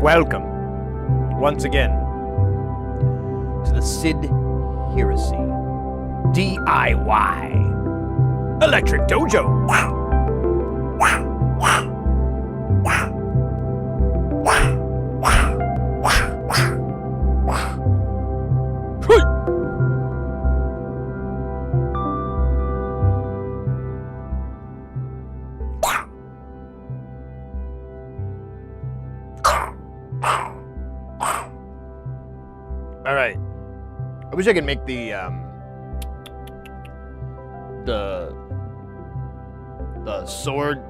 Welcome, once again, to the Sid Heresy DIY Electric Dojo. Wow. Wow. Wow. Wow. Wow. Wow. Wow. Wow. Hey. All right. I wish I could make the sword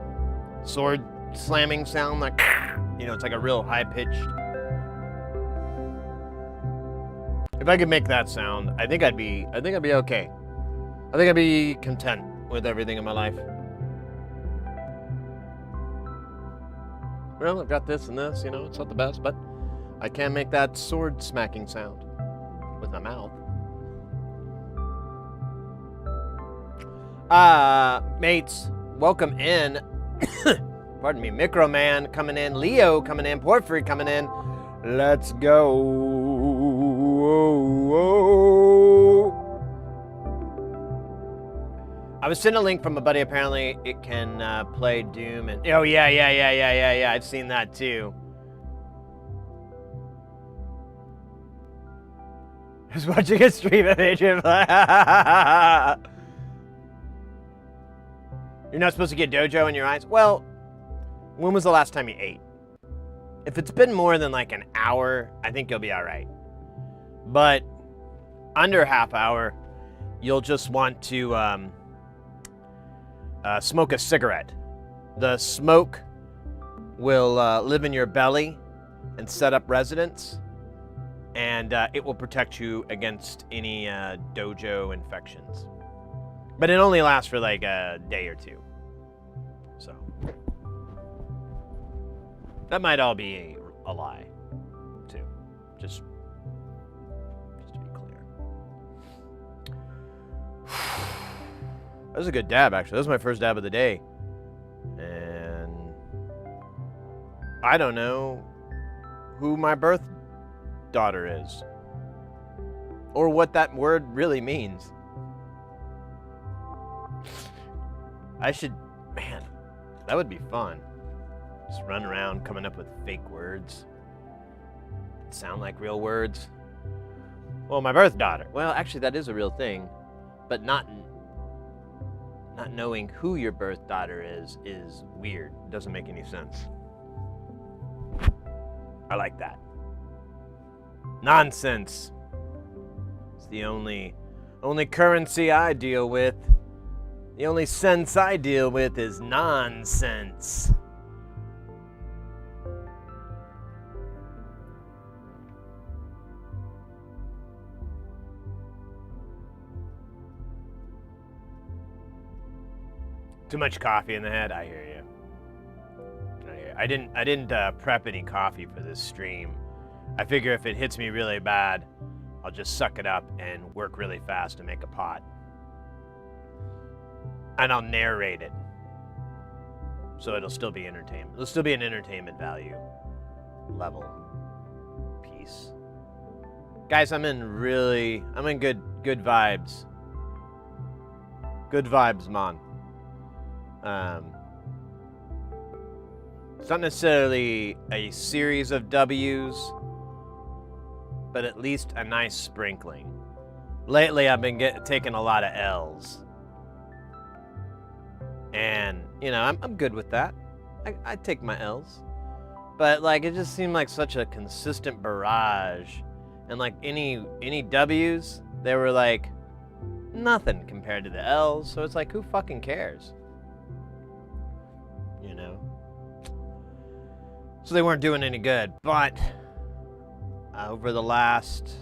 slamming sound, like, you know, it's like a real high pitched. If I could make that sound, I think I'd be okay. I think I'd be content with everything in my life. Well, I've got this and this, you know, it's not the best, but I can make that sword smacking sound with my mouth. Mates, welcome in. Pardon me, Micro Man coming in, Leo coming in, Porphyry coming in. Let's go. I was sent a link from a buddy. Apparently, it can play Doom and oh yeah. I've seen that too. I was watching a stream of Adrian. You're not supposed to get dojo in your eyes? Well, when was the last time you ate? If it's been more than like an hour, I think you'll be all right. But under half hour, you'll just want to smoke a cigarette. The smoke will live in your belly and set up residence, and it will protect you against any dojo infections. But it only lasts for like a day or two. So that might all be a lie, too. Just to be clear. That was a good dab, actually. That was my first dab of the day. And I don't know who my birth daughter is, or what that word really means. I should, man, that would be fun. Just run around coming up with fake words that sound like real words. Well, my birth daughter. Well, actually, that is a real thing, but not knowing who your birth daughter is weird. It doesn't make any sense. I like that. Nonsense. It's the only currency I deal with. The only sense I deal with is nonsense. Too much coffee in the head. I hear you. I didn't prep any coffee for this stream. I figure if it hits me really bad, I'll just suck it up and work really fast to make a pot. And I'll narrate it. So it'll still be entertainment. It'll still be an entertainment value level piece. Guys, I'm in good vibes. Good vibes, man. It's not necessarily a series of W's, but at least a nice sprinkling. Lately, I've been taking a lot of L's. And, you know, I'm good with that. I take my L's. But, like, it just seemed like such a consistent barrage. And, like, any W's, they were, like, nothing compared to the L's. So it's like, who fucking cares? You know? So they weren't doing any good. But over the last,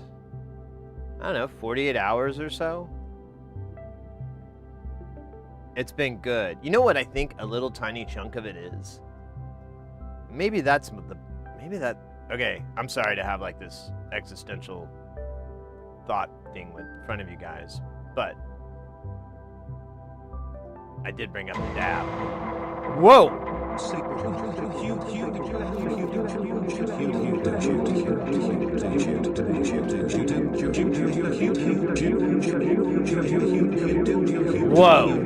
I don't know, 48 hours or so, it's been good. You know what I think a little tiny chunk of it is? Maybe that, okay, I'm sorry to have like this existential thought thing in front of you guys, but I did bring up the dab. Whoa! Whoa.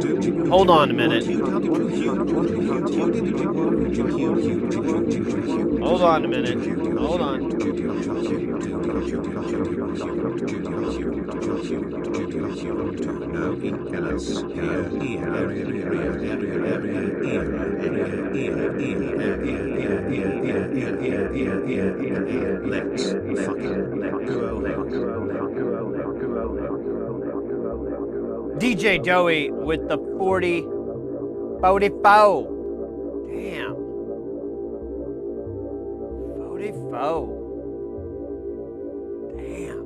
Hold on a minute. Hold on a minute. Hold on. DJ Joey with the 44. Damn. 44. Damn.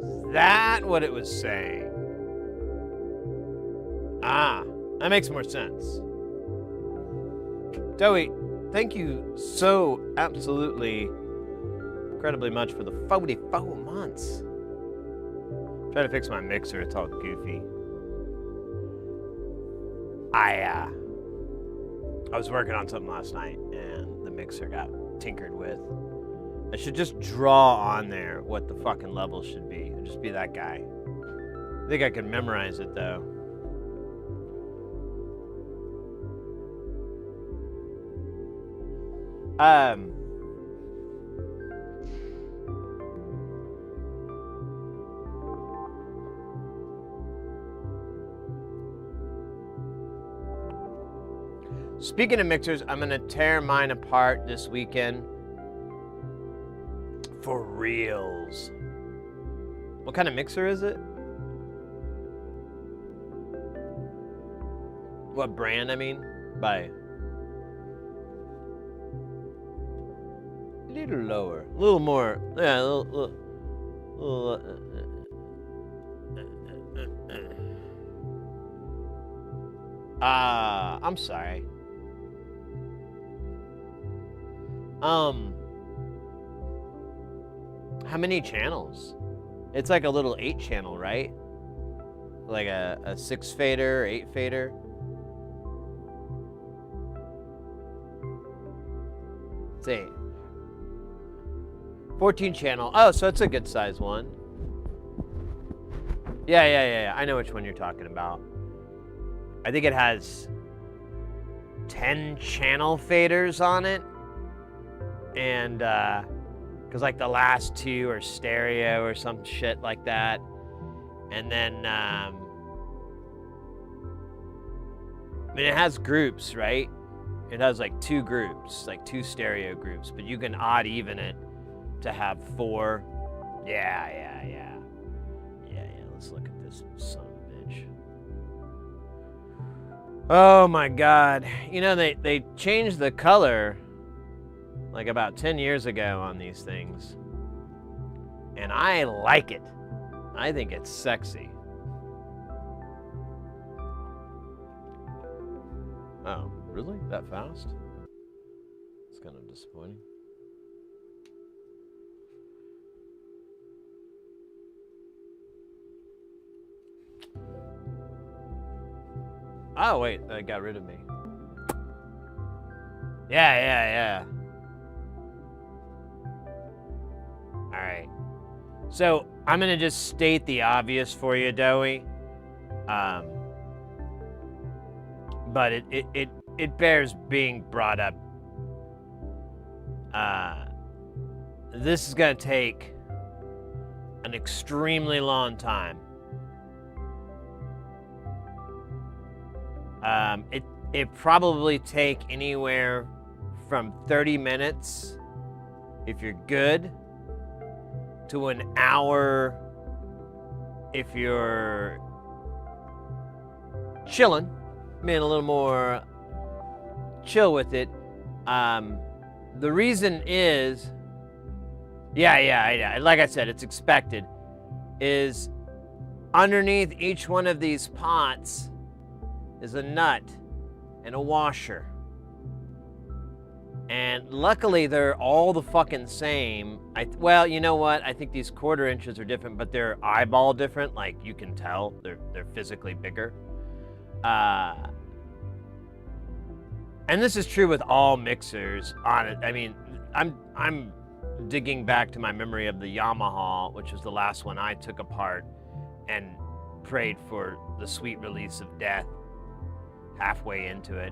Is that what it was saying? Ah, that makes more sense. Joey, thank you so absolutely incredibly much for the 44 months. Trying to fix my mixer, it's all goofy. I was working on something last night and the mixer got tinkered with. I should just draw on there what the fucking level should be. I'd just be that guy. I think I can memorize it though. Speaking of mixers, I'm gonna tear mine apart this weekend. For reals. What kind of mixer is it? What brand, I mean? By a little lower, a little more, yeah, a little I'm sorry. How many channels? It's like a little 8 channel, right? Like a 6 fader, 8 fader. It's 8. 14 channel. Oh, so it's a good size one. Yeah. I know which one you're talking about. I think it has 10 channel faders on it. And, because like the last 2 are stereo or some shit like that. And then, I mean, it has groups, right? It has like 2 groups, like 2 stereo groups, but you can odd even it to have 4. Yeah. Let's look at this son of a bitch. Oh my God. You know, they changed the color like about 10 years ago on these things. And I like it. I think it's sexy. Oh, really? That fast? It's kind of disappointing. Oh, wait, that got rid of me. Yeah. All right. So I'm going to just state the obvious for you, Doey. But it bears being brought up. This is going to take an extremely long time. It probably take anywhere from 30 minutes, if you're good, to an hour if you're chilling, being a little more chill with it. The reason is, yeah, like I said, it's expected, is underneath each one of these pots is a nut and a washer. And luckily, they're all the fucking same. Well, you know what? I think these 1/4 inches are different, but they're eyeball different. Like, you can tell they're physically bigger. And this is true with all mixers. I mean, I'm digging back to my memory of the Yamaha, which was the last one I took apart and prayed for the sweet release of death halfway into it.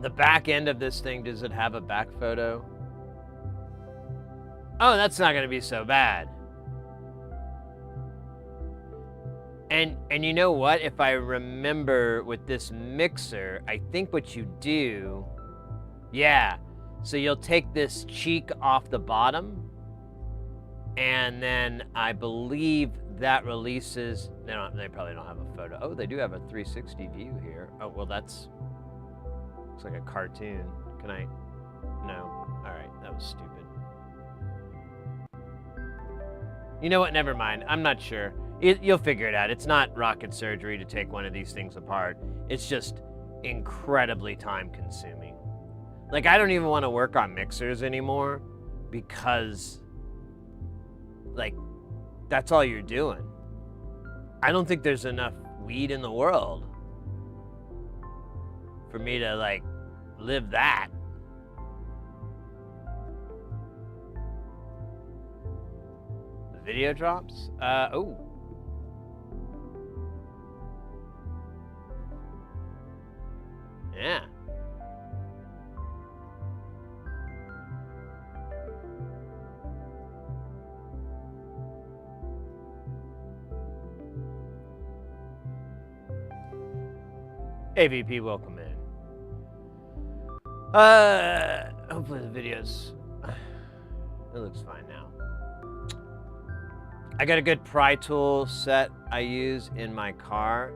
The back end of this thing, does it have a back photo? Oh, that's not going to be so bad. And you know what? If I remember with this mixer, I think what you do, yeah. So you'll take this cheek off the bottom, and then I believe that releases. They probably don't have a photo. Oh, they do have a 360 view here. Oh, well, looks like a cartoon. Can I? No. All right, that was stupid. You know what? Never mind. I'm not sure. You'll figure it out. It's not rocket surgery to take one of these things apart. It's just incredibly time consuming. Like, I don't even want to work on mixers anymore because, like, that's all you're doing. I don't think there's enough weed in the world for me to, like, live that. The video drops? Oh. Yeah. AVP, welcome in. Hopefully the video's... It looks fine now. I got a good pry tool set I use in my car.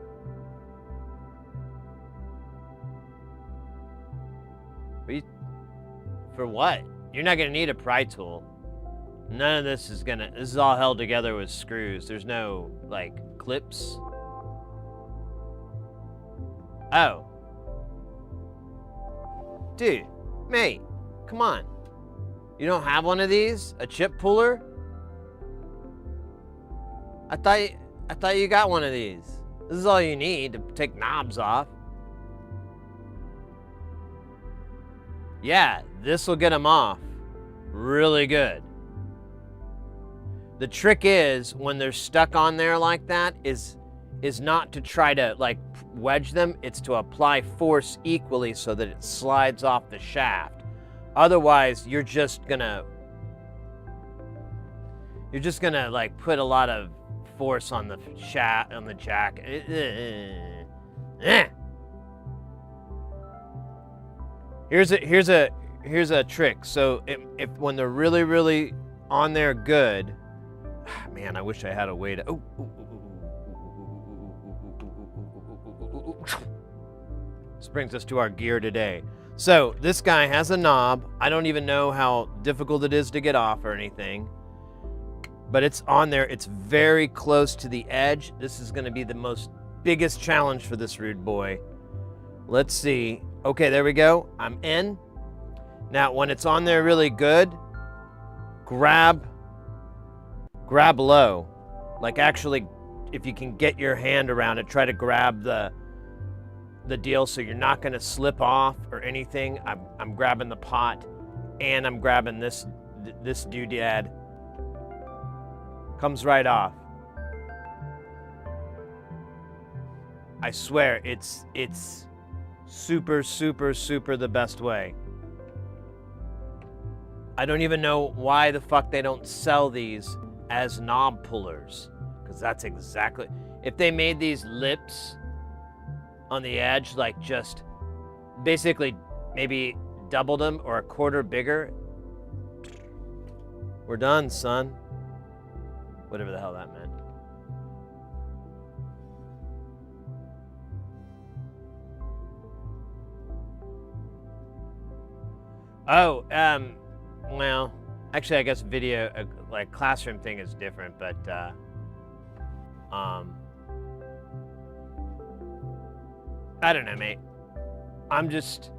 For what? You're not gonna need a pry tool. None of this is gonna... This is all held together with screws. There's no, like, clips. Oh. Dude, mate, come on. You don't have one of these? A chip puller? I thought you got one of these. This is all you need to take knobs off. Yeah, this will get them off really good. The trick is, when they're stuck on there like that, is not to try to, like, wedge them. It's to apply force equally so that it slides off the shaft. Otherwise, you're just gonna like put a lot of force on the shaft, on the jack. Here's a trick. So if when they're really on there good, man, I wish I had a way to. This brings us to our gear today. So this guy has a knob. I don't even know how difficult it is to get off or anything, but it's on there. It's very close to the edge. This is going to be the biggest challenge for this rude boy. Let's see. Okay, there we go. I'm in. Now, when it's on there really good, grab low. Like, actually, if you can get your hand around it, try to grab the deal so you're not going to slip off or anything. I'm grabbing the pot, and I'm grabbing this doodad. Comes right off. I swear, it's super the best way. I don't even know why the fuck they don't sell these as knob pullers, because that's exactly... If they made these lips on the edge, like, just basically maybe doubled them or a 1/4 bigger, we're done, son. Whatever the hell that meant. Oh, well, actually, I guess video, like, classroom thing is different, but, I don't know, mate. I'm just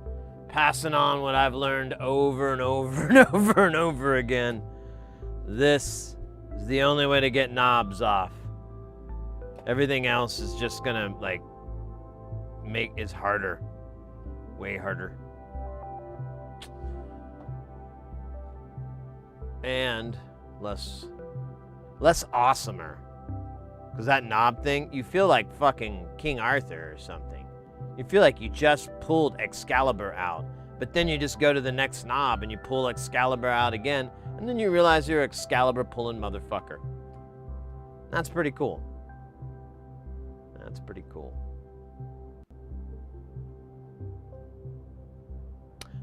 passing on what I've learned over and over and over and over again. This is the only way to get knobs off. Everything else is just gonna like is harder, way harder. And less awesomer. Because that knob thing, you feel like fucking King Arthur or something. You feel like you just pulled Excalibur out. But then you just go to the next knob and you pull Excalibur out again, and then you realize you're Excalibur pulling motherfucker. That's pretty cool. That's pretty cool.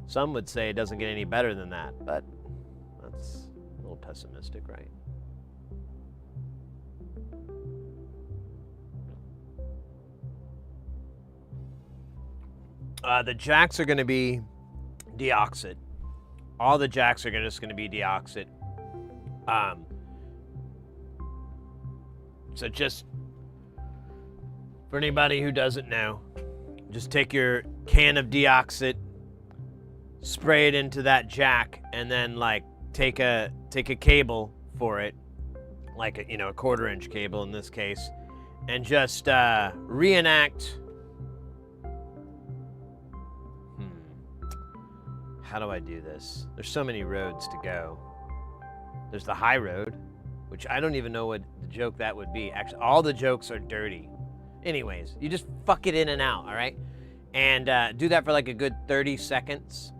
Some would say it doesn't get any better than that, but that's a little pessimistic, right? The jacks are going to be deoxit. All the jacks are just going to be deoxit. So just for anybody who doesn't know, just take your can of deoxit, spray it into that jack, and then like take a cable for it, like a 1/4-inch cable in this case, and just reenact. How do I do this? There's so many roads to go. There's the high road, which I don't even know what the joke that would be. Actually, all the jokes are dirty. Anyways, you just fuck it in and out, all right? And do that for like a good 30 seconds.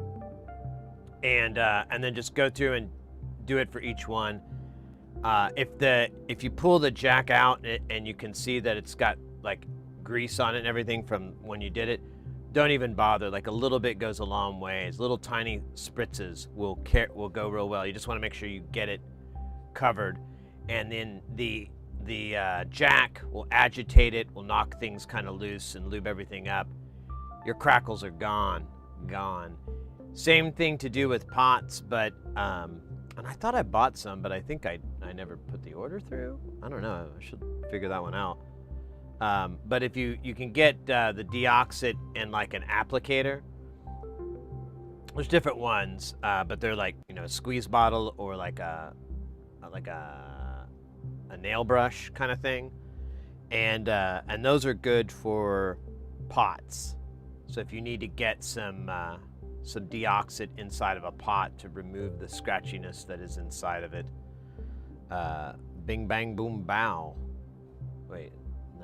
And then just go through and do it for each one. If you pull the jack out and you can see that it's got like grease on it and everything from when you did it, don't even bother. Like a little bit goes a long ways. Little tiny spritzes will go real well. You just want to make sure you get it covered, and then the jack will agitate it, will knock things kind of loose and lube everything up. Your crackles are gone. Same thing to do with pots, but and I thought I bought some, but I think I never put the order through. I don't know. I should figure that one out. But if you can get the deoxit and like an applicator, there's different ones, but they're like a squeeze bottle or like a nail brush kind of thing, and those are good for pots. So if you need to get some deoxit inside of a pot to remove the scratchiness that is inside of it, bing bang boom bow. Wait.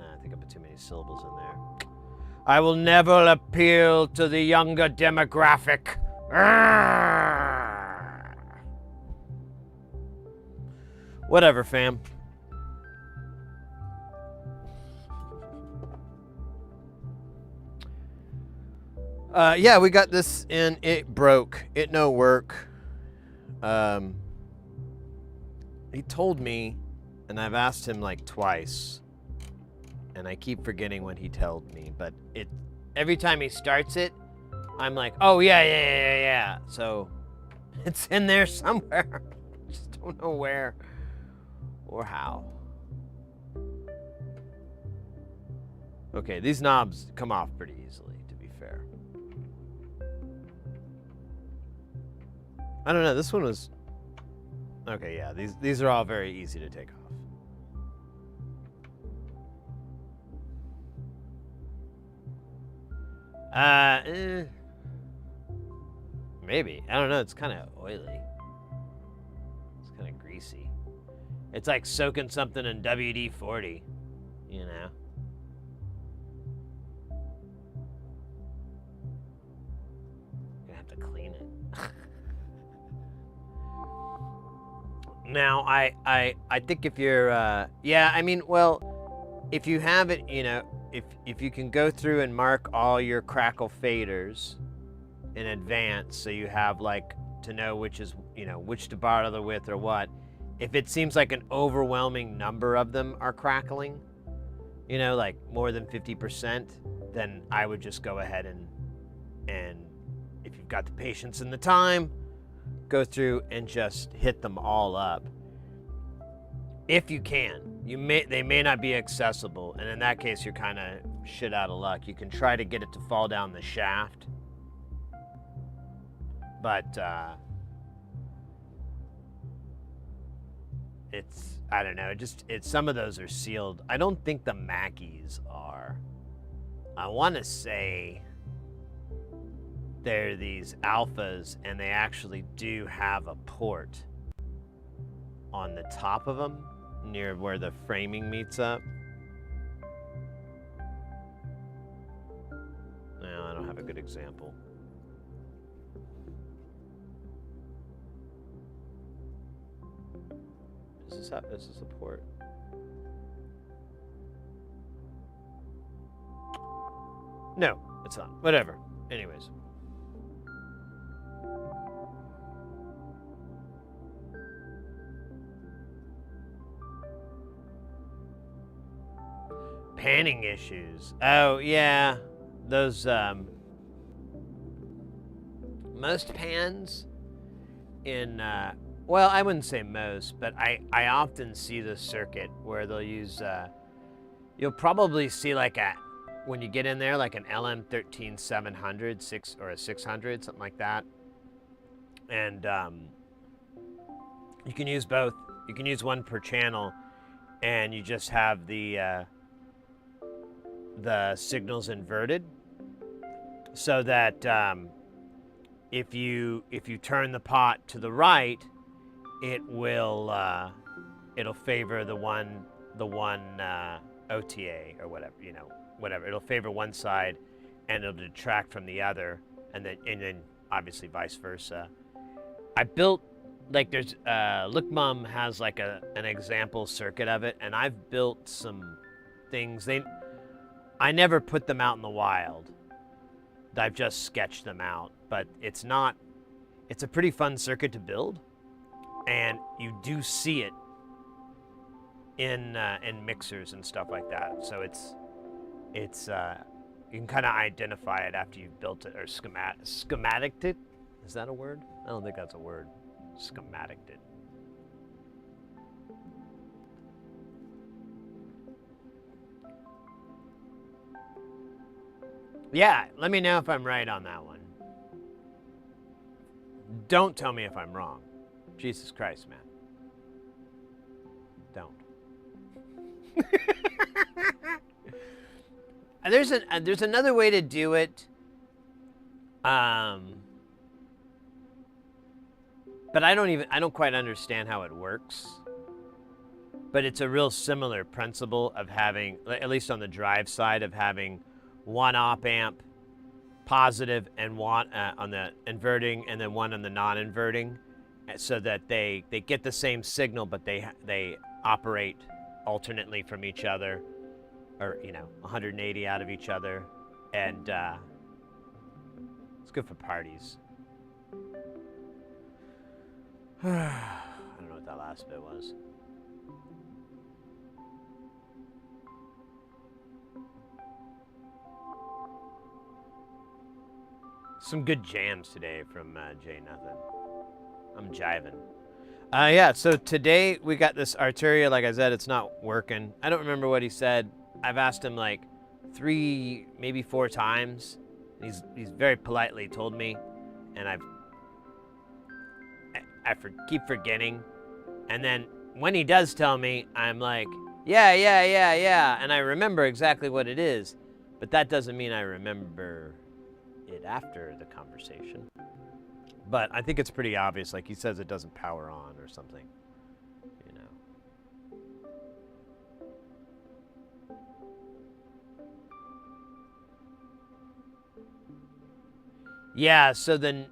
I think I put too many syllables in there. I will never appeal to the younger demographic. Arrgh. Whatever, fam. Yeah, we got this in. It broke. It no work. He told me, and I've asked him like twice, and I keep forgetting what he told me, but every time he starts it, I'm like, oh, yeah. So it's in there somewhere. Just don't know where or how. Okay, these knobs come off pretty easily, to be fair. I don't know, this one was... Okay, yeah, these are all very easy to take off. Maybe. I don't know. It's kind of oily. It's kind of greasy. It's like soaking something in WD-40, you know. Gonna have to clean it. Now, I think if you're, yeah, I mean, well, if you have it, if you can go through and mark all your crackle faders in advance, so you have like to know which is, which to bother with or what. If it seems like an overwhelming number of them are crackling, like more than 50%, then I would just go ahead and if you've got the patience and the time, go through and just hit them all up. If you can. They may not be accessible, and in that case you're kind of shit out of luck. You can try to get it to fall down the shaft, But I don't know. Some of those are sealed. I don't think the Mackies are. I want to say they're these alphas, and they actually do have a port on the top of them near where the framing meets up. No, I don't have a good example. Is this a port? No, it's not. Whatever. Anyways. Panning issues. Oh, yeah. Those, most pans in, well, I wouldn't say most, but I often see the circuit where they'll use, you'll probably see like when you get in there, like an LM13700, or a 600, something like that. And, you can use both. You can use one per channel, and you just have the signals inverted, so that if you turn the pot to the right, it will it'll favor the one OTA or whatever, whatever. It'll favor one side, and it'll detract from the other, and then obviously vice versa. I built, like, there's Look Mum has like an example circuit of it, and I've built some things. I never put them out in the wild. I've just sketched them out, but it's a pretty fun circuit to build, and you do see it in mixers and stuff like that. So it's you can kind of identify it after you've built it, or schematiced it. Is that a word? I don't think that's a word. Schematiced it. Yeah, let me know if I'm right on that one. Don't tell me if I'm wrong. Jesus Christ, man. Don't. There's another way to do it. But I don't quite understand how it works. But it's a real similar principle of having, at least on the drive side, of having one op amp positive and one on the inverting, and then one on the non-inverting, so that they get the same signal, but they operate alternately from each other, or 180 out of each other, and it's good for parties. I don't know what that last bit was. Some good jams today from Jay Nothing. I'm jiving. Yeah, so today we got this Arturia. Like I said, it's not working. I don't remember what he said. I've asked him like 3, maybe 4 times. He's very politely told me, and I keep forgetting. And then when he does tell me, I'm like, yeah, and I remember exactly what it is. But that doesn't mean I remember it after the conversation. But I think it's pretty obvious. Like, he says it doesn't power on or something, Yeah, so then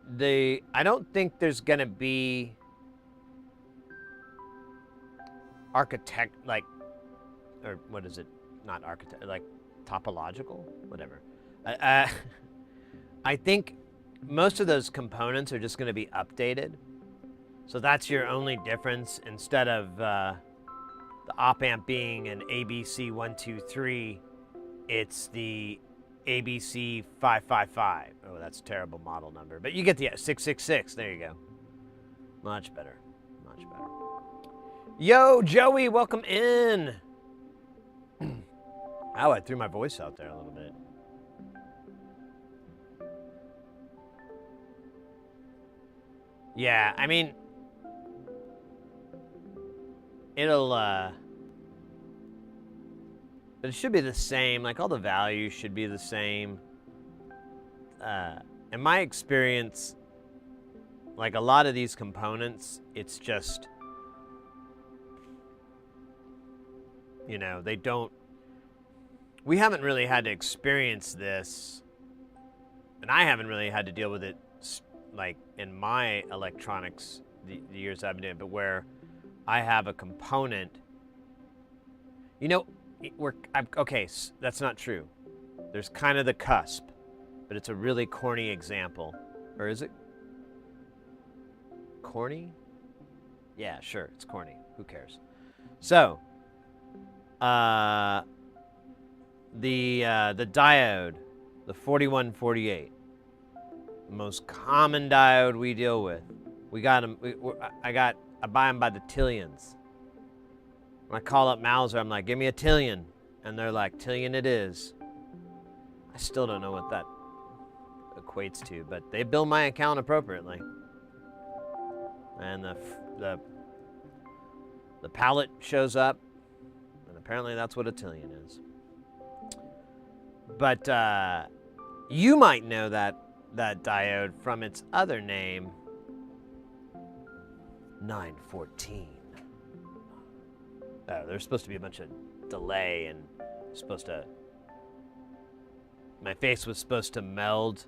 I don't think there's gonna be architect, like, or what is it? Not architect, like topological, whatever. I think most of those components are just going to be updated. So that's your only difference. Instead of the op amp being an ABC 123, it's the ABC 555. Oh, that's a terrible model number. But you get the 666. There you go. Much better. Much better. Yo, Joey, welcome in. Oh, I threw my voice out there a little bit. Yeah, I mean, it'll, it should be the same. Like, all the values should be the same. In my experience, like, a lot of these components, it's just, you know, they don't... We haven't really had to experience this, and I haven't really had to deal with it, like, in my electronics, the years I've been doing it, but where I have a component... You know, okay, that's not true. There's kind of the cusp, but it's a really corny example. Or is it corny? Yeah, sure, it's corny. Who cares? So, the diode, the 4148, the most common diode we deal with. We got them. I buy them by the tillions. When I call up Mauser, I'm like, give me a tillion. And they're like, tillion it is. I still don't know what that equates to, but they bill my account appropriately. And the pallet shows up, and apparently that's what a tillion is. But you might know that diode from its other name, 914. There's supposed to be a bunch of delay and my face was supposed to meld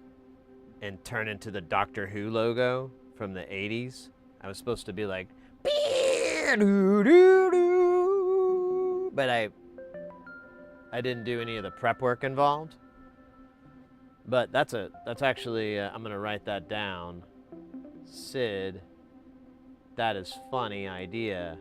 and turn into the Doctor Who logo from the 80s. I was supposed to be like, but I didn't do any of the prep work involved. But that's actually, I'm gonna write that down. Sid, that is funny idea.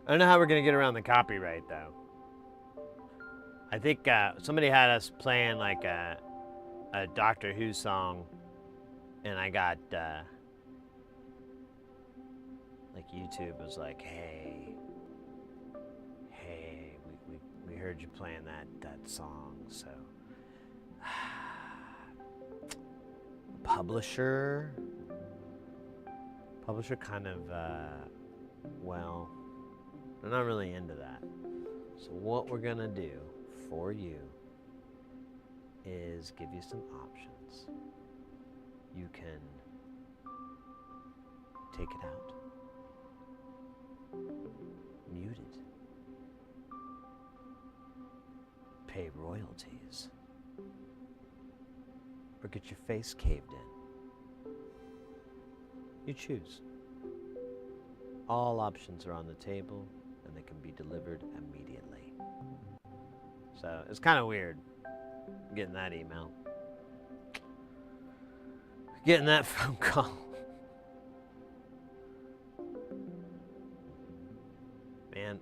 I don't know how we're gonna get around the copyright though. I think somebody had us playing like a Doctor Who song, and I got like YouTube was like, hey, we heard you playing that song, so publisher kind of well, they're not really into that. So what we're gonna do for you is give you some options. You can take it out, mute it, pay royalties, or get your face caved in. You choose. All options are on the table, and they can be delivered immediately. So it's kind of weird getting that email, getting that phone call. Man,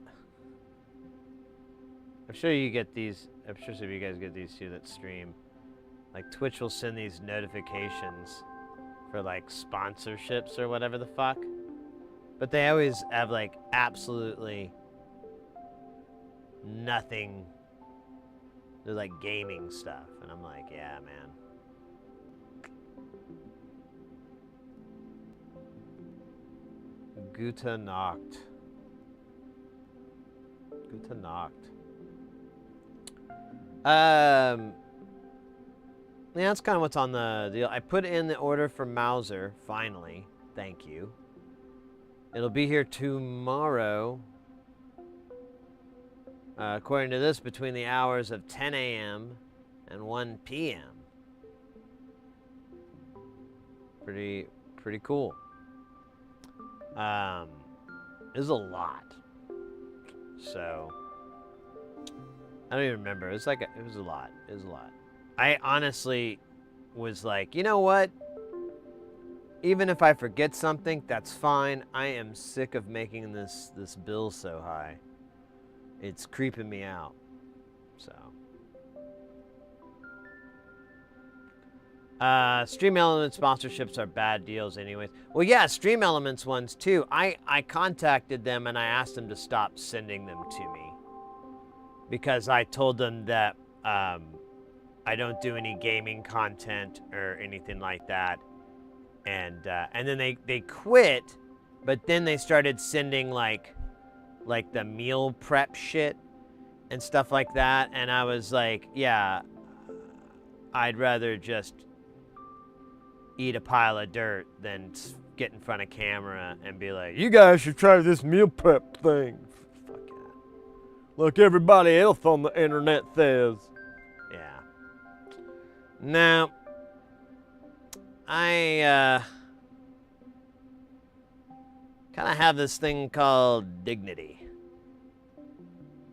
I'm sure you get these. I'm sure some of you guys get these too that stream. Like Twitch will send these notifications for like sponsorships or whatever the fuck. But they always have like absolutely nothing. They're like gaming stuff. And I'm like, yeah, man. Gute Nacht. Gute Nacht. Yeah, that's kind of what's on the deal. I put in the order for Mauser, finally. Thank you. It'll be here tomorrow. According to this, between the hours of 10 a.m. and 1 p.m. Pretty cool. There's a lot. So I don't even remember. It was a lot. It was a lot. I honestly was like, you know what? even if I forget something, that's fine. I am sick of making this bill so high. It's creeping me out. So. Stream Elements sponsorships are bad deals anyways. Well, yeah, Stream Elements ones too. I contacted them and I asked them to stop sending them to me. Because I told them that I don't do any gaming content or anything like that. And then they quit, but then they started sending like the meal prep shit and stuff like that. And I was like, yeah, I'd rather just eat a pile of dirt than get in front of camera and be like, you guys should try this meal prep thing. Fuck yeah. Like everybody else on the internet says. Yeah. Now, I kind of have this thing called dignity.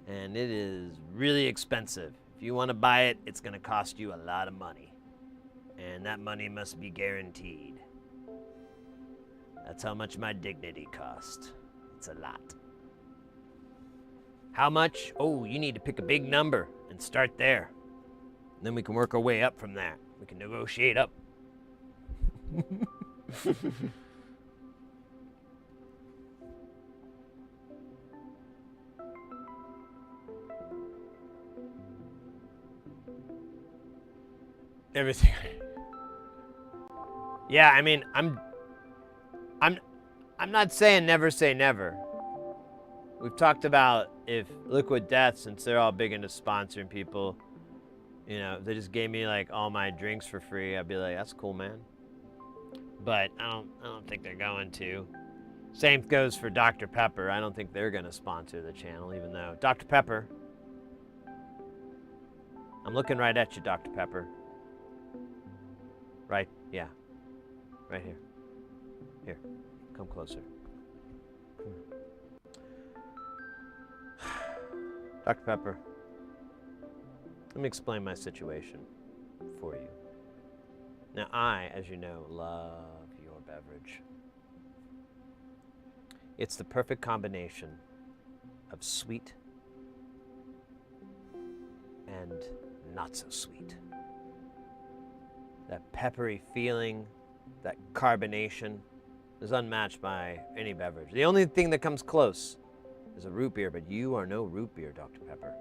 And it is really expensive. If you want to buy it, it's going to cost you a lot of money. And that money must be guaranteed. That's how much my dignity cost. It's a lot. How much? Oh, you need to pick a big number and start there. And then we can work our way up from that. We can negotiate up. Everything. Yeah, I mean, I'm not saying never say never. We've talked about if Liquid Death, since they're all big into sponsoring people, you know, if they just gave me like all my drinks for free, I'd be like, that's cool, man. But I don't think they're going to. Same goes for Dr. Pepper. I don't think they're going to sponsor the channel, even though Dr. Pepper. I'm looking right at you, Dr. Pepper. Right, yeah. Right here. Here, come closer. Come here. Dr. Pepper, let me explain my situation for you. Now, I, as you know, love your beverage. It's the perfect combination of sweet and not so sweet. That peppery feeling, that carbonation is unmatched by any beverage. The only thing that comes close is a root beer, but you are no root beer, Dr. Pepper.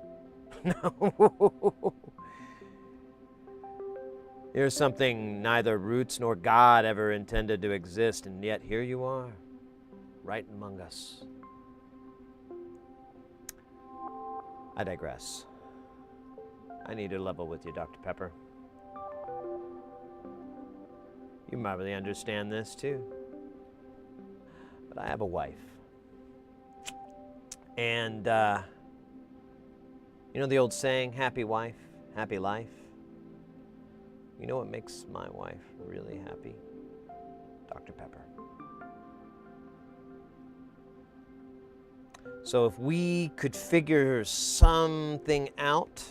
No. Here's something neither roots nor God ever intended to exist, and yet here you are, right among us. I digress. I need to level with you, Dr. Pepper. You might really understand this too. But I have a wife. And, you know the old saying, happy wife, happy life? You know what makes my wife really happy? Dr. Pepper. So if we could figure something out,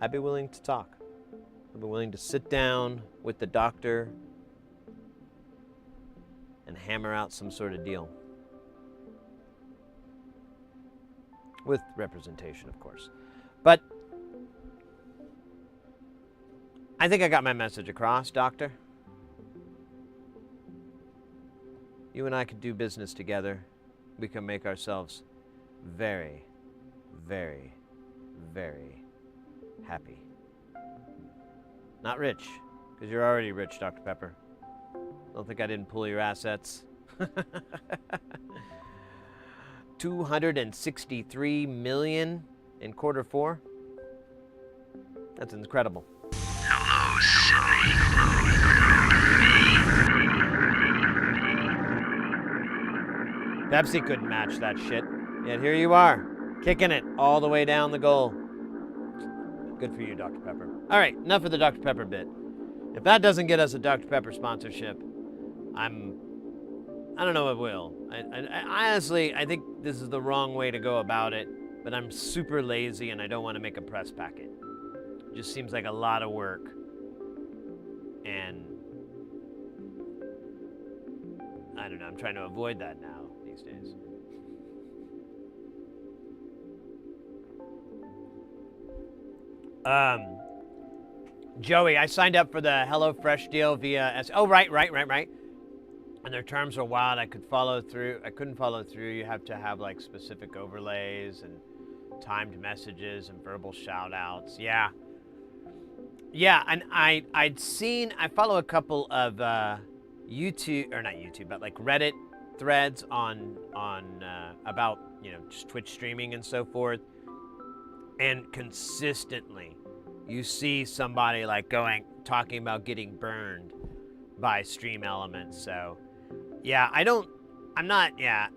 I'd be willing to talk. I'd be willing to sit down with the doctor and hammer out some sort of deal. With representation, of course. But I think I got my message across, Doctor. You and I could do business together. We can make ourselves very, very, very happy. Not rich, because you're already rich, Dr. Pepper. Don't think I didn't pull your assets. 263 million in quarter four. That's incredible. Hello, Sydney. Pepsi couldn't match that shit. Yet here you are, kicking it all the way down the goal. Good for you, Dr. Pepper. All right, enough of the Dr. Pepper bit. If that doesn't get us a Dr. Pepper sponsorship, I don't know what will. I honestly, I think this is the wrong way to go about it, but I'm super lazy and I don't want to make a press packet. It just seems like a lot of work And I don't know, I'm trying to avoid that now these days. Joey, I signed up for the HelloFresh deal via oh, right. And their terms are wild. I couldn't follow through. You have to have like specific overlays and timed messages and verbal shout outs. Yeah, and I follow a couple of YouTube, or not YouTube, but like Reddit threads on about, you know, just Twitch streaming and so forth. And consistently you see somebody like talking about getting burned by stream elements. So yeah, I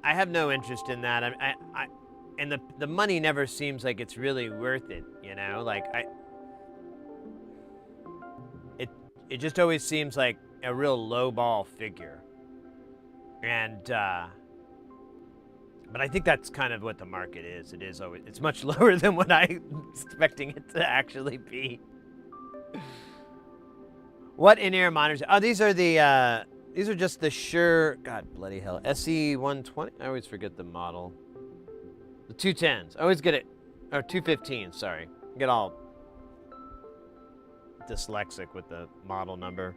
have no interest in that. And the money never seems like it's really worth it, you know? Like it just always seems like a real lowball figure. And but I think that's kind of what the market is. It's much lower than what I'm expecting it to actually be. What in-ear monitors? Oh, these are just the Shure, God bloody hell, SE120. I always forget the model. The 210s. I always get it, or 215s, sorry. I get all dyslexic with the model number.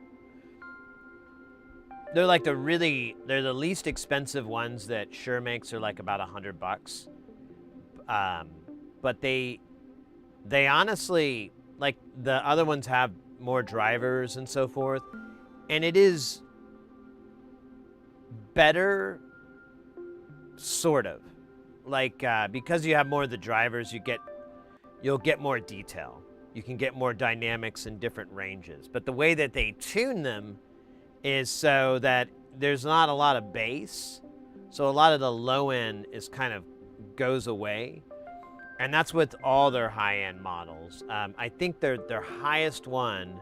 They're like they're the least expensive ones that Shure makes. Are like about $100. But they honestly, like, the other ones have more drivers and so forth, and it is better, sort of. Like, because you have more of the drivers, you'll get more detail. You can get more dynamics in different ranges. But the way that they tune them is so that there's not a lot of bass. So a lot of the low end is kind of goes away. And that's with all their high-end models. I think their highest one,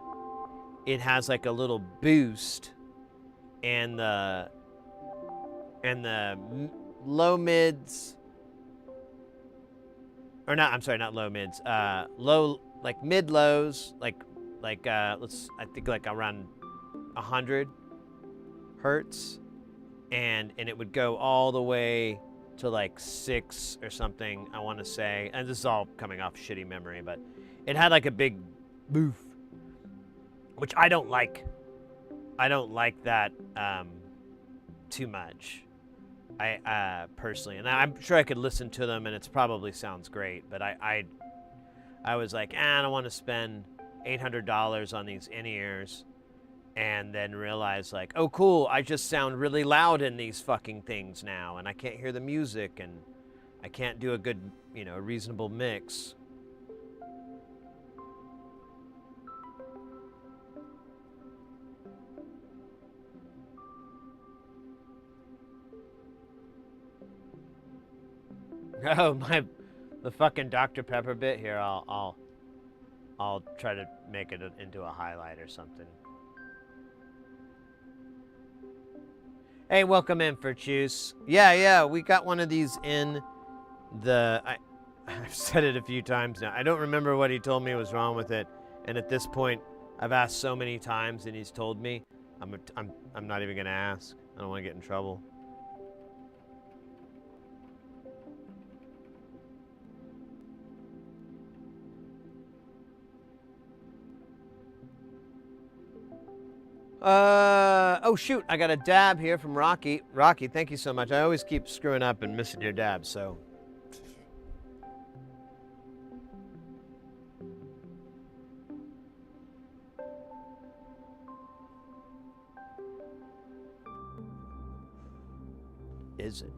it has like a little boost, and the low mids, or not, I'm sorry, not low mids, low, like mid lows, like I think like around 100 hertz, and it would go all the way to like 6 or something, I want to say. And this is all coming off shitty memory, but it had like a big boof, which I don't like. I don't like that too much. I personally, and I'm sure I could listen to them and it probably sounds great, but I was like, I don't want to spend $800 on these in-ears and then realize like, oh cool, I just sound really loud in these fucking things now, and I can't hear the music, and I can't do a good, you know, reasonable mix. Oh, the fucking Dr. Pepper bit here. I'll try to make it into a highlight or something. Hey, welcome in, Virtues. Yeah, we got one of these in the... I've said it a few times now. I don't remember what he told me was wrong with it, and at this point, I've asked so many times, and he's told me. I'm not even gonna ask. I don't want to get in trouble. Oh shoot, I got a dab here from Rocky. Rocky, thank you so much. I always keep screwing up and missing your dab, so. Is it?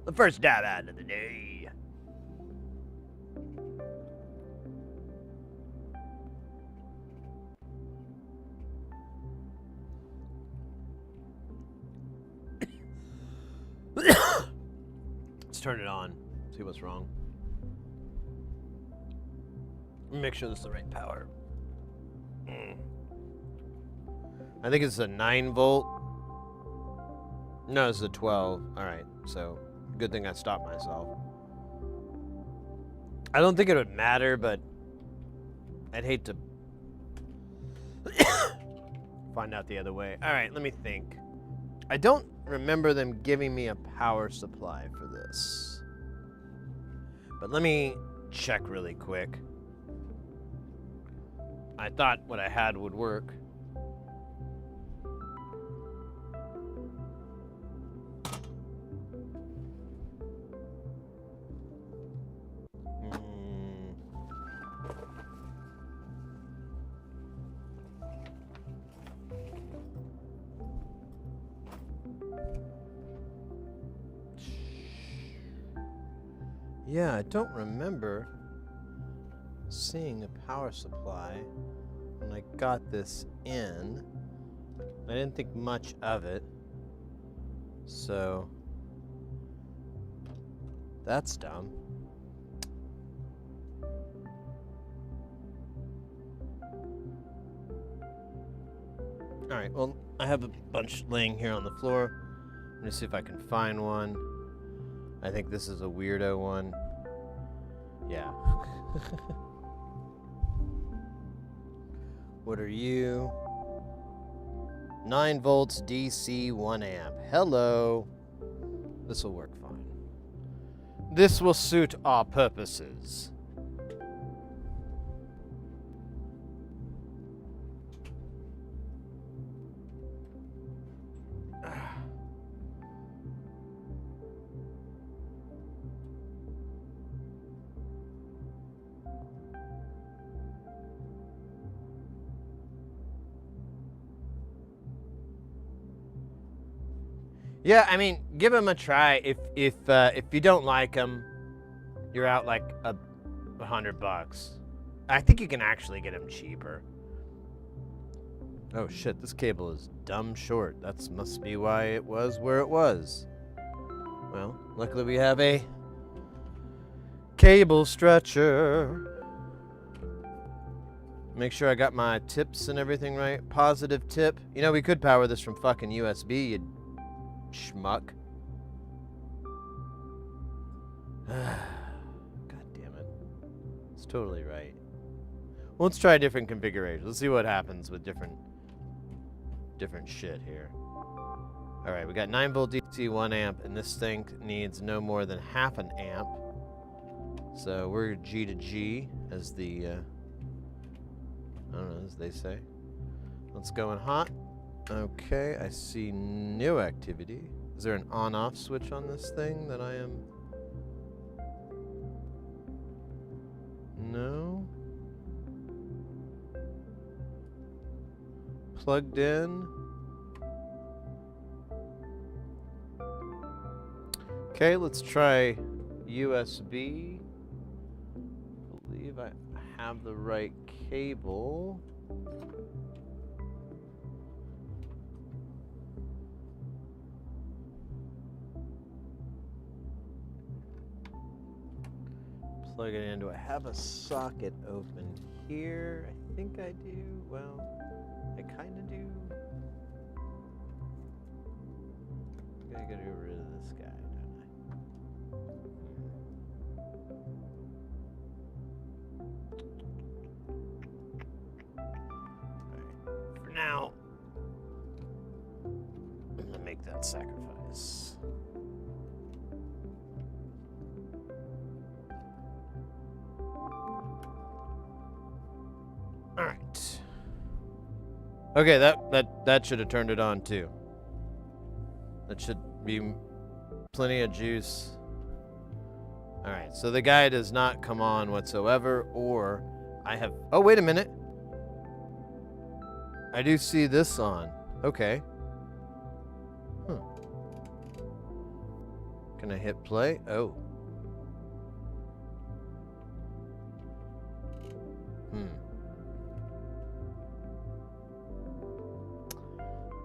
The first dab ad of the day. Let's turn it on. See what's wrong. Make sure this is the right power. I think it's a 9 volt. No, it's a 12. All right, so good thing I stopped myself. I don't think it would matter, but I'd hate to find out the other way. All right, let me think. I don't remember them giving me a power supply for this. But let me check really quick. I thought what I had would work. Yeah, I don't remember seeing a power supply when I got this in. I didn't think much of it. So that's dumb. All right, well, I have a bunch laying here on the floor. Let me see if I can find one. I think this is a weirdo one. Yeah. What are you? 9 volts DC 1 amp. Hello. This will work fine. This will suit our purposes. Yeah, I mean, give them a try. If you don't like them, you're out like $100. I think you can actually get them cheaper. Oh shit, this cable is dumb short. That must be why it was where it was. Well, luckily we have a cable stretcher. Make sure I got my tips and everything right. Positive tip. You know, we could power this from fucking USB, you schmuck. God damn it. It's totally right. Well, let's try a different configuration. Let's see what happens with different shit here. All right, we got 9 volt DC 1 amp, and this thing needs no more than half an amp. So we're G to G as the, I don't know, as they say. Let's go in hot. Okay, I see no activity. Is there an on-off switch on this thing that I am? No. Plugged in. Okay, let's try USB. I believe I have the right cable. Plug it in. Do I have a socket open here? I think I do. Well, I kind of do. I gotta get rid of this guy, don't I? Alright. For now, I'm gonna make that sacrifice. Alright. Okay, that should have turned it on too. That should be plenty of juice. Alright, so the guy does not come on whatsoever, or I have... Oh, wait a minute. I do see this on. Okay. Huh. Can I hit play? Oh.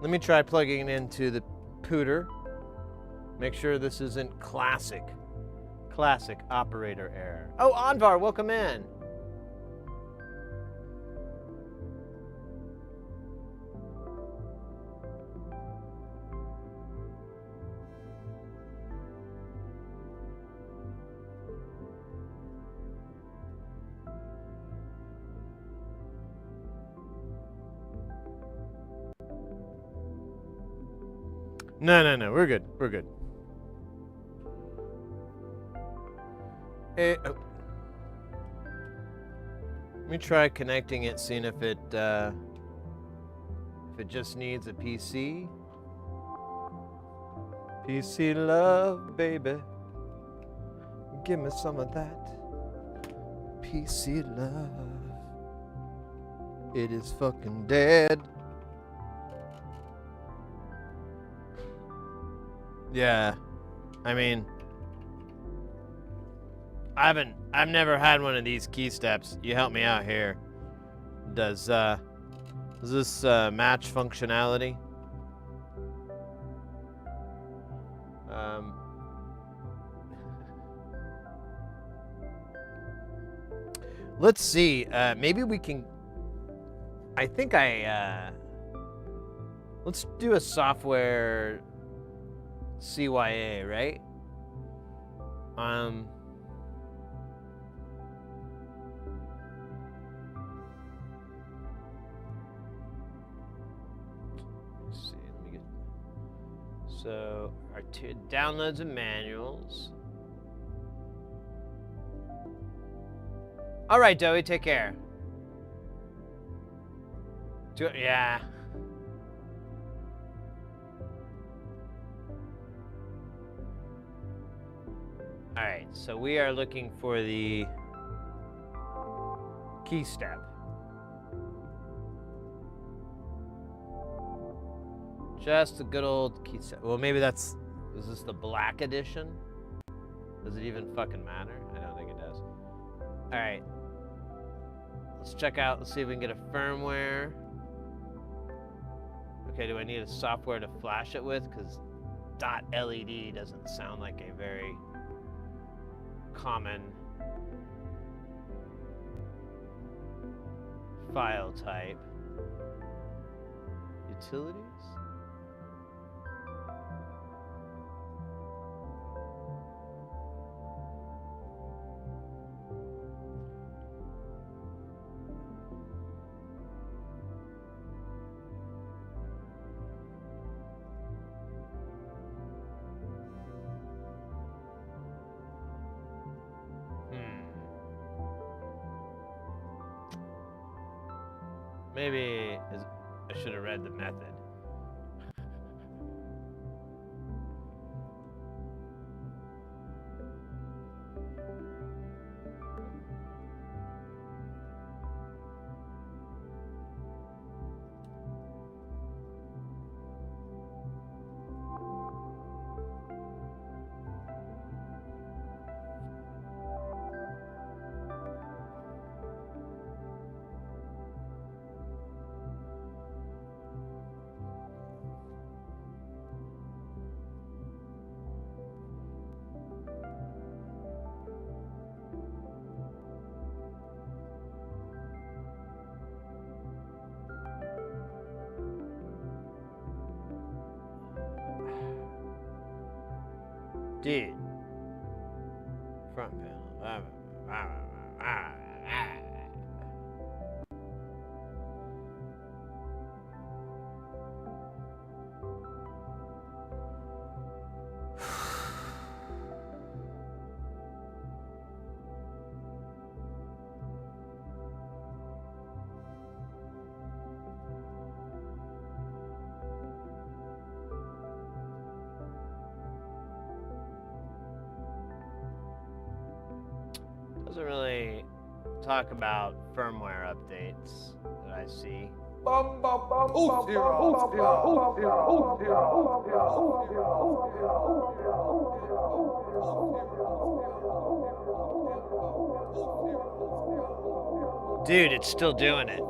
Let me try plugging it into the pooter. Make sure this isn't classic operator error. Oh, Anvar, welcome in. No. We're good. We're good. Oh. Let me try connecting it, seeing if it just needs a PC. PC love, baby. Give me some of that. PC love. It is fucking dead. Yeah. I mean, I've never had one of these key steps. You help me out here. Does this match functionality? Let's see. Maybe we can. I think let's do a software CYA, right? Let's see. Let me get. So our downloads and manuals. All right, Doey, take care. Yeah. All right, so we are looking for the key step. Just a good old key step. Well, maybe is this the black edition? Does it even fucking matter? I don't think it does. All right. Let's check out, let's see if we can get a firmware. Okay, do I need a software to flash it with? Because .led doesn't sound like a very common file type. Utilities? Maybe I should have read the method. Dude. Front panel. Doesn't really talk about firmware updates that I see. Dude, it's still doing it.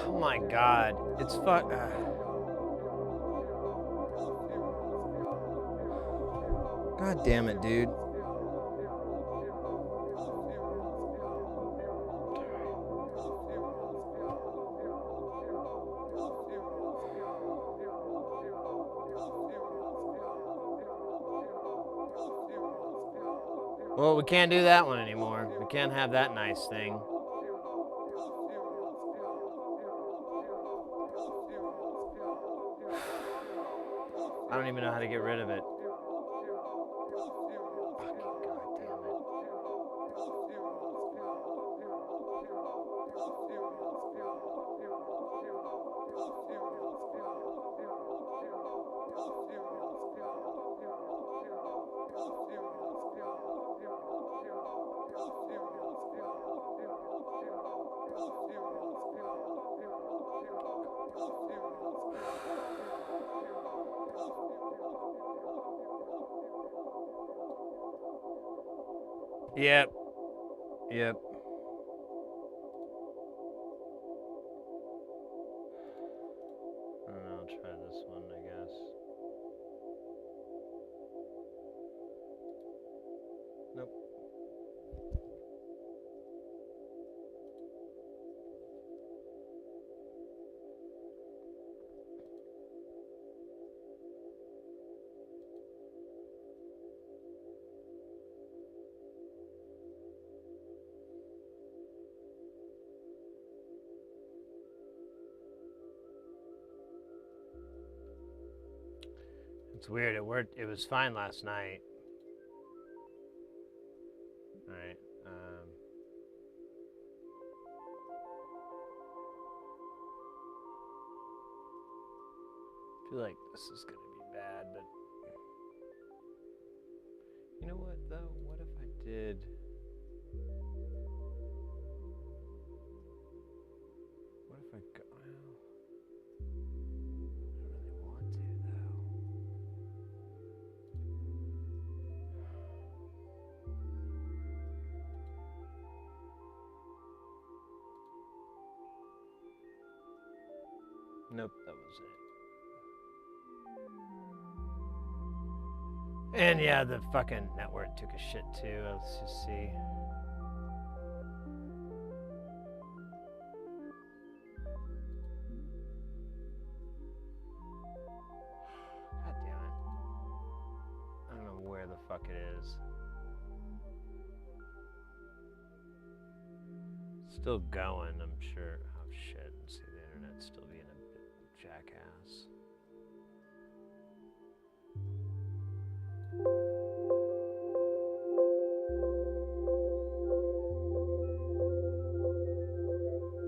Oh my god, it's God damn it, dude. Well, we can't do that one anymore. We can't have that nice thing. I don't even know how to get rid of it. Fucking goddamn it. Yep. Yep. I don't know, I'll try this one, I guess. Nope. It's weird. It worked. It was fine last night. All right. I feel like this is gonna be bad, but you know what though? What if I did? What if I go? Well, I don't really want to though. Nope, that was it. And yeah, the fucking network took a shit too. Let's just see. God damn it. I don't know where the fuck it is. Still going, I'm sure. Oh shit, let's see, the internet's still being a bit jackass.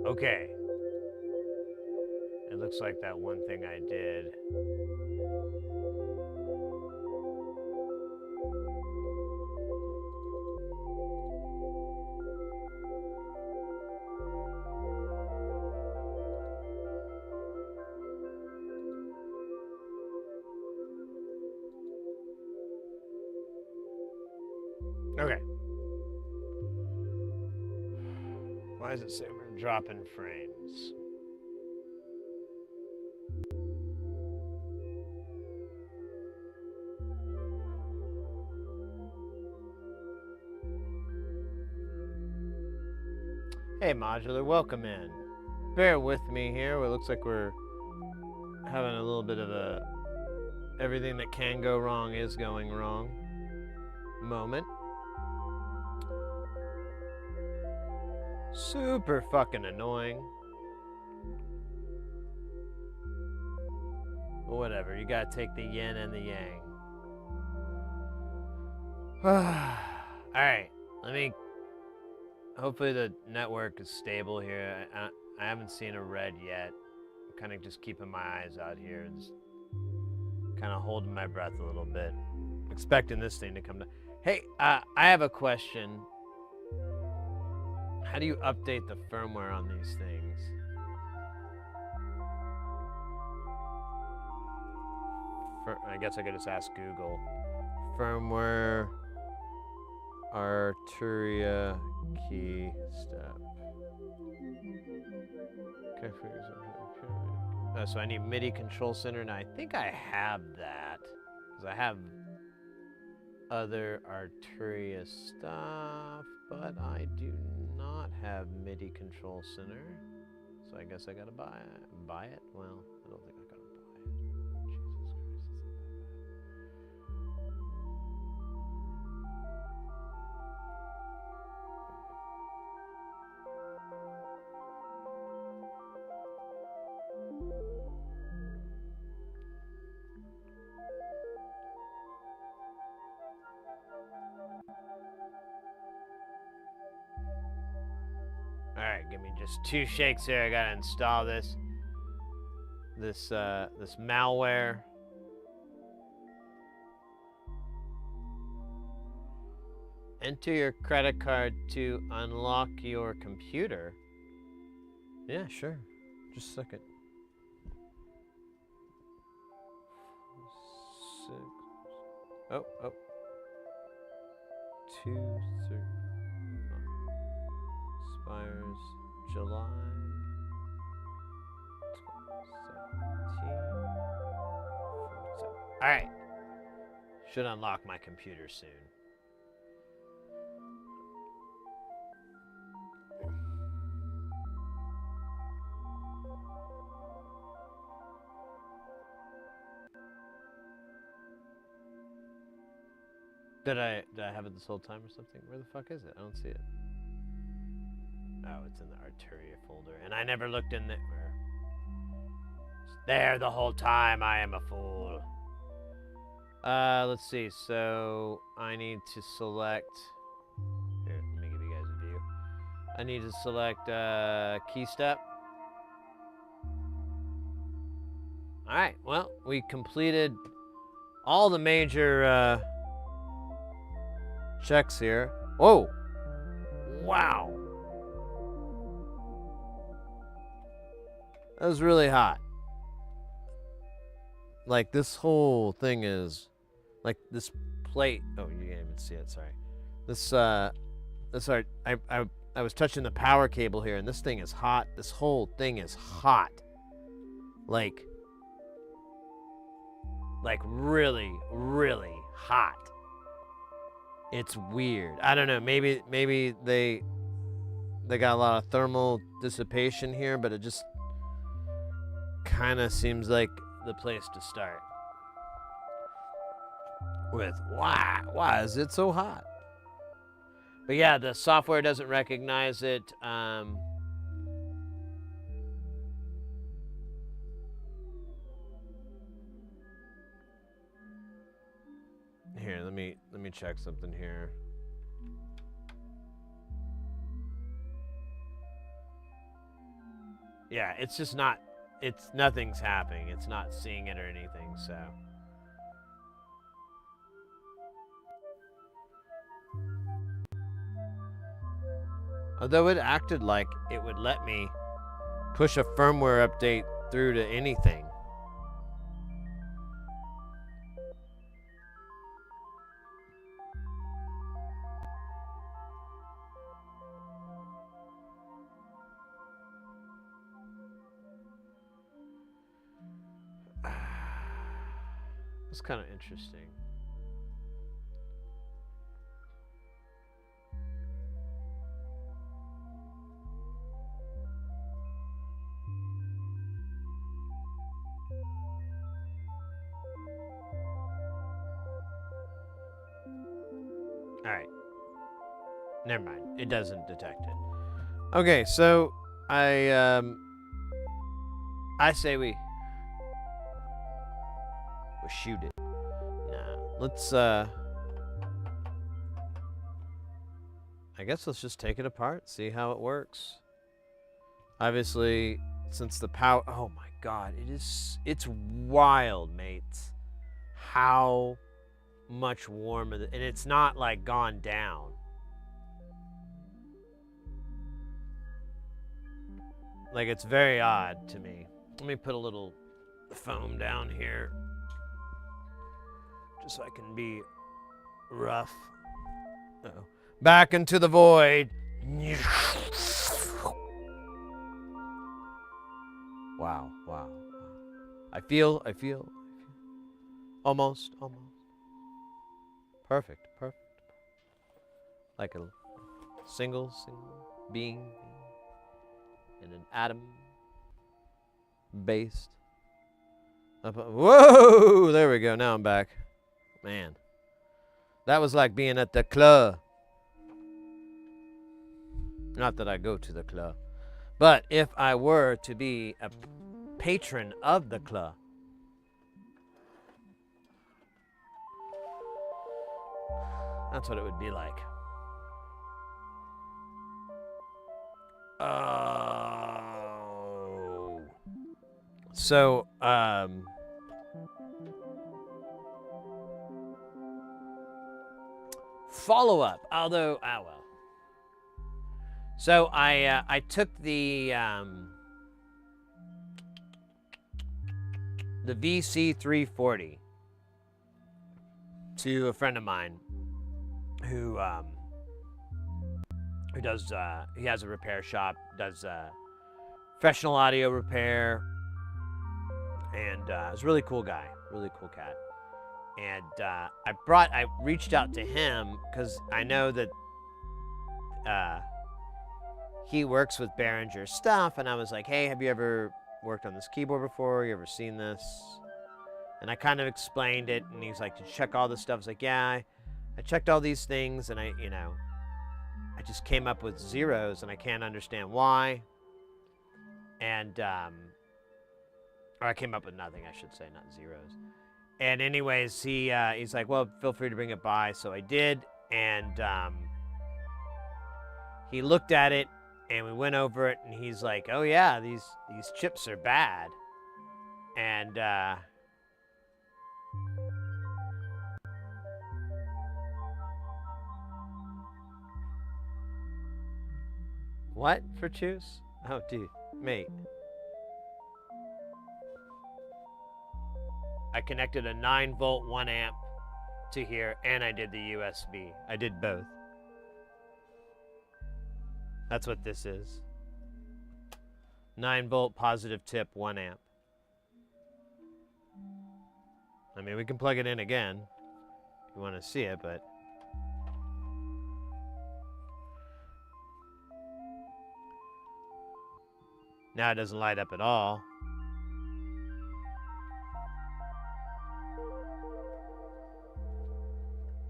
Okay. It looks like that one thing I did. Okay. Why does it say we're dropping frames? Hey Modular, welcome in. Bear with me here. It looks like we're having a little bit of a everything that can go wrong is going wrong moment. Super fucking annoying. But whatever, you gotta take the yin and the yang. Alright, hopefully the network is stable here. I haven't seen a red yet. I'm kind of just keeping my eyes out here. Just kind of holding my breath a little bit. Expecting this thing to come down. Hey, I have a question. How do you update the firmware on these things? I guess I could just ask Google. Firmware Arturia key step. Okay, so I need MIDI control center. Now I think I have that because I have other Arturia stuff, but I do not have MIDI control center. So I guess I gotta buy it. Well, I don't think I gotta buy it. Jesus Christ, give me just 2 shakes here. I gotta install this malware. Enter your credit card to unlock your computer. Yeah, sure. Just a second. 6. Oh. 2, 3. Expires July 2017. All right. Should unlock my computer soon. Did I have it this whole time or something? Where the fuck is it? I don't see it. Oh, it's in the Arturia folder, and I never looked in there. It's there the whole time. I am a fool. Let's see. So I need to select. Here, let me give you guys a view. I need to select key step. All right. Well, we completed all the major checks here. Whoa! Wow. That was really hot. Like, this whole thing is, like, this plate. Oh, you can't even see it. Sorry. I was touching the power cable here, and this thing is hot. This whole thing is hot. Like really, really hot. It's weird. I don't know. Maybe they got a lot of thermal dissipation here, but it just kind of seems like the place to start with. Why is it so hot? But yeah, the software doesn't recognize it. Here, let me check something here. Yeah, it's just not. Nothing's happening. It's not seeing it or anything. So. Although it acted like it would let me push a firmware update through to anything. It's kind of interesting. All right. Never mind. It doesn't detect it. Okay, so I say we shoot it. Nah, let's I guess let's just take it apart, see how it works. Obviously, since the power, oh my god, it's wild, mates. How much warmer, and it's not like gone down. Like, it's very odd to me. Let me put a little foam down here just so I can be rough. Uh-oh. Back into the void. Wow. I feel. Almost. Perfect. Like a single being in an atom based. Whoa! There we go. Now I'm back. Man. That was like being at the club. Not that I go to the club. But if I were to be a patron of the club, that's what it would be like. Oh. So, follow up. Although, well. So I took the VC340 to a friend of mine who does he has a repair shop, does professional audio repair, and he's a really cool guy, really cool cat. And I reached out to him because I know that he works with Behringer's stuff, and I was like, hey, have you ever worked on this keyboard before? You ever seen this? And I kind of explained it, and he's like, did you check all this stuff? I was like, yeah, I checked all these things, and I just came up with zeros, and I can't understand why. And, or I came up with nothing, I should say, not zeros. And anyways, he's like, well, feel free to bring it by. So I did, and he looked at it, and we went over it, and he's like, oh yeah, these chips are bad. And what for choose? Oh, dude, mate. I connected a 9-volt 1 amp to here, and I did the USB. I did both. That's what this is. 9-volt positive tip 1 amp. I mean, we can plug it in again if you want to see it, but now it doesn't light up at all.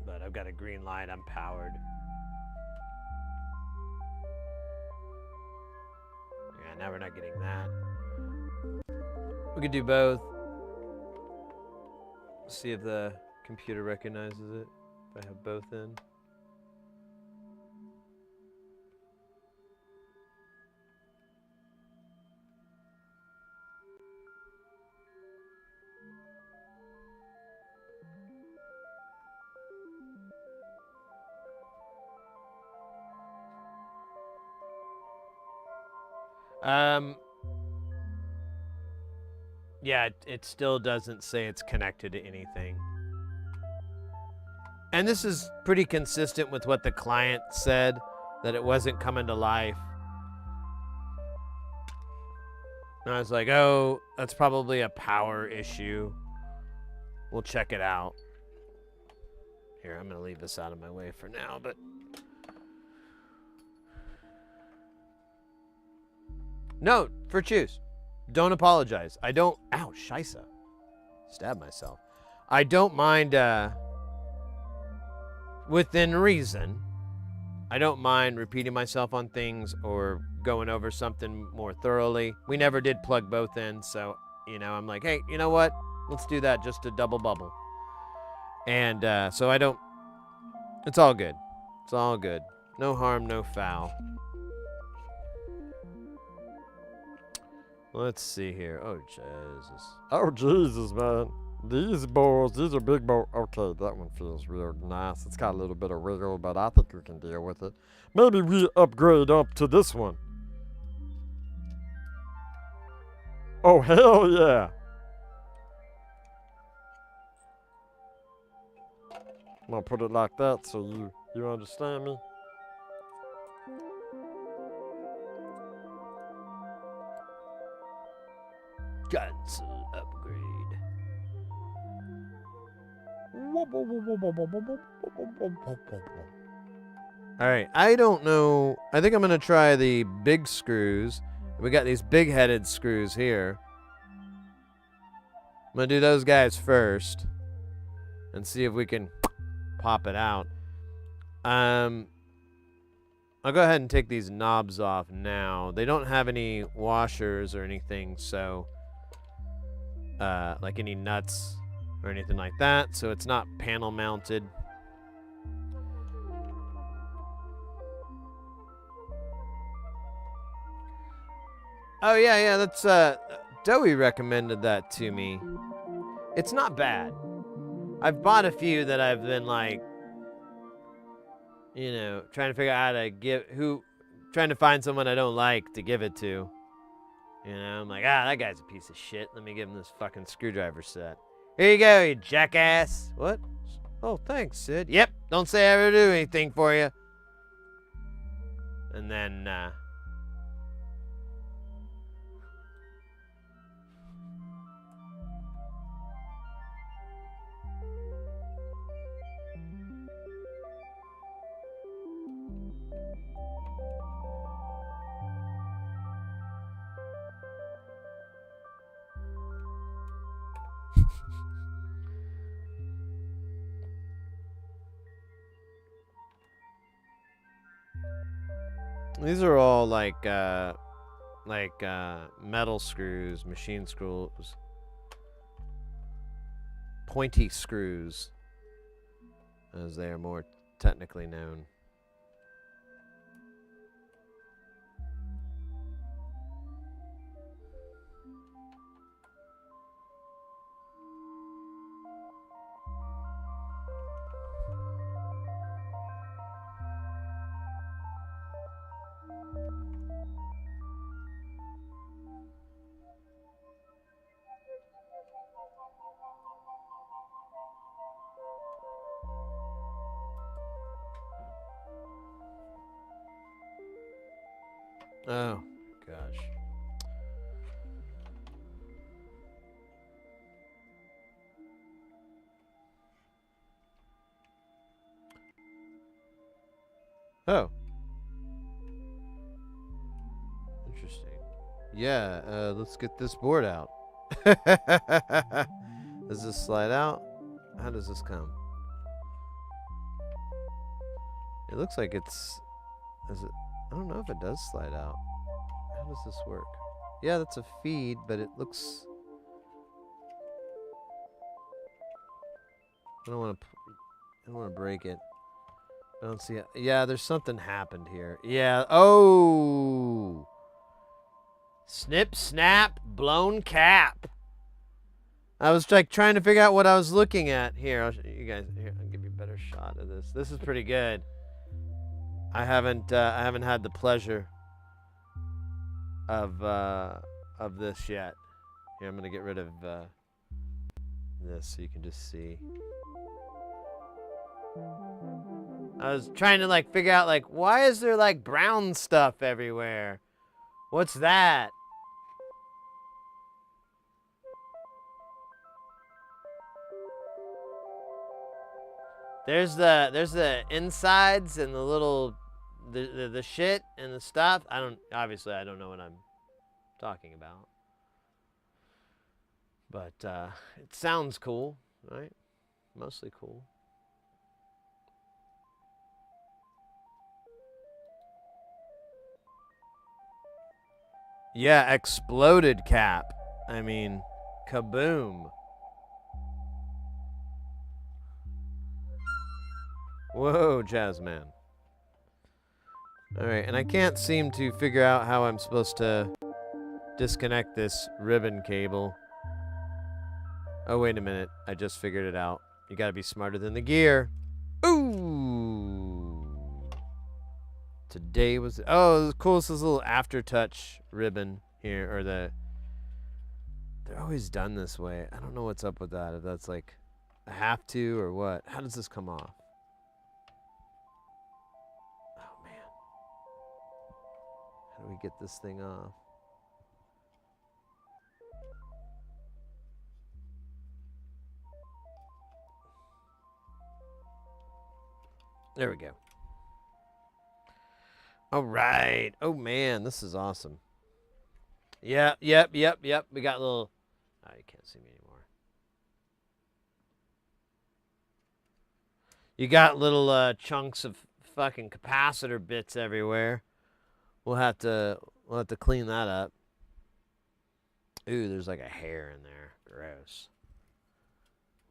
But I've got a green light, I'm powered. Yeah, now we're not getting that. We could do both. See if the computer recognizes it. If I have both in. Yeah, it still doesn't say it's connected to anything. And this is pretty consistent with what the client said, that it wasn't coming to life. And I was like, oh, that's probably a power issue. We'll check it out. Here, I'm going to leave this out of my way for now, but no, for choose. Don't apologize. I don't. Ow, scheisse. Stab myself. I don't mind, within reason, I don't mind repeating myself on things or going over something more thoroughly. We never did plug both in, so, I'm like, hey, you know what? Let's do that just to double bubble. And so I don't. It's all good. It's all good. No harm, no foul. Let's see here. Oh, Jesus. Oh, Jesus, man. These balls, these are big balls. Okay, that one feels real nice. It's got a little bit of wiggle, but I think we can deal with it. Maybe we upgrade up to this one. Oh, hell yeah. I'm gonna put it like that so you understand me. Cancel upgrade. All right, I don't know. I think I'm going to try the big screws. We got these big-headed screws here. I'm going to do those guys first and see if we can pop it out. I'll go ahead and take these knobs off now. They don't have any washers or anything, so like any nuts or anything like that, so it's not panel mounted. Oh yeah, that's Doey recommended that to me. It's not bad. I've bought a few that I've been like, you know, trying to figure out how to trying to find someone I don't like to give it to. You know, I'm like, that guy's a piece of shit. Let me give him this fucking screwdriver set. Here you go, you jackass. What? Oh, thanks, Sid. Yep, don't say I ever do anything for you. And then, these are all like metal screws, machine screws, pointy screws, as they are more technically known. Oh, gosh. Oh. Interesting. Yeah, let's get this board out. Does this slide out? How does this come? It looks like it's... Is it... I don't know if it does slide out. How does this work? Yeah, that's a feed, but it looks... I don't want to break it. I don't see it. Yeah, there's something happened here. Yeah. Oh! Snip, snap, blown cap. I was like trying to figure out what I was looking at. Here, I'll show you guys. Here, I'll give you a better shot of this. This is pretty good. I haven't had the pleasure of this yet. Here, I'm gonna get rid of this so you can just see. I was trying to like figure out like why is there like brown stuff everywhere? What's that? There's the insides and the little the shit and the stuff. I don't know what I'm talking about. But it sounds cool, right? Mostly cool. Yeah, exploded cap. I mean, kaboom. Whoa, Jazzman. Alright, and I can't seem to figure out how I'm supposed to disconnect this ribbon cable. Oh, wait a minute. I just figured it out. You gotta be smarter than the gear. Ooh. Today was... Oh, it was cool. It's this little aftertouch ribbon here. Or the... They're always done this way. I don't know what's up with that. If that's like a have to or what. How does this come off? Oh, man. How do we get this thing off? There we go. All right. Oh, man. This is awesome. Yep. We got little... Oh, you can't see me anymore. You got little chunks of fucking capacitor bits everywhere. We'll have to clean that up. Ooh, there's like a hair in there. Gross.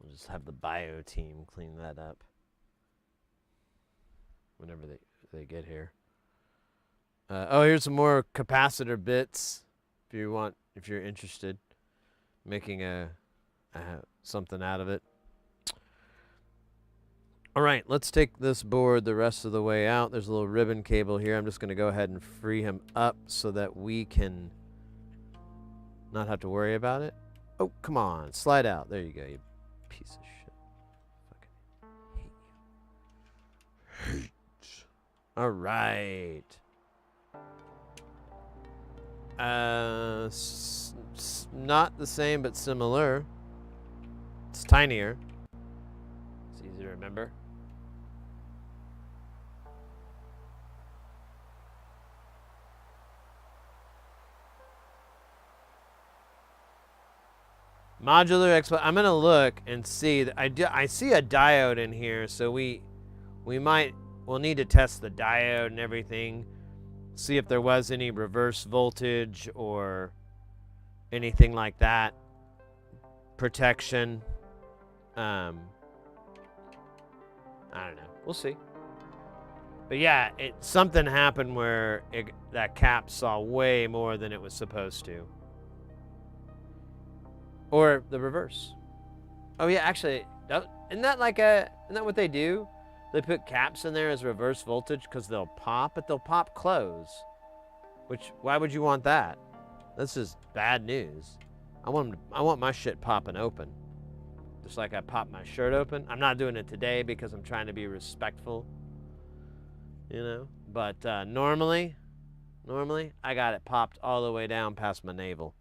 We'll just have the bio team clean that up whenever they get here. Oh, here's some more capacitor bits. if you're interested, making something out of it. All right, let's take this board the rest of the way out. There's a little ribbon cable here. I'm just going to go ahead and free him up so that we can not have to worry about it. Oh, come on. Slide out. There you go, you piece of shit. Fucking hate you. Hate. All right. Not the same, but similar. It's tinier. It's easy to remember. Modular expo. I'm gonna look and see. I see a diode in here, so we'll need to test the diode and everything. See if there was any reverse voltage or anything like that. Protection. I don't know. We'll see. But yeah, something happened where that cap saw way more than it was supposed to. Or the reverse. Oh yeah, actually, isn't that what they do? They put caps in there as reverse voltage because they'll pop, but they'll pop close. Why would you want that? This is bad news. I want my shit popping open. Just like I pop my shirt open. I'm not doing it today because I'm trying to be respectful. You know? But normally, I got it popped all the way down past my navel.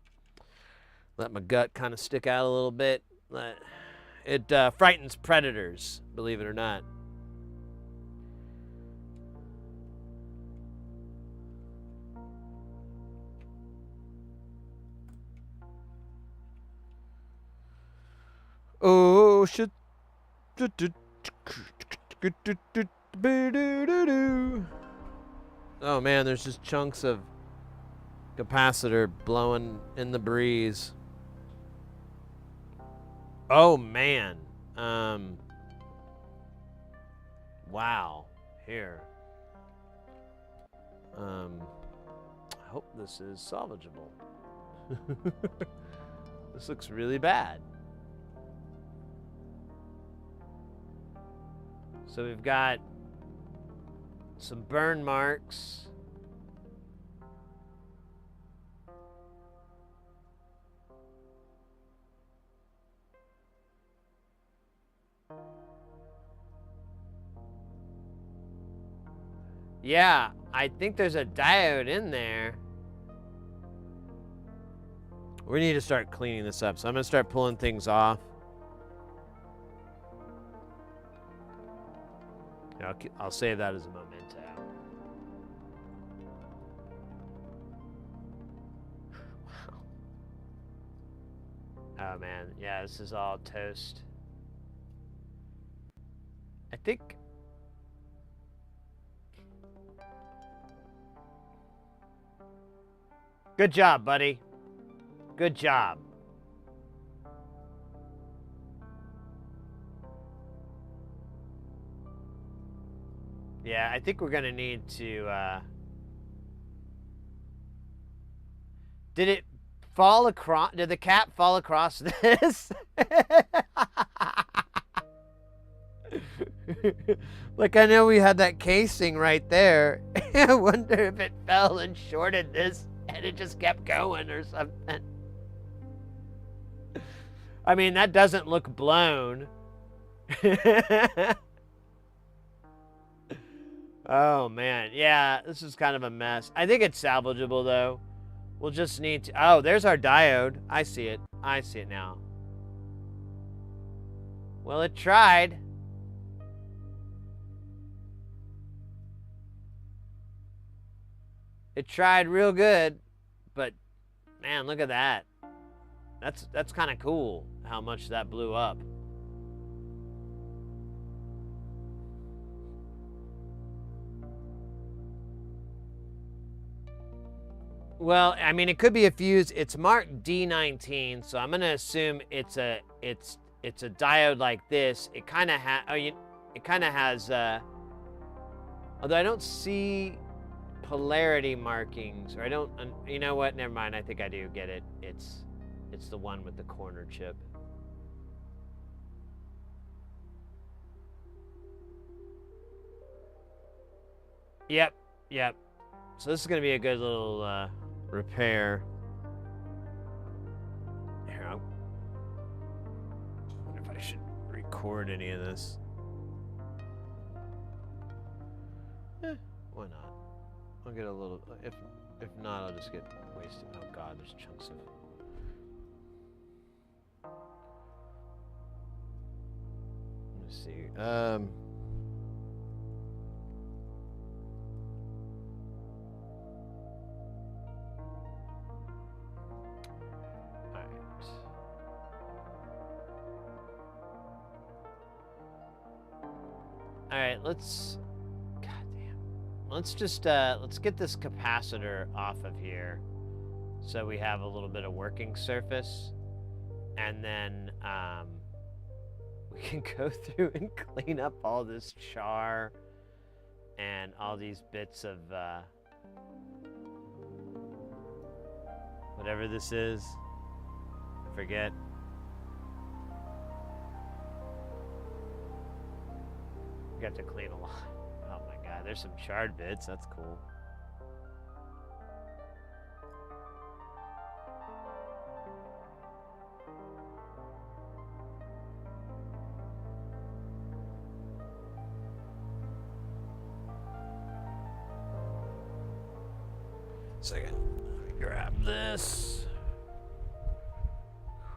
Let my gut kind of stick out a little bit. It frightens predators, believe it or not. Oh, shit. Oh, man, there's just chunks of capacitor blowing in the breeze. Oh, man. Wow. Here. I hope this is salvageable. This looks really bad. So we've got some burn marks. Yeah, I think there's a diode in there. We need to start cleaning this up, so I'm gonna start pulling things off. I'll save that as a memento. Oh man, yeah, this is all toast. I think... Good job, buddy. Good job. Yeah, I think we're gonna need to, Did it fall across, did the cap fall across this? Like, I know we had that casing right there. I wonder if it fell and shorted this and it just kept going or something. I mean, that doesn't look blown. Oh, man. Yeah, this is kind of a mess. I think it's salvageable, though. We'll just need to... Oh, there's our diode. I see it. I see it now. Well, it tried. It tried real good, but man, look at that. That's kind of cool how much that blew up. Well, I mean, it could be a fuse. It's marked D19, so I'm gonna assume it's a diode like this. It kind of has. Although I don't see polarity markings, or I don't, you know what, never mind, I think I do get it. It's the one with the corner chip. Yep. So this is gonna be a good little repair. Here, I wonder if I should record any of this. Why not? I'll get a little. If not, I'll just get wasted. Oh God, there's chunks of. Let me see. All right, let's. Goddamn. Let's just let's get this capacitor off of here, so we have a little bit of working surface, and then we can go through and clean up all this char and all these bits of whatever this is. I forget. We got to clean a lot. Oh my God, there's some charred bits. That's cool. Second, let me grab this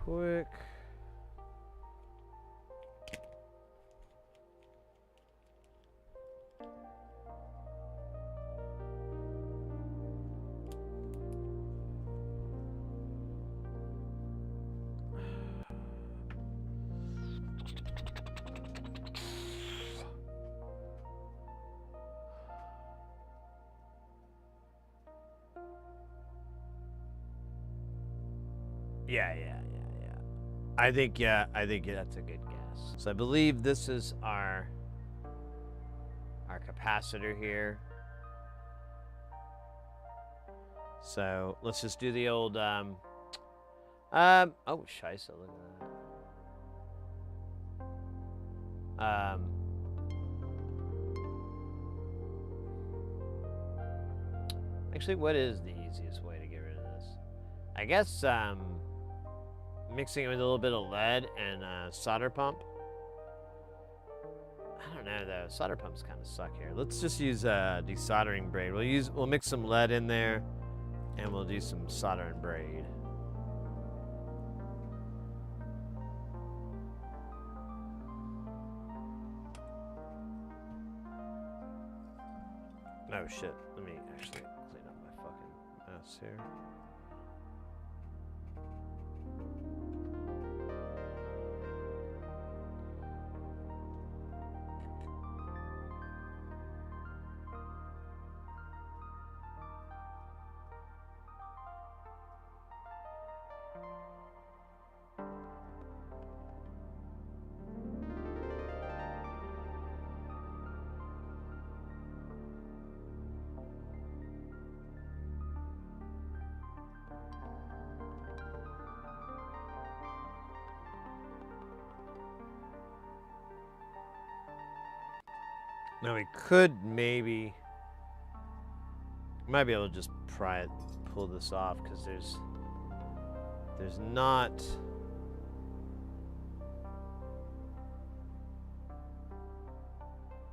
quick. Yeah. I think that's a good guess. So I believe this is our capacitor here. So let's just do the old oh scheisse, look at that. Actually, what is the easiest way to get rid of this? I guess mixing it with a little bit of lead and a solder pump. I don't know though. Solder pumps kind of suck here. Let's just use a desoldering braid. We'll mix some lead in there, and we'll do some soldering braid. Oh shit! Let me actually clean up my fucking mess here. Now we could maybe, might be able to just pull this off, because there's not.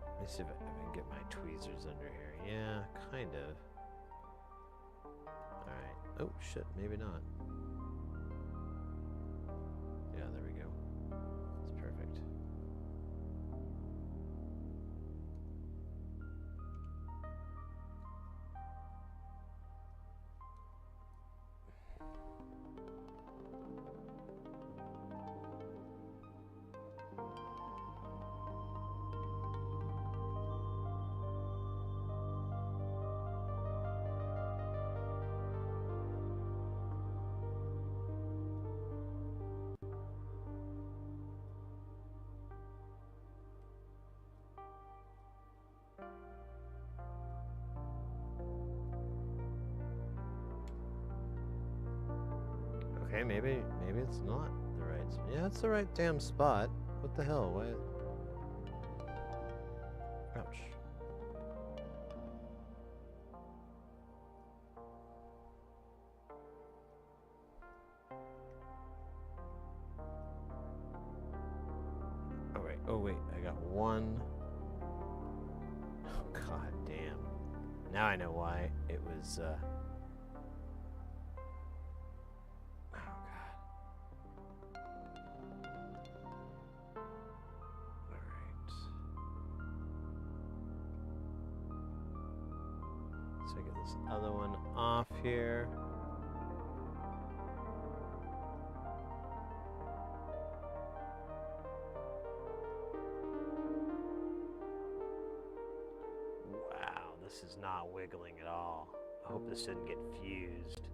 Let me see if I can get my tweezers under here. Yeah, kind of. All right. Oh shit, maybe not. Yeah, there we go. That's perfect. Okay, maybe it's not the right. Yeah, it's the right damn spot. What the hell? Why? Ouch. Oh wait, I got one. Oh god damn. Now I know why it was oh god. Alright. So I get this other one off here. Wow, this is not wiggling at all. I hope this didn't get fused.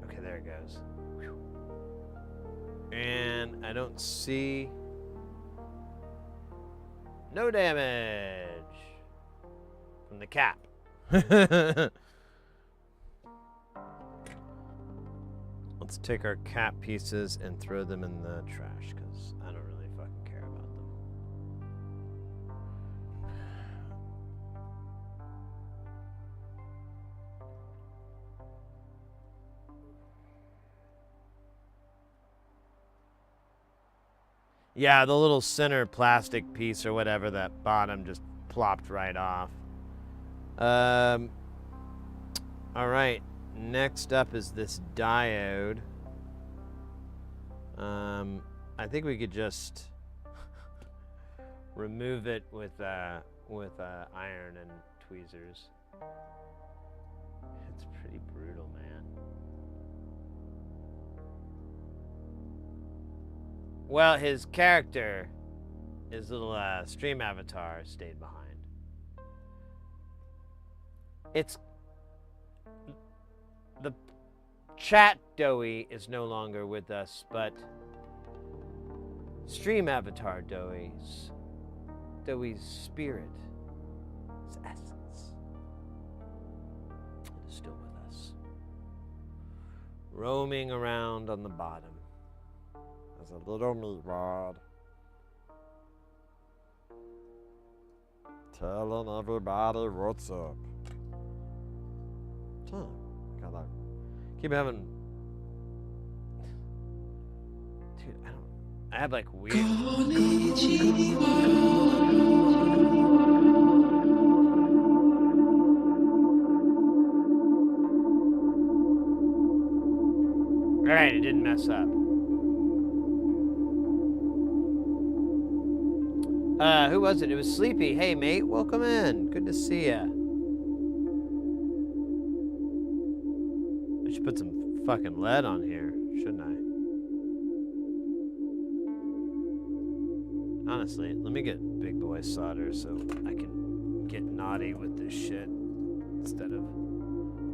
Okay, there it goes. Whew. And I don't see... No damage! From the cap. Let's take our cap pieces and throw them in the trash, because I don't really fucking care about them. Yeah, the little center plastic piece or whatever, that bottom just plopped right off. Alright, next up is this diode. I think we could just remove it with iron and tweezers. It's pretty brutal, man. Well, his character, his little stream avatar, stayed behind. It's... The chat Doey is no longer with us, but stream avatar Doey's spirit, his essence, is still with us. Roaming around on the bottom. As a little meat rod. Telling everybody what's up. Huh. Gotta keep having... Dude, I have like weird... Alright, it didn't mess up. Who was it? It was Sleepy. Hey, mate, welcome in. Good to see ya. I should put some fucking lead on here, shouldn't I? Honestly, let me get big boy solder so I can get naughty with this shit instead of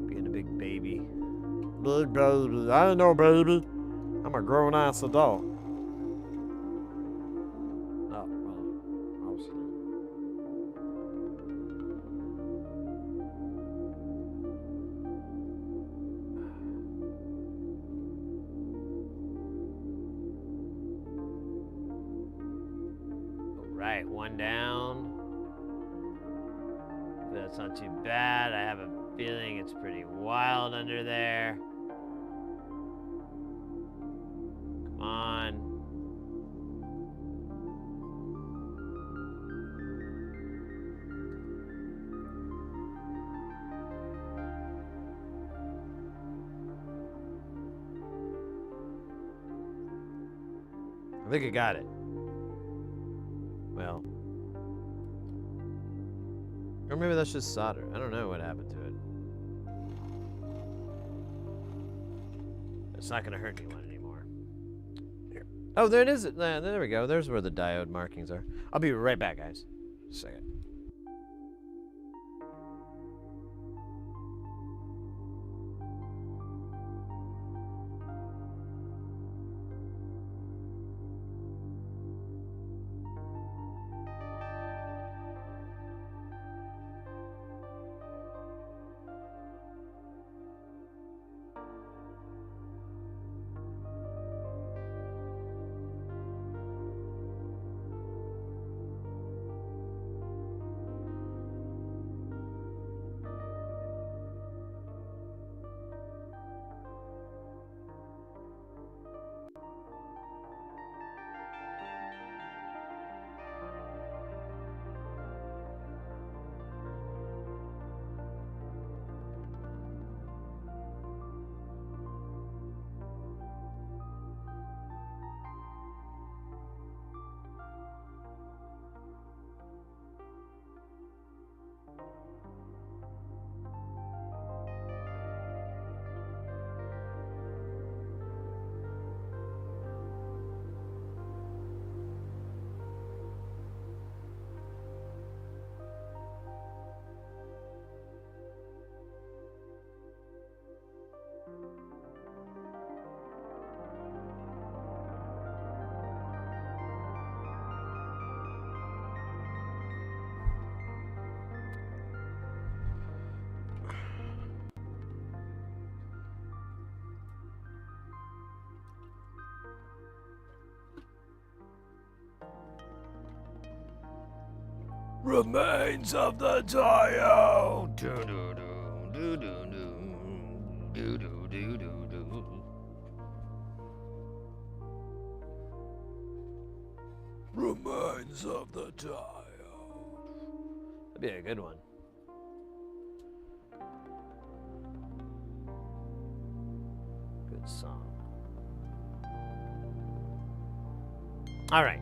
being a big baby. Big baby. I ain't no baby. I'm a grown-ass adult. Oh, well, mostly. Right, one down. That's not too bad. I have a feeling it's pretty wild under there. Come on. I think I got it. Well. Or maybe that's just solder. I don't know what happened to it. It's not going to hurt anyone anymore. Here. Oh, there it is. There we go. There's where the diode markings are. I'll be right back, guys. Just a second. Remains of the diode. Remains of the diode. That'd be a good one. Good song. All right.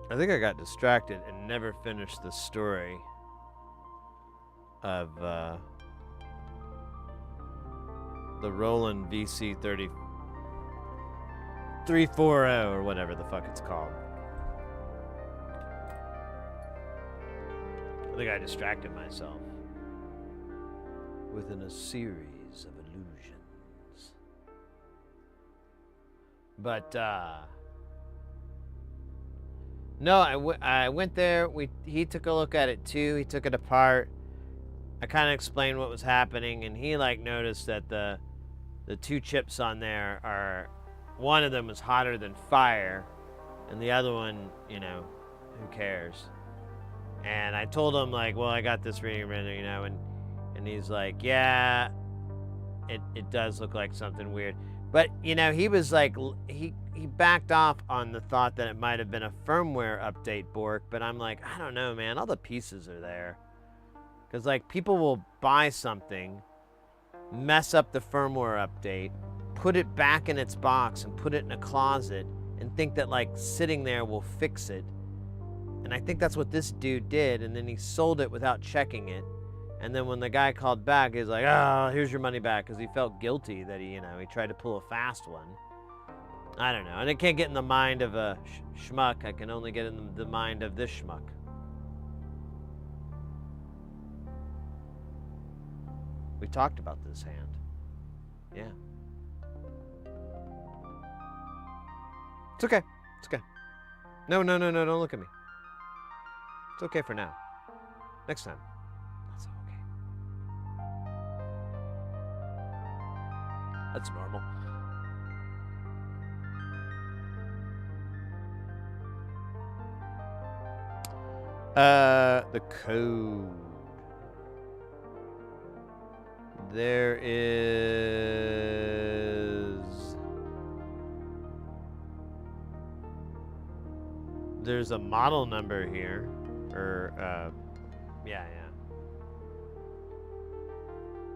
I think I got distracted and never finished the story of the Roland VC30 340 or whatever the fuck it's called. I think I distracted myself within a series of illusions. But no, I went there. He took a look at it too. He took it apart. I kind of explained what was happening, and he like noticed that the two chips on there are, one of them was hotter than fire, and the other one, you know, who cares? And I told him like, well, I got this reading, you know, and he's like, yeah, it does look like something weird. But, you know, he was like, he backed off on the thought that it might have been a firmware update, Bork, but I'm like, I don't know, man, all the pieces are there. Because, like, people will buy something, mess up the firmware update, put it back in its box and put it in a closet and think that, like, sitting there will fix it. And I think that's what this dude did, and then he sold it without checking it. And then when the guy called back, he's like, oh, here's your money back, because he felt guilty that he tried to pull a fast one. I don't know. And I can't get in the mind of a schmuck. I can only get in the mind of this schmuck. We talked about this hand. Yeah. It's okay. It's okay. No, don't look at me. It's okay for now. Next time. That's okay. That's normal. The code. There there's a model number here, or yeah.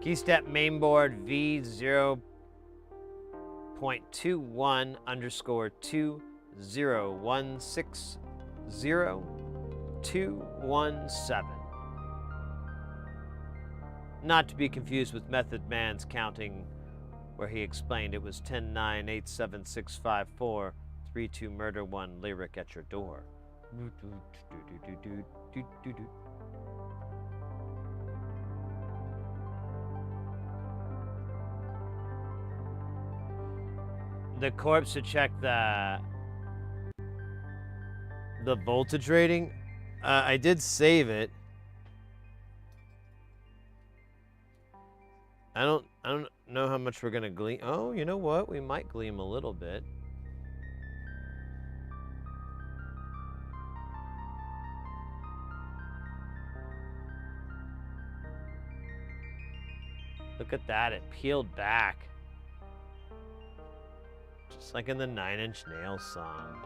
Keystep mainboard V0.21_20160217. Not to be confused with Method Man's counting, where he explained it was 10-9-8-7-6-5-4, 3-2 murder 1 lyric at your door. The corpse to check the voltage rating. I did save it. I don't know how much we're gonna glean. Oh, you know what? We might gleam a little bit. Look at that, it peeled back. Just like in the 9 Inch Nails song.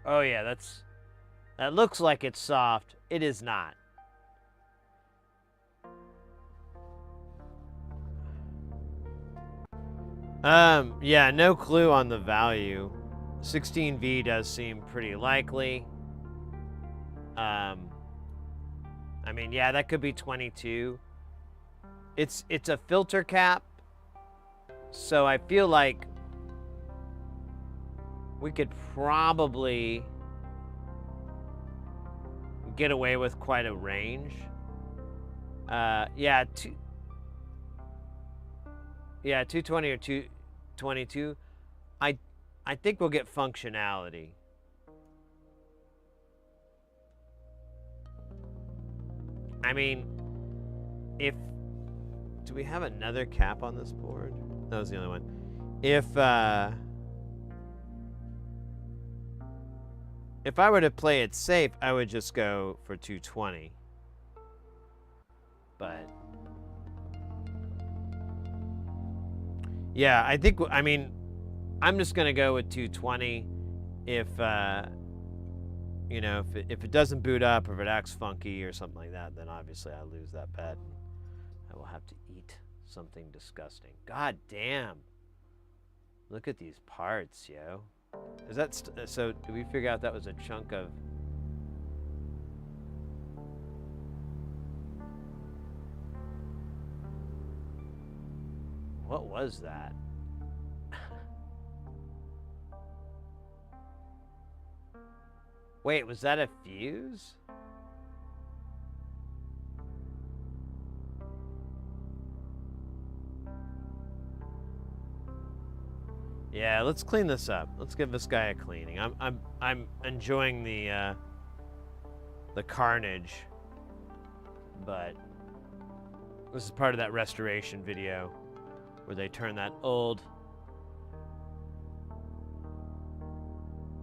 Oh yeah, that looks like it's soft. It is not. Yeah, no clue on the value. 16V does seem pretty likely. I mean, yeah, that could be 22. It's a filter cap, so I feel like we could probably get away with quite a range. Yeah, 220 or 222. I think we'll get functionality. I mean, if... Do we have another cap on this board? That was the only one. If I were to play it safe, I would just go for 220. But... Yeah, I think... I mean, I'm just going to go with 220. If, you know, if it doesn't boot up or if it acts funky or something like that, then obviously I lose that bet. I will have to eat something disgusting. God damn. Look at these parts, yo. Is that... so, did we figure out that was a chunk of... What was that? Wait, was that a fuse? Yeah, let's clean this up. Let's give this guy a cleaning. I'm enjoying the carnage, but this is part of that restoration video where they turn that old,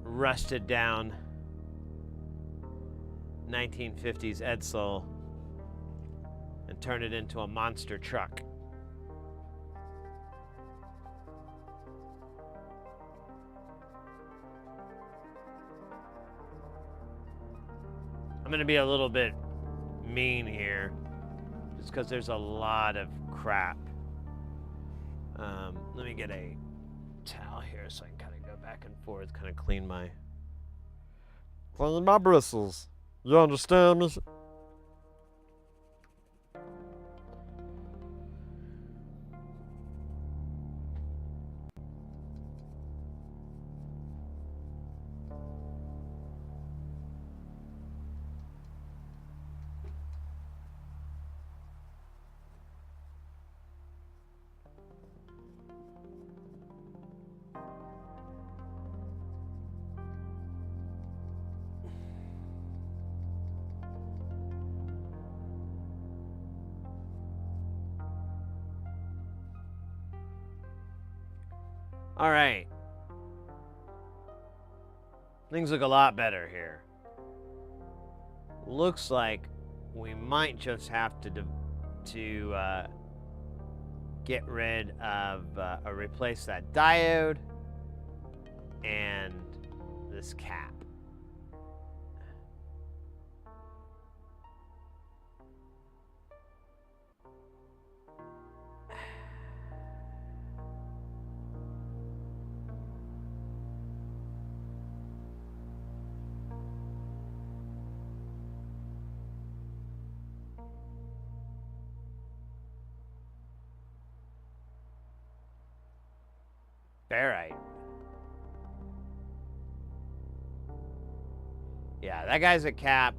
rusted down 1950s Edsel and turn it into a monster truck. I'm gonna be a little bit mean here, just because there's a lot of crap. Let me get a towel here so I can kind of go back and forth, kind of clean my bristles. You understand me? All right. Things look a lot better here. Looks like we might just have to get rid of or replace that diode and this cap. Ferrite. Yeah, that guy's a cap.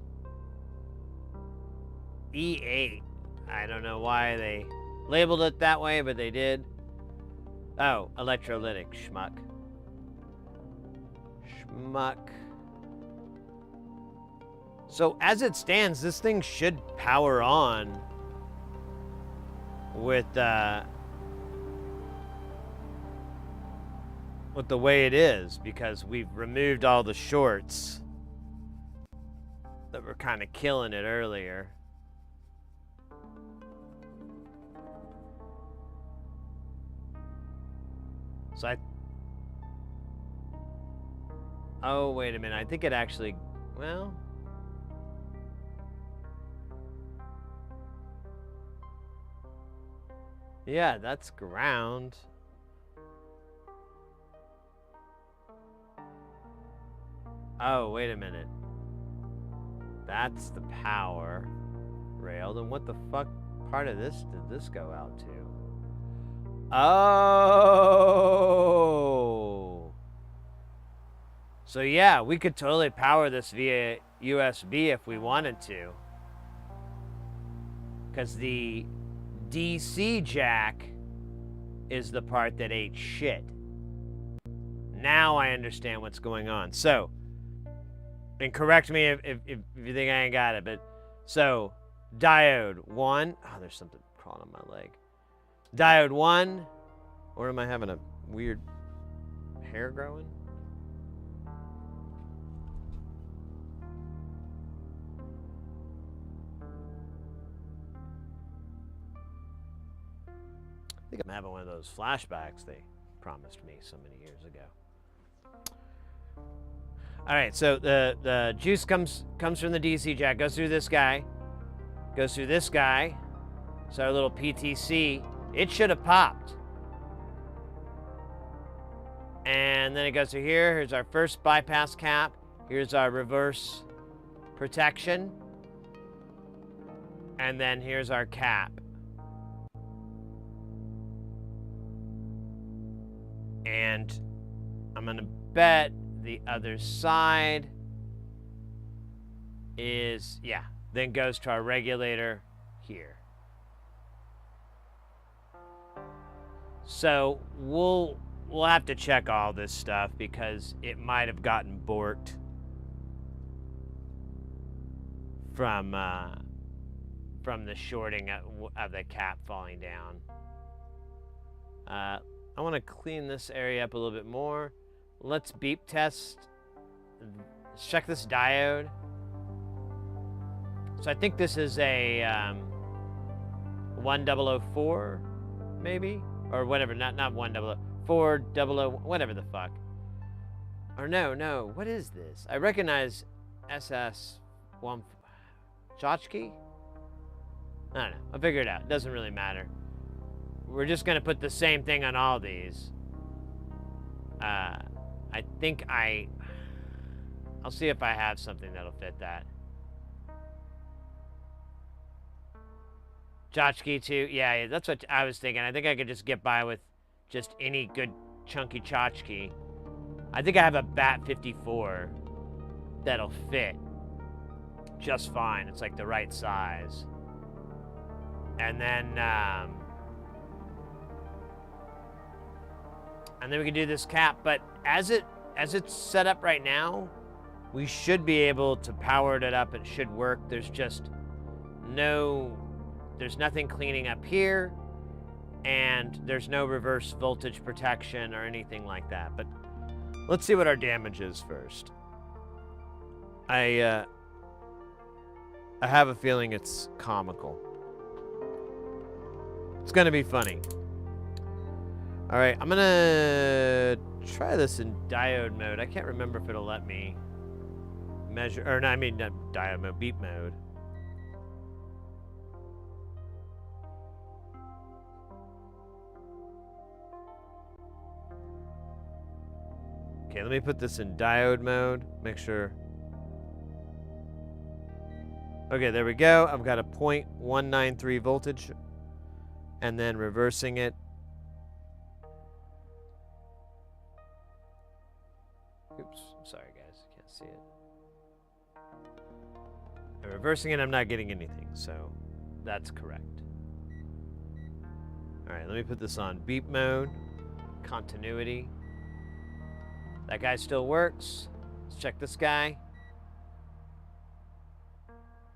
E8. I don't know why they labeled it that way, but they did. Oh, electrolytic schmuck. Schmuck. So as it stands, this thing should power on with the way it is, because we've removed all the shorts that were kind of killing it earlier. So oh, wait a minute. I think it actually, well, yeah, that's ground. Oh, wait a minute. That's the power rail. Then what the fuck part of this did this go out to? Oh. So yeah, we could totally power this via USB if we wanted to. Because the DC jack is the part that ate shit. Now I understand what's going on. So, and correct me if you think I ain't got it, but so diode 1. Oh, there's something crawling on my leg. Diode 1. Or am I having a weird hair growing? I think I'm having one of those flashbacks they promised me so many years ago. All right, so the juice comes from the DC jack, goes through this guy, goes through this guy. So our little PTC, it should have popped. And then it goes through here. Here's our first bypass cap. Here's our reverse protection. And then here's our cap. And I'm gonna bet the other side is, yeah, then goes to our regulator here. So we'll have to check all this stuff because it might have gotten borked from the shorting of the cap falling down. I want to clean this area up a little bit more. Let's beep test. Let's check this diode. So I think this is a 1004, maybe? Or whatever, not 1004, 400, whatever the fuck. Or no, what is this? I recognize SS1 Tchotchke? I don't know, I'll figure it out. It doesn't really matter. We're just gonna put the same thing on all these. I think I'll see if I have something that'll fit that. Tchotchke too, yeah, that's what I was thinking. I think I could just get by with just any good chunky tchotchke. I think I have a BAT 54 that'll fit just fine. It's like the right size. And then we can do this cap, but as it's set up right now, we should be able to power it up. It should work. There's nothing cleaning up here, and there's no reverse voltage protection or anything like that. But let's see what our damage is first. I have a feeling it's comical. It's gonna be funny. All right, I'm gonna try this in diode mode. I can't remember if it'll let me measure, or no, I mean not diode mode, beep mode. Okay, let me put this in diode mode, make sure. Okay, there we go. I've got a 0.193 voltage, and then reversing it. Oops, sorry guys, can't see it. And reversing it, I'm not getting anything, so that's correct. All right, let me put this on beep mode, continuity. That guy still works. Let's check this guy.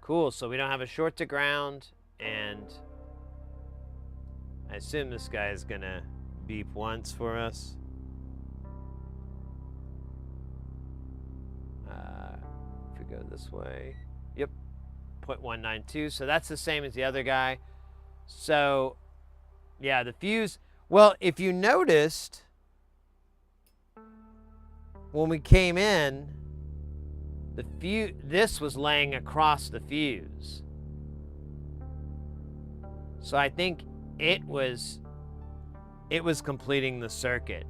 Cool, so we don't have a short to ground, and I assume this guy is gonna beep once for us. If we go this way, yep, 0.192, so that's the same as the other guy. So, yeah, the fuse, well, if you noticed, when we came in, this was laying across the fuse. So I think it was completing the circuit,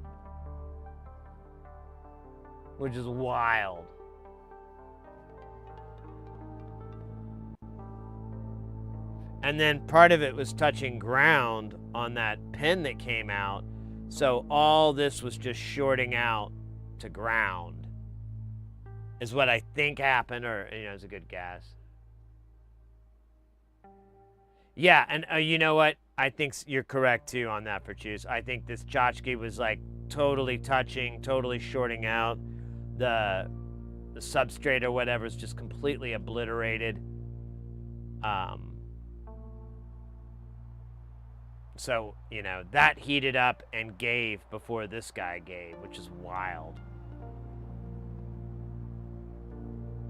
which is wild. And then part of it was touching ground on that pin that came out. So all this was just shorting out to ground is what I think happened, or, you know, it's a good guess. Yeah, and you know what? I think you're correct too on that, for Choose. I think this tchotchke was like totally touching, totally shorting out. The substrate or whatever is just completely obliterated. So, you know, that heated up and gave before this guy gave, which is wild.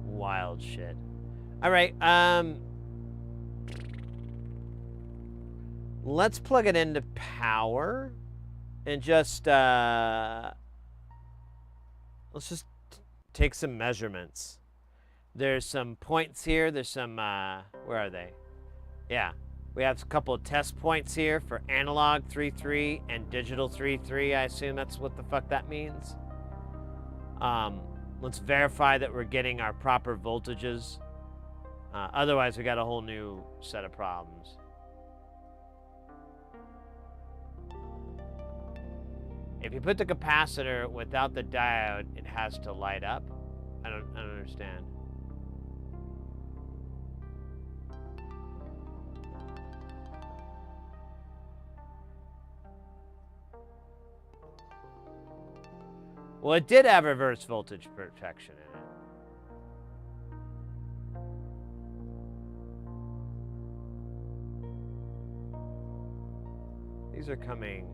Wild shit. All right, let's plug it into power and just, let's just take some measurements. There's some points here. There's some, where are they? Yeah. We have a couple of test points here for analog 3.3 and digital 3.3. I assume that's what the fuck that means. Let's verify that we're getting our proper voltages. Otherwise, we got a whole new set of problems. If you put the capacitor without the diode, it has to light up. I don't understand. Well, it did have reverse voltage protection in it. These are coming,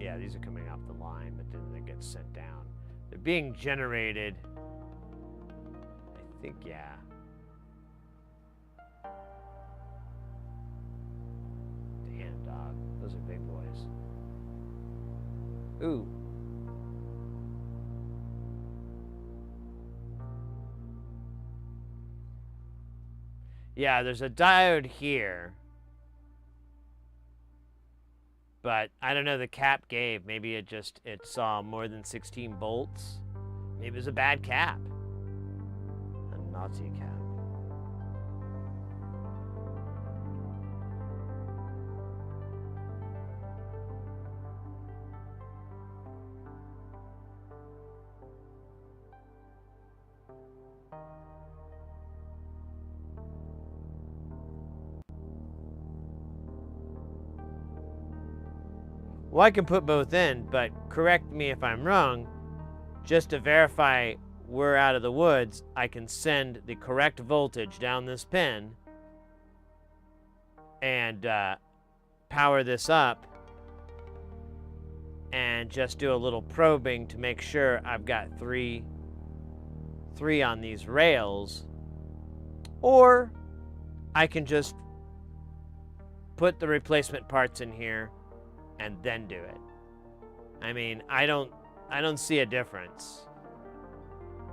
yeah, these are coming off the line, but then they get sent down. They're being generated, I think, yeah. Damn, dog, those are big boys. Ooh. Yeah, there's a diode here. But I don't know, the cap gave. Maybe it saw more than 16 volts. Maybe it was a bad cap. A Nazi cap. Well, I can put both in, but correct me if I'm wrong. Just to verify we're out of the woods, I can send the correct voltage down this pin and power this up and just do a little probing to make sure I've got three on these rails. Or I can just put the replacement parts in here and then do it. I mean, I don't see a difference.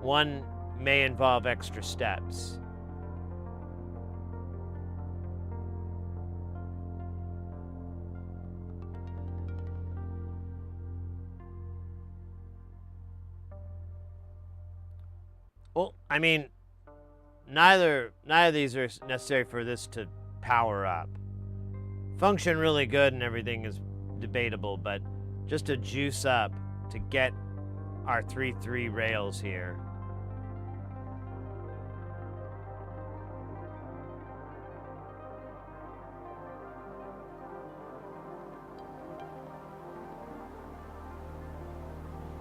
One may involve extra steps. Well, I mean, neither of these are necessary for this to power up. Function really good and everything is debatable, but just to juice up to get our 3.3 rails here.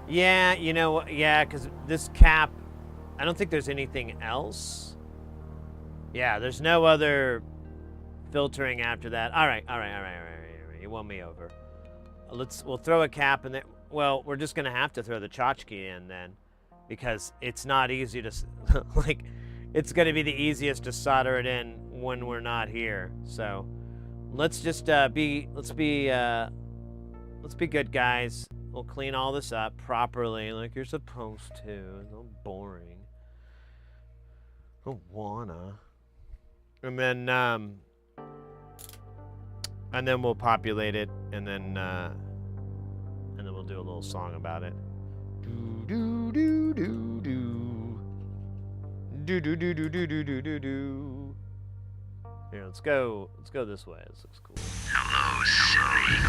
Yeah, you know, yeah, because this cap, I don't think there's anything else. Yeah, there's no other filtering after that. All right. You won me over. We'll throw a cap in there. Well, we're just gonna have to throw the tchotchke in then, because it's not easy to like. It's gonna be the easiest to solder it in when we're not here. So let's just be good guys. We'll clean all this up properly, like you're supposed to. It's all boring. I don't wanna. And then we'll populate it, and then we'll do a little song about it. Do do do do do. Do do do do do do do do do. Here, let's go this way. This looks cool. Hello, Sydney.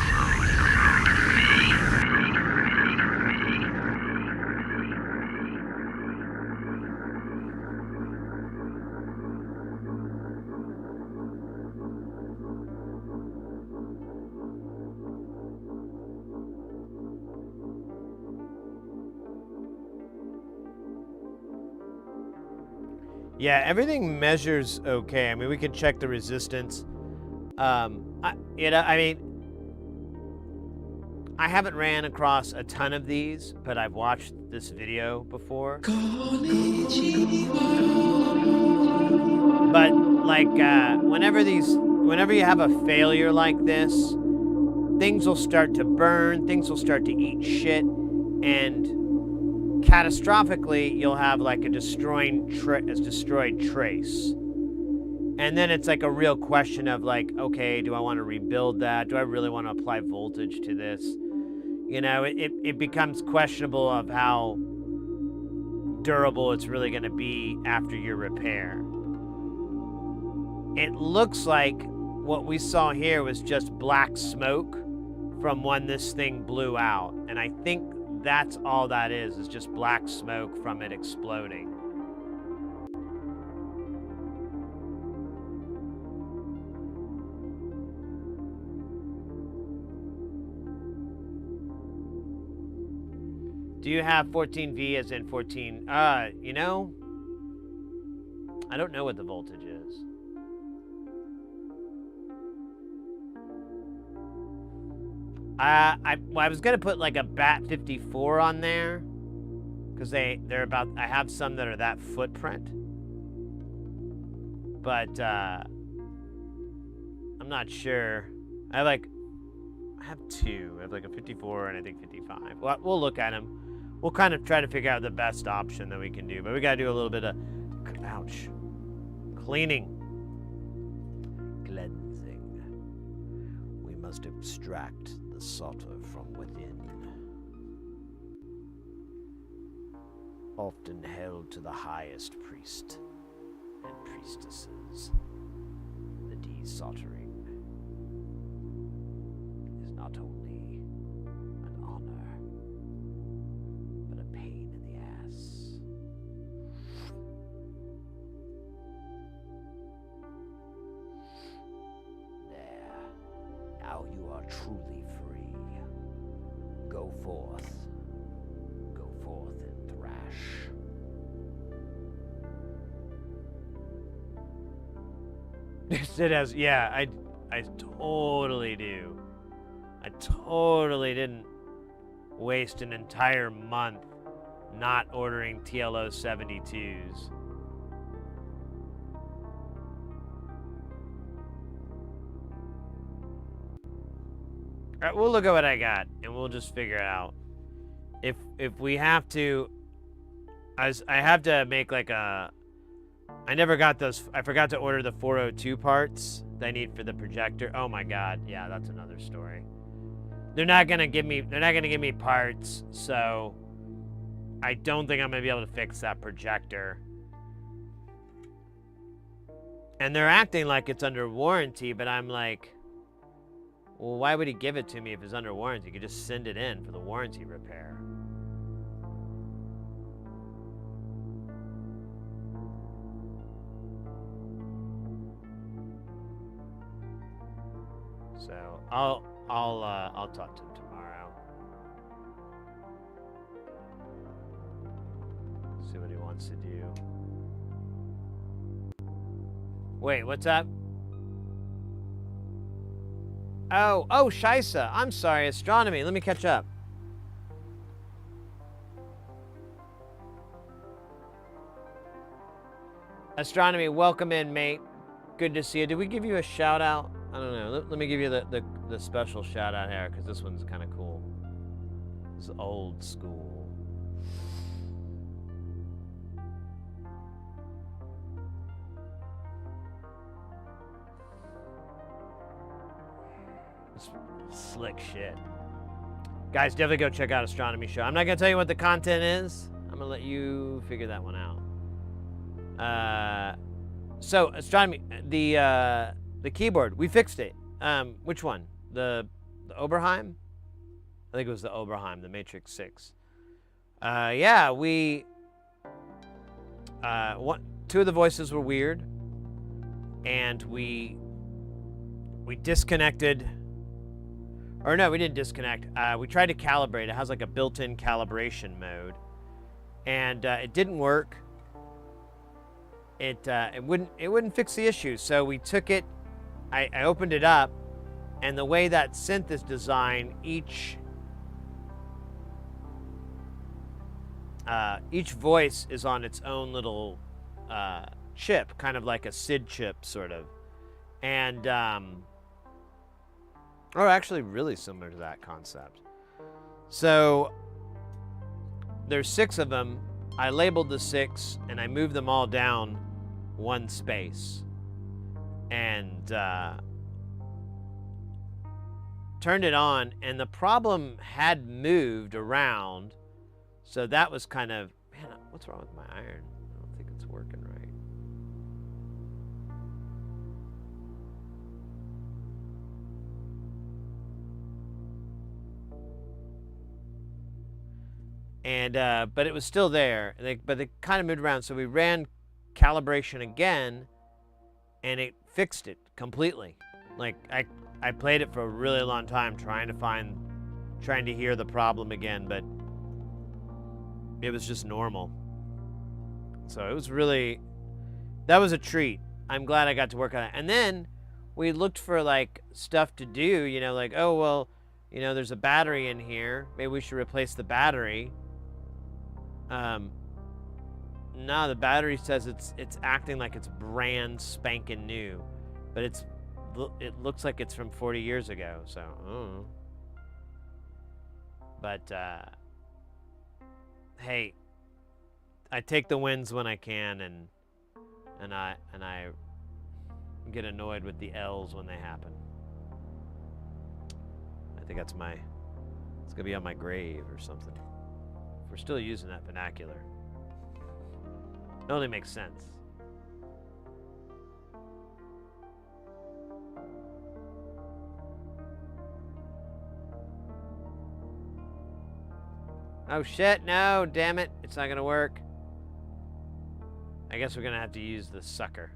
Yeah, everything measures okay. I mean, we can check the resistance. I mean, I haven't ran across a ton of these, but I've watched this video before. But like, whenever you have a failure like this, things will start to burn, things will start to eat shit, and catastrophically, you'll have like a destroyed trace. And then it's like a real question of like, okay, do I want to rebuild that? Do I really want to apply voltage to this? You know, it becomes questionable of how durable it's really going to be after your repair. It looks like what we saw here was just black smoke from when this thing blew out. And I think that's all that is just black smoke from it exploding. Do you have 14V as in 14? You know, I don't know what the voltage is. I was gonna put like a BAT 54 on there, because they're about. I have some that are that footprint, but I'm not sure. I have two. I have like a 54 and I think 55. Well, we'll look at them. We'll kind of try to figure out the best option that we can do, but we gotta do a little bit of, ouch, cleaning, cleansing. We must abstract the solder from within, often held to the highest priest and priestesses. The desoldering is not only an honor, but a pain in the ass. There. Now you are truly free. Go forth. Go forth and thrash. It has, yeah, I totally do. I totally didn't waste an entire month not ordering TLO 72s. All right, we'll look at what I got, and we'll just figure it out. If we have to, I have to make like a. I never got those. I forgot to order the 402 parts that I need for the projector. Oh my god, yeah, that's another story. They're not gonna give me parts, so I don't think I'm gonna be able to fix that projector. And they're acting like it's under warranty, but I'm like, well, why would he give it to me if it's under warranty? He could just send it in for the warranty repair. So I'll talk to him tomorrow. See what he wants to do. Wait, what's up? Oh, Shisa. I'm sorry, astronomy. Let me catch up. Astronomy, welcome in, mate. Good to see you. Did we give you a shout out? I don't know. Let me give you the special shout out here, because this one's kind of cool. It's old school. It's slick shit. Guys, definitely go check out Astronomy Show. I'm not going to tell you what the content is. I'm going to let you figure that one out. So, Astronomy, the keyboard, we fixed it. Which one? The Oberheim? I think it was the Oberheim, the Matrix 6. Yeah, two of the voices were weird, and we disconnected. Or no, we didn't disconnect. We tried to calibrate. It has like a built-in calibration mode, and it didn't work. it wouldn't fix the issue. So we took it, I opened it up, and the way that synth is designed, each voice is on its own little chip, kind of like a SID chip, sort of, and or actually really similar to that concept. So there's 6 of them. I labeled the 6 and I moved them all down one space and turned it on, and the problem had moved around. So that was kind of, man, what's wrong with my iron? I don't think it's working right. And but it was still there. But it kind of moved around. So we ran calibration again, and it fixed it completely. Like I played it for a really long time trying to hear the problem again, but it was just normal. So it was really, that was a treat. I'm glad I got to work on it. And then we looked for like stuff to do, you know, like, oh, well, you know, there's a battery in here. Maybe we should replace the battery. No, the battery says it's acting like it's brand spanking new, but it looks like it's from 40 years ago. So, I don't know. But hey, I take the wins when I can, and I get annoyed with the L's when they happen. I think it's gonna be on my grave or something. If we're still using that vernacular. It only makes sense. Oh shit, no, damn it. It's not gonna work. I guess we're gonna have to use the sucker.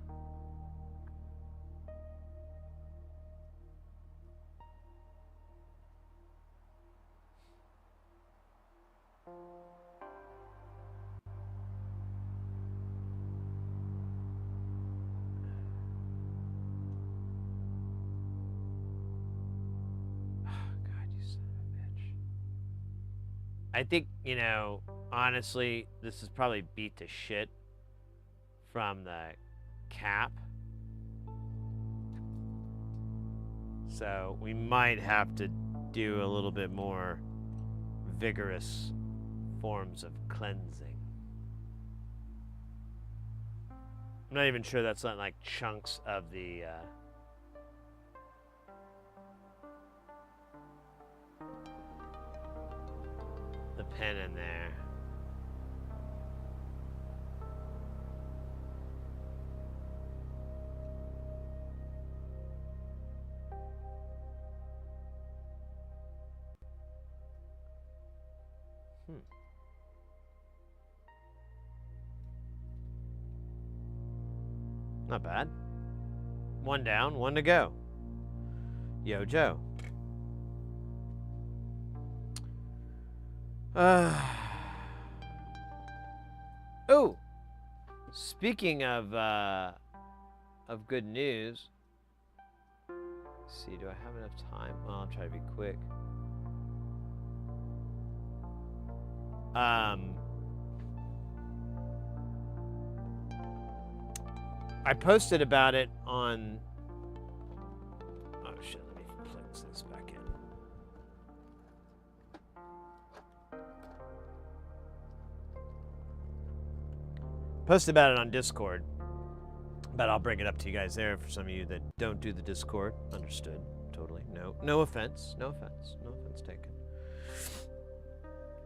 I think, you know, honestly, this is probably beat to shit from the cap. So we might have to do a little bit more vigorous forms of cleansing. I'm not even sure that's not like chunks of the pen in there. Not bad. 1 down, 1 to go. Yo, Joe. Oh, speaking of good news. Let's see, do I have enough time? Well, I'll try to be quick. I posted about it on. Oh shit! Let me plug this back in. Posted about it on Discord, but I'll bring it up to you guys there for some of you that don't do the Discord. Understood. Totally. No offense. No offense. No offense taken.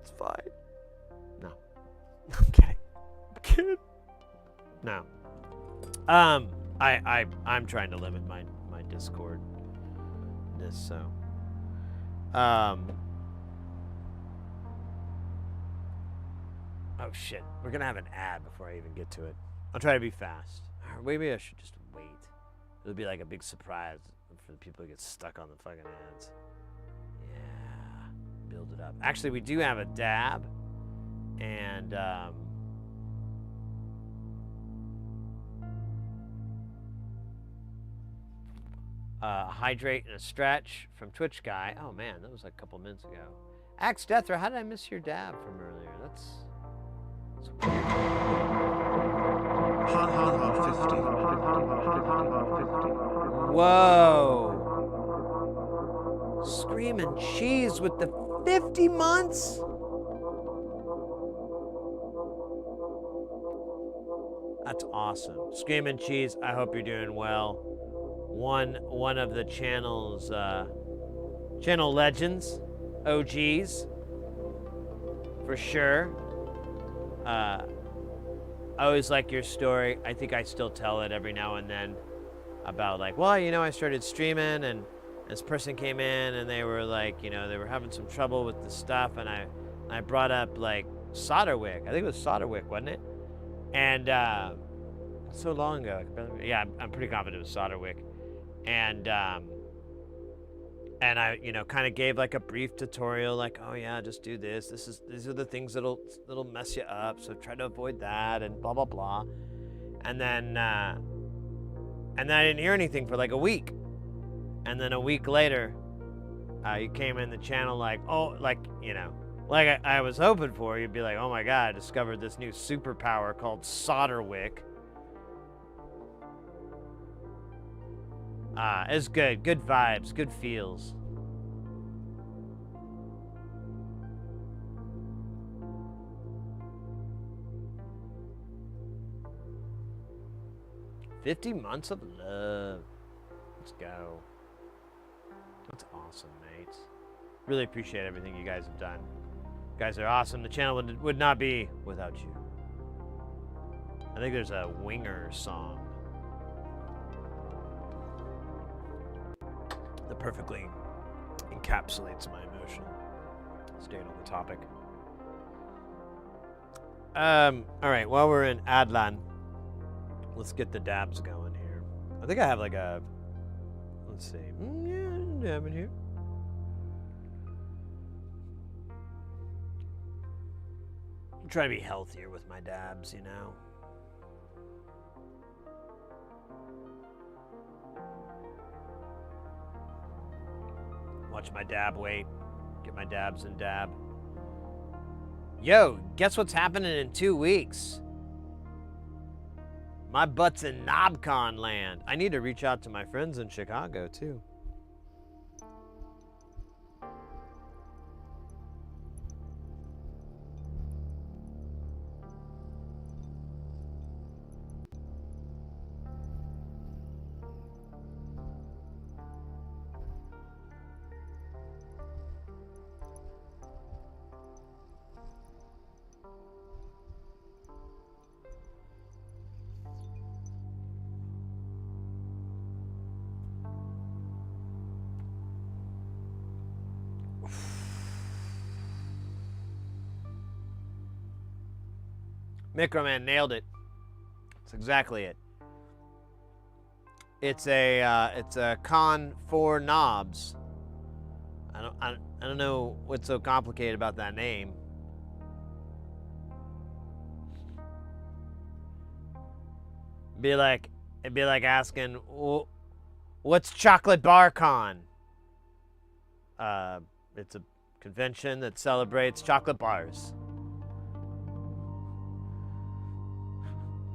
It's fine. No. I'm kidding. I'm kidding. No. I'm trying to limit my Discord. So. Oh shit, we're gonna have an ad before I even get to it. I'll try to be fast. Or maybe I should just wait. It'll be like a big surprise for the people who get stuck on the fucking ads. Yeah, build it up. Actually, we do have a dab, and Hydrate and a Stretch from Twitch Guy. Oh man, that was like a couple minutes ago. Axe Deathra, how did I miss your dab from earlier? That's weird. Ha ha ha 50. Whoa! Screaming Cheese with the 50 months? That's awesome. Screaming Cheese, I hope you're doing well. One of the channel's channel legends, OGs, for sure. I always like your story. I think I still tell it every now and then about like, well, you know, I started streaming and this person came in and they were like, you know, they were having some trouble with the stuff, and I brought up like Solderwick. I think it was Solderwick, wasn't it? And so long ago. Yeah, I'm pretty confident it was Solderwick. And I, you know, kind of gave like a brief tutorial, like, oh yeah, just do this. These are the things that'll mess you up. So try to avoid that, and blah blah blah. And then I didn't hear anything for like a week. And then a week later, you came in the channel like, oh, like, you know, like I was hoping for. You'd be like, oh my god, I discovered this new superpower called Solderwick. It's good. Good vibes. Good feels. "50 months of love." Let's go. That's awesome, mates. Really appreciate everything you guys have done. You guys are awesome. The channel would not be without you. I think there's a Winger song that perfectly encapsulates my emotion. Staying on the topic. All right, while we're in Adlan, let's get the dabs going here. I think I have like a, let's see. Yeah, dab in here. I'm trying to be healthier with my dabs, you know. Watch my dab weight. Get my dabs and dab. Yo, guess what's happening in 2 weeks? My butt's in KnobCon land. I need to reach out to my friends in Chicago, too. Microman nailed it. That's exactly it. It's a con for knobs. I don't know what's so complicated about that name. It'd be like asking, what's Chocolate Bar Con? It's a convention that celebrates chocolate bars.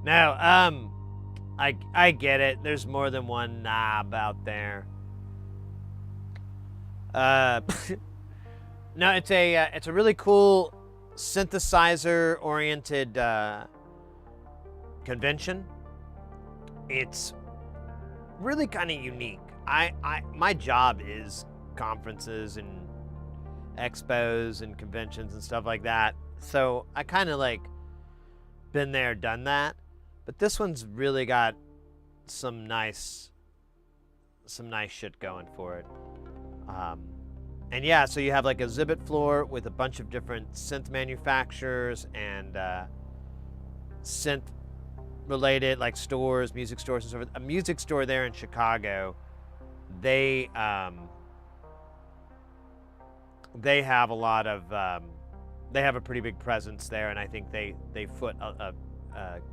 No, I get it. There's more than one knob out there. No, it's a really cool synthesizer-oriented convention. It's really kind of unique. My job is conferences and expos and conventions and stuff like that. So I kind of like been there, done that. But this one's really got some nice shit going for it. And yeah, so you have like a exhibit floor with a bunch of different synth manufacturers and synth related like stores, music stores and so forth. A music store there in Chicago, they have a lot of they have a pretty big presence there, and I think they foot a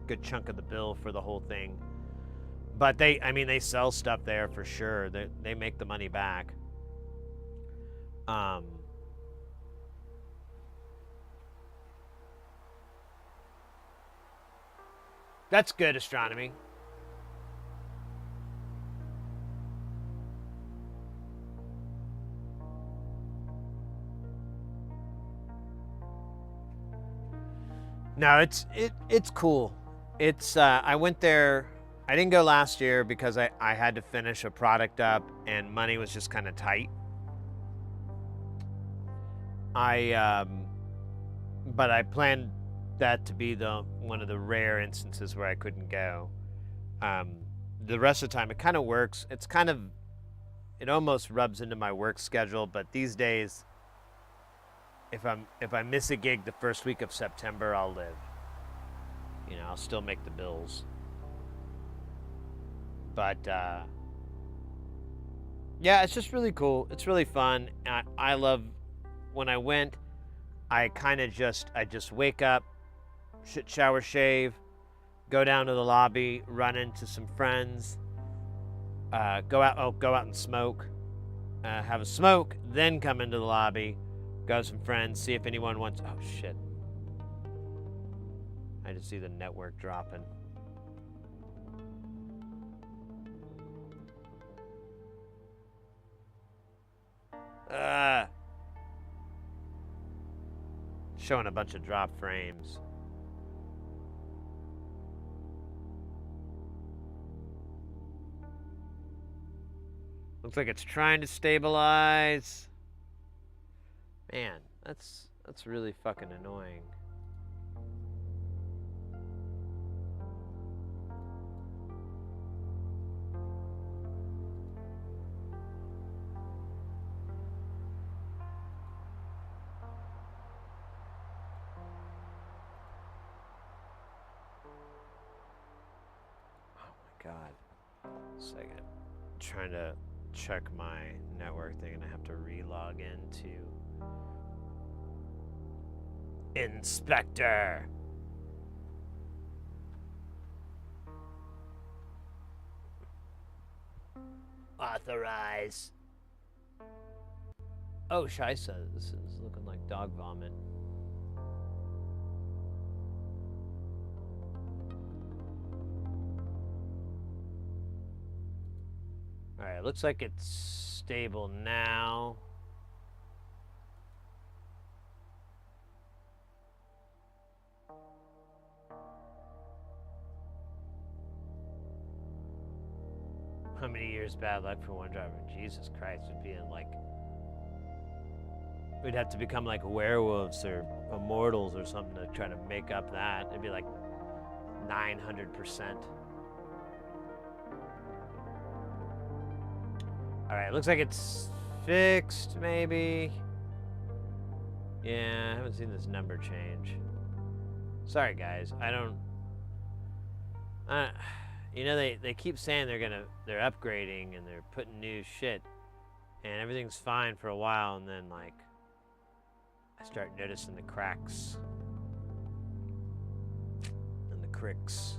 good chunk of the bill for the whole thing. But they sell stuff there for sure. They make the money back. That's good, astronomy. No, it's cool. It's I went there. I didn't go last year because I had to finish a product up and money was just kind of tight. But I planned that to be the one of the rare instances where I couldn't go. The rest of the time it kind of works. It almost rubs into my work schedule, but these days if I miss a gig the first week of September, I'll live. You know, I'll still make the bills. But yeah, it's just really cool. It's really fun. I love when I went. I just wake up, shit, shower, shave, go down to the lobby, run into some friends, go out and smoke, have a smoke, then come into the lobby, go to some friends, see if anyone wants. Oh shit! I just see the network dropping. Showing a bunch of drop frames. Looks like it's trying to stabilize. Man, that's really fucking annoying. God. Second. Trying to check my network thing and I have to re-log into Inspector. Authorize. Oh, Scheisse. This is looking like dog vomit. Alright, looks like it's stable now. How many years bad luck for one driver? Jesus Christ, would be in like... We'd have to become like werewolves or immortals or something to try to make up that. It'd be like 900%. Alright, looks like it's fixed, maybe. Yeah, I haven't seen this number change. Sorry, guys. I don't... you know, they keep saying they're upgrading and they're putting new shit. And everything's fine for a while, and then, like, I start noticing the cracks. And the cricks.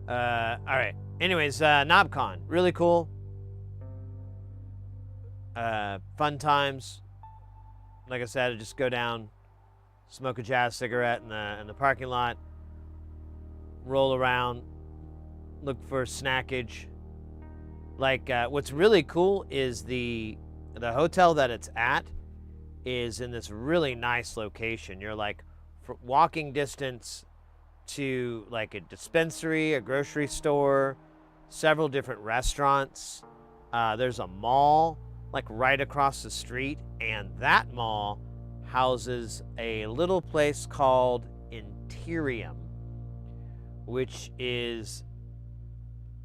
Alright. Anyways, KnobCon, really cool. Fun times. Like I said, I just go down, smoke a jazz cigarette in the parking lot, roll around, look for snackage. Like, what's really cool is the hotel that it's at is in this really nice location. You're like walking distance to like a dispensary, a grocery store, several different restaurants. There's a mall like right across the street, and that mall houses a little place called Interium, which is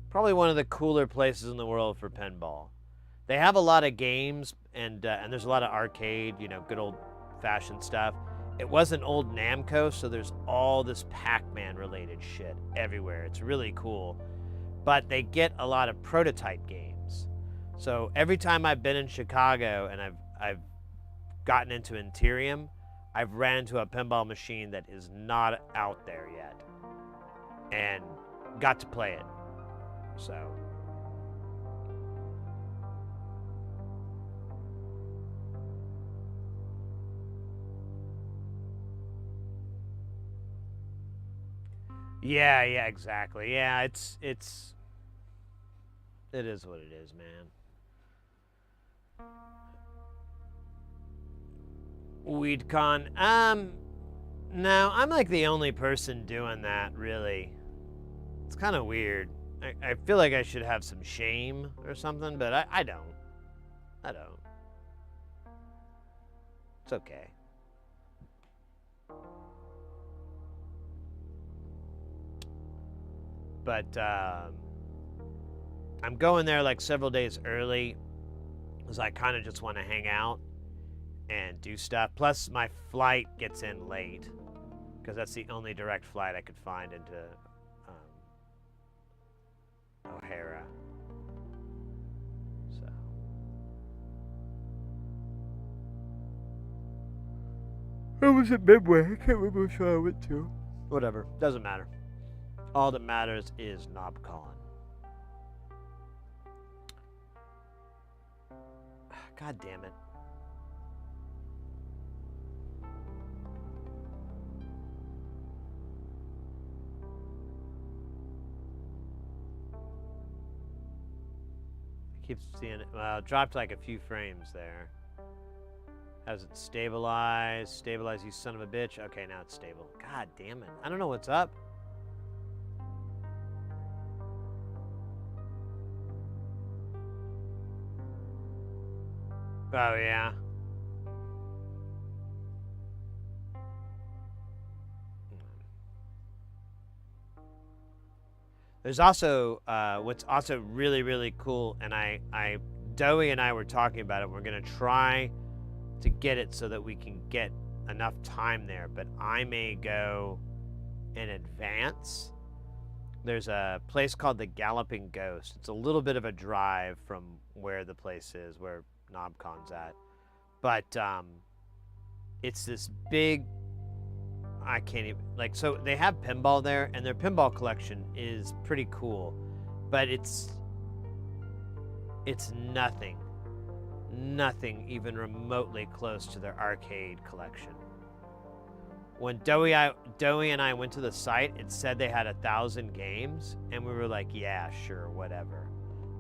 probably one of the cooler places in the world for pinball. They have a lot of games, and there's a lot of arcade, you know, good old-fashioned stuff. It wasn't old Namco, so there's all this Pac-Man related shit everywhere. It's really cool. But they get a lot of prototype games. So every time I've been in Chicago and I've gotten into Interium, I've ran into a pinball machine that is not out there yet. And got to play it. So. Yeah, exactly. Yeah, it is what it is, man. WeedCon. No, I'm like the only person doing that, really. It's kind of weird. I feel like I should have some shame or something, but I don't. I don't. It's okay. But I'm going there like several days early because I kind of just want to hang out and do stuff. Plus, my flight gets in late because that's the only direct flight I could find into O'Hara. So. I was at Midway. I can't remember which one I went to. Whatever. Doesn't matter. All that matters is NobCon. God damn it. I keep seeing it. Well, it dropped like a few frames there. Has it stabilized? Stabilize, you son of a bitch. Okay, now it's stable. God damn it. I don't know what's up. Oh, yeah. There's also, what's also really, really cool, and Dowie and I were talking about it. We're going to try to get it so that we can get enough time there, but I may go in advance. There's a place called the Galloping Ghost. It's a little bit of a drive from where the place is, where NobCon's at. But it's this big, I can't even, like, so they have pinball there, and their pinball collection is pretty cool, but it's nothing even remotely close to their arcade collection. When Dowie and I went to the site, it said they had 1,000 games, and we were like, yeah, sure, whatever.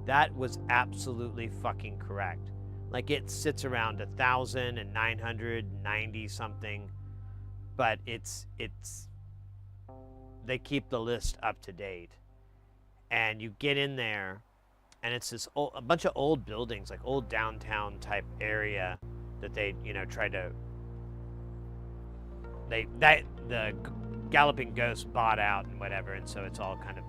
That was absolutely fucking correct. Like, it sits around 1,990 something, but they keep the list up to date. And you get in there, and it's this a bunch of old buildings, like old downtown type area that they, try to, the Galloping Ghost bought out and whatever, and so it's all kind of,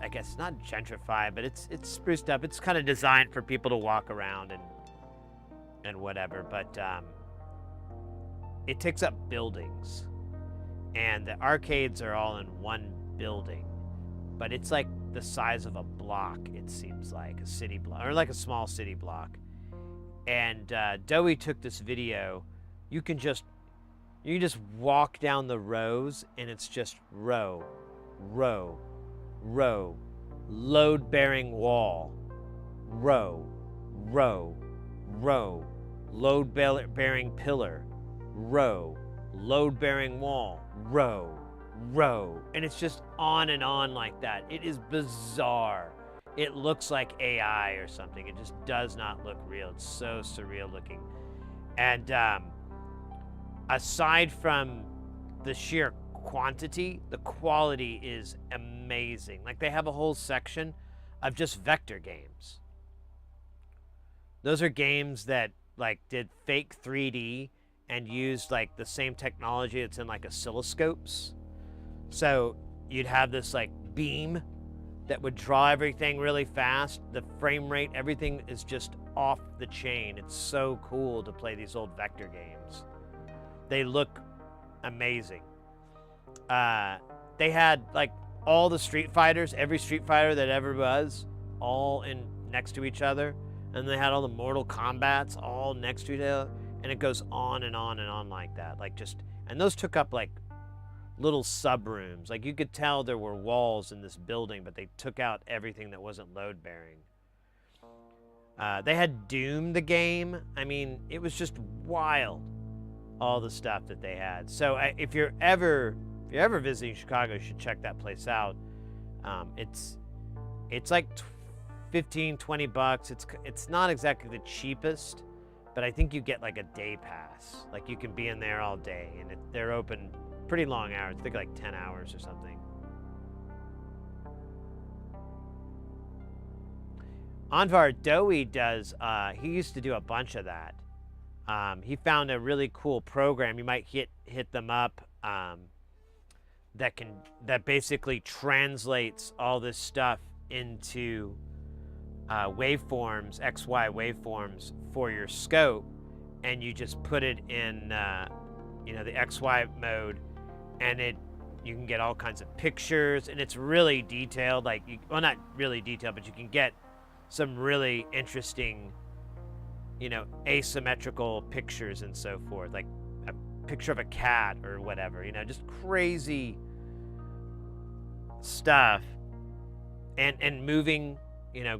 I guess, not gentrified, but it's spruced up. It's kind of designed for people to walk around and whatever, but it takes up buildings, and the arcades are all in one building, but it's like the size of a block, it seems like, a city block, or like a small city block. And Dowie took this video. You just walk down the rows, and it's just row, row, row, load-bearing wall, row, row, row, load-bearing pillar, row, load-bearing wall, row, row, and it's just on and on like that. It is bizarre. It looks like AI or something. It just does not look real. It's so surreal looking. And aside from the sheer quantity, the quality is amazing. Like, they have a whole section of just vector games. Those are games that, like, did fake 3D and used, like, the same technology that's in, like, oscilloscopes. So you'd have this, like, beam that would draw everything really fast. The frame rate, everything is just off the chain. It's so cool to play these old vector games. They look amazing. They had, like, all the Street Fighters, every Street Fighter that ever was, all in next to each other. And they had all the Mortal Kombats all next to each other. And it goes on and on and on like that. Like, just, and those took up, like, little sub rooms. Like, you could tell there were walls in this building, but they took out everything that wasn't load bearing. They had Doom the game. I mean, it was just wild, all the stuff that they had. So if you're ever visiting Chicago, you should check that place out. It's like 15, 20 bucks. It's not exactly the cheapest, but I think you get like a day pass. Like, you can be in there all day, and they're open pretty long hours. I think like 10 hours or something. Anvar Dowie does, he used to do a bunch of that. He found a really cool program. You might hit them up, that basically translates all this stuff into waveforms, XY waveforms for your scope, and you just put it in the XY mode, and you can get all kinds of pictures, and it's really detailed. Like, well, not really detailed, but you can get some really interesting, asymmetrical pictures and so forth, like a picture of a cat or whatever, just crazy stuff, and moving,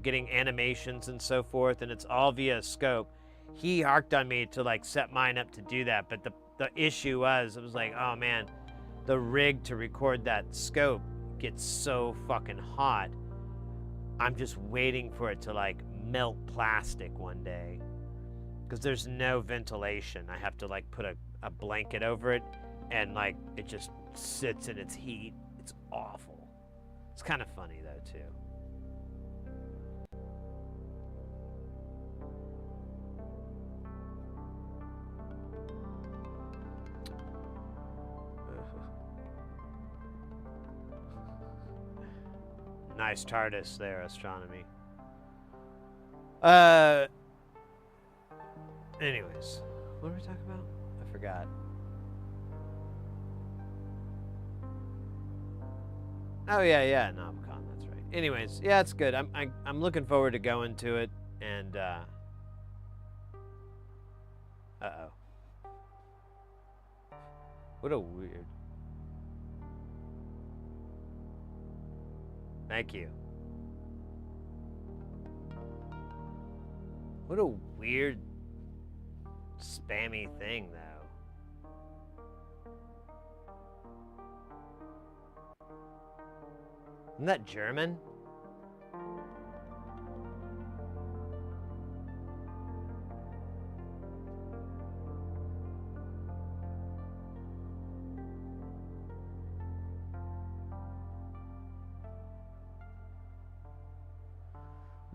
getting animations and so forth, and it's all via scope. He harked on me to like set mine up to do that, but the issue was, it was like, oh man, the rig to record that scope gets so fucking hot. I'm just waiting for it to like melt plastic one day, because there's no ventilation. I have to like put a blanket over it, and like it just sits in its heat. It's awful. It's kind of funny though too. Nice TARDIS there, astronomy. Anyways, what were we talking about? I forgot. Oh yeah, Nomcon, that's right. Anyways, yeah, it's good. I'm looking forward to going to it, and uh-oh. What a weird. Thank you. What a weird, spammy thing, though. Isn't that German?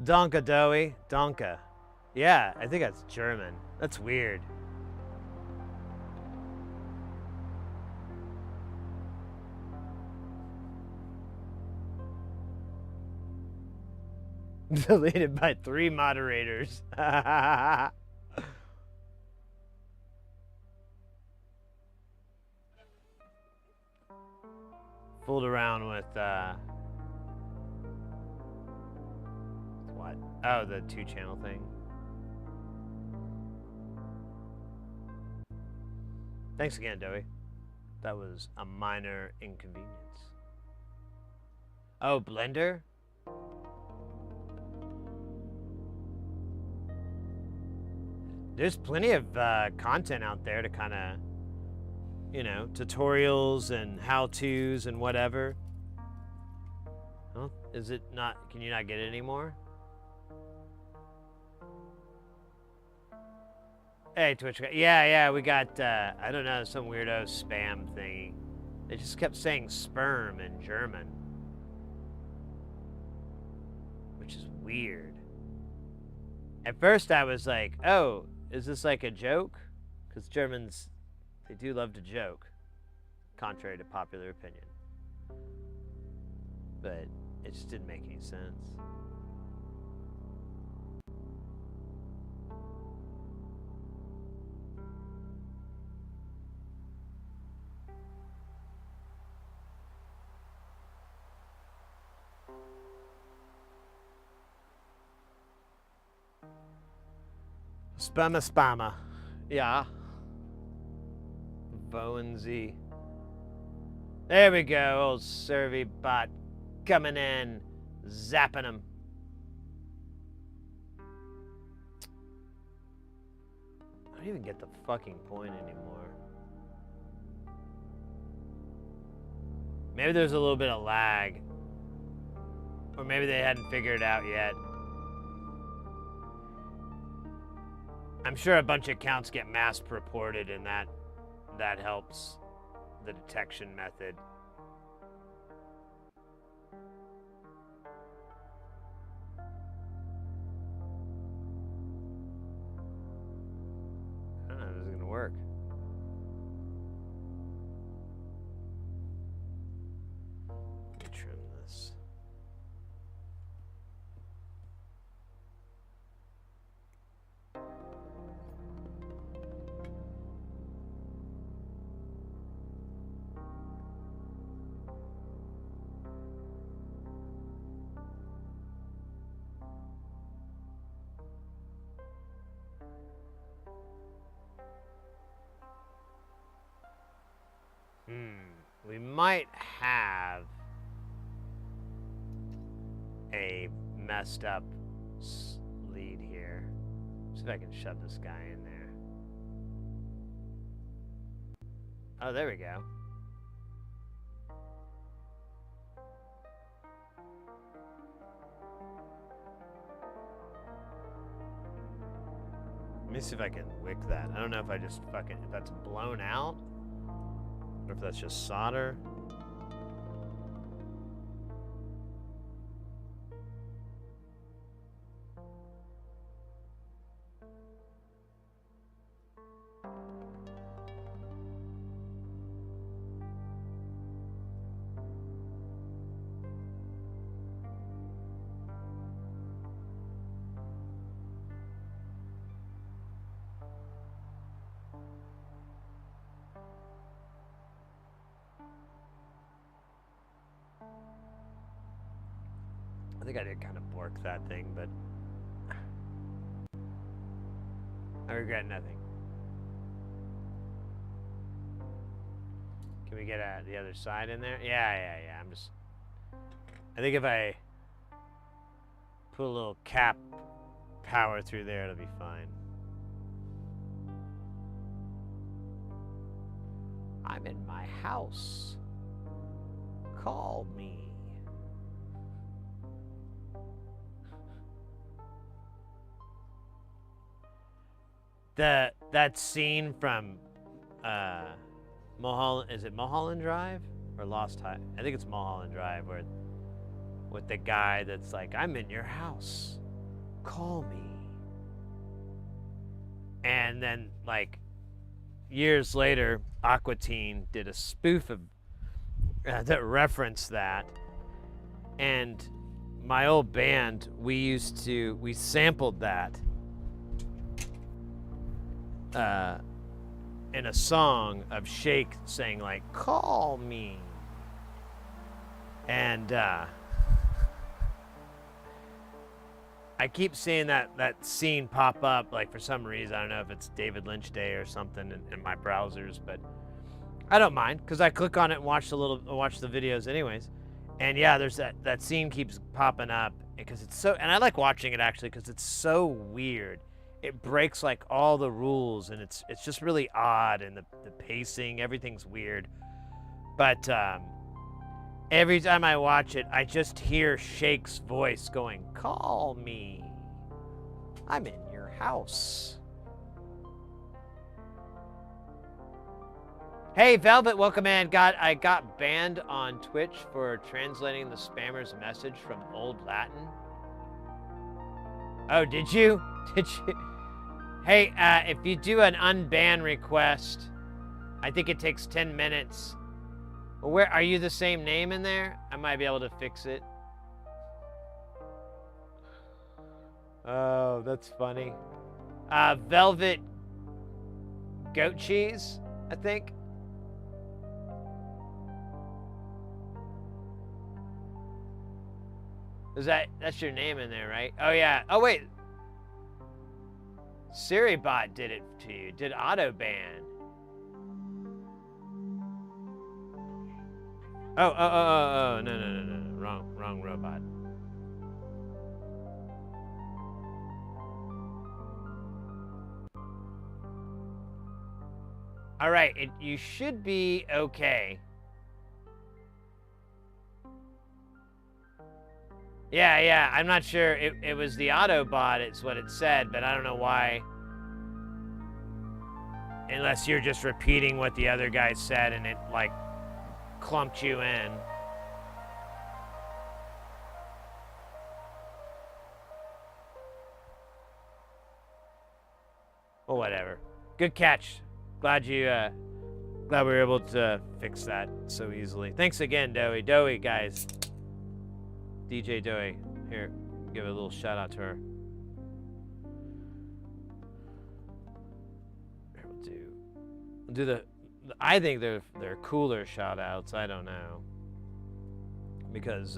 Donka Dowie. Donka. Yeah, I think that's German. That's weird. Deleted by 3 moderators. Fooled around with, what? Oh, the 2-channel thing. Thanks again, Dowie. That was a minor inconvenience. Oh, Blender? There's plenty of content out there to kind of, tutorials and how-tos and whatever. Well, is it not, can you not get it anymore? Hey, Twitch. Yeah, we got, I don't know, some weirdo spam thingy. They just kept saying sperm in German, which is weird. At first I was like, oh, is this like a joke? Because Germans, they do love to joke, contrary to popular opinion. But it just didn't make any sense. Spamma. Yeah. Voenzy. There we go, old Survey bot coming in, zapping him. I don't even get the fucking point anymore. Maybe there's a little bit of lag. Or maybe they hadn't figured it out yet. I'm sure a bunch of accounts get mass reported and that helps the detection method. I don't know if this is gonna work. Let me trim this. We might have a messed up lead here. See if I can shove this guy in there. Oh, there we go. Let me see if I can wick that. I don't know if I just fucking, if that's blown out. Or if that's just solder. I think I did kind of bork that thing, but I regret nothing. Can we get the other side in there? Yeah. I'm just... I think if I put a little cap power through there, it'll be fine. I'm in my house. Call me. That scene from Mulholland, is it Mulholland Drive or Lost Highway? I think it's Mulholland Drive, where with the guy that's like, I'm in your house, call me. And then like years later, Aqua Teen did a spoof of that referenced that, and my old band, we sampled that in a song of Shake saying like, call me. And I keep seeing that scene pop up, like for some reason. I don't know if it's David Lynch Day or something in my browsers, but I don't mind because I click on it and watch the videos anyways. And yeah, there's that scene keeps popping up because it's so, and I like watching it actually because it's so weird. It breaks like all the rules, and it's just really odd, and the pacing, everything's weird. But every time I watch it, I just hear Shake's voice going, call me. I'm in your house. Hey, Velvet, welcome in. I got banned on Twitch for translating the spammer's message from Old Latin. Oh, did you? Did you? Hey, if you do an unban request, I think it takes 10 minutes. Where are you the same name in there? I might be able to fix it. Oh, that's funny. Velvet goat cheese, I think. That's your name in there, right? Oh yeah. Oh wait. SiriBot did it to you. Did auto ban. Oh, no, wrong robot. All right, you should be okay. Yeah, I'm not sure. It was the Autobot, it's what it said, but I don't know why. Unless you're just repeating what the other guy said and it, like, clumped you in. Well, whatever. Good catch. Glad we were able to fix that so easily. Thanks again, Doey. Doey, guys. DJ Doey. Here, give a little shout out to her. Here, we'll do the I think they're cooler shout outs. I don't know. Because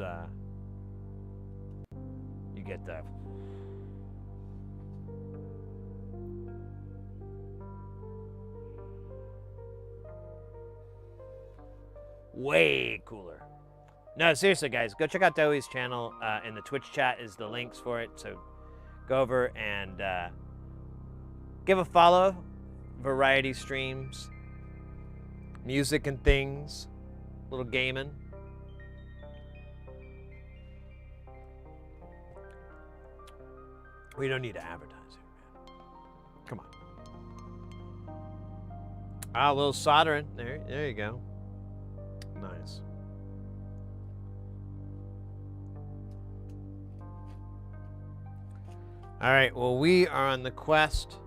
you get the way cooler. No, seriously, guys, go check out Doey's channel. In the Twitch chat is the links for it. So go over and give a follow. Variety streams, music and things, little gaming. We don't need to advertise it, man. Come on. Ah, a little soldering. There you go. Nice. All right, well, we are on the quest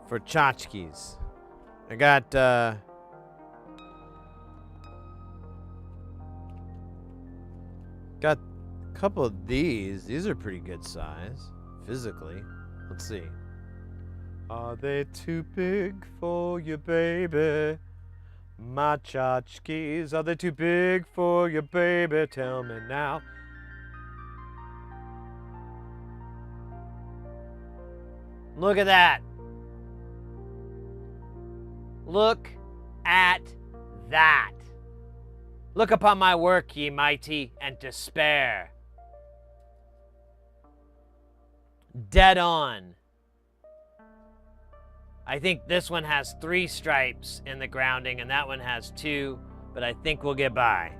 for tchotchkes. I got a couple of these. These are pretty good size, physically. Let's see. Are they too big for you, baby? My tchotchkes, are they too big for you, baby? Tell me now. Look at that. Look at that. Look upon my work, ye mighty, and despair. Dead on. I think this one has 3 stripes in the grounding, and that one has 2, but I think we'll get by.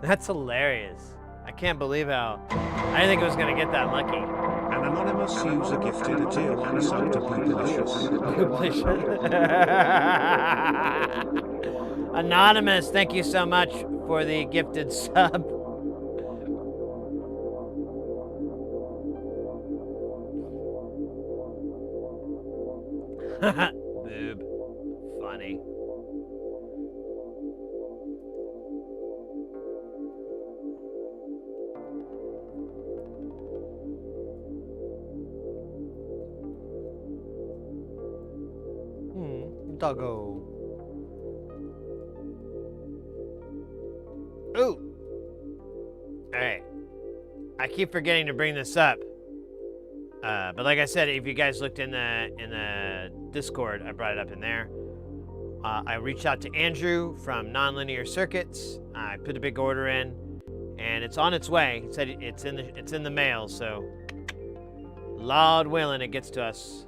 That's hilarious. I can't believe how... I didn't think I was going to get that lucky. An anonymous user gifted a tier 1 sub to Poopalicious. Anonymous, thank you so much for the gifted sub. Boob. Funny. Doggo. Ooh. Alright. I keep forgetting to bring this up. But like I said, if you guys looked in the Discord, I brought it up in there. I reached out to Andrew from Nonlinear Circuits. I put a big order in, and it's on its way. He said it's in the mail, so Lord willing, it gets to us.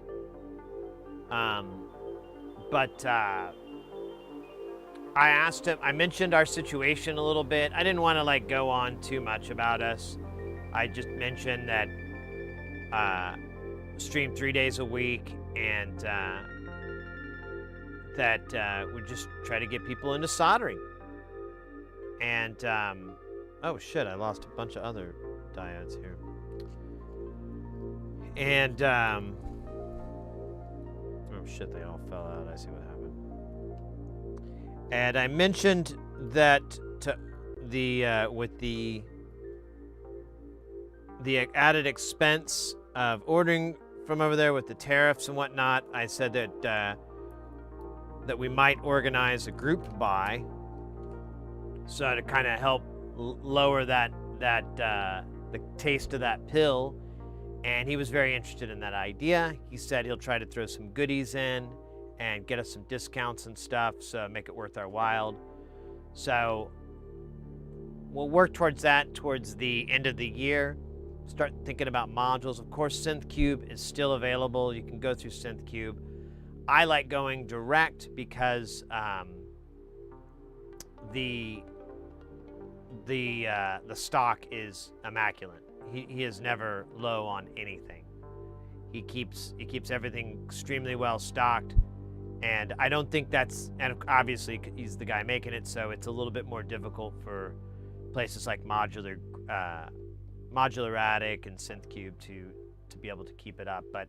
But I asked him. I mentioned our situation a little bit. I didn't want to like go on too much about us. I just mentioned that stream 3 days a week, and that we just try to get people into soldering. And oh shit, I lost a bunch of other diodes here. And oh shit, they all fell out. I see what happened. And I mentioned that to with the added expense of ordering from over there with the tariffs and whatnot, I said that that we might organize a group buy, so to kind of help lower the taste of that pill. And he was very interested in that idea. He said he'll try to throw some goodies in, and get us some discounts and stuff, so make it worth our while. So we'll work towards that towards the end of the year. Start thinking about modules. Of course, SynthCube is still available. You can go through SynthCube. I like going direct because the stock is immaculate. He is never low on anything. He keeps everything extremely well stocked, and I don't think that's, and obviously he's the guy making it, so it's a little bit more difficult for places like Modular Attic and SynthCube to be able to keep it up, but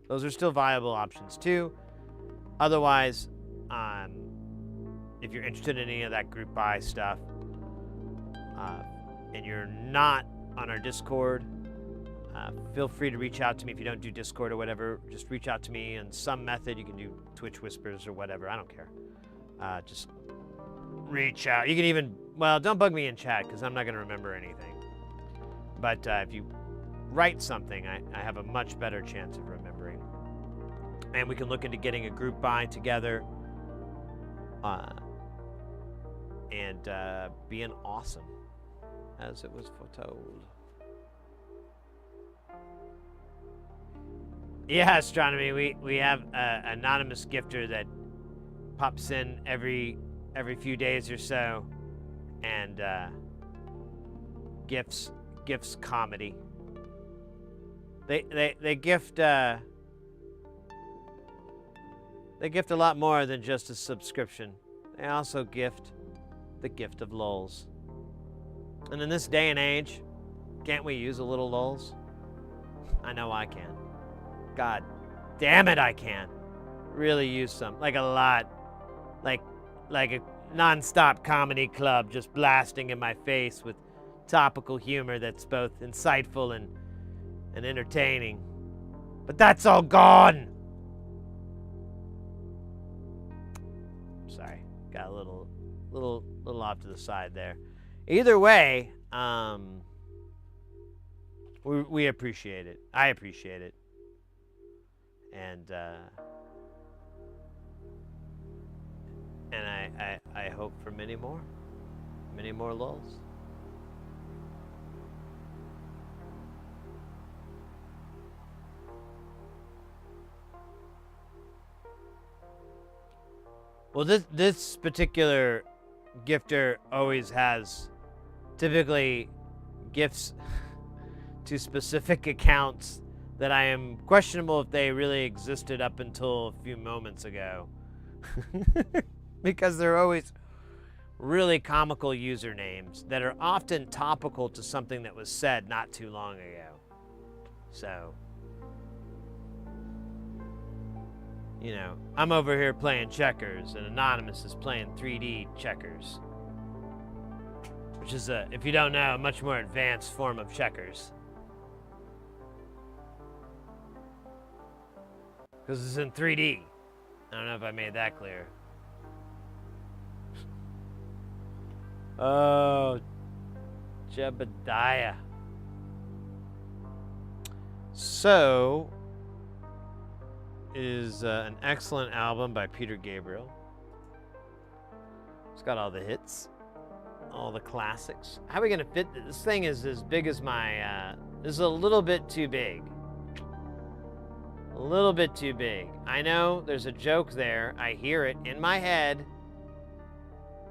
those are still viable options too. Otherwise, if you're interested in any of that group buy stuff, and you're not on our Discord, feel free to reach out to me. If you don't do Discord or whatever, just reach out to me in some method. You can do Twitch Whispers or whatever. I don't care. Just reach out. You can even, well, don't bug me in chat because I'm not going to remember anything. But if you write something, I have a much better chance of remembering. And we can look into getting a group buy together and being awesome, as it was foretold. Yeah, Astronomy, we have an anonymous gifter that pops in every few days or so and gifts comedy. They gift a lot more than just a subscription. They also gift the gift of lulz. And in this day and age, can't we use a little lulz? I know I can. God damn it, I can. Really use some. Like a lot. Like a non-stop comedy club just blasting in my face with topical humor that's both insightful and entertaining. But that's all gone. Sorry. Got a little off to the side there. Either way, we appreciate it. I appreciate it. And I hope for many more lulz. Well, this particular gifter always has typically gifts to specific accounts that I am questionable if they really existed up until a few moments ago. Because they're always really comical usernames that are often topical to something that was said not too long ago. So, you know, I'm over here playing checkers and Anonymous is playing 3D checkers. Which is, if you don't know, a much more advanced form of checkers. Because it's in 3D. I don't know if I made that clear. Oh, Jebediah. So, is an excellent album by Peter Gabriel. It's got all the hits, all the classics. How are we gonna fit this? This thing is as big as my, this is a little bit too big. A little bit too big. I know there's a joke there. I hear it in my head.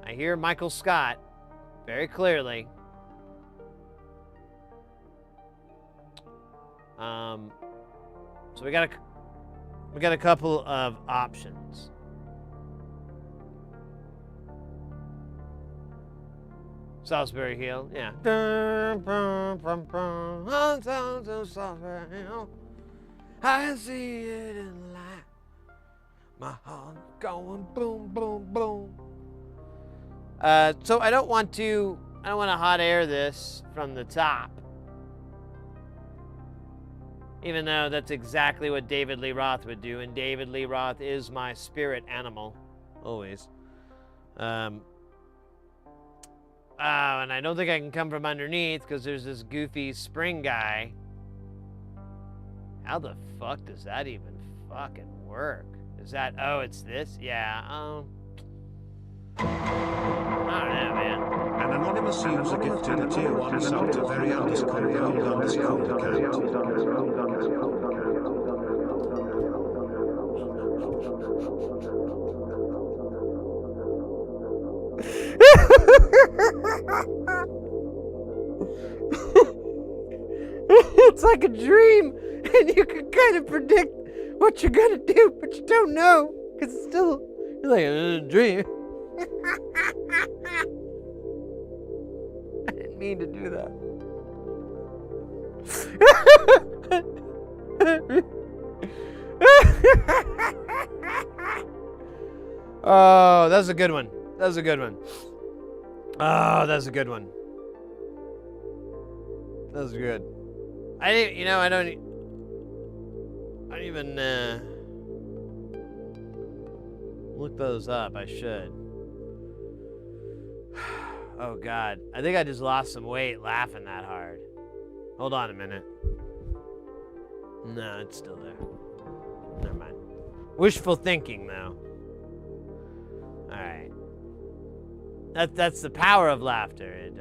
I hear Michael Scott very clearly. So we got a couple of options. Salisbury Hill, yeah. I see it in the light. My heart going boom, boom, boom. So I don't want to hot air this from the top. Even though that's exactly what David Lee Roth would do, and David Lee Roth is my spirit animal, always. And I don't think I can come from underneath because there's this goofy spring guy. How the fuck does that even fucking work? Is that, oh, it's this? Yeah, I don't know, man. An anonymous user gifted a tier 1 sub to very_old_account. It's like a dream, and you can kind of predict what you're gonna do, but you don't know, because it's still, you're like, a dream. I didn't mean to do that. Oh, that's a good one. That was a good one. Oh, that's a good one. That was good. I didn't, you know, I don't even look those up. I should. Oh God, I think I just lost some weight laughing that hard. Hold on a minute. No, it's still there. Never mind. Wishful thinking, though. All right. That's the power of laughter. It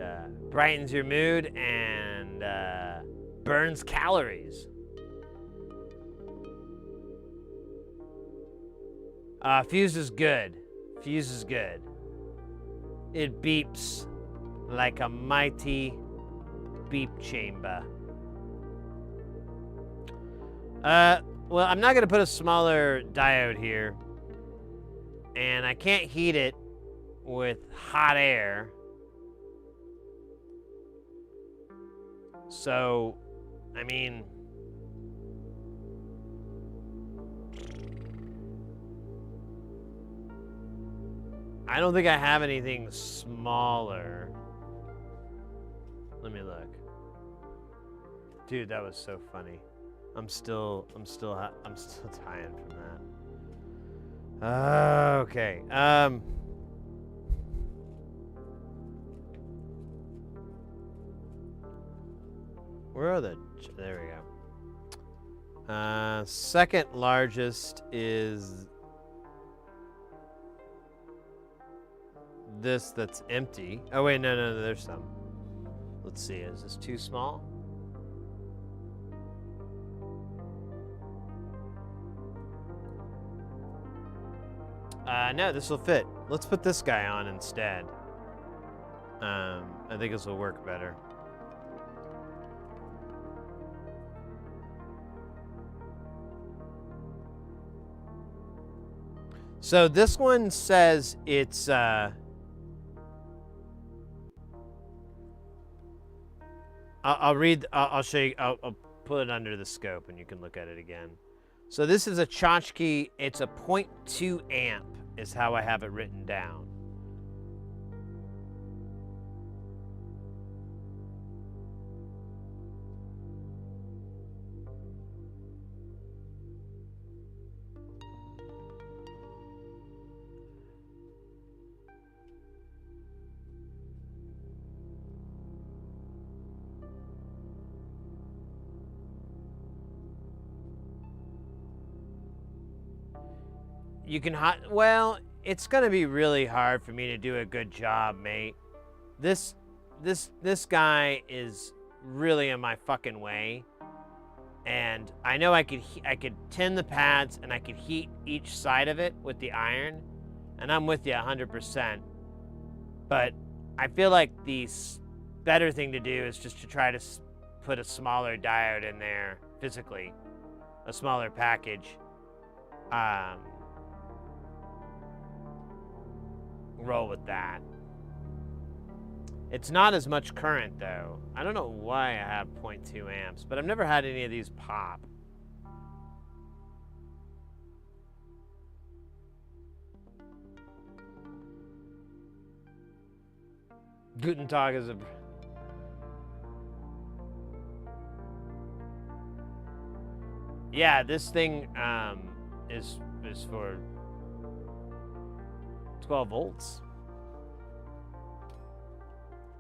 brightens your mood and burns calories. Fuse is good. Fuse is good. It beeps like a mighty beep chamber. Well, I'm not gonna put a smaller diode here, and I can't heat it with hot air. So, I mean, I don't think I have anything smaller. Let me look. Dude, that was so funny. I'm still dying from that. Okay. Where are the? There we go. Second largest is this that's empty. Oh wait, no, there's some. Let's see, is this too small? No, this will fit. Let's put this guy on instead. I think this will work better. So this one says it's I'll read. I'll show you. I'll put it under the scope, and you can look at it again. So this is a tchotchke. It's a 0.2 amp, is how I have it written down. You can well, it's gonna be really hard for me to do a good job, mate. This guy is really in my fucking way, and I know I could tin the pads and I could heat each side of it with the iron, and I'm with you 100%. But I feel like the better thing to do is just to try to put a smaller diode in there physically, a smaller package. Roll with that. It's not as much current though. I don't know why I have 0.2 amps, but I've never had any of these pop. Guten Tag is a... Yeah, this thing is for 12 volts.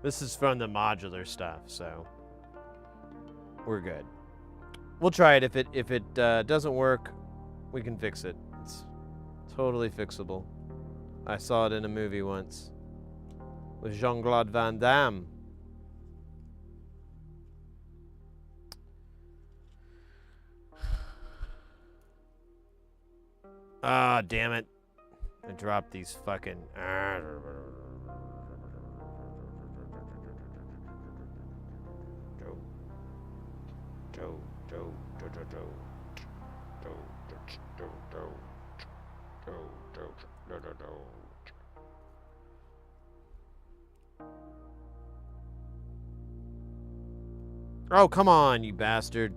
This is from the modular stuff, so we're good. We'll try it. If it doesn't work, we can fix it. Totally fixable. I saw it in a movie once with Jean-Claude Van Damme. Ah, damn it. I dropped these fucking... Oh, come on, you bastard.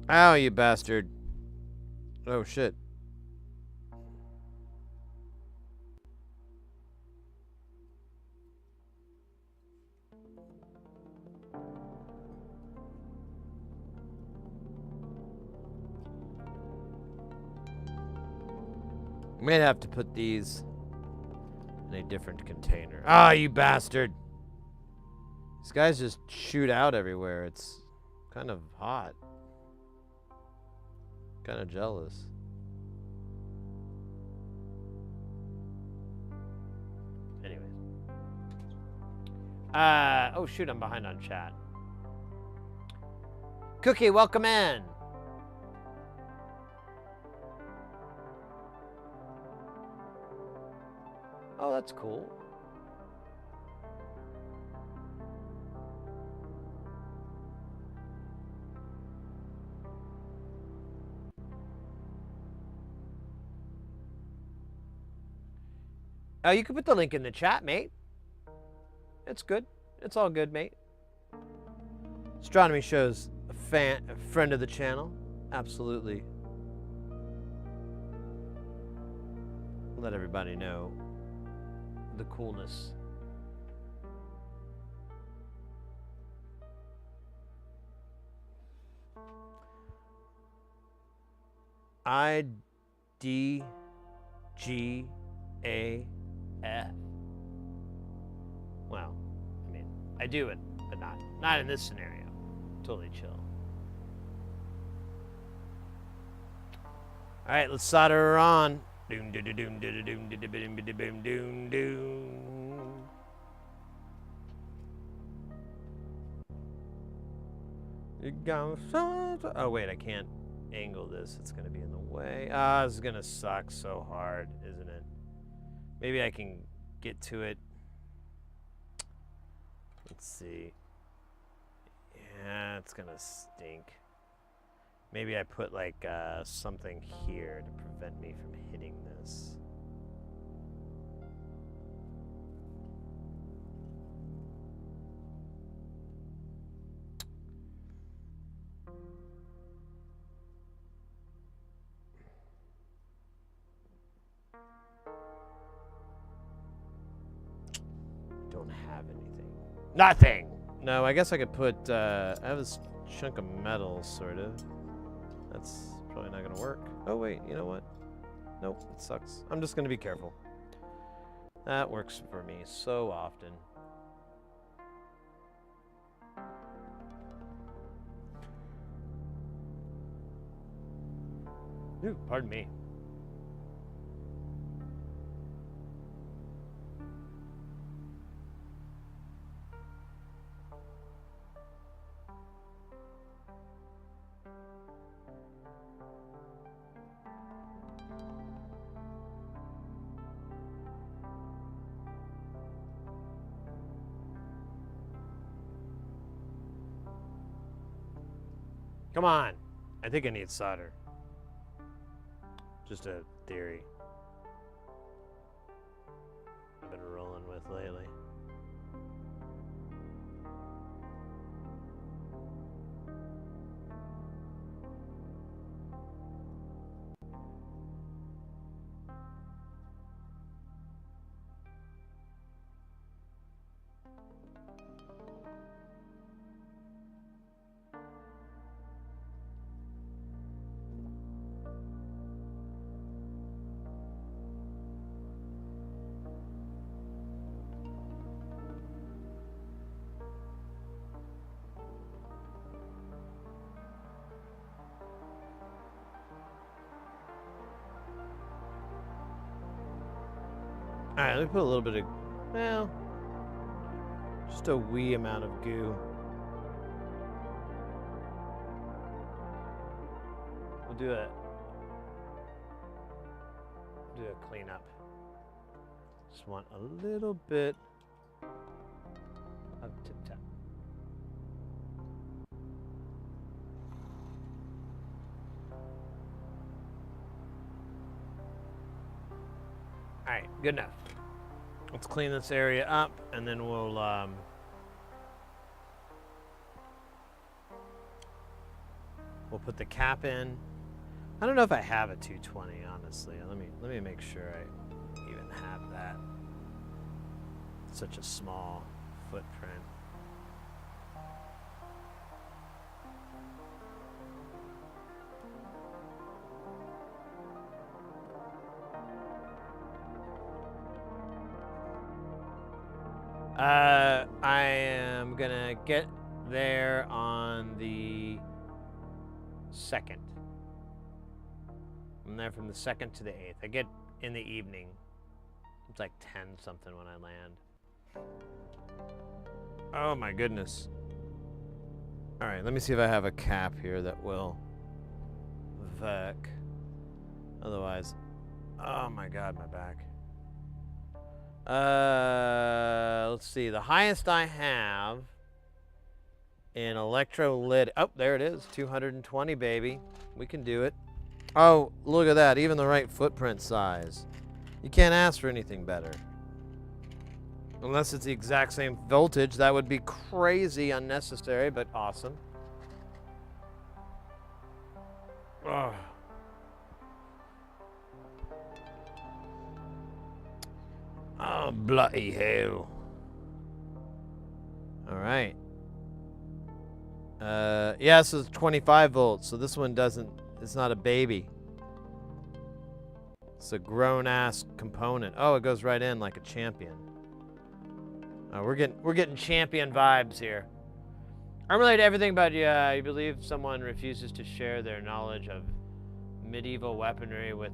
Ow, you bastard. Oh, shit. I might have to put these in a different container. Ah, you bastard. These guys just shoot out everywhere. It's kind of hot. Kind of jealous. Anyways. Oh shoot, I'm behind on chat. Cookie, welcome in. Oh, that's cool. Oh, you can put the link in the chat, mate. It's good. It's all good, mate. Astronomy Show's a friend of the channel. Absolutely. Let everybody know the coolness. IDGAF. Well, I mean, I do it, but not in this scenario. Totally chill. All right, let's solder her on. Doom doom doom doom doom doom doom doom doom. You got so. Oh wait, I can't angle this. It's gonna be in the way. Ah, this is gonna suck so hard, isn't it? Maybe I can get to it. Let's see. Yeah, it's gonna stink. Maybe I put like something here to prevent me from hitting this. Don't have anything. Nothing! No, I guess I could put, I have this chunk of metal, sort of. That's probably not gonna work. Oh wait, you know what? Nope, it sucks. I'm just gonna be careful. That works for me so often. Ooh, pardon me. Come on. I think I need solder. Just a theory I've been rolling with lately. right, let me put a little bit of, well, just a wee amount of goo. We'll do a cleanup. Just want a little bit of tip tap. All right, good enough. Let's clean this area up, and then we'll put the cap in. I don't know if I have a 220, honestly. Let me make sure I even have that. Such a small footprint. I am gonna get there on the 2nd. I'm there from the 2nd to the 8th. I get in the evening. It's like 10 something when I land. Oh my goodness. All right, let me see if I have a cap here that will work. Otherwise, oh my God, my back. Let's see. The highest I have in electrolytic. Oh, there it is. 220, baby. We can do it. Oh, look at that. Even the right footprint size. You can't ask for anything better. Unless it's the exact same voltage. That would be crazy unnecessary, but awesome. Oh. Oh, bloody hell. All right. Yeah, so it's 25 volts. So this one doesn't, it's not a baby. It's a grown-ass component. Oh, it goes right in like a champion. Oh, we're getting champion vibes here. Unrelated to everything, but you believe someone refuses to share their knowledge of medieval weaponry with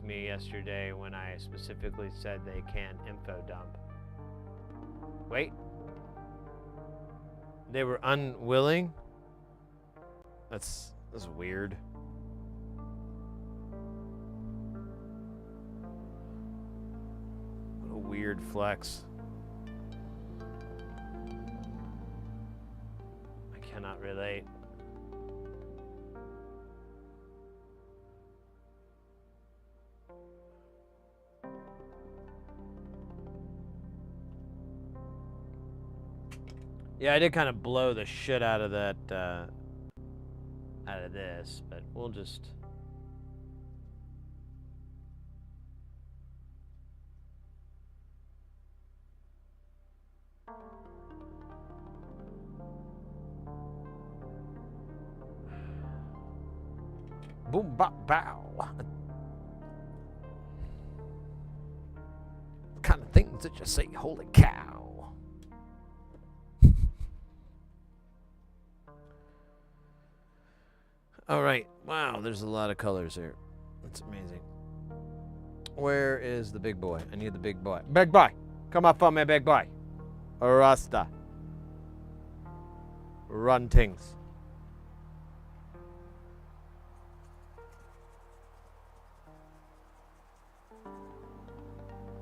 me yesterday when I specifically said they can't info dump. Wait. They were unwilling? That's weird. What a weird flex. I cannot relate. Yeah, I did kind of blow the shit out of that, out of this, but we'll just... Boom, bop, bow. What kind of things that you say, holy cow? All right. Wow, there's a lot of colors here. That's amazing. Where is the big boy? I need the big boy. Big boy! Come up for me, big boy. Rasta. Run things.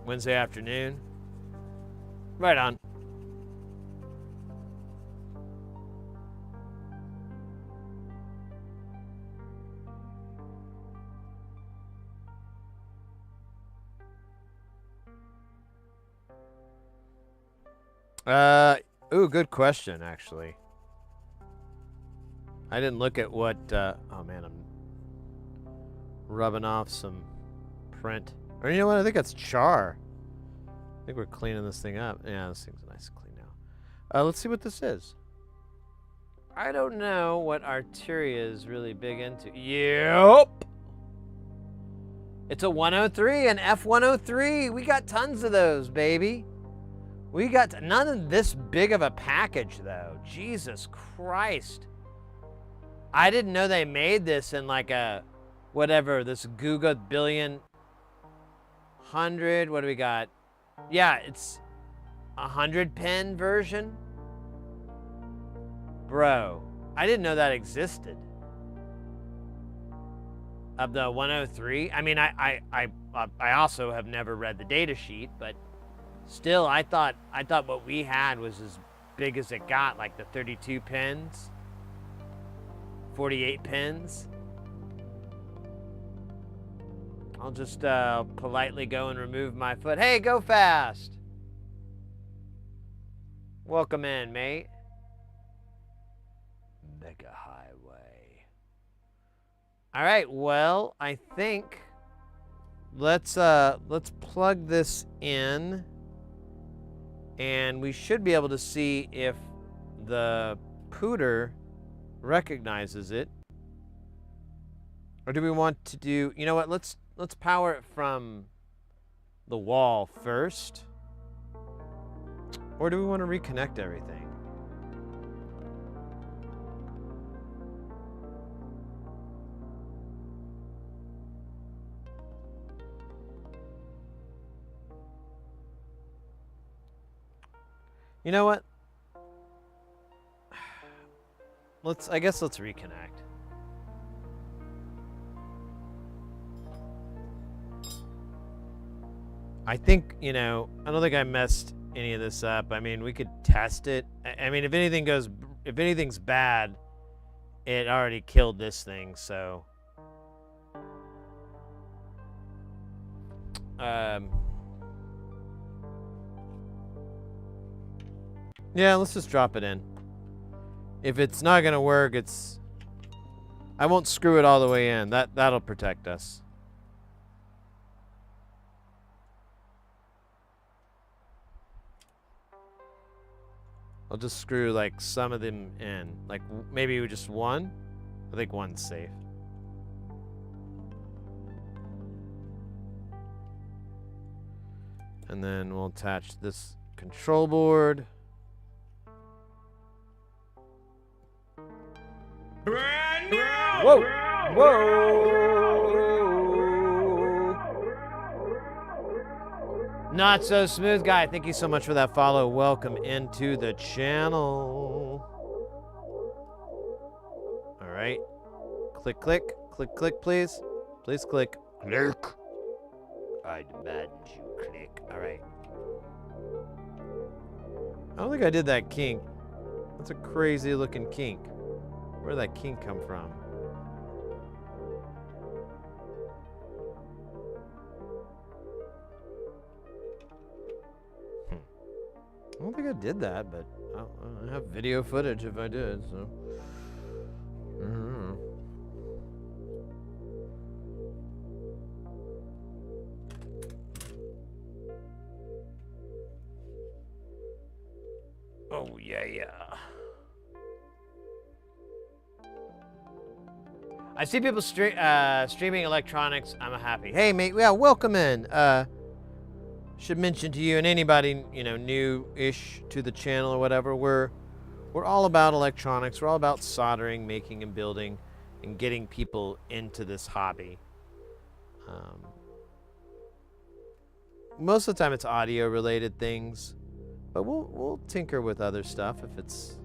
Wednesday afternoon. Right on. Ooh, good question, actually. I didn't look at what, oh man, I'm rubbing off some print. Or you know what, I think that's char. I think we're cleaning this thing up. Yeah, this thing's nice and clean now. Let's see what this is. I don't know what Arteria is really big into. Yep! It's a 103, an F103. We got tons of those, baby. We got none of this big of a package, though. Jesus Christ. I didn't know they made this in like a, whatever, this Guga billion 100. What do we got? Yeah, it's 100 pin version. Bro, I didn't know that existed. Of the 103. I mean, I also have never read the data sheet, but still, I thought what we had was as big as it got, like the 32 pins, 48 pins. I'll just politely go and remove my foot. Hey, go fast. Welcome in, mate. Mega highway. All right, well, I think let's plug this in, and we should be able to see if the pooter recognizes it. Or do we want to do, you know what, let's power it from the wall first. Or do we want to reconnect everything? You know what? I guess let's reconnect. I think, I don't think I messed any of this up. I mean, we could test it. I mean, if anything's bad, it already killed this thing, so. Yeah, let's just drop it in. If it's not gonna work, I won't screw it all the way in. That'll protect us. I'll just screw like some of them in. Like maybe just one. I think one's safe. And then we'll attach this control board. Brand new! Whoa! Whoa! Not so smooth guy. Thank you so much for that follow. Welcome into the channel. All right. Click, click, click, click, please. Please click. Click. I demand you click. All right. I don't think I did that kink. That's a crazy looking kink. Where did that kink come from? I don't think I did that, but I have video footage if I did, so. I don't know. Oh, yeah. I see people streaming electronics. I'm happy. Hey, mate. Yeah, welcome in. Should mention to you and anybody, new-ish to the channel or whatever, we're all about electronics. We're all about soldering, making and building, and getting people into this hobby. Most of the time it's audio-related things, but we'll tinker with other stuff if it's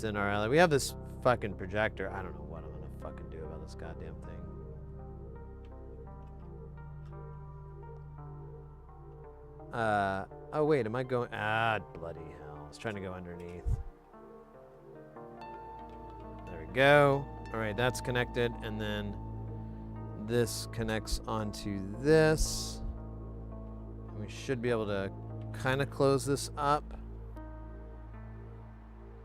in our alley. We have this fucking projector. I don't know what I'm gonna fucking do about this goddamn thing. Oh wait, am I going? Bloody hell. I was trying to go underneath. There we go. All right, that's connected, and then this connects onto this. We should be able to kind of close this up.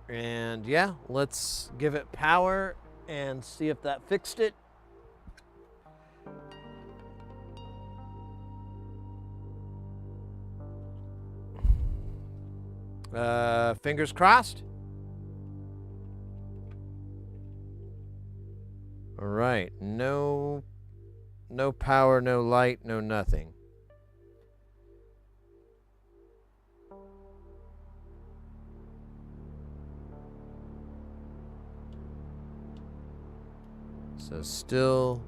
And yeah, let's give it power and see if that fixed it. Fingers crossed. All right, no power, no light, no nothing. So still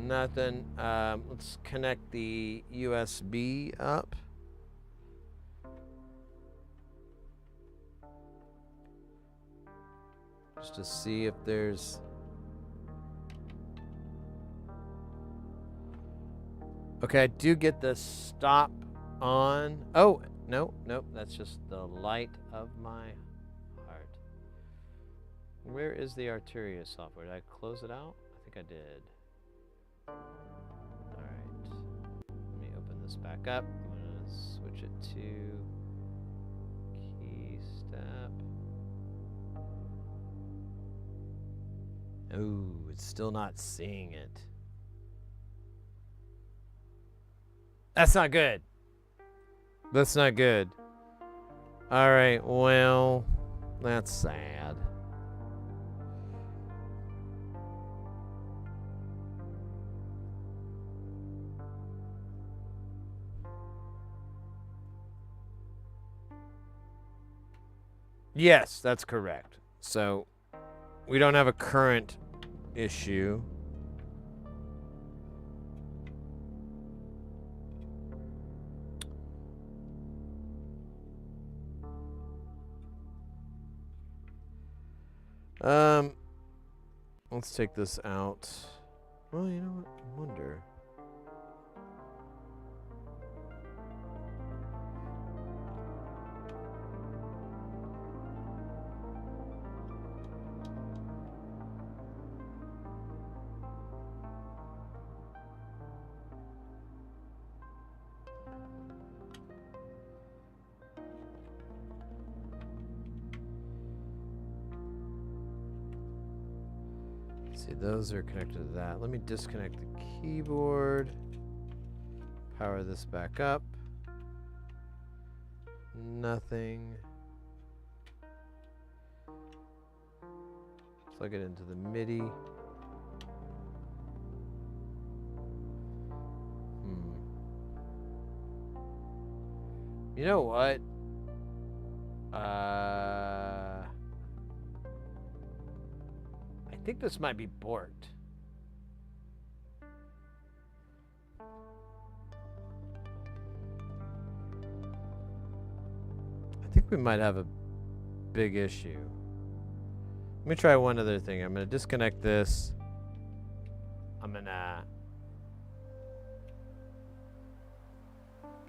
Nothing. Let's connect the USB up. Just to see if there's... Okay, I do get the stop on. Oh, no, that's just the light of my heart. Where is the Arturia software? Did I close it out? I think I did. Alright. Let me open this back up. I'm going to switch it to key step. Ooh, it's still not seeing it. That's not good. That's not good. Alright, well, that's sad. Yes, that's correct. So, we don't have a current issue. Let's take this out. Well, you know what? I wonder. See, those are connected to that. Let me disconnect the keyboard. Power this back up. Nothing. Plug it into the MIDI. You know what? I think this might be borked. I think we might have a big issue. Let me try one other thing. I'm going to disconnect this. I'm going to...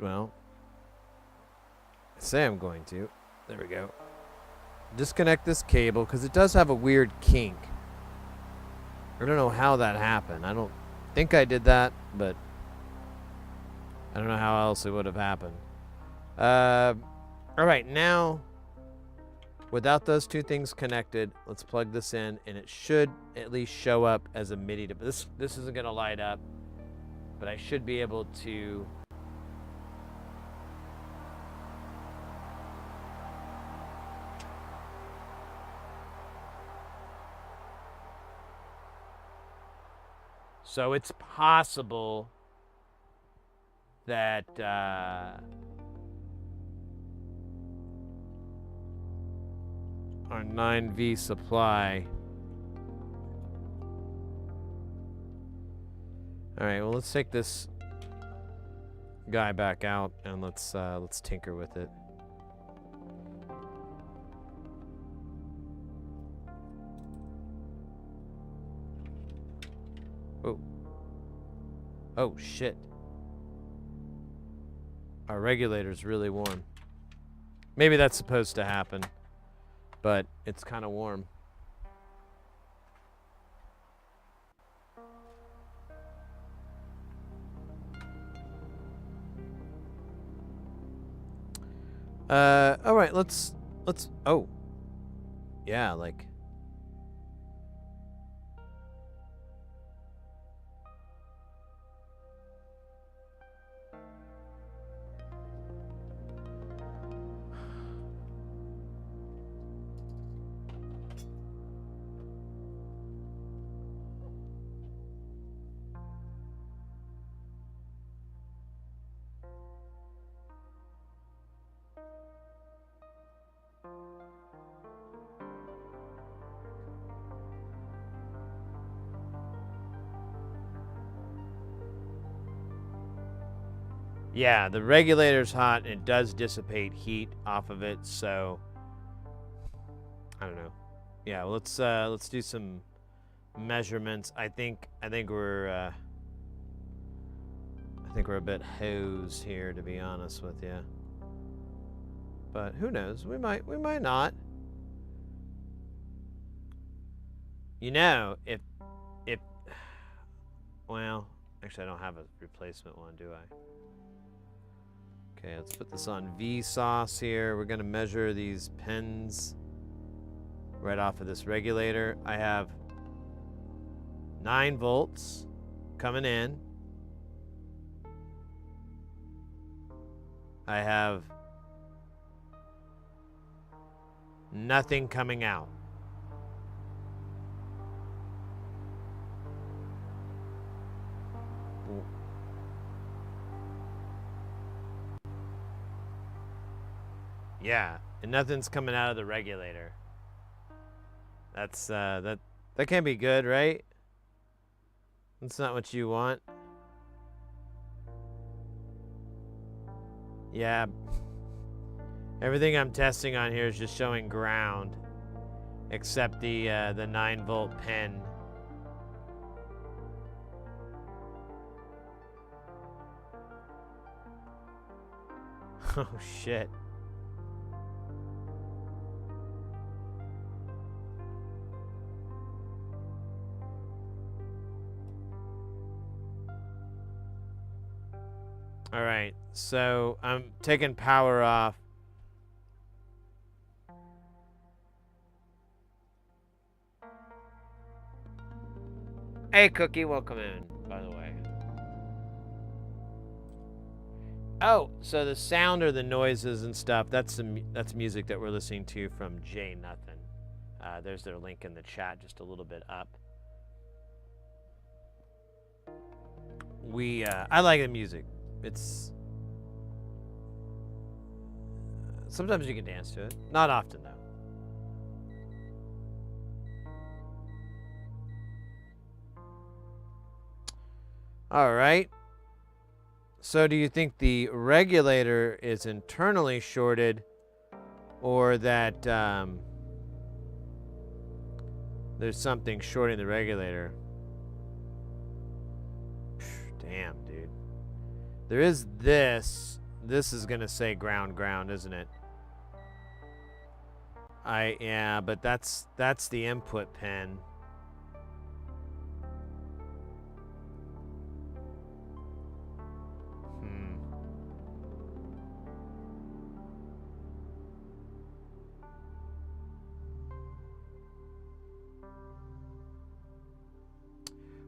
Well... I say I'm going to. There we go. Disconnect this cable, because it does have a weird kink. I don't know how that happened. I don't think I did that, but... I don't know how else it would have happened. Alright, now... Without those two things connected, let's plug this in, and it should at least show up as a MIDI. This isn't going to light up, but I should be able to... So it's possible that our 9V supply. All right, well, let's take this guy back out and let's tinker with it. Oh. Oh, shit. Our regulator's really warm. Maybe that's supposed to happen, but it's kind of warm. All right, let's, oh. Yeah, like... Yeah, the regulator's hot and it does dissipate heat off of it, so I don't know. Yeah, well, let's do some measurements. I think we're a bit hosed here, to be honest with you. But who knows? We might not. You know, if well, actually I don't have a replacement one, do I? Okay, let's put this on Vsauce here. We're gonna measure these pins right off of this regulator. I have 9 volts coming in. I have nothing coming out. Yeah, and nothing's coming out of the regulator. That's that can't be good, right? That's not what you want. Yeah. Everything I'm testing on here is just showing ground, except the 9-volt pin. Oh shit. All right, so I'm taking power off. Hey, Cookie, welcome in, by the way. Oh, so the sound or the noises and stuff, that's music that we're listening to from Jay Nothing. There's their link in the chat just a little bit up. I like the music. It's sometimes you can dance to it. Not often though. All right. So do you think the regulator is internally shorted, or that there's something shorting the regulator? Damn, dude. There is this. This is gonna say ground, isn't it? Yeah, but that's the input pin.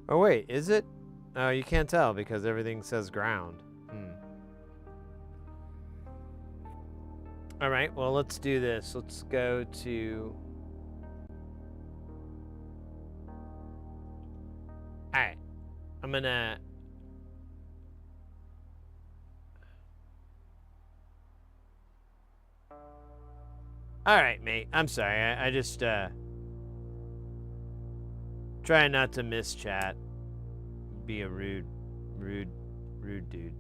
Oh wait, is it? Oh, you can't tell because everything says ground. All right, well, let's do this. Let's go to... All right, I'm gonna... All right, mate, I'm sorry. I just, trying not to miss chat. Be a rude dude.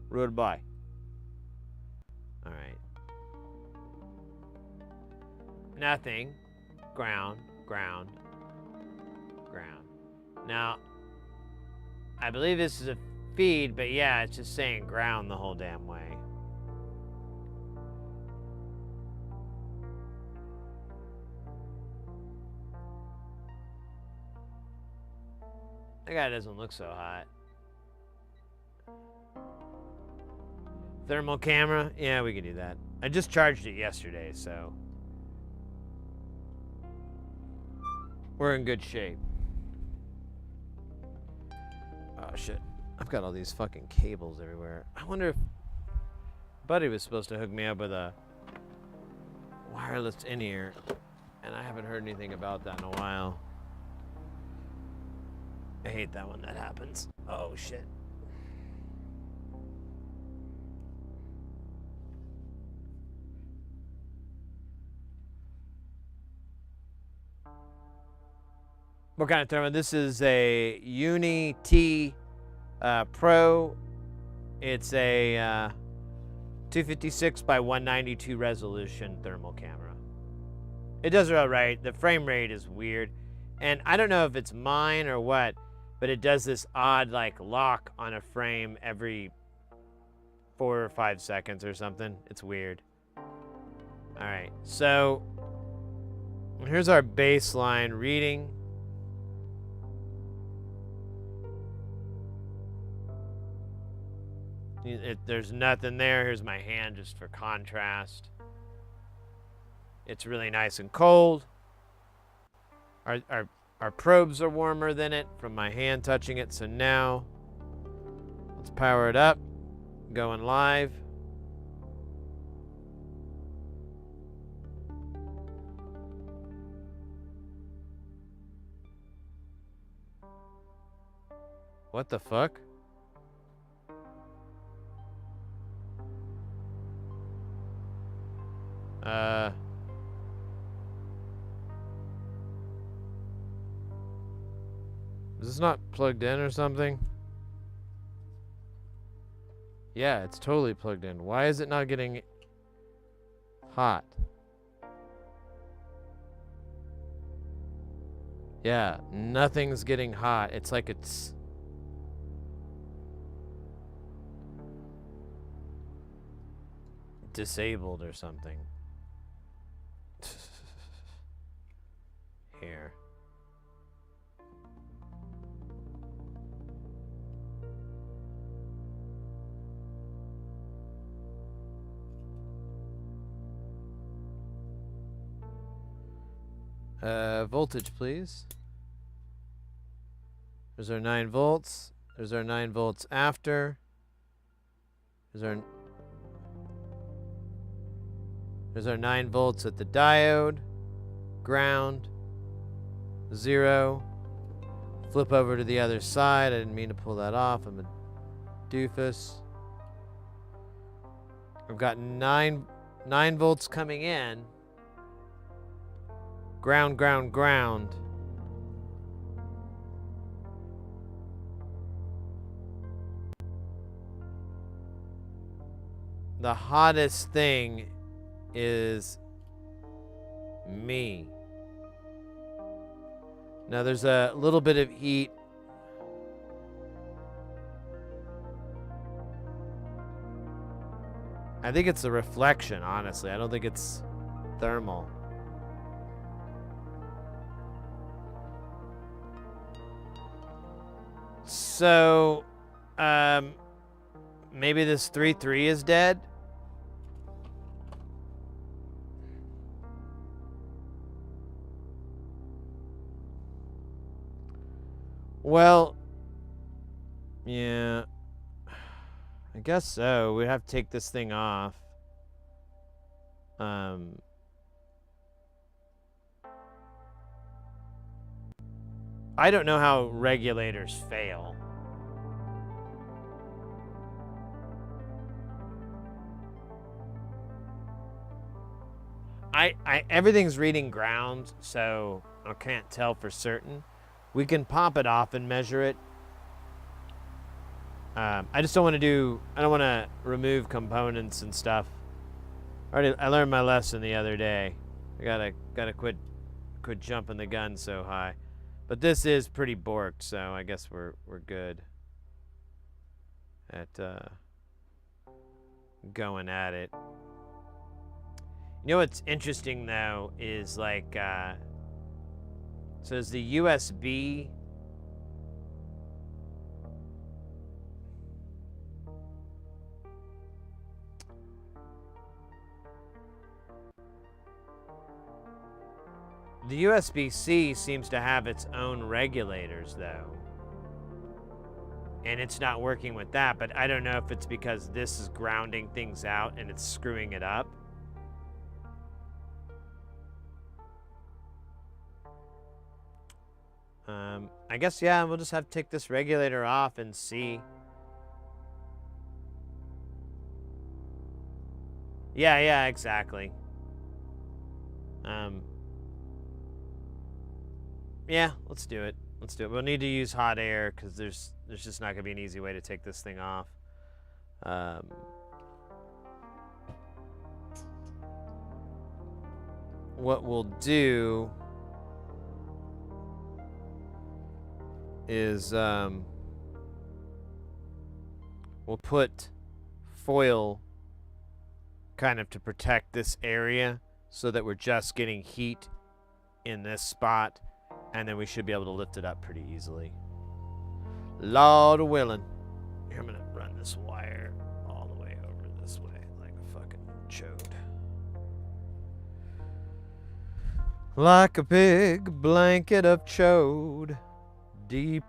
Rude boy. All right. Nothing. Ground. Now, I believe this is a feed, but yeah, it's just saying ground the whole damn way. That guy doesn't look so hot. Thermal camera? Yeah, we can do that. I just charged it yesterday, so we're in good shape. Oh, shit. I've got all these fucking cables everywhere. I wonder if Buddy was supposed to hook me up with a wireless in-ear, and I haven't heard anything about that in a while. I hate that when that happens. Oh, shit. What kind of thermal? This is a Uni T Pro It's a 256 by 192 resolution thermal camera. It does it all right. The frame rate is weird. And I don't know if it's mine or what, but it does this odd like lock on a frame every 4 or 5 seconds or something. It's weird. All right, so here's our baseline reading. There's nothing there. Here's my hand just for contrast. It's really nice and cold. Our probes are warmer than it from my hand touching it. So now let's power it up. Going live. What the fuck? Is this not plugged in or something? Yeah, it's totally plugged in. Why is it not getting hot? Yeah, nothing's getting hot. It's like it's... disabled or something. Here. Voltage, please. There's our 9 volts. There's our 9 volts after. There's our 9 volts at the diode. Ground. 0. Flip over to the other side. I didn't mean to pull that off. I'm a doofus. I've got 9 volts coming in. Ground, ground, ground. The hottest thing is me. Now there's a little bit of heat. I think it's a reflection, honestly. I don't think it's thermal. So, maybe this 3-3 is dead? Well, yeah, I guess so. We'd have to take this thing off. I don't know how regulators fail. Everything's reading ground, so I can't tell for certain. We can pop it off and measure it. I just don't want to I don't want to remove components and stuff. I learned my lesson the other day. I gotta quit jumping the gun so high. But this is pretty borked, so I guess we're good at going at it. You know what's interesting though is like so is the USB the USB-C seems to have its own regulators though. And it's not working with that, but I don't know if it's because this is grounding things out and it's screwing it up. I guess, yeah, we'll just have to take this regulator off and see. Yeah, exactly. Yeah, let's do it. We'll need to use hot air because there's just not gonna be an easy way to take this thing off. Um, what we'll do is we'll put foil kind of to protect this area so that we're just getting heat in this spot, and then we should be able to lift it up pretty easily. Lord willing. Here, I'm gonna run this wire all the way over this way like a fucking chode. Like a big blanket of chode deep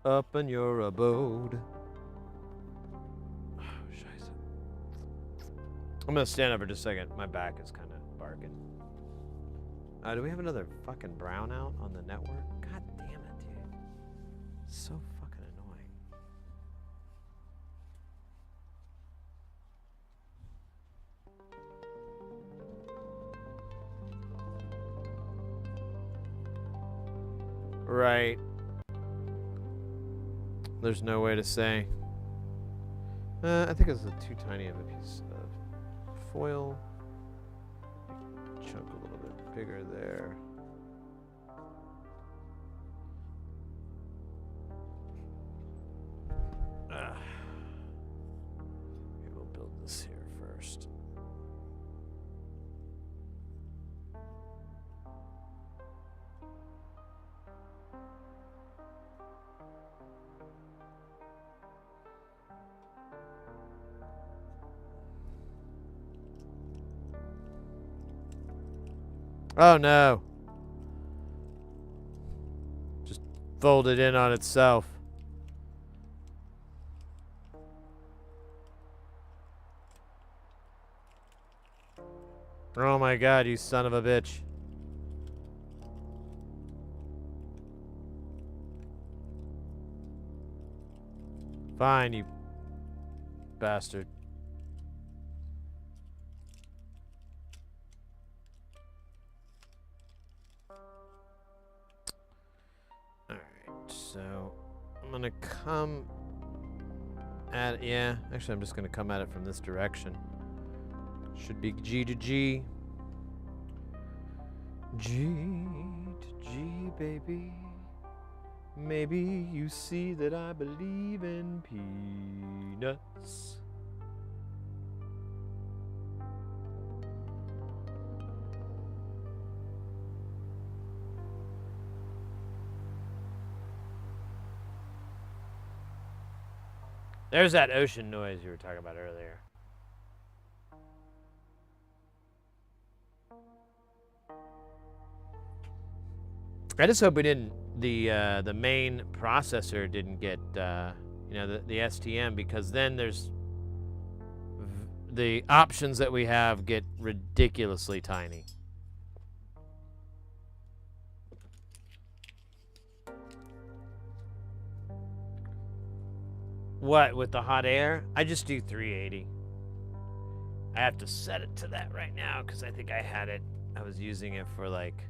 up in your abode. Oh, scheisse. I'm gonna stand up for just a second. My back is kind of barking. Do we have another fucking brownout on the network? God damn it, dude. So fucking annoying. Right. There's no way to say. I think it's too tiny of a piece of foil. Chunk a little bit bigger there. Maybe we'll build this here first. Oh no. Just folded in on itself. Oh my god, you son of a bitch. Fine, you bastard. Alright, so I'm gonna come at it. Yeah, actually, I'm just gonna come at it from this direction. Should be G to G. G to G, baby. Maybe you see that I believe in peanuts. There's that ocean noise you were talking about earlier. I just hope we didn't, the main processor didn't get, you know, the STM, because then there's, the options that we have get ridiculously tiny. What, with the hot air? I just do 380. I have to set it to that right now because I think I had it, I was using it for like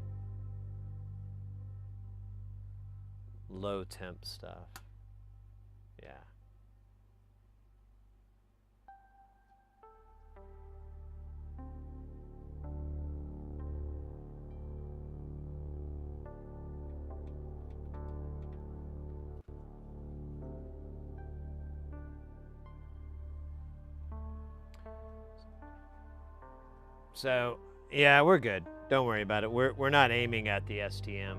low temp stuff. Yeah. So, yeah, we're good. Don't worry about it. We're not aiming at the STM.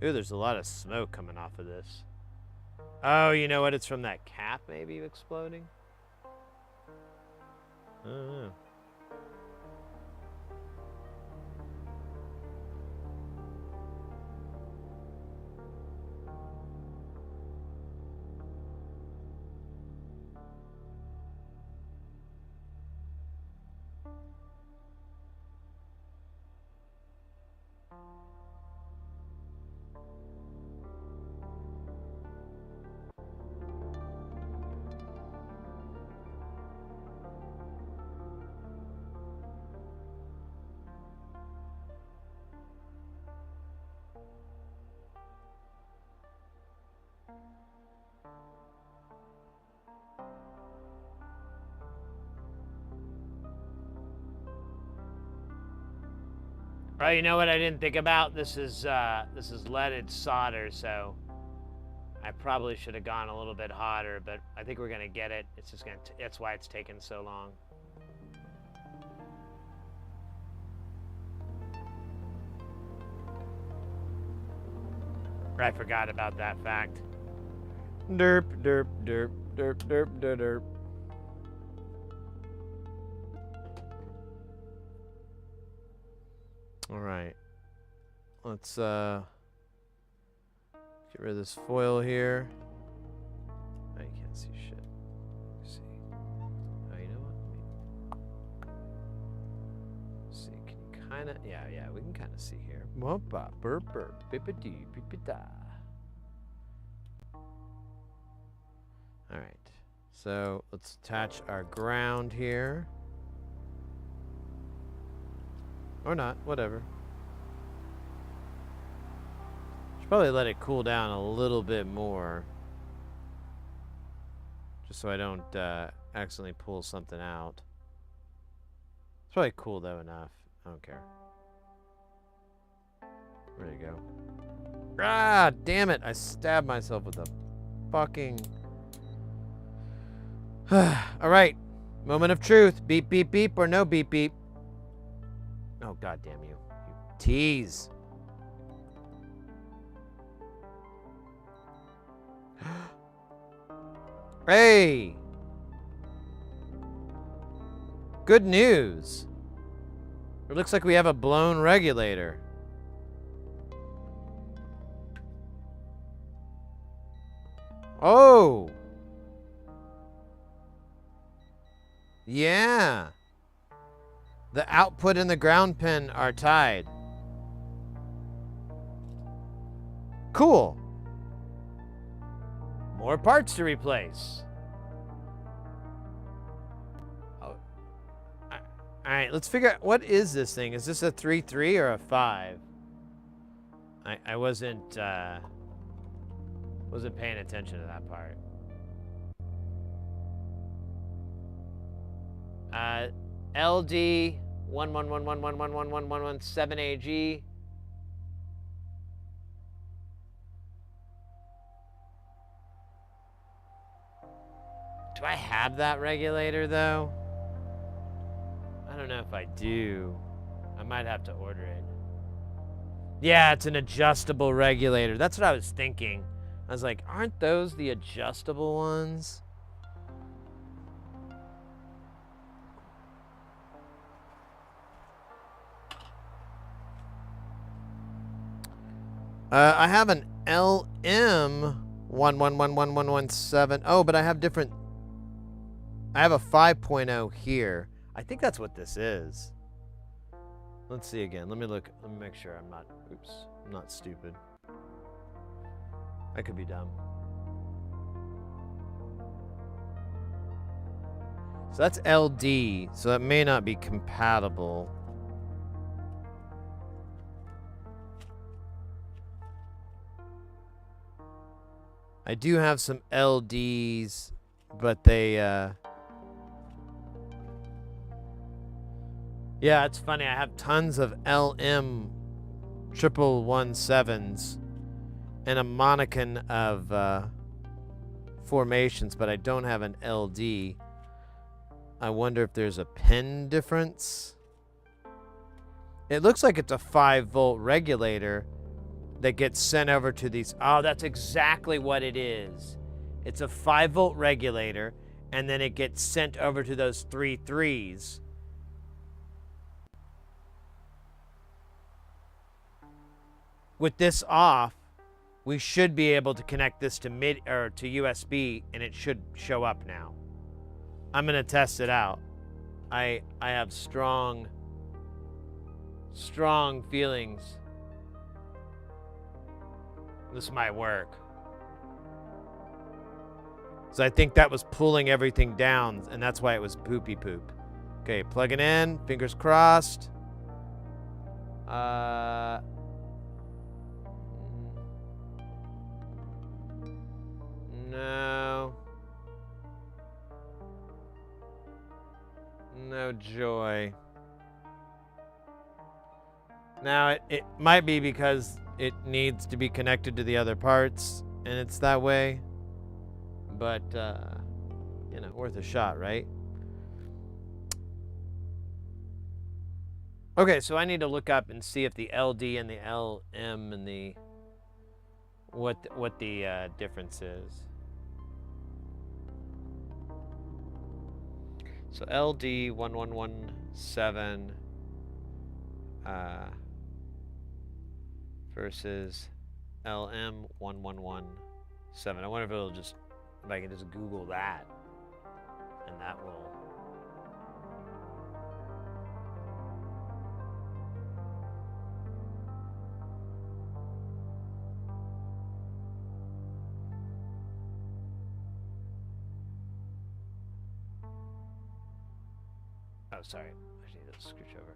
Ooh, there's a lot of smoke coming off of this. Oh, you know what? It's from that cap maybe exploding? I don't know. Oh, you know what I didn't think about? This is leaded solder, so I probably should have gone a little bit hotter, but I think we're gonna get it. It's just that's why it's taken so long. I forgot about that fact. Derp, derp, derp, derp, derp, derp, derp. All right. Let's get rid of this foil here. Oh, you can't see shit. Let me see. Oh, you know what? Let's see. Can you kind of? Yeah, we can kind of see here. Whoppa, burp, burp, bippity, bippita. All right. So let's attach our ground here. Or not, whatever. Should probably let it cool down a little bit more. Just so I don't accidentally pull something out. It's probably cool though enough. I don't care. There you go. Ah, damn it! I stabbed myself with a fucking... Alright. Moment of truth. Beep, beep, beep, or no beep, beep. Oh, god damn you. You tease. Hey! Good news. It looks like we have a blown regulator. Oh! Yeah! The output and the ground pin are tied. Cool. More parts to replace. Oh. Alright, let's figure out, what is this thing? Is this a 3-3 or a 5? I wasn't paying attention to that part. LD 111111117AG. Do I have that regulator though? I don't know if I do. I might have to order it. Yeah, it's an adjustable regulator. That's what I was thinking. I was like, aren't those the adjustable ones? I have an LM 1111117. Oh, but I have different. I have a 5.0 here. I think that's what this is. Let's see again. Let me look. Let me make sure I'm not. Oops. I'm not stupid. I could be dumb. So that's LD. So that may not be compatible. I do have some LDs, but they, yeah, it's funny. I have tons of LM 1117s and a monicon of formations, but I don't have an LD. I wonder if there's a pin difference. It looks like it's a 5-volt regulator that gets sent over to these. Oh, that's exactly what it is. It's a 5-volt regulator, and then it gets sent over to those 3-3s. With this off, we should be able to connect this to to USB, and it should show up now. I'm gonna test it out. I have strong feelings this might work. So I think that was pulling everything down, and that's why it was poopy poop. Okay, plug it in. Fingers crossed. No. No joy. Now, it might be because it needs to be connected to the other parts, and it's that way. But, you know, worth a shot, right? Okay, so I need to look up and see if the LD and the LM and the what the difference is. So LD 1117 versus LM 1117. I wonder if it'll just, if I can just Google that, and that will. Oh, sorry. I just need to scooch over.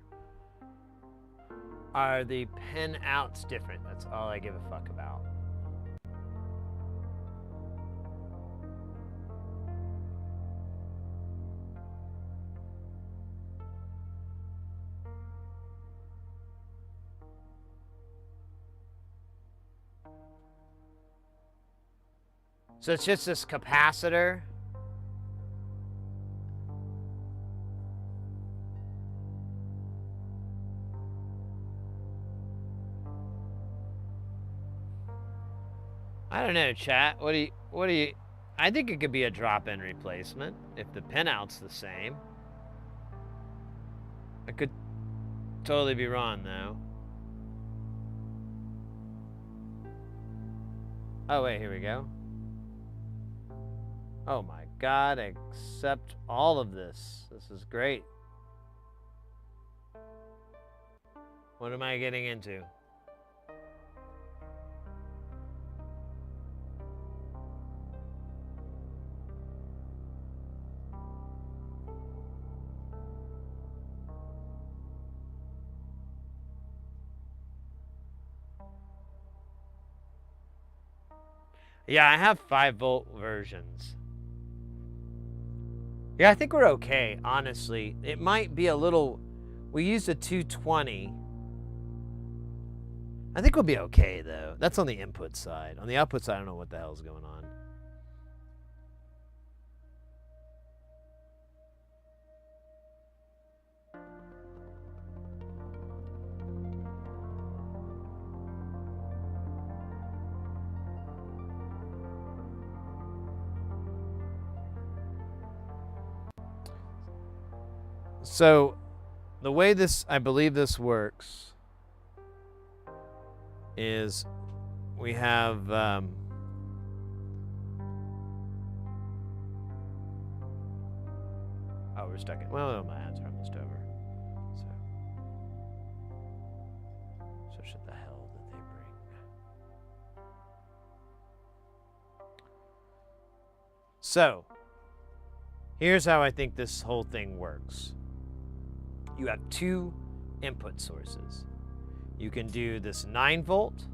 Are the pen outs different? That's all I give a fuck about. So it's just this capacitor. I don't know, chat. What do you I think it could be a drop-in replacement if the pin out's the same. I could totally be wrong though. Oh wait, here we go. Oh my god, accept all of this. This is great. What am I getting into? Yeah, I have 5-volt versions. Yeah, I think we're okay, honestly. It might be a little... We used a 220. I think we'll be okay, though. That's on the input side. On the output side, I don't know what the hell's going on. So, the way this, I believe this works, is we have oh, we're stuck in, well, my ads are almost over. So shit the hell did they bring? So, here's how I think this whole thing works. You have 2 input sources. You can do this 9-volt,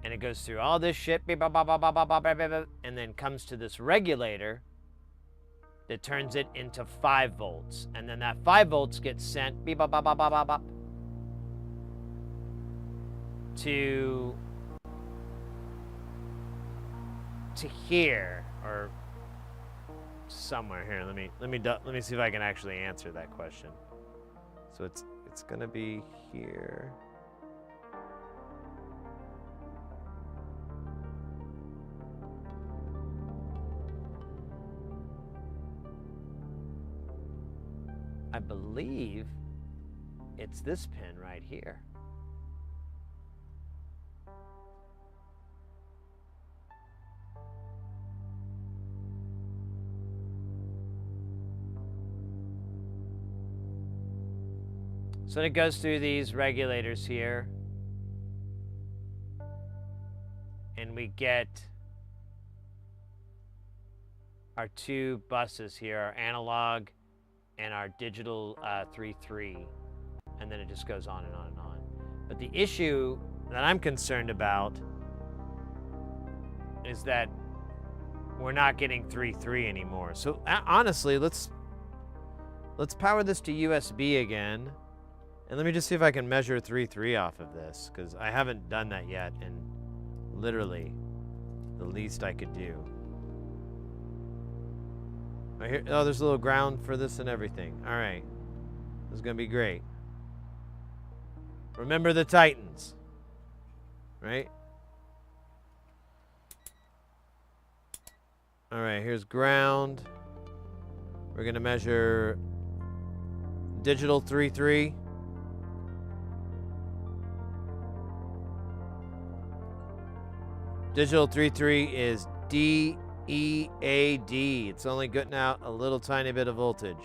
and it goes through all this shit, and then comes to this regulator that turns it into 5 volts, and then that 5 volts gets sent to here, or somewhere here. Let me see if I can actually answer that question. So it's gonna be here. I believe it's this pin right here. So it goes through these regulators here, and we get our 2 buses here, our analog and our digital 3-3, and then it just goes on and on and on. But the issue that I'm concerned about is that we're not getting 3-3 anymore. So honestly, let's Let's power this to USB again. And let me just see if I can measure 3.3 off of this, because I haven't done that yet, and literally the least I could do. Right here, oh, there's a little ground for this and everything. All right. This is going to be great. Remember the Titans, right? All right, here's ground. We're going to measure digital 3.3. Digital 3.3 is DEAD. It's only getting out a little tiny bit of voltage.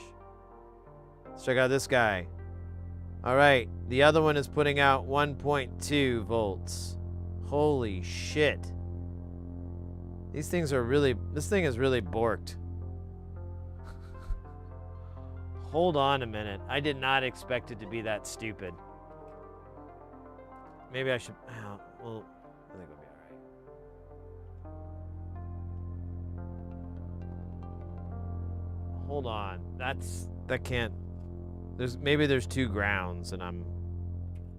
Let's check out this guy. All right, the other one is putting out 1.2 volts. Holy shit. These things are really, this thing is really borked. Hold on a minute. I did not expect it to be that stupid. Maybe I should, well, I think it'll be all right. Hold on. That can't, maybe there's two grounds and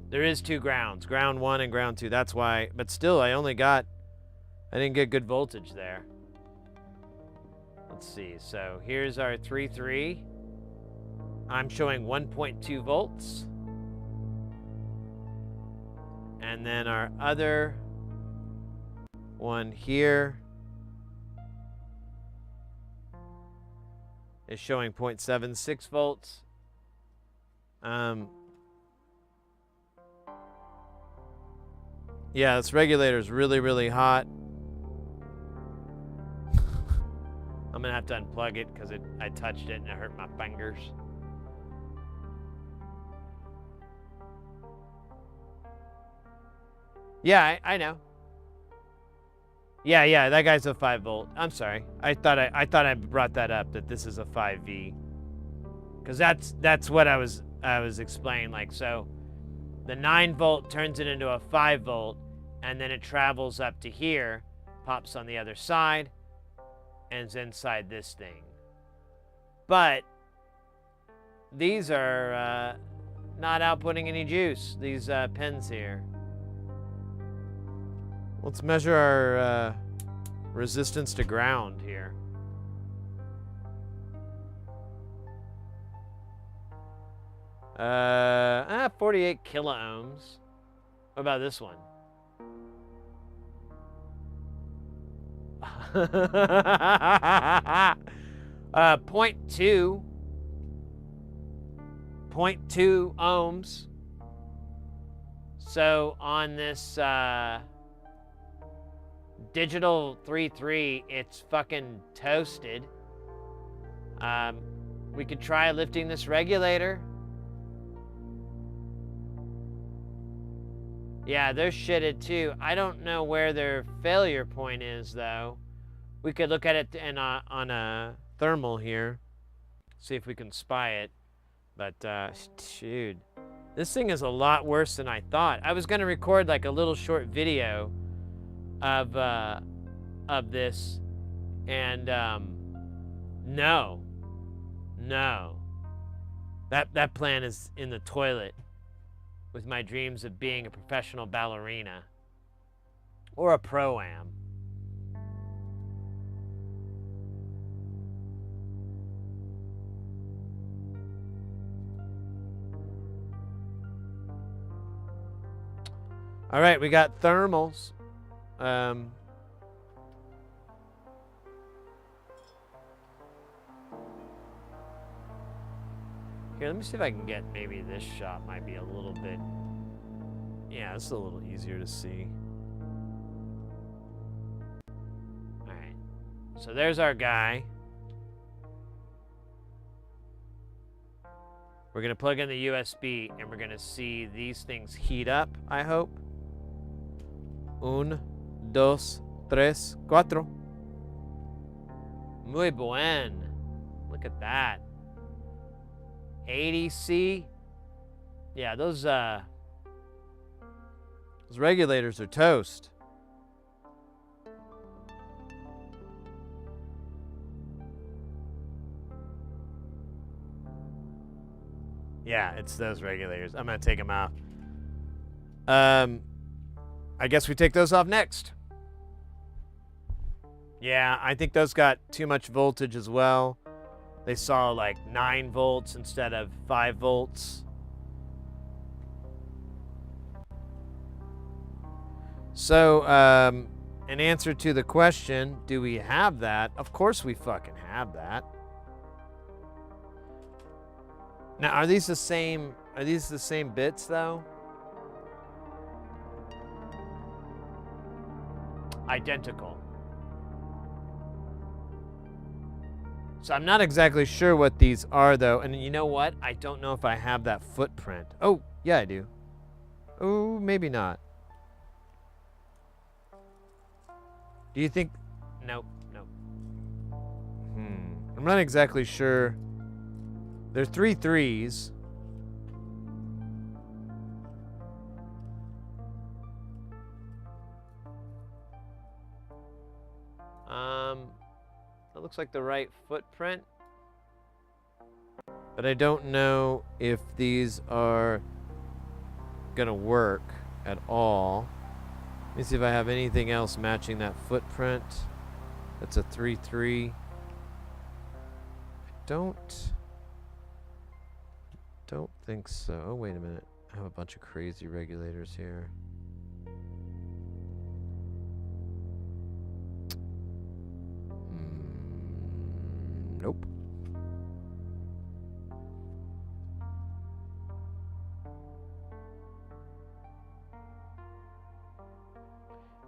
there is two grounds, ground 1 and ground 2. That's why, but still I didn't get good voltage there. Let's see. So here's our 3.3. I'm showing 1.2 volts. And then our other one here is showing 0.76 volts. Yeah, this regulator is really, really hot. I'm gonna have to unplug it because I touched it and it hurt my fingers. Yeah, I know. Yeah, that guy's a 5 volt. I'm sorry. I thought I brought that up, that this is a 5V. Because that's what I was explaining. Like, so the 9 volt turns it into a 5 volt, and then it travels up to here, pops on the other side, and is inside this thing. But these are not outputting any juice, these pins here. Let's measure our resistance to ground here. 48 kilo ohms. What about this one? 0.2 ohms. So on this digital 3.3, it's fucking toasted. We could try lifting this regulator. Yeah, they're shitted too. I don't know where their failure point is though. We could look at it on a thermal here, see if we can spy it. But shoot, this thing is a lot worse than I thought. I was gonna record like a little short video of this, and no, that plan is in the toilet with my dreams of being a professional ballerina or a pro-am. All right, we got thermals. Here, let me see if I can get, maybe this shot might be a little bit, yeah, this is a little easier to see. All right, so there's our guy. We're gonna plug in the USB and we're gonna see these things heat up, I hope. 1, 2, 3, 4. Muy buen. Look at that. 80C. Yeah, those regulators are toast. Yeah, it's those regulators. I'm gonna take them out. I guess we take those off next. Yeah, I think those got too much voltage as well. They saw like 9 volts instead of 5 volts. So, in answer to the question, do we have that? Of course we fucking have that. Now, are these the same bits though? Identical. So I'm not exactly sure what these are though, and you know what? I don't know if I have that footprint. Oh, yeah, I do. Oh, maybe not. Do you think? Nope, nope. I'm not exactly sure. There's 3 3s. That looks like the right footprint. But I don't know if these are gonna work at all. Let me see if I have anything else matching that footprint. That's a 3 3. I don't think so. Oh, wait a minute. I have a bunch of crazy regulators here. Nope.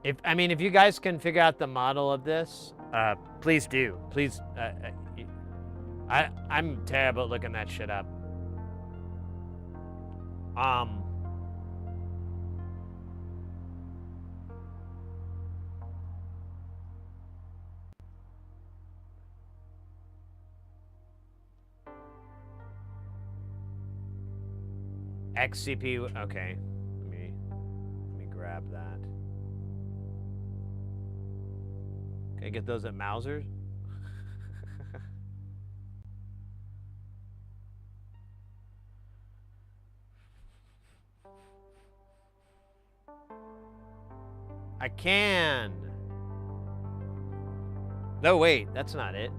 If you guys can figure out the model of this, please do. Please. I'm terrible at looking that shit up. XCP. Okay. Let me grab that. Can I get those at Mauser's? I can. No, wait, that's not it.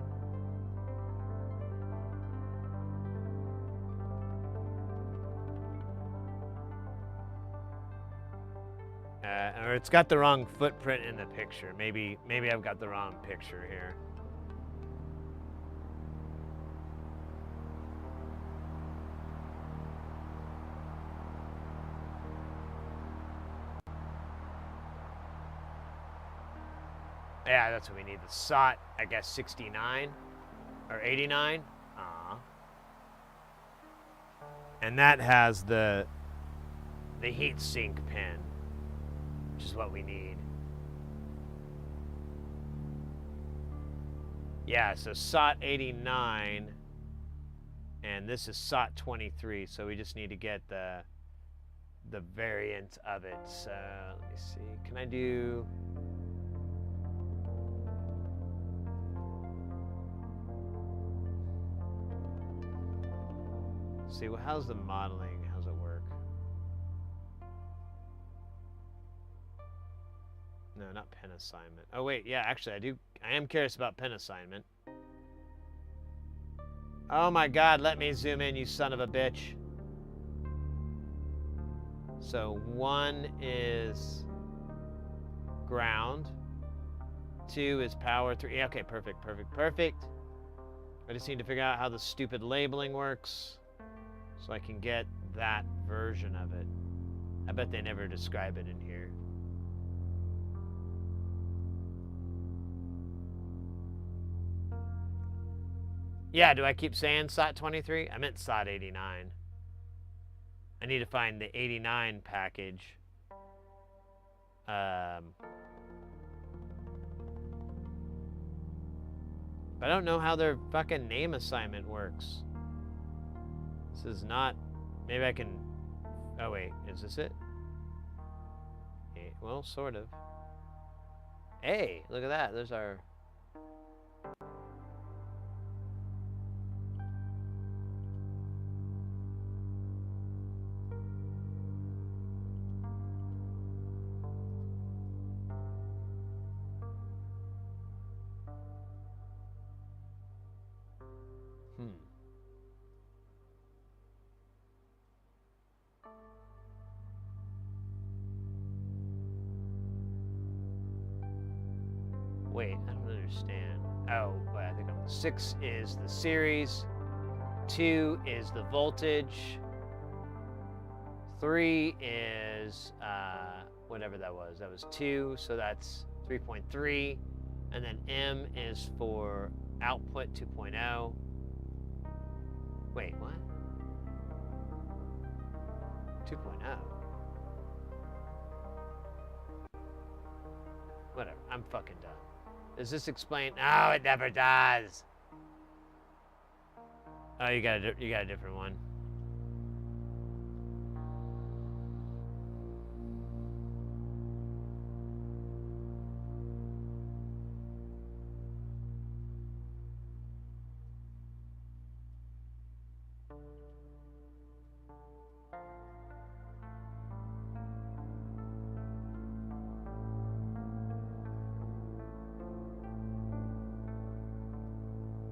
Or it's got the wrong footprint in the picture. Maybe I've got the wrong picture here. Yeah, that's what we need. The SOT, I guess 69 or 89. And that has the heat sink pin, which is what we need. Yeah, so SOT 89, and this is SOT 23, so we just need to get the variant of it. So let me see. Can I do? See, well, how's the modeling? How's it work? No, not pin assignment. Oh wait, yeah, actually I am curious about pin assignment. Oh my god, let me zoom in, you son of a bitch. So 1 is ground, 2 is power, 3, okay, perfect. I just need to figure out how the stupid labeling works so I can get that version of it. I bet they never describe it in here. Yeah, do I keep saying SOT 23? I meant SOT 89. I need to find the 89 package. But I don't know how their fucking name assignment works. This is not... Maybe I can... Oh, wait. Is this it? Well, sort of. Hey, look at that. There's our... Wait, I don't understand. Oh, wait, I think 6 is the series. 2 is the voltage. 3 is whatever that was. That was 2, so that's 3.3. And then M is for output 2.0. Wait, what? 2.0. Whatever, I'm fucking done. Does this explain? No, it never does. Oh, you got a different one.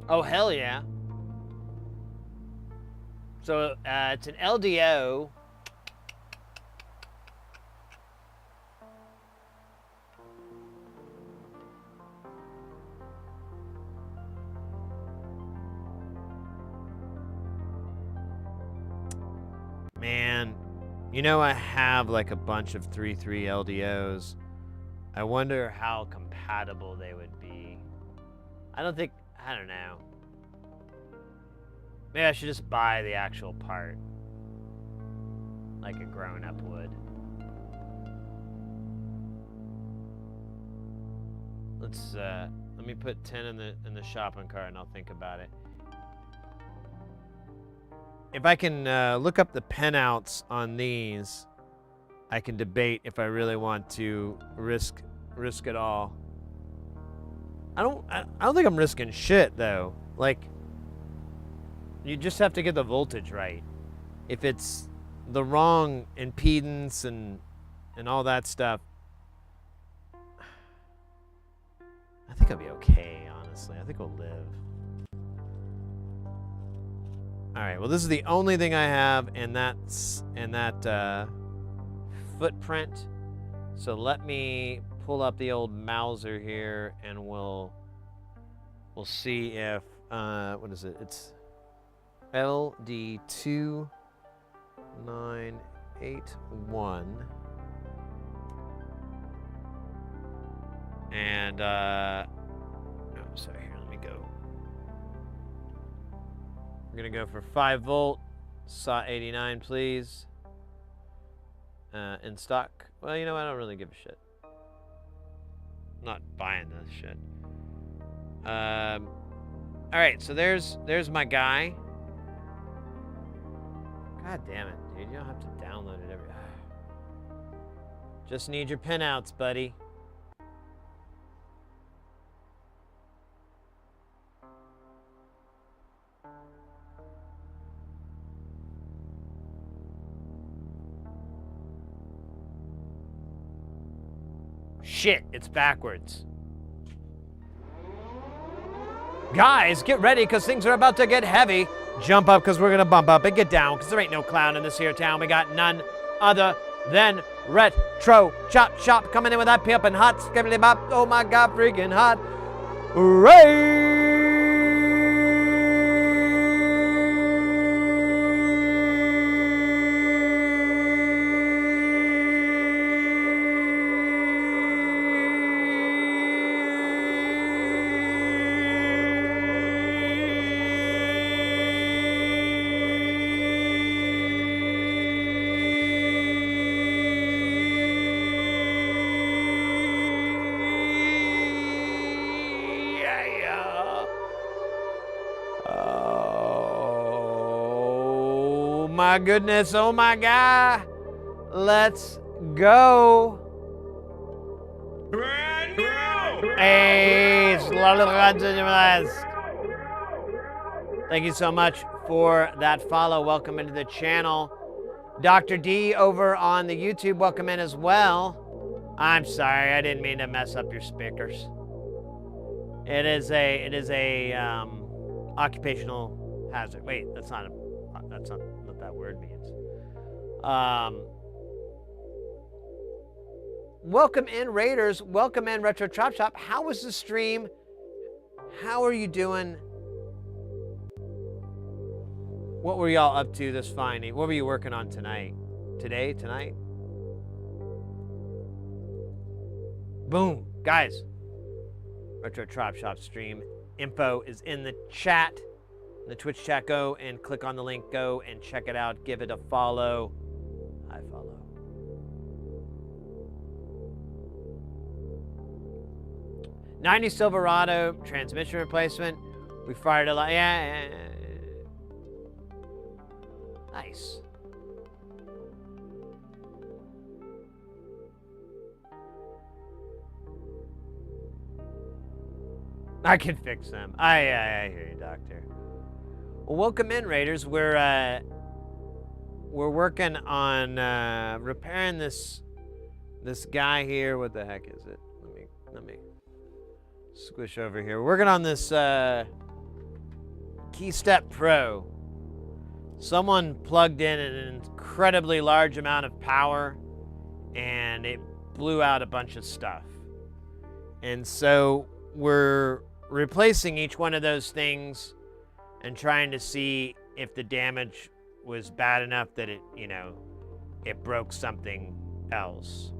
Oh, hell yeah. So it's an LDO. Man, you know I have like a bunch of 3.3 LDOs. I wonder how compatible they would be. I don't know. Maybe I should just buy the actual part. Like a grown-up would. Let me put 10 in the shopping cart and I'll think about it. If I can look up the pinouts on these, I can debate if I really want to risk it all. I don't think I'm risking shit though. Like, you just have to get the voltage right. If it's the wrong impedance and all that stuff, I think I'll be okay, honestly. I think we'll live. All right, well, this is the only thing I have in that footprint. So let me pull up the old Mauser here and we'll see if, what is it? It's LD2981. And, oh, sorry, here, let me go. We're gonna go for 5 volt, SAW 89, please. In stock. Well, you know, I don't really give a shit. I'm not buying this shit. All right, so there's my guy. God damn it, dude! You don't have to download it every. Just need your pinouts, buddy. Shit, it's backwards. Guys, get ready, because things are about to get heavy. Jump up, because we're going to bump up, and get down, because there ain't no clown in this here town. We got none other than Retro Chop Shop coming in with that pimpin' hot skibbly bop. Oh my God, freaking hot. Oh my goodness, oh my God. Let's go. Brand new! Hey, thank you so much for that follow. Welcome into the channel. Dr. D over on the YouTube, welcome in as well. I'm sorry, I didn't mean to mess up your speakers. It is a occupational hazard. Wait, that's not what that word means. welcome in, Raiders. Welcome in, Retro Chop Shop. How was the stream? How are you doing? What were y'all up to this fine? What were you working on tonight? Tonight? Boom. Guys, Retro Chop Shop stream info is in the chat, in the Twitch chat. Go and click on the link. Go and check it out. Give it a follow. I follow. '90 Silverado transmission replacement. We fired a lot. Yeah. Nice. I can fix them. I hear you, Doctor. Well, welcome in, Raiders. We're working on repairing this guy here. What the heck is it? Let me squish over here. We're working on this KeyStep Pro. Someone plugged in an incredibly large amount of power, and it blew out a bunch of stuff. And so we're replacing each one of those things and trying to see if the damage was bad enough that it broke something else.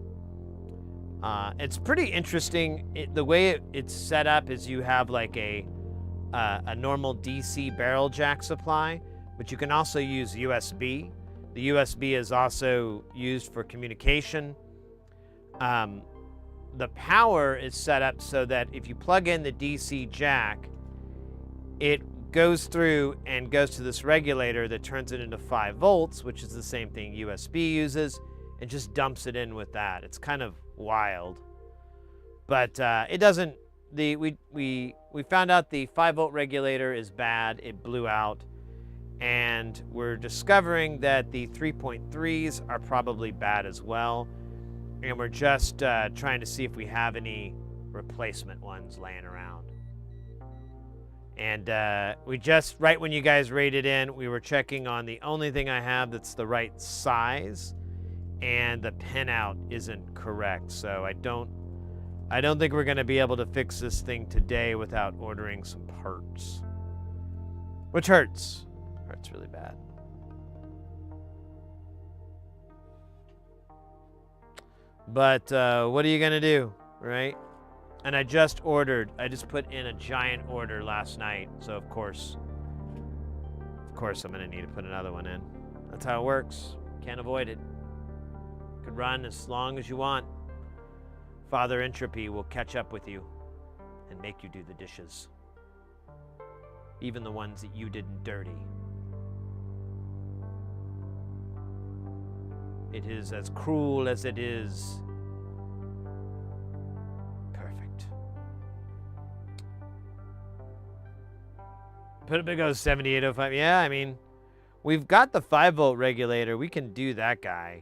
It's pretty interesting. The way it's set up is you have like a normal DC barrel jack supply, but you can also use USB. The USB is also used for communication. The power is set up so that if you plug in the DC jack, it goes through and goes to this regulator that turns it into 5 volts, which is the same thing USB uses, and just dumps it in with that. It's kind of wild, but it doesn't. We found out the 5-volt regulator is bad. It blew out, and we're discovering that the 3.3s are probably bad as well. And we're just trying to see if we have any replacement ones laying around. And we just, right when you guys raided in, we were checking on the only thing I have that's the right size, and the pinout isn't correct. So I don't think we're going to be able to fix this thing today without ordering some parts. Which hurts. Hurts really bad. But what are you gonna do, right? And I just put in a giant order last night, so of course I'm gonna need to put another one in. That's how it works. Can't avoid it. Could run as long as you want. Father Entropy will catch up with you and make you do the dishes, even the ones that you didn't dirty. It is as cruel as it is perfect. Put a big old 7805. Yeah, I mean, we've got the 5-volt regulator. We can do that guy.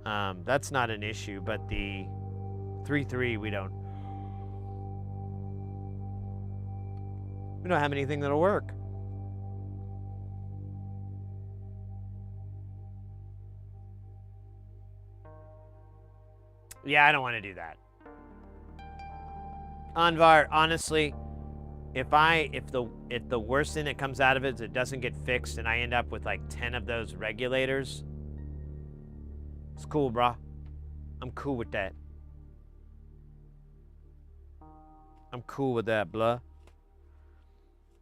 That's not an issue, but the 3.3 we don't have anything that'll work. Yeah, I don't want to do that. Anvar, honestly, if the worst thing that comes out of it is it doesn't get fixed and I end up with like 10 of those regulators, it's cool, brah. I'm cool with that. I'm cool with that, blah.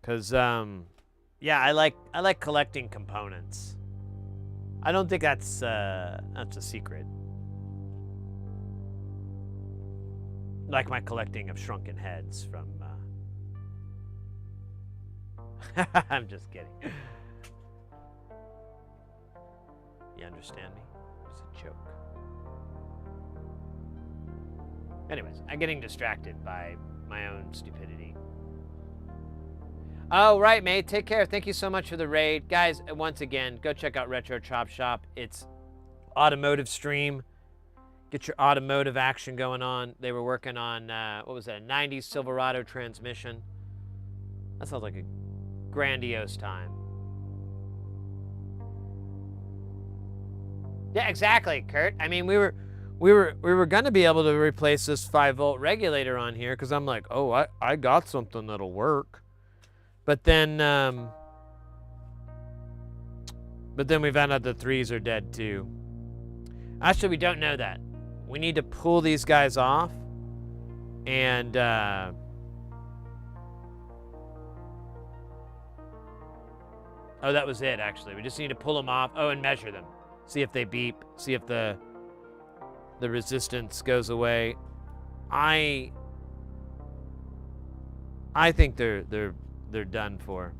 Cause yeah, I like collecting components. I don't think that's a secret. Like my collecting of shrunken heads from... I'm just kidding. You understand me? It's a joke. Anyways, I'm getting distracted by my own stupidity. Oh, right, mate. Take care. Thank you so much for the raid. Guys, once again, go check out Retro Chop Shop. It's automotive stream. Get your automotive action going on. They were working on, what was that, a 90s Silverado transmission. That sounds like a grandiose time. Yeah, exactly, Kurt. I mean, we We were gonna be able to replace this 5-volt regulator on here because I'm like, oh, I got something that'll work. But then we found out the 3s are dead too. Actually, we don't know that. We need to pull these guys off and oh, that was it, actually. We just need to pull them off. Oh, and measure them. See if they beep. See if the resistance goes away. I think they're done for.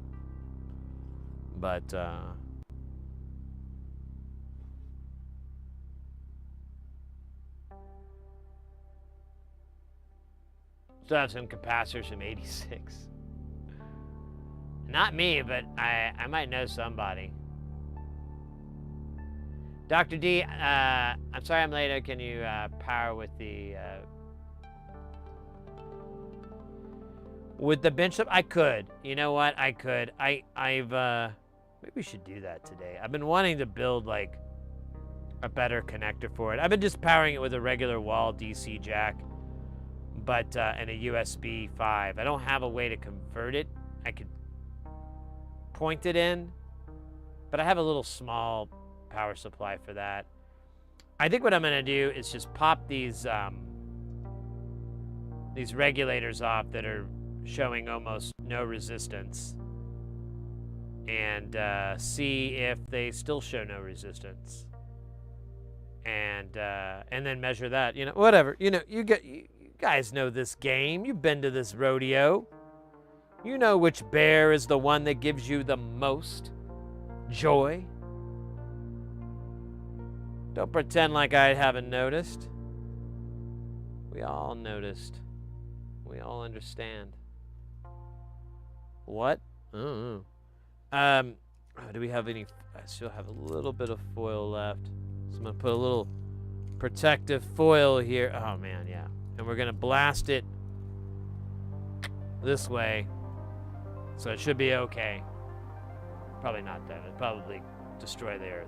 But still have some capacitors from '86. Not me, but I might know somebody. Dr. D, I'm sorry I'm late. Can you power with the bench up? I could. You know what? I could. I've maybe we should do that today. I've been wanting to build like a better connector for it. I've been just powering it with a regular wall DC jack, but and a USB 5. I don't have a way to convert it. I could point it in, but I have a little small power supply for that. I think what I'm gonna do is just pop these regulators off that are showing almost no resistance, and see if they still show no resistance, and then measure that. You know, whatever. You know, you guys know this game. You've been to this rodeo. You know which bear is the one that gives you the most joy. Don't pretend like I haven't noticed. We all noticed. We all understand. What? Oh. Do we have any? I still have a little bit of foil left. So I'm gonna put a little protective foil here. Oh man, yeah. And we're gonna blast it this way. So it should be okay. Probably not that. It'll probably destroy the earth.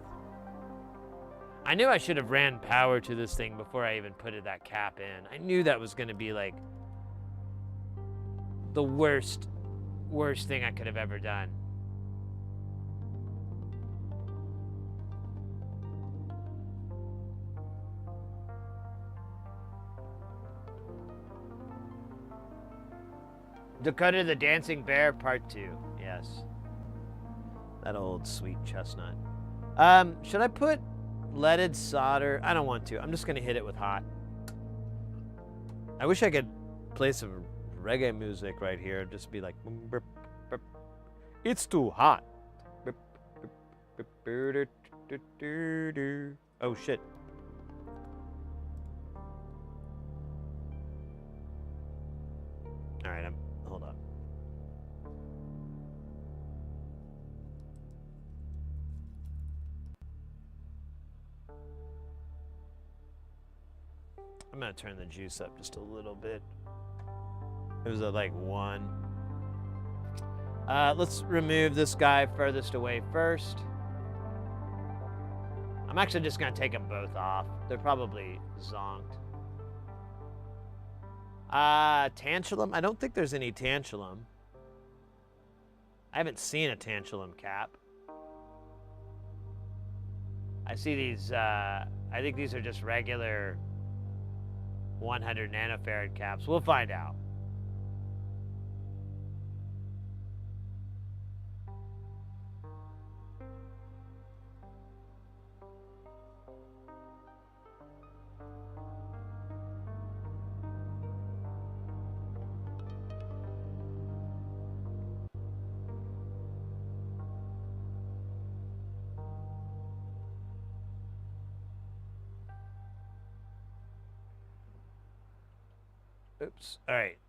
I knew I should have ran power to this thing before I even put that cap in. I knew that was going to be like the worst thing I could have ever done. Dakota the Dancing Bear Part 2. Yes. That old sweet chestnut. Should I put leaded solder? I don't want to. I'm just going to hit it with hot. I wish I could play some reggae music right here. Just be like, burp, burp. It's too hot. Oh, shit. All right, hold on. I'm gonna turn the juice up just a little bit. It was at like 1. Let's remove this guy furthest away first. I'm actually just gonna take them both off. They're probably zonked. Tantalum? I don't think there's any tantalum. I haven't seen a tantalum cap. I see these, I think these are just regular 100 nanofarad caps. We'll find out. Oops. All right.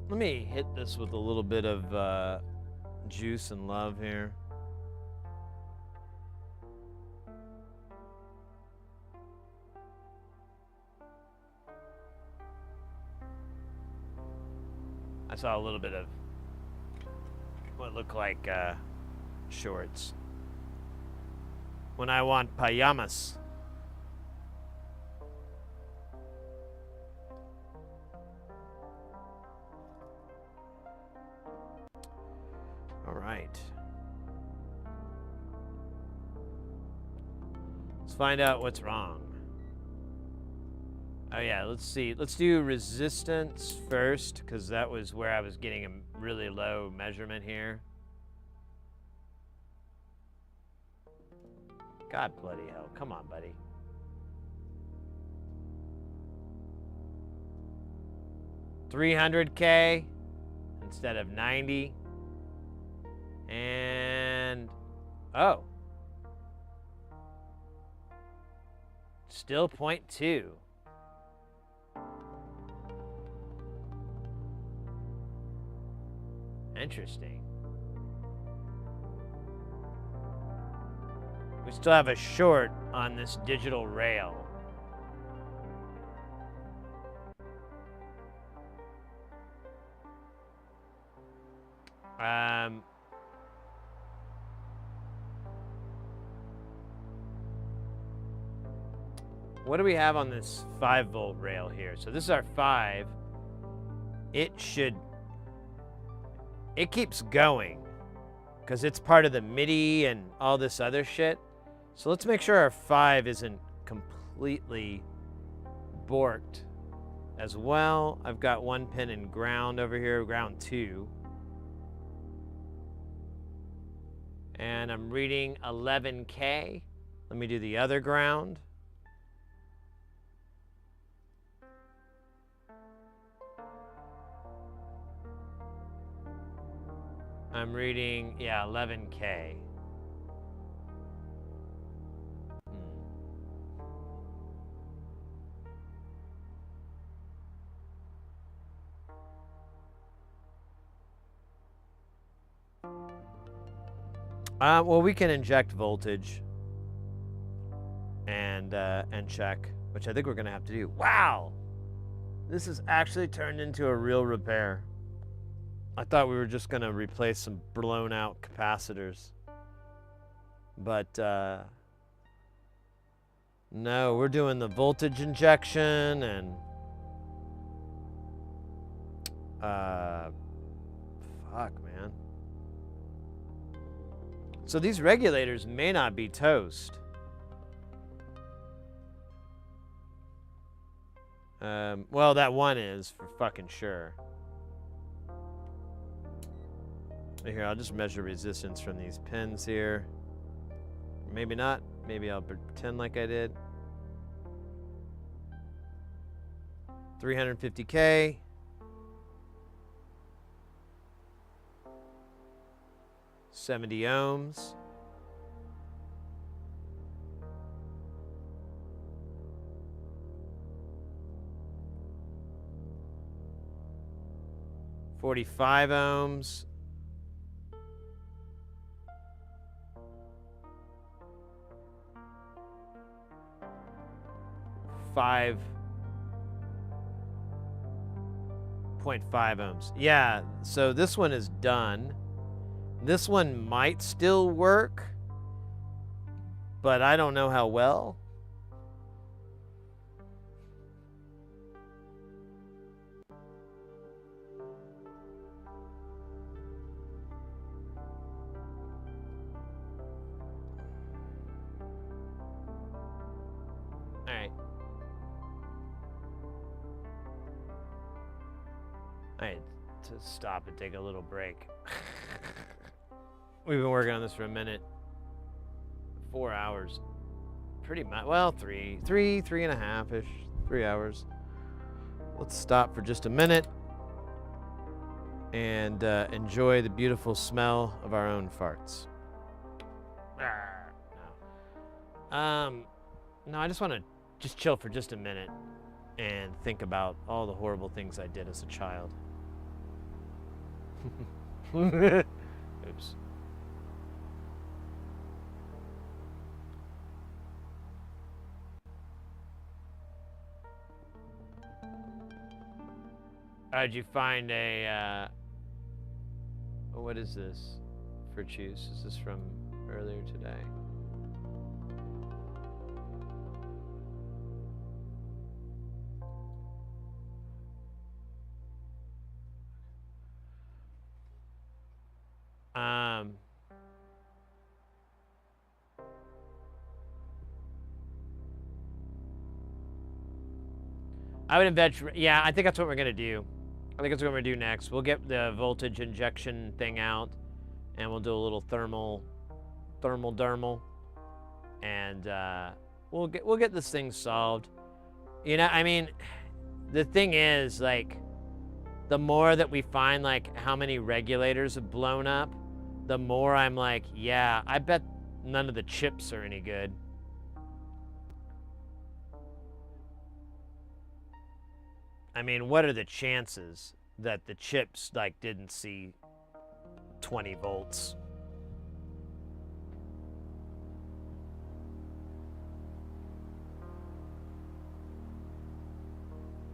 Let me hit this with a little bit of juice and love here. I saw a little bit of what looked like shorts. When I want pajamas. All right. Let's find out what's wrong. Oh yeah, let's see. Let's do resistance first, because that was where I was getting a really low measurement here. God bloody hell. Come on, buddy. $300K instead of 90. And oh. Still 0.2. Interesting. We still have a short on this digital rail. What do we have on this 5-volt rail here? So this is our 5. It keeps going because it's part of the MIDI and all this other shit. So let's make sure our 5 isn't completely borked as well. I've got 1 pin in ground over here, ground 2. And I'm reading 11K. Let me do the other ground. I'm reading, yeah, 11K. Well, we can inject voltage and check, which I think we're gonna have to do. Wow, this has actually turned into a real repair. I thought we were just gonna replace some blown out capacitors, but no, we're doing the voltage injection and fuck, man. So these regulators may not be toast. Well, that one is for fucking sure. Here, I'll just measure resistance from these pins here. Maybe not. Maybe I'll pretend like I did. 350K. $70 ohms. $45 ohms. $5.5 ohms. Yeah, so this one is done. This one might still work, but I don't know how well. All right. I had to stop and take a little break. We've been working on this for a minute. 4 hours. Pretty much. Well, three and a half-ish. 3 hours. Let's stop for just a minute and enjoy the beautiful smell of our own farts. No, I just want to just chill for just a minute and think about all the horrible things I did as a child. Oops. Did you find a, what is this for juice? Is this from earlier today? I would venture, yeah, I think that's what we're gonna do. I think that's what we're gonna do next. We'll get the voltage injection thing out, and we'll do a little thermal dermal, and we'll get this thing solved. You know, I mean, the thing is, like, the more that we find, like, how many regulators have blown up, the more I'm like, yeah, I bet none of the chips are any good. I mean, what are the chances that the chips, like, didn't see 20 volts?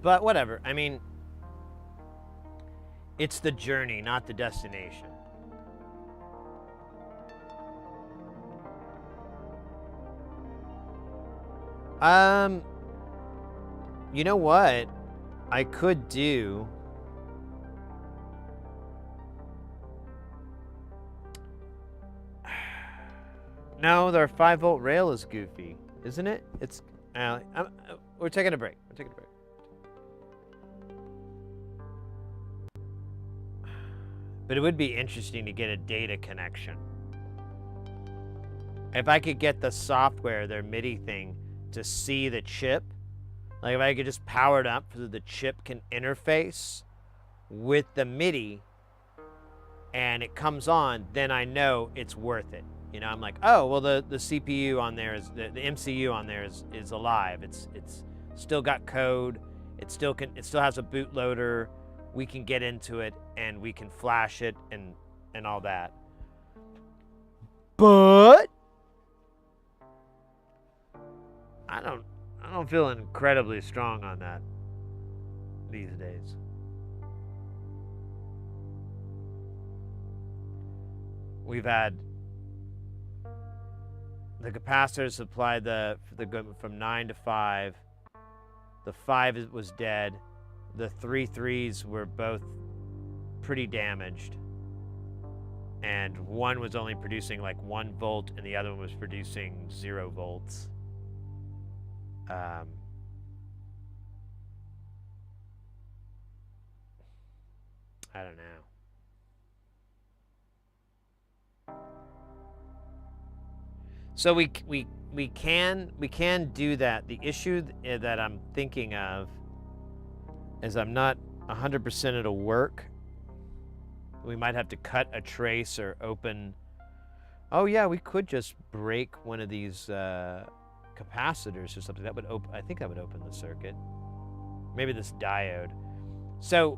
But whatever. I mean, it's the journey, not the destination. You know what I could do? No, their 5-volt rail is goofy, isn't it? It's. We're taking a break. We're taking a break. But it would be interesting to get a data connection. If I could get the software, their MIDI thing, to see the chip, like if I could just power it up so the chip can interface with the MIDI and it comes on, then I know it's worth it. You know, I'm like, oh, well, the CPU on there is, the MCU on there is alive. It's still got code. It still has a bootloader. We can get into it and we can flash it and all that. But I don't feel incredibly strong on that these days. We've had the capacitor supplied the from 9 to 5. The 5 was dead. The 3 3s were both pretty damaged. And one was only producing like 1 volt and the other one was producing 0 volts. I don't know. So we can do that. The issue that I'm thinking of is I'm not 100% it'll work. We might have to cut a trace or open. Oh yeah, we could just break one of these capacitors or something. That would open. I think that would open the circuit. Maybe this diode. So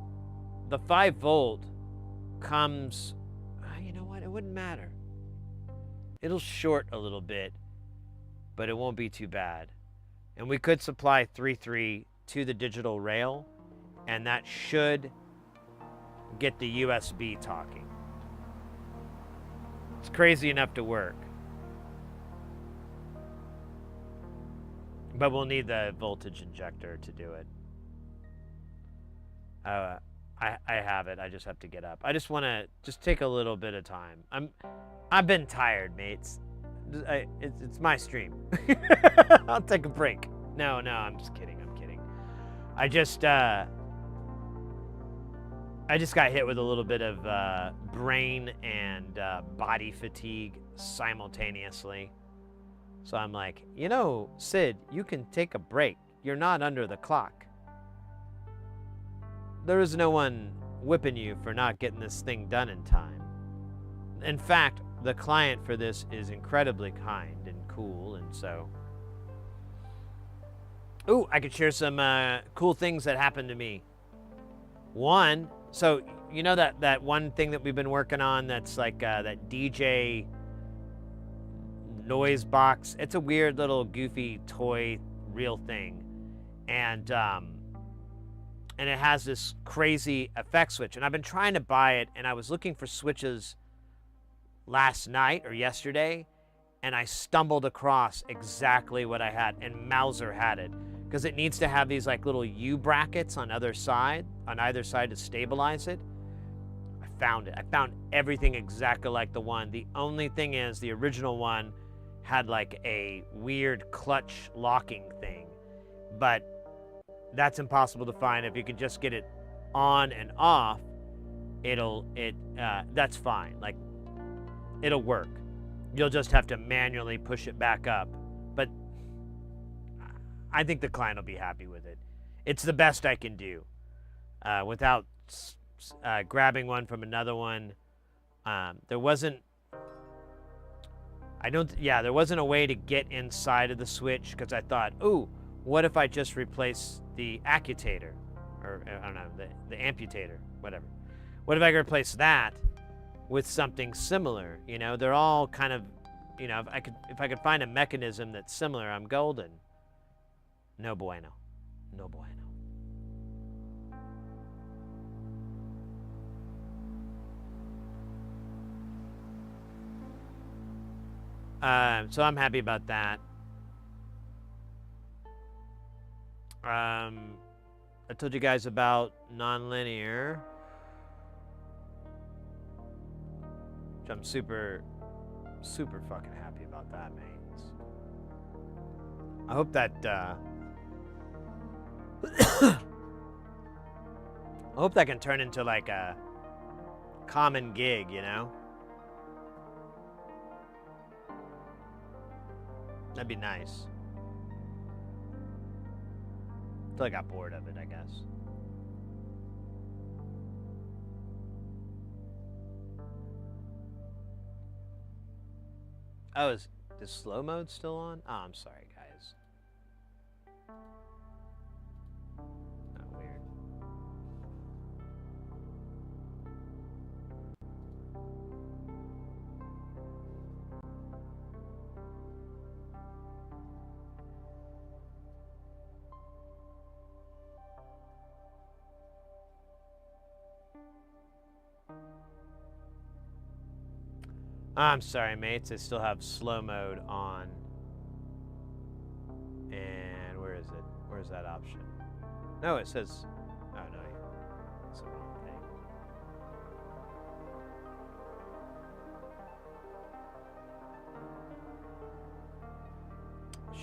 the 5 volt comes. You know what? It wouldn't matter. It'll short a little bit, but it won't be too bad. And we could supply 3 3 to the digital rail, and that should get the USB talking. It's crazy enough to work. But we'll need the voltage injector to do it. I have it. I just have to get up. I just want to take a little bit of time. I've been tired, mates. It's my stream. I'll take a break. No, I'm just kidding. I'm kidding. I just got hit with a little bit of brain and body fatigue simultaneously. So I'm like, you know, Sid, you can take a break. You're not under the clock. There is no one whipping you for not getting this thing done in time. In fact, the client for this is incredibly kind and cool, and so... Ooh, I could share some cool things that happened to me. One, so you know that one thing that we've been working on that's like that DJ noise box? It's a weird little goofy toy real thing. And and it has this crazy effect switch. And I've been trying to buy it, and I was looking for switches last night or yesterday, and I stumbled across exactly what I had, and Mauser had it, because it needs to have these like little U brackets on either side to stabilize it. I found it. I found everything exactly like the one. The only thing is the original one had like a weird clutch locking thing, but that's impossible to find. If you can just get it on and off, that's fine. Like, it'll work. You'll just have to manually push it back up. But I think the client will be happy with it. It's the best I can do without grabbing one from another one. There wasn't a way to get inside of the switch, because I thought, ooh, what if I just replace the accutator, or I don't know, the amputator, whatever. What if I could replace that with something similar? You know, they're all kind of, you know, if I could find a mechanism that's similar, I'm golden. No bueno. No bueno. So I'm happy about that. I told you guys about nonlinear, which I'm super fucking happy about that, mates. I hope that I hope that can turn into like a common gig, you know? That'd be nice. Until I got bored of it, I guess. Oh, is slow mode still on? Oh, I'm sorry, guys. Oh, weird. I'm sorry, mates. I still have slow mode on. And where is it? Where's that option? No, it says... Oh, no. It's the wrong thing.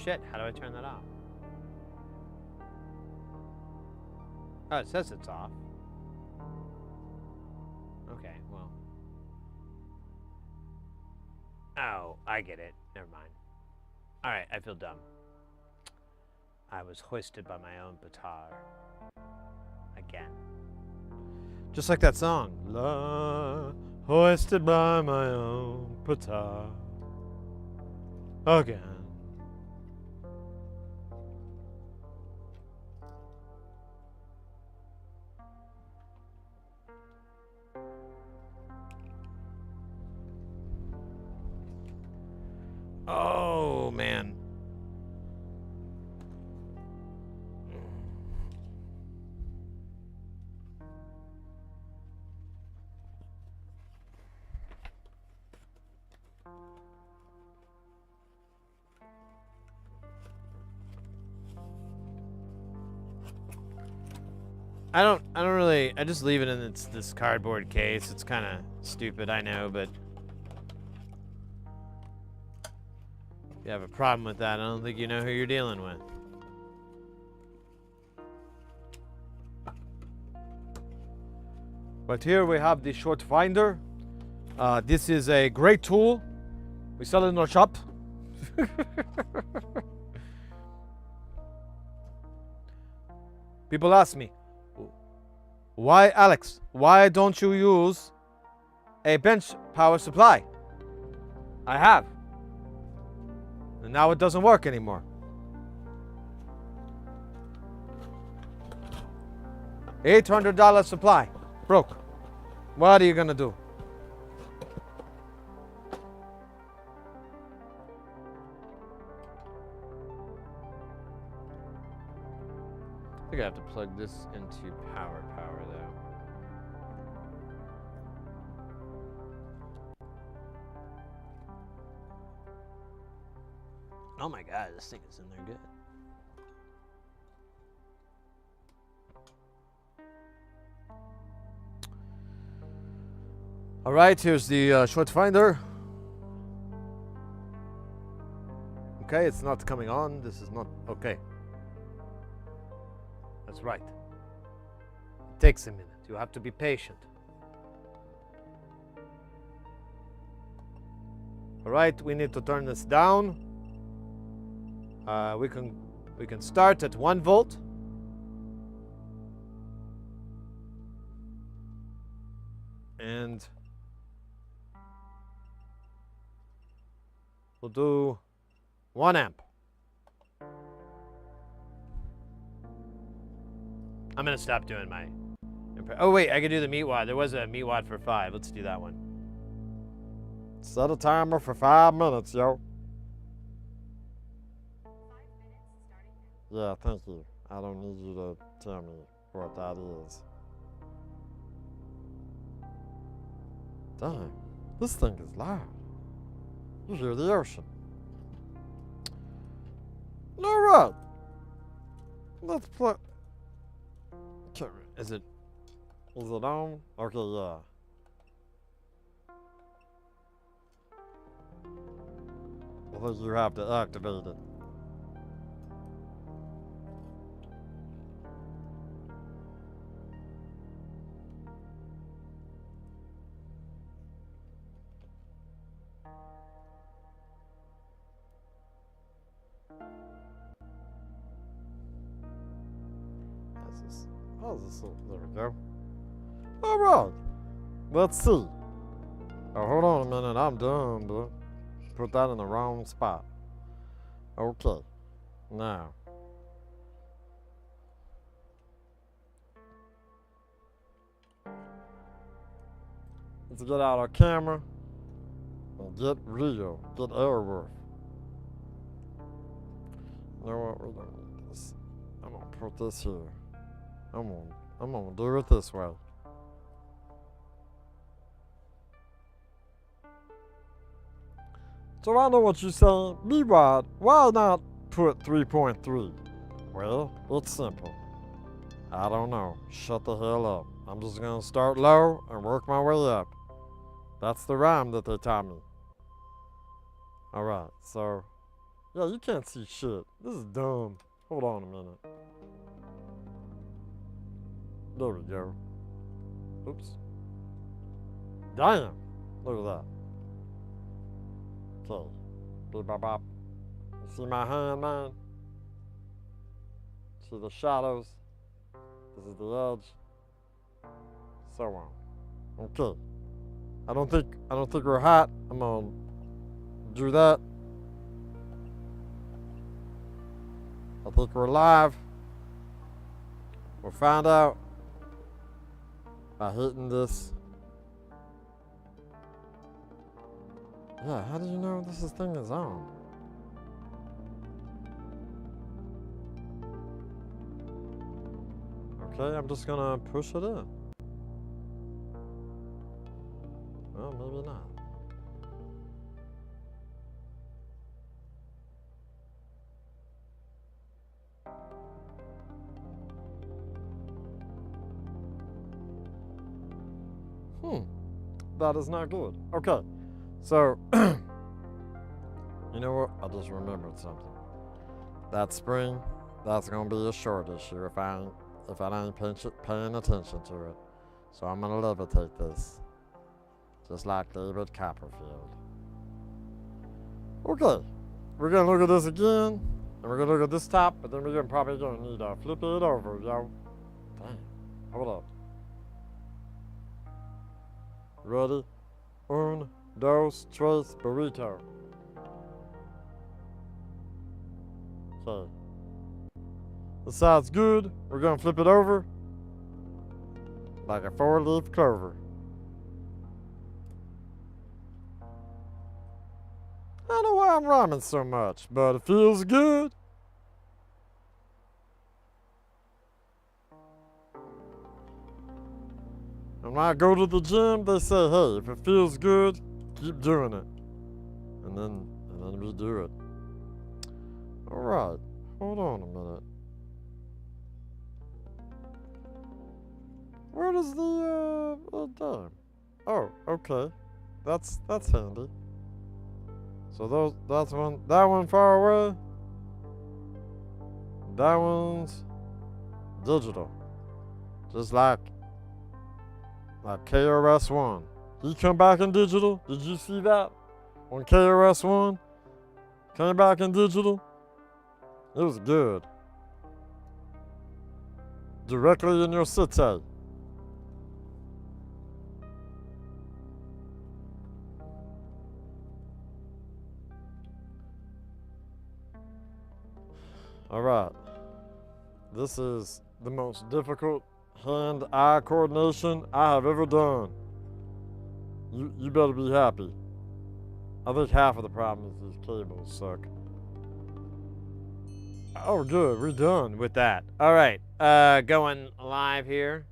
Shit, how do I turn that off? Oh, it says it's off. Okay, well... Oh, I get it. Never mind. Alright, I feel dumb. I was hoisted by my own petard. Again. Just like that song. La, hoisted by my own petard. Again. Oh, man. I just leave it in this cardboard case. It's kind of stupid, I know, but if you have a problem with that, I don't think you know who you're dealing with. But here we have the short finder. This is a great tool. We sell it in our shop. People ask me, why, Alex, why don't you use a bench power supply? I have. And now it doesn't work anymore. $800 supply. Broke. What are you gonna do? I think I have to plug this into power though. Oh my god, this thing is in there good. All right, here's the short finder. Okay, it's not coming on. This is not okay. That's right. It takes a minute. You have to be patient. All right, we need to turn this down. We can start at 1 volt. And we'll do 1 amp. I'm gonna stop doing my. Oh wait, I could do the meat wad. There was a meat wad for 5. Let's do that one. Set a timer for 5 minutes, yo. Yeah, thank you. I don't need you to tell me what that is. Dang, this thing is loud. You hear the ocean. All right. Let's play. Is it? Is it on? Okay, yeah. I think you have to activate it. How's this? There we go. All right. Let's see. Oh, hold on a minute. I'm done, but put that in the wrong spot. Okay. Now. Let's get out our camera and get real. Get Airworth. You know what? We don't need this. I'm gonna put this here. I'm gonna do it this way. So I know what you're saying. B-Rod, why not put 3.3? Well, it's simple. I don't know. Shut the hell up. I'm just gonna start low and work my way up. That's the rhyme that they taught me. Alright, so yeah, you can't see shit. This is dumb. Hold on a minute. There we go. Oops. Damn! Look at that. Okay. Beep bop bop. You see my hand, man? See the shadows? This is the edge. So on. Okay. I don't think we're hot. I'm gonna do that. I think we're live. We'll find out by hitting this. Yeah, how do you know this thing is on? Okay, I'm just gonna push it in. Well, maybe not. That is not good. Okay, so you know what? I just remembered something. That spring, that's gonna be a short issue if I ain't paying attention to it. So I'm gonna levitate this, just like David Copperfield. Okay, we're gonna look at this again, and we're gonna look at this top, but then we're probably gonna need to flip it over, yo. Damn, hold up. Ready? Un, dos, tres, burrito. Okay. This side's good. We're gonna flip it over like a 4-leaf clover. I don't know why I'm rhyming so much, but it feels good. And when I go to the gym, they say, hey, if it feels good, keep doing it. And then we do it. All right, hold on a minute. Where does the damn? Oh, okay, that's handy. So that one far away. That one's digital, just like KRS-One. He come back in digital. Did you see that? When KRS-One came back in digital, it was good. Directly in your city. All right. This is the most difficult hand-eye coordination I have ever done. You better be happy. I think half of the problem is these cables suck. Oh, good. We're done with that. All right, going live here.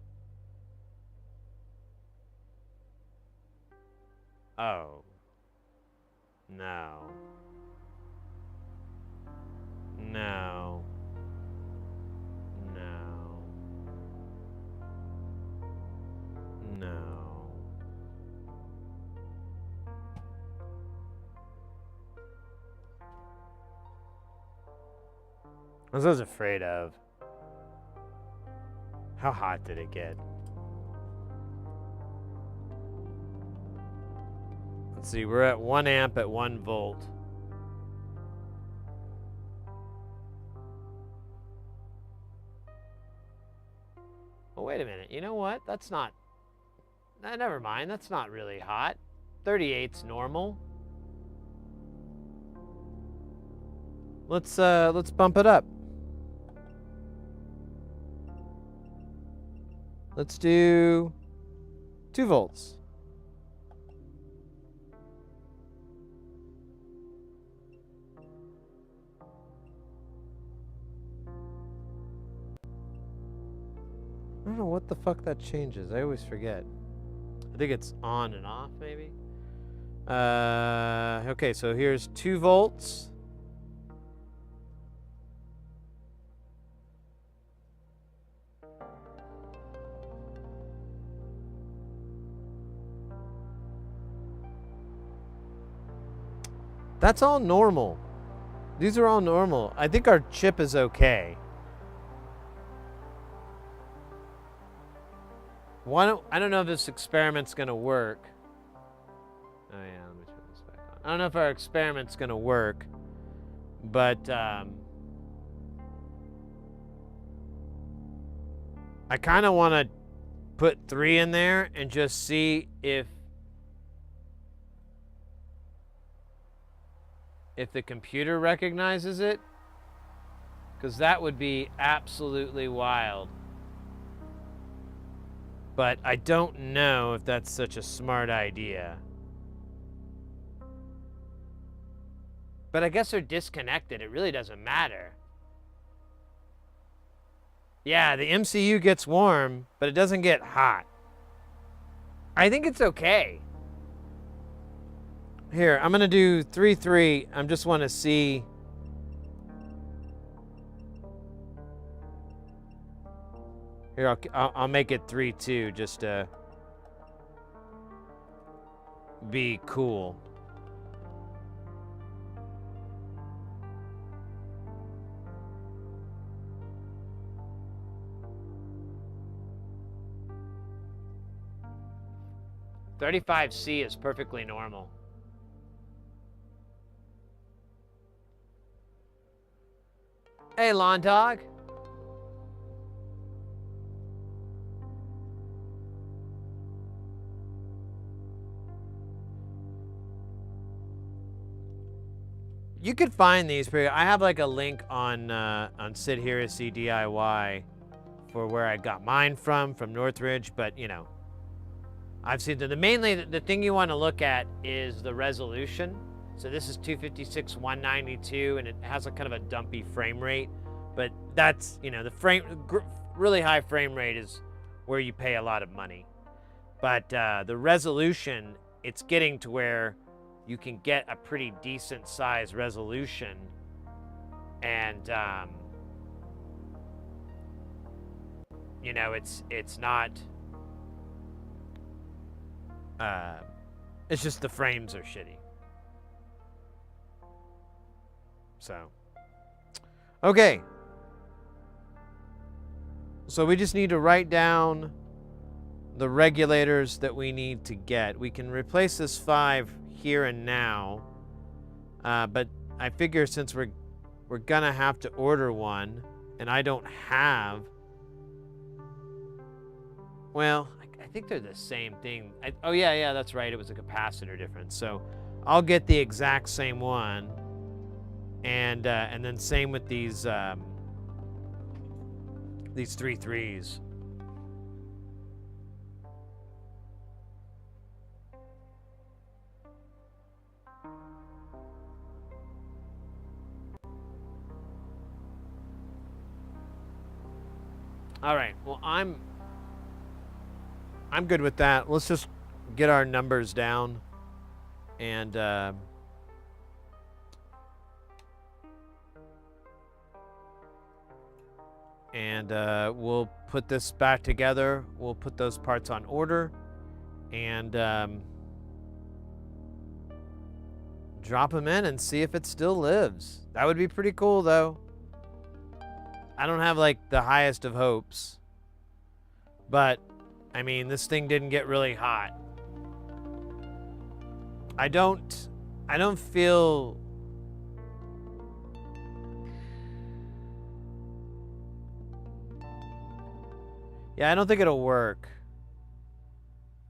Oh. No. No. No. No. I was afraid of. How hot did it get? Let's see, we're at 1 amp at 1 volt. Oh, wait a minute. You know what? That's not... never mind. That's not really hot. 38's normal. Let's bump it up. Let's do 2 volts. I don't know what the fuck that changes. I always forget. I think it's on and off, maybe. Okay, so here's 2 volts. That's all normal. These are all normal. I think our chip is okay. I don't know if this experiment's gonna work. Oh yeah, let me turn this back on. I don't know if our experiment's gonna work, but I kind of want to put 3 in there and just see if the computer recognizes it, because that would be absolutely wild. But I don't know if that's such a smart idea. But I guess they're disconnected. It really doesn't matter. Yeah, the MCU gets warm, but it doesn't get hot. I think it's okay. Here, I'm gonna do 3-3. I just want to see. Here, I'll make it 3-2 just to be cool. $35C is perfectly normal. Hey, Lawn Dog. You could find these. I have like a link on Sid Heresy DIY for where I got mine from Northridge, but you know, I've seen them. Mainly the thing you want to look at is the resolution. So this is 256 192, and it has a kind of a dumpy frame rate, but that's, you know, the really high frame rate is where you pay a lot of money. But the resolution, it's getting to where you can get a pretty decent size resolution, and you know, it's not. It's just the frames are shitty. So, okay. So we just need to write down the regulators that we need to get. We can replace this 5 here and now, but I figure since we're gonna have to order one, and I don't have. Well, I think they're the same thing. Oh yeah, that's right. It was a capacitor difference. So I'll get the exact same one, and then same with these 3 3s. All right. Well, I'm good with that. Let's just get our numbers down, and we'll put this back together. We'll put those parts on order, and drop them in and see if it still lives. That would be pretty cool, though. I don't have like the highest of hopes, but I mean, this thing didn't get really hot. I don't feel. Yeah, I don't think it'll work.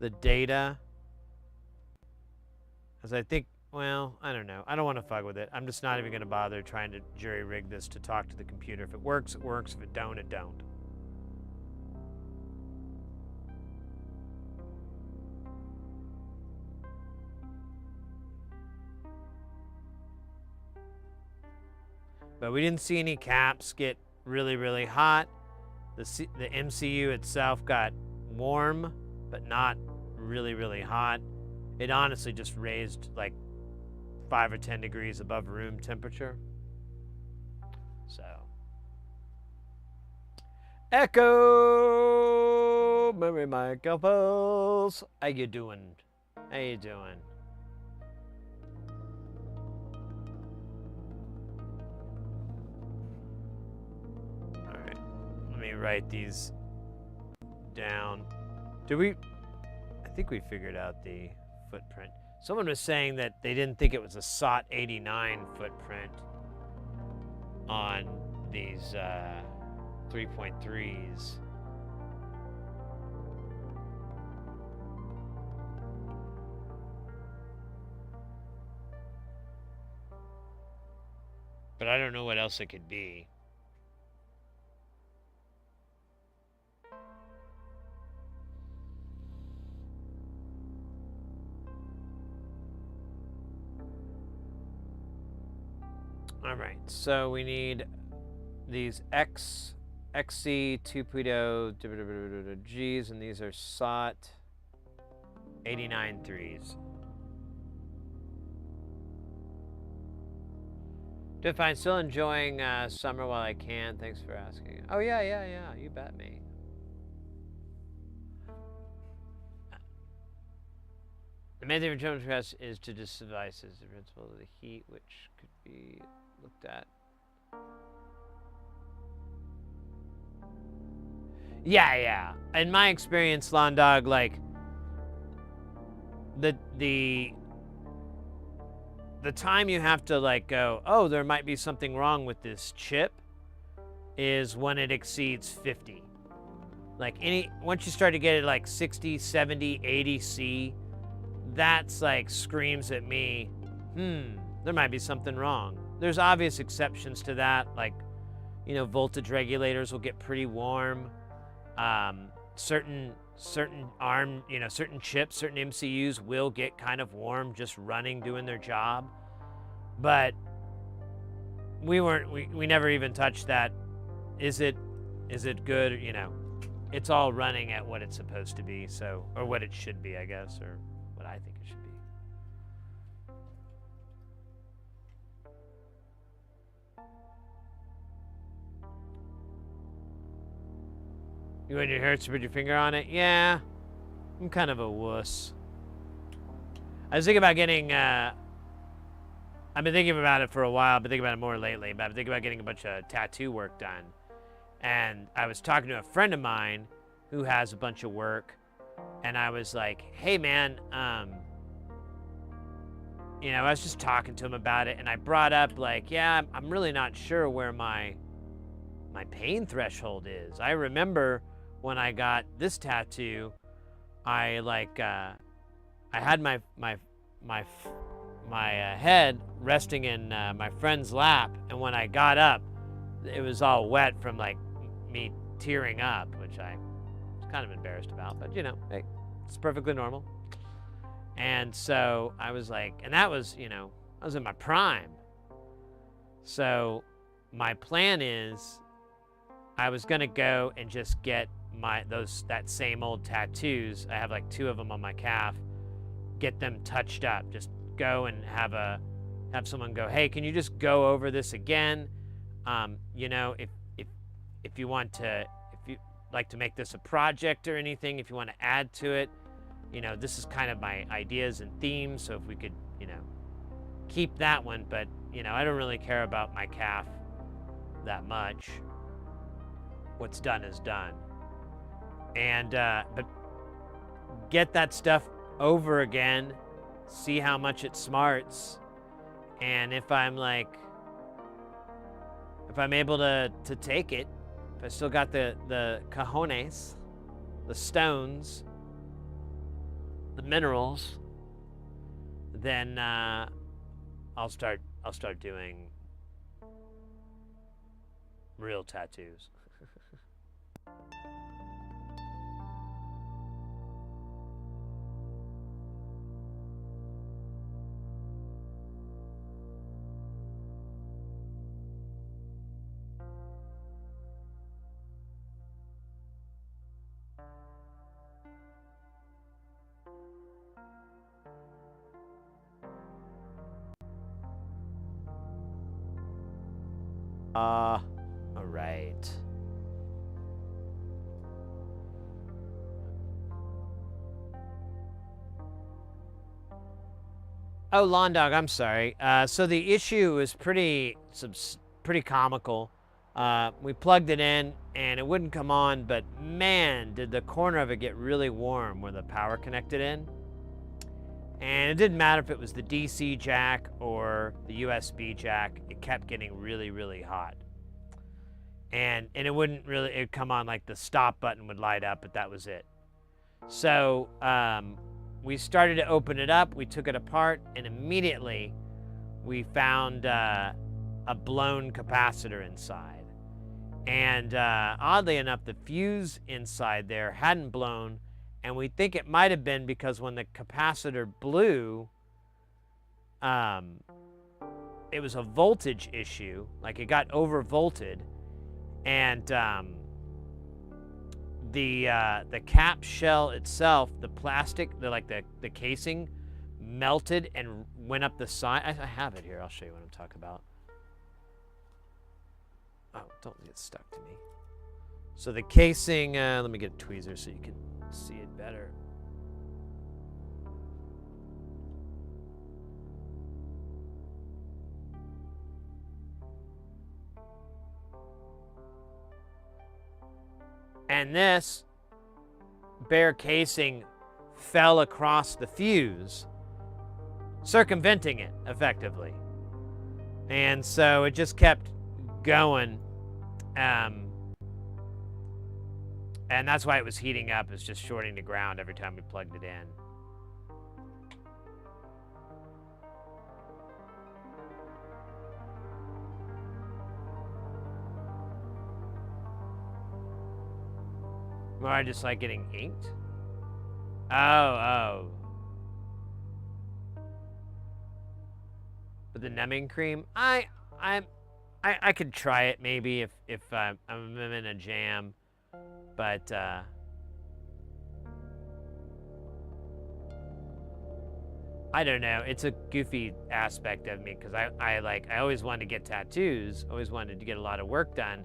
The data. Because I think, well, I don't know. I don't want to fuck with it. I'm just not even going to bother trying to jury rig this to talk to the computer. If it works, it works. If it don't, it don't. But we didn't see any caps get really, really hot. The MCU itself got warm, but not really, really hot. It honestly just raised like 5 or 10 degrees above room temperature. So, Echo, Mary Michaels, how you doing? How you doing? Write these down. I think we figured out the footprint. Someone was saying that they didn't think it was a SOT 89 footprint on these 3.3s. But I don't know what else it could be. All right, so we need these XC 2.0 Gs, and these are SOT 89 3s. If I'm still enjoying summer while I can, thanks for asking. Oh yeah, you bet me. The main thing for German press is to just devices, the principle of the heat, which could be looked at. Yeah. In my experience, Lawn Dog, like the time you have to like go, oh, there might be something wrong with this chip, is when it exceeds 50. Like once you start to get it like 60, 70, 80 C, that's like screams at me, there might be something wrong. There's obvious exceptions to that, like, you know, voltage regulators will get pretty warm. Certain ARM, you know, certain chips, certain MCUs will get kind of warm just running, doing their job. But we never even touched that. Is it good? You know, it's all running at what it's supposed to be, so, or what it should be, I guess, or what I think it should be. You when your hair to put your finger on it? Yeah, I'm kind of a wuss. I was thinking about getting, I've been thinking about it for a while, I've been thinking about it more lately, but I've been thinking about getting a bunch of tattoo work done. And I was talking to a friend of mine who has a bunch of work, and I was like, hey man, you know, I was just talking to him about it, and I brought up like, yeah, I'm really not sure where my pain threshold is. I remember when I got this tattoo, I like, I had my head resting in my friend's lap, and when I got up, it was all wet from like me tearing up, which I was kind of embarrassed about, but you know, hey, it's perfectly normal. And so I was like, and that was, you know, I was in my prime. So my plan is I was gonna go and just get that same old tattoos. I have like 2 of them on my calf, get them touched up. Just go and have someone go, hey, can you just go over this again? You know, if you want to, if you like to make this a project or anything, if you want to add to it, you know, this is kind of my ideas and themes. So if we could, you know, keep that one, but you know, I don't really care about my calf that much. What's done is done. And, but get that stuff over again, see how much it smarts. And if I'm able to take it, if I still got the cojones, the stones, the minerals, then I'll start doing real tattoos. All right. Oh, Lawn Dog, I'm sorry. So the issue is pretty comical. We plugged it in and it wouldn't come on, but man, did the corner of it get really warm where the power connected in. And it didn't matter if it was the DC jack or the USB jack, it kept getting really, really hot. And it wouldn't really, it'd come on like the stop button would light up, but that was it. So we started to open it up, we took it apart, and immediately we found a blown capacitor inside. And oddly enough, the fuse inside there hadn't blown, and we think it might have been because when the capacitor blew, it was a voltage issue, like it got overvolted, and the cap shell itself, the plastic, the casing, melted and went up the side. I have it here. I'll show you what I'm talking about. Oh, don't get stuck to me. So the casing, let me get a tweezer so you can see it better. And this bare casing fell across the fuse, circumventing it effectively. And so it just kept going. And that's why it was heating up. It's just shorting the ground every time we plugged it in. Or I just like getting inked? Oh. With the numbing cream? I could try it maybe if I'm in a jam. But I don't know. It's a goofy aspect of me because I always wanted to get tattoos, always wanted to get a lot of work done.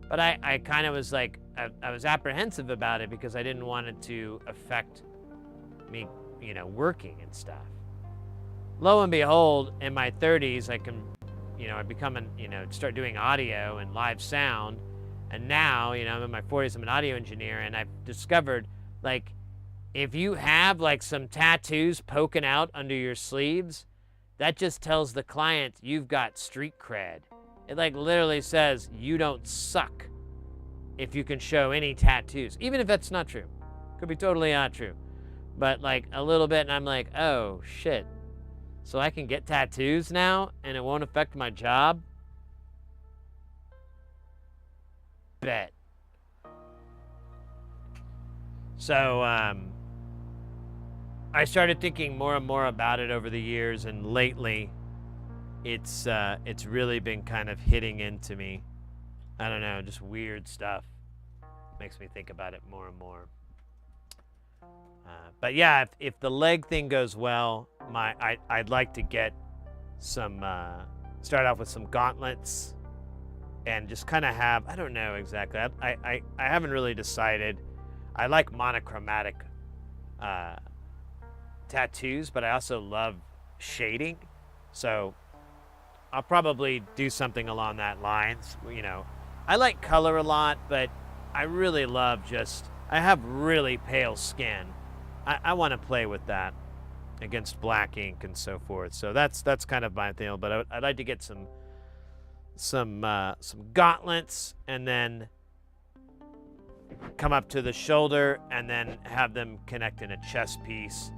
But I kind of was like, I was apprehensive about it because I didn't want it to affect me, you know, working and stuff. Lo and behold, in my 30s, I can, you know, I become an, you know, start doing audio and live sound. And now, you know, I'm in my 40s, I'm an audio engineer, and I've discovered, like, if you have like some tattoos poking out under your sleeves, that just tells the client you've got street cred. It like literally says you don't suck if you can show any tattoos, even if that's not true. Could be totally not true. But like a little bit, and I'm like, oh shit. So I can get tattoos now and it won't affect my job? Bet. So, I started thinking more and more about it over the years, and lately, it's really been kind of hitting into me. I don't know, just weird stuff makes me think about it more and more. But yeah, if the leg thing goes well, I'd like to get some start off with some gauntlets, and just kind of have, I don't know exactly. I haven't really decided. I like monochromatic tattoos, but I also love shading, so I'll probably do something along that lines. You know, I like color a lot, but I really love I have really pale skin. I want to play with that against black ink and so forth. So that's kind of my thing. But I'd like to get some gauntlets, and then come up to the shoulder, and then have them connect in a chest piece.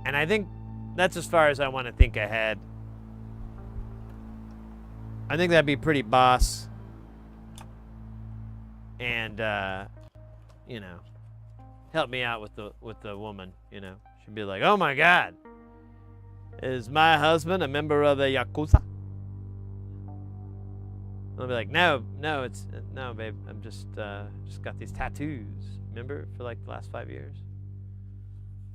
And I think that's as far as I want to think ahead. I think that'd be pretty boss. And, you know, help me out with the woman, you know. She'd be like, oh my God, is my husband a member of the Yakuza? I'll be like, no, babe, I'm just got these tattoos, remember, for like the last 5 years.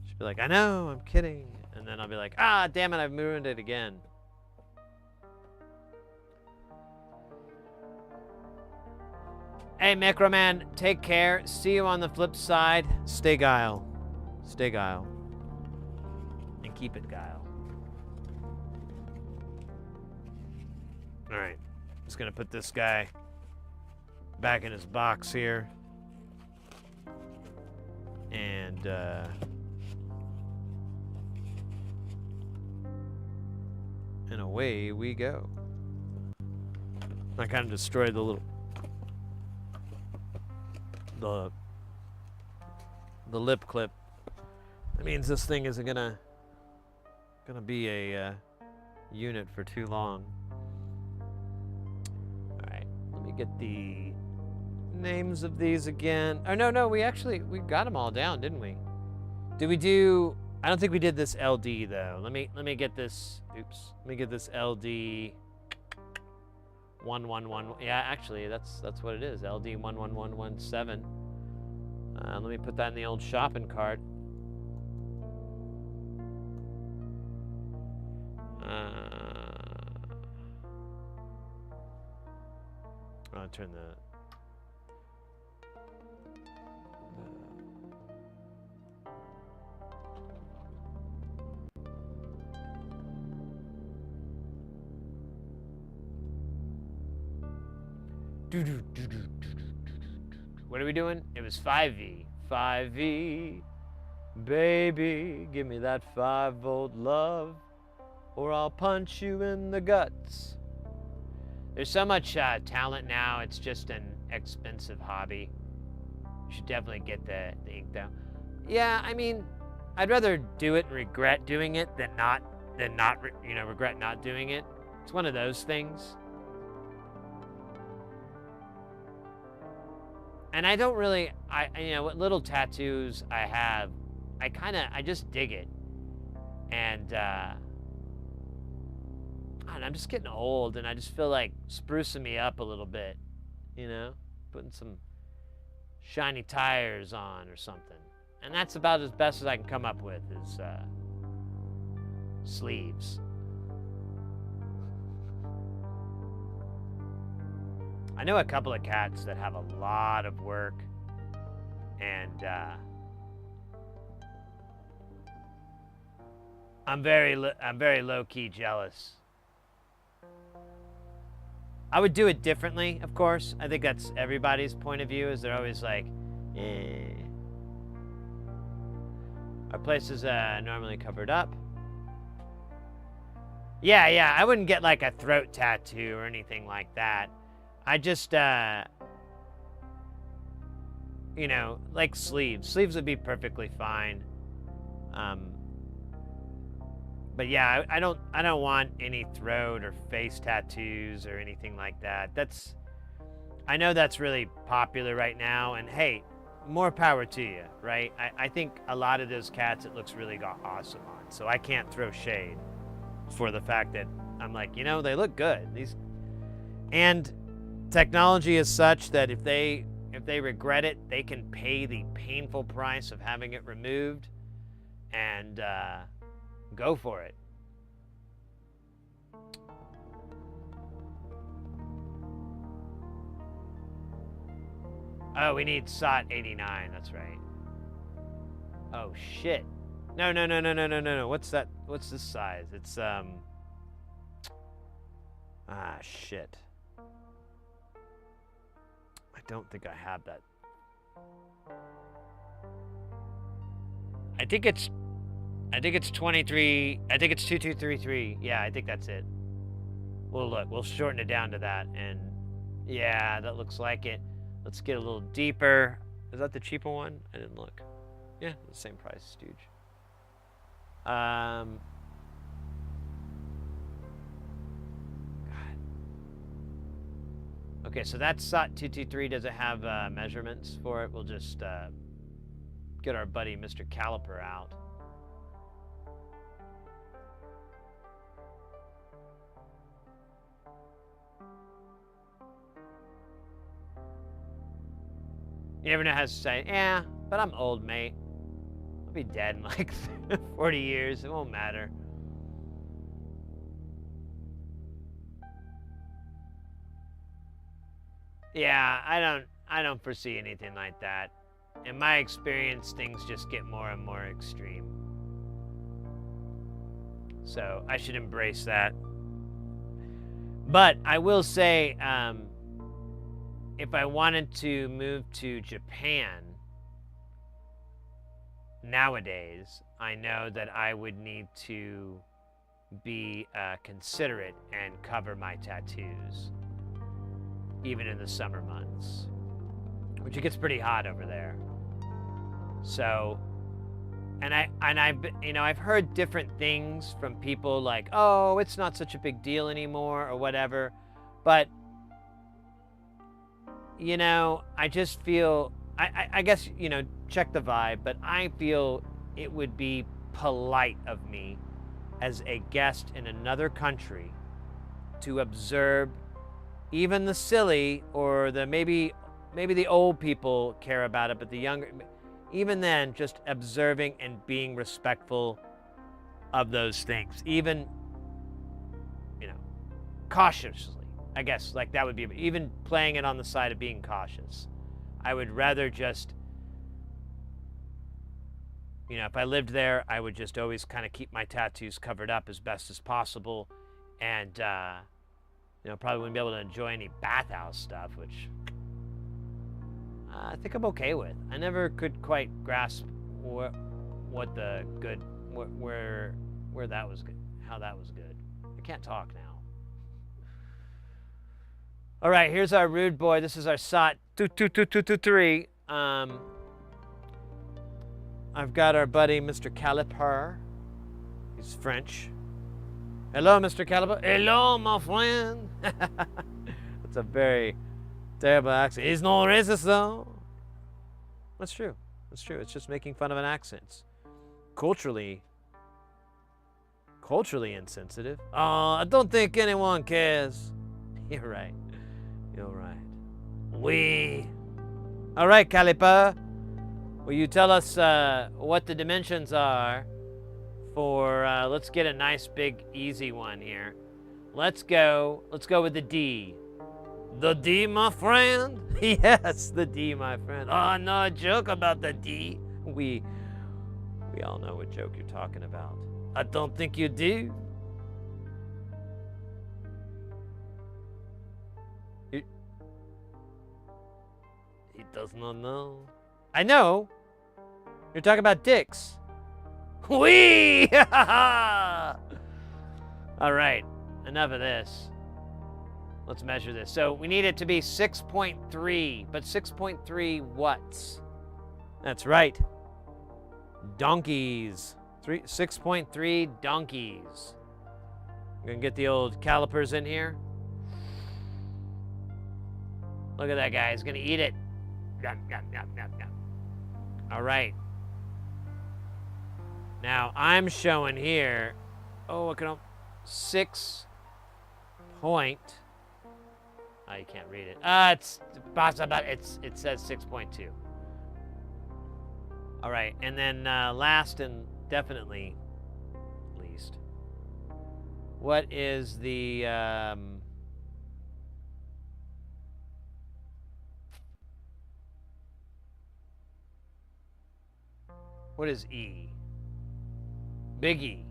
She'd be like, I know, I'm kidding. And then I'll be like, ah, damn it, I've ruined it again. Hey, Microman, take care. See you on the flip side. Stay guile. Stay guile. And keep it guile. All right. Just gonna put this guy back in his box here. And, and away we go. I kind of destroyed the lip clip. That means this thing isn't gonna be a unit for too long. All right, let me get the names of these again. Oh no, we got them all down, didn't we? Did we do? I don't think we did this LD though. Let me get this. Oops. Let me get this LD 111. Yeah, actually, that's what it is. LD 11117. Let me put that in the old shopping cart. I'll turn the What are we doing? It was 5V. 5V. Baby, give me that 5-volt love, or I'll punch you in the guts. There's so much talent now, it's just an expensive hobby. You should definitely get the ink though. Yeah, I mean, I'd rather do it and regret doing it than not regret not doing it. It's one of those things. And I don't really, what little tattoos I have, I just dig it. And I'm just getting old, and I just feel like sprucing me up a little bit, putting some shiny tires on or something. And that's about as best as I can come up with is sleeves. I know a couple of cats that have a lot of work, and I'm very low-key jealous. I would do it differently, of course. I think that's everybody's point of view, is they're always like, eh. Our place is normally covered up. Yeah, I wouldn't get like a throat tattoo or anything like that. I just, you know, like sleeves. Sleeves would be perfectly fine. But yeah, I don't want any throat or face tattoos or anything like that. I know that's really popular right now, and hey, more power to you, right? I think a lot of those cats, it looks really awesome on, so I can't throw shade for the fact that I'm like, you know, they look good. And technology is such that if they regret it, they can pay the painful price of having it removed and go for it. Oh, we need SOT 89, that's right. Oh shit. No. What's that? What's this size? It's shit. I don't think I have that. I think it's 23. I think it's 2233. Yeah, I think that's it. Well, look, we'll shorten it down to that, and yeah, that looks like it. Let's get a little deeper. Is that the cheaper one? I didn't look. Yeah, the same price, stooge. God. Okay, so that's SOT 223. Does it have measurements for it? We'll just get our buddy Mr. Caliper out. You never know how to say, yeah, but I'm old, mate. I'll be dead in like 40 years. It won't matter. Yeah, I don't foresee anything like that. In my experience, things just get more and more extreme. So I should embrace that. But I will say, if I wanted to move to Japan nowadays, I know that I would need to be considerate and cover my tattoos, even in the summer months, which it gets pretty hot over there. So, and I've heard different things from people like, oh, it's not such a big deal anymore or whatever, but you know, I just feel, I guess, you know, check the vibe, but I feel it would be polite of me as a guest in another country to observe even the silly or the maybe the old people care about it, but the younger, even then, just observing and being respectful of those things, even, you know, cautiously. I guess, like, that would be, even playing it on the side of being cautious. I would rather just, you know, if I lived there, I would just always kind of keep my tattoos covered up as best as possible, and, you know, probably wouldn't be able to enjoy any bathhouse stuff, which I think I'm okay with. I never could quite grasp where that was good, how that was good. I can't talk now. All right, here's our rude boy. This is our SOT 22223. I've got our buddy, Mr. Caliper. He's French. Hello, Mr. Caliper. Hello, my friend. That's a very terrible accent. He's no racist, though. That's true. That's true. It's just making fun of an accent. It's culturally insensitive. Oh, I don't think anyone cares. You're right. You're right. All right, Caliper. Will you tell us what the dimensions are for, let's get a nice big easy one here. Let's go with the D. The D, my friend? Yes, the D, my friend. Oh, no joke about the D. We all know what joke you're talking about. I don't think you do. He does not know. I know. You're talking about dicks. Whee! All right, enough of this. Let's measure this. So we need it to be 6.3, but 6.3 watts. That's right. Donkeys. 6.3 donkeys. I'm gonna get the old calipers in here. Look at that guy, he's gonna eat it. Yum, yum, yum, yum, yum. All right. Now I'm showing here, oh, look at 6 point. Oh, you can't read it. It says 6.2. All right, and then last and definitely least, what is the what is E? Big E.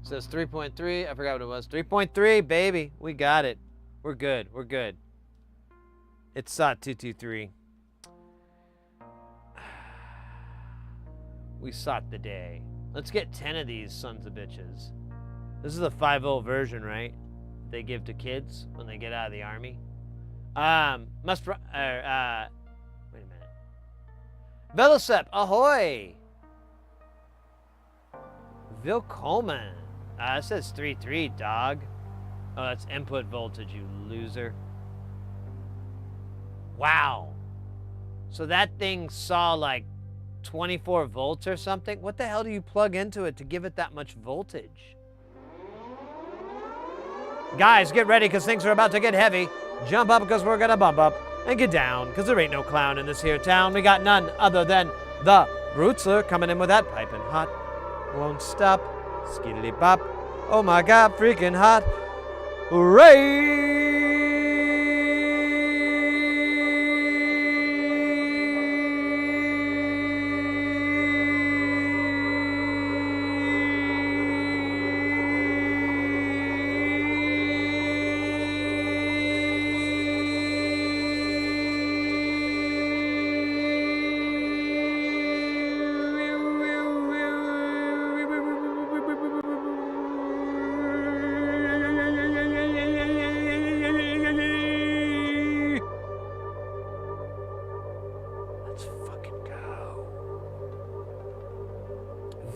Says 3.3. I forgot what it was. 3.3, baby. We got it. We're good. We're good. It's SOT 223. We sought the day. Let's get 10 of these sons of bitches. This is the 5.0 version, right? They give to kids when they get out of the army. Wait a minute. Velocep, ahoy! Willkommen. It says 3.3, dog. Oh, that's input voltage, you loser. Wow. So that thing saw like 24 volts or something? What the hell do you plug into it to give it that much voltage? Guys, get ready because things are about to get heavy. Jump up because we're gonna bump up. And get down because there ain't no clown in this here town. We got none other than the Brutzler coming in with that piping hot. Won't stop. Skiddly bop. Oh my god, freaking hot. Hooray!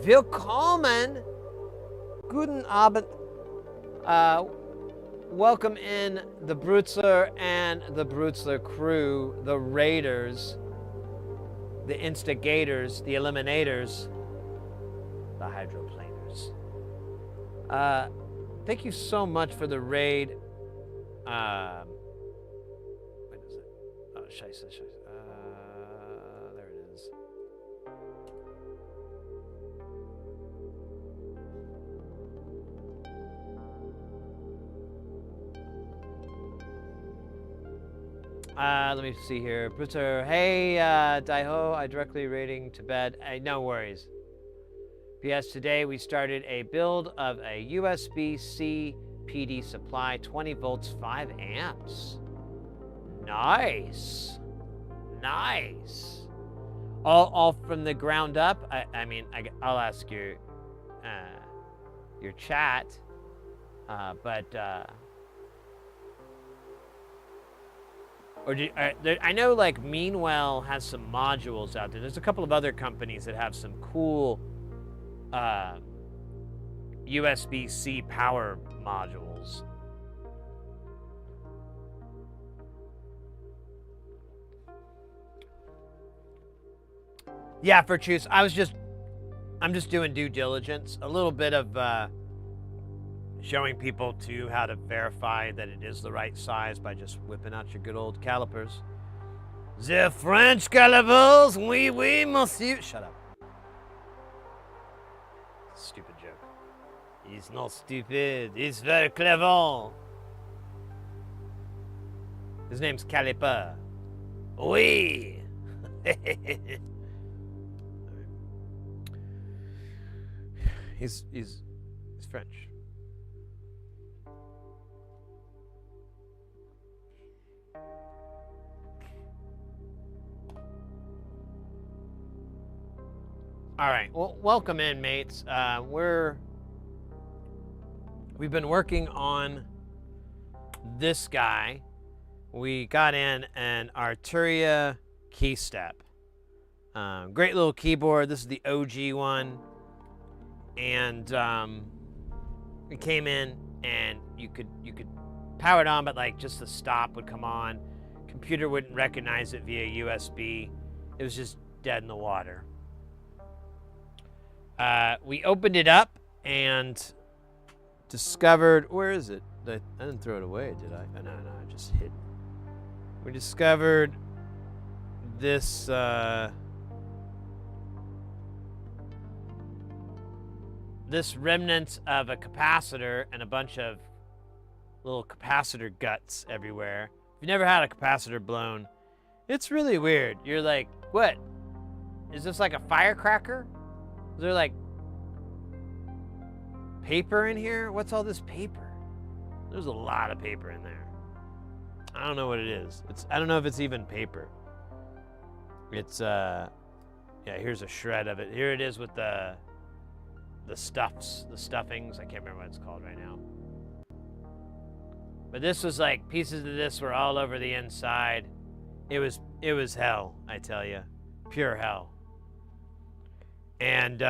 Willkommen. Guten Abend. Welcome in the Brutzler and the Brutzler crew, the raiders, the instigators, the eliminators, the hydroplaners. Thank you so much for the raid. What is it? Oh, scheisse. There it is. Let me see here. Brutzler, hey, Daiho, I directly rating to bed. No worries. P.S. Today we started a build of a USB-C PD supply, 20 volts, 5 amps. Nice. Nice. All from the ground up? I'll ask your chat, I know like Meanwell has some modules out there. There's a couple of other companies that have some cool USB-C power modules. Yeah, for choose. I'm just doing due diligence. A little bit of showing people too how to verify that it is the right size by just whipping out your good old calipers. The French calipers, oui, oui, monsieur. Shut up. Stupid joke. He's not stupid. He's very clever. His name's Caliper. Oui. He's French. All right. Well, welcome in, mates. We've been working on this guy. We got in an Arturia key step. Great little keyboard. This is the OG one. And it came in, and you could power it on, but like just the stop would come on. Computer wouldn't recognize it via USB. It was just dead in the water. We opened it up and discovered, where is it? I didn't throw it away, did I? Oh, no, I just hid. We discovered this this remnants of a capacitor and a bunch of little capacitor guts everywhere. If you've never had a capacitor blown, it's really weird. You're like, what? Is this like a firecracker? Is there like paper in here? What's all this paper? There's a lot of paper in there. I don't know what it is. I don't know if it's even paper. It's yeah, here's a shred of it. Here it is with the stuffings. I can't remember what it's called right now. But this was like, pieces of this were all over the inside. It was hell, I tell you. Pure hell. And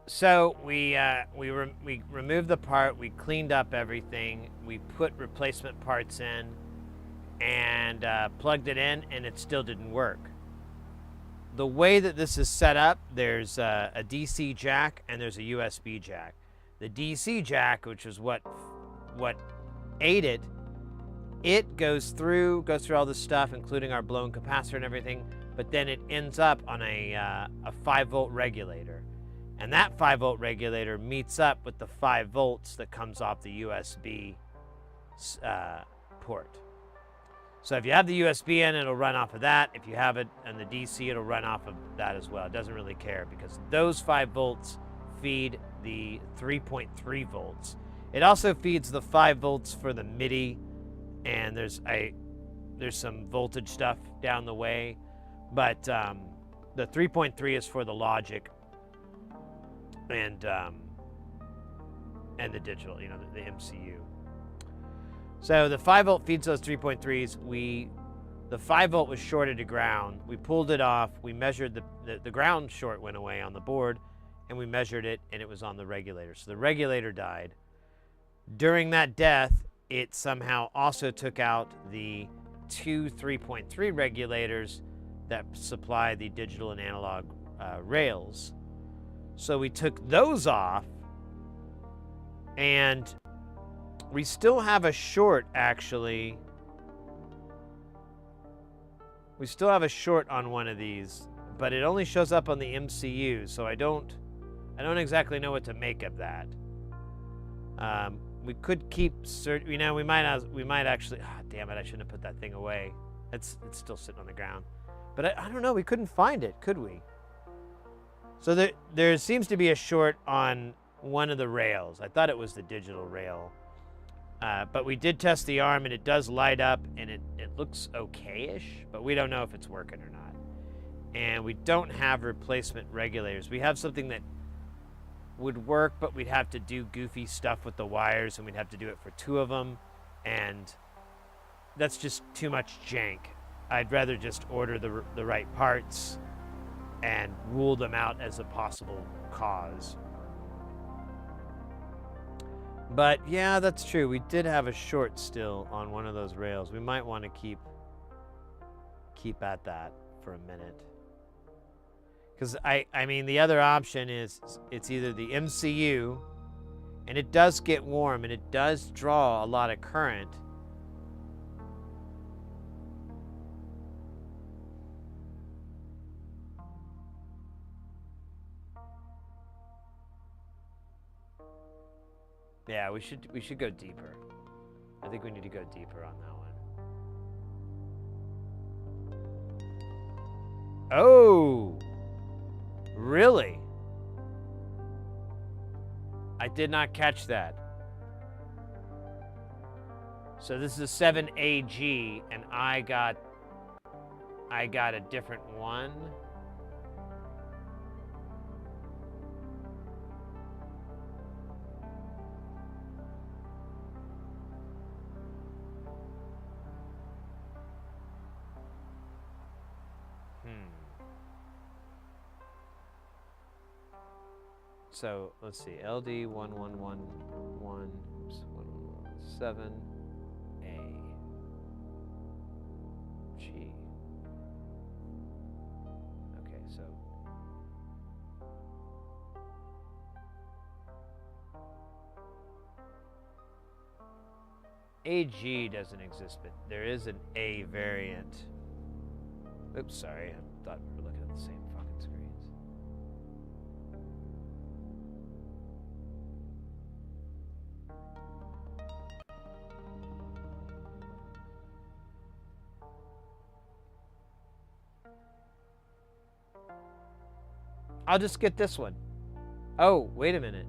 so we removed the part, we cleaned up everything, we put replacement parts in, and plugged it in, and it still didn't work. The way that this is set up, there's a DC jack and there's a USB jack. The DC jack, which is what ate it, it goes through all this stuff, including our blown capacitor and everything, but then it ends up on a 5-volt regulator. And that 5-volt regulator meets up with the 5 volts that comes off the USB port. So if you have the USB in, it'll run off of that. If you have it in the DC, it'll run off of that as well. It doesn't really care because those 5 volts feed the 3.3 volts. It also feeds the 5 volts for the MIDI, and there's some voltage stuff down the way, but the 3.3 is for the logic and the digital, the MCU. So the 5-volt feeds those 3.3s. The 5-volt was shorted to ground. We pulled it off. We measured the ground short went away on the board, and we measured it, and it was on the regulator. So the regulator died. During that death, it somehow also took out the 2 3.3 regulators that supply the digital and analog rails. So we took those off, and we still have a short, actually. We still have a short on one of these, but it only shows up on the MCU, so I don't exactly know what to make of that. We could keep we might actually, damn it, I shouldn't have put that thing away. It's still sitting on the ground. But I don't know, we couldn't find it, could we? So there seems to be a short on one of the rails. I thought it was the digital rail. But we did test the arm, and it does light up, and it looks okay-ish, but we don't know if it's working or not. And we don't have replacement regulators. We have something that would work, but we'd have to do goofy stuff with the wires, and we'd have to do it for 2 of them, and that's just too much jank. I'd rather just order the right parts and rule them out as a possible cause. But yeah, that's true. We did have a short still on one of those rails. We might want to keep at that for a minute. Because I mean, the other option is it's either the MCU, and it does get warm and it does draw a lot of current. Yeah, we should go deeper. I think we need to go deeper on that one. Oh, really? I did not catch that. So this is a 7AG, and I got a different one. So let's see, LD1111, 7AG. Okay, so AG doesn't exist, but there is an A variant. Oops, sorry, I thought we were looking at the same fucking screens. I'll just get this one. Oh, wait a minute.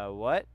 What?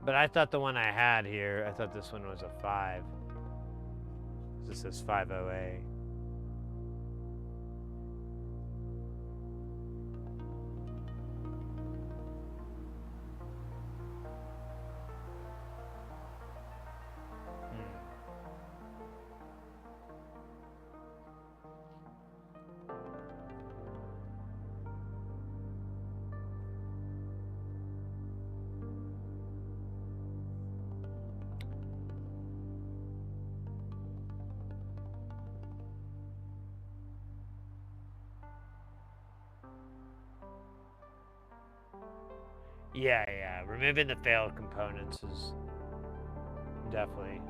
But I thought the one I had here, I thought this one was a 5. This says 50A. Yeah. Removing the failed components is definitely.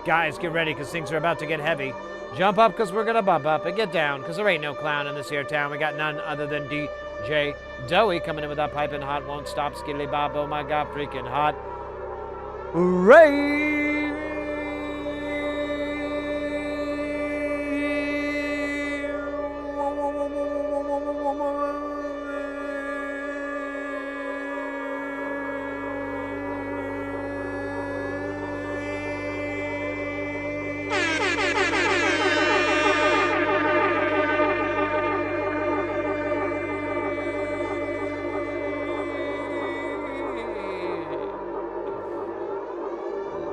Guys, get ready, because things are about to get heavy. Jump up, because we're going to bump up, and get down, because there ain't no clown in this here town. We got none other than DJ Doey coming in with that piping hot, won't stop, skiddly bob, oh my god, freaking hot. Hooray!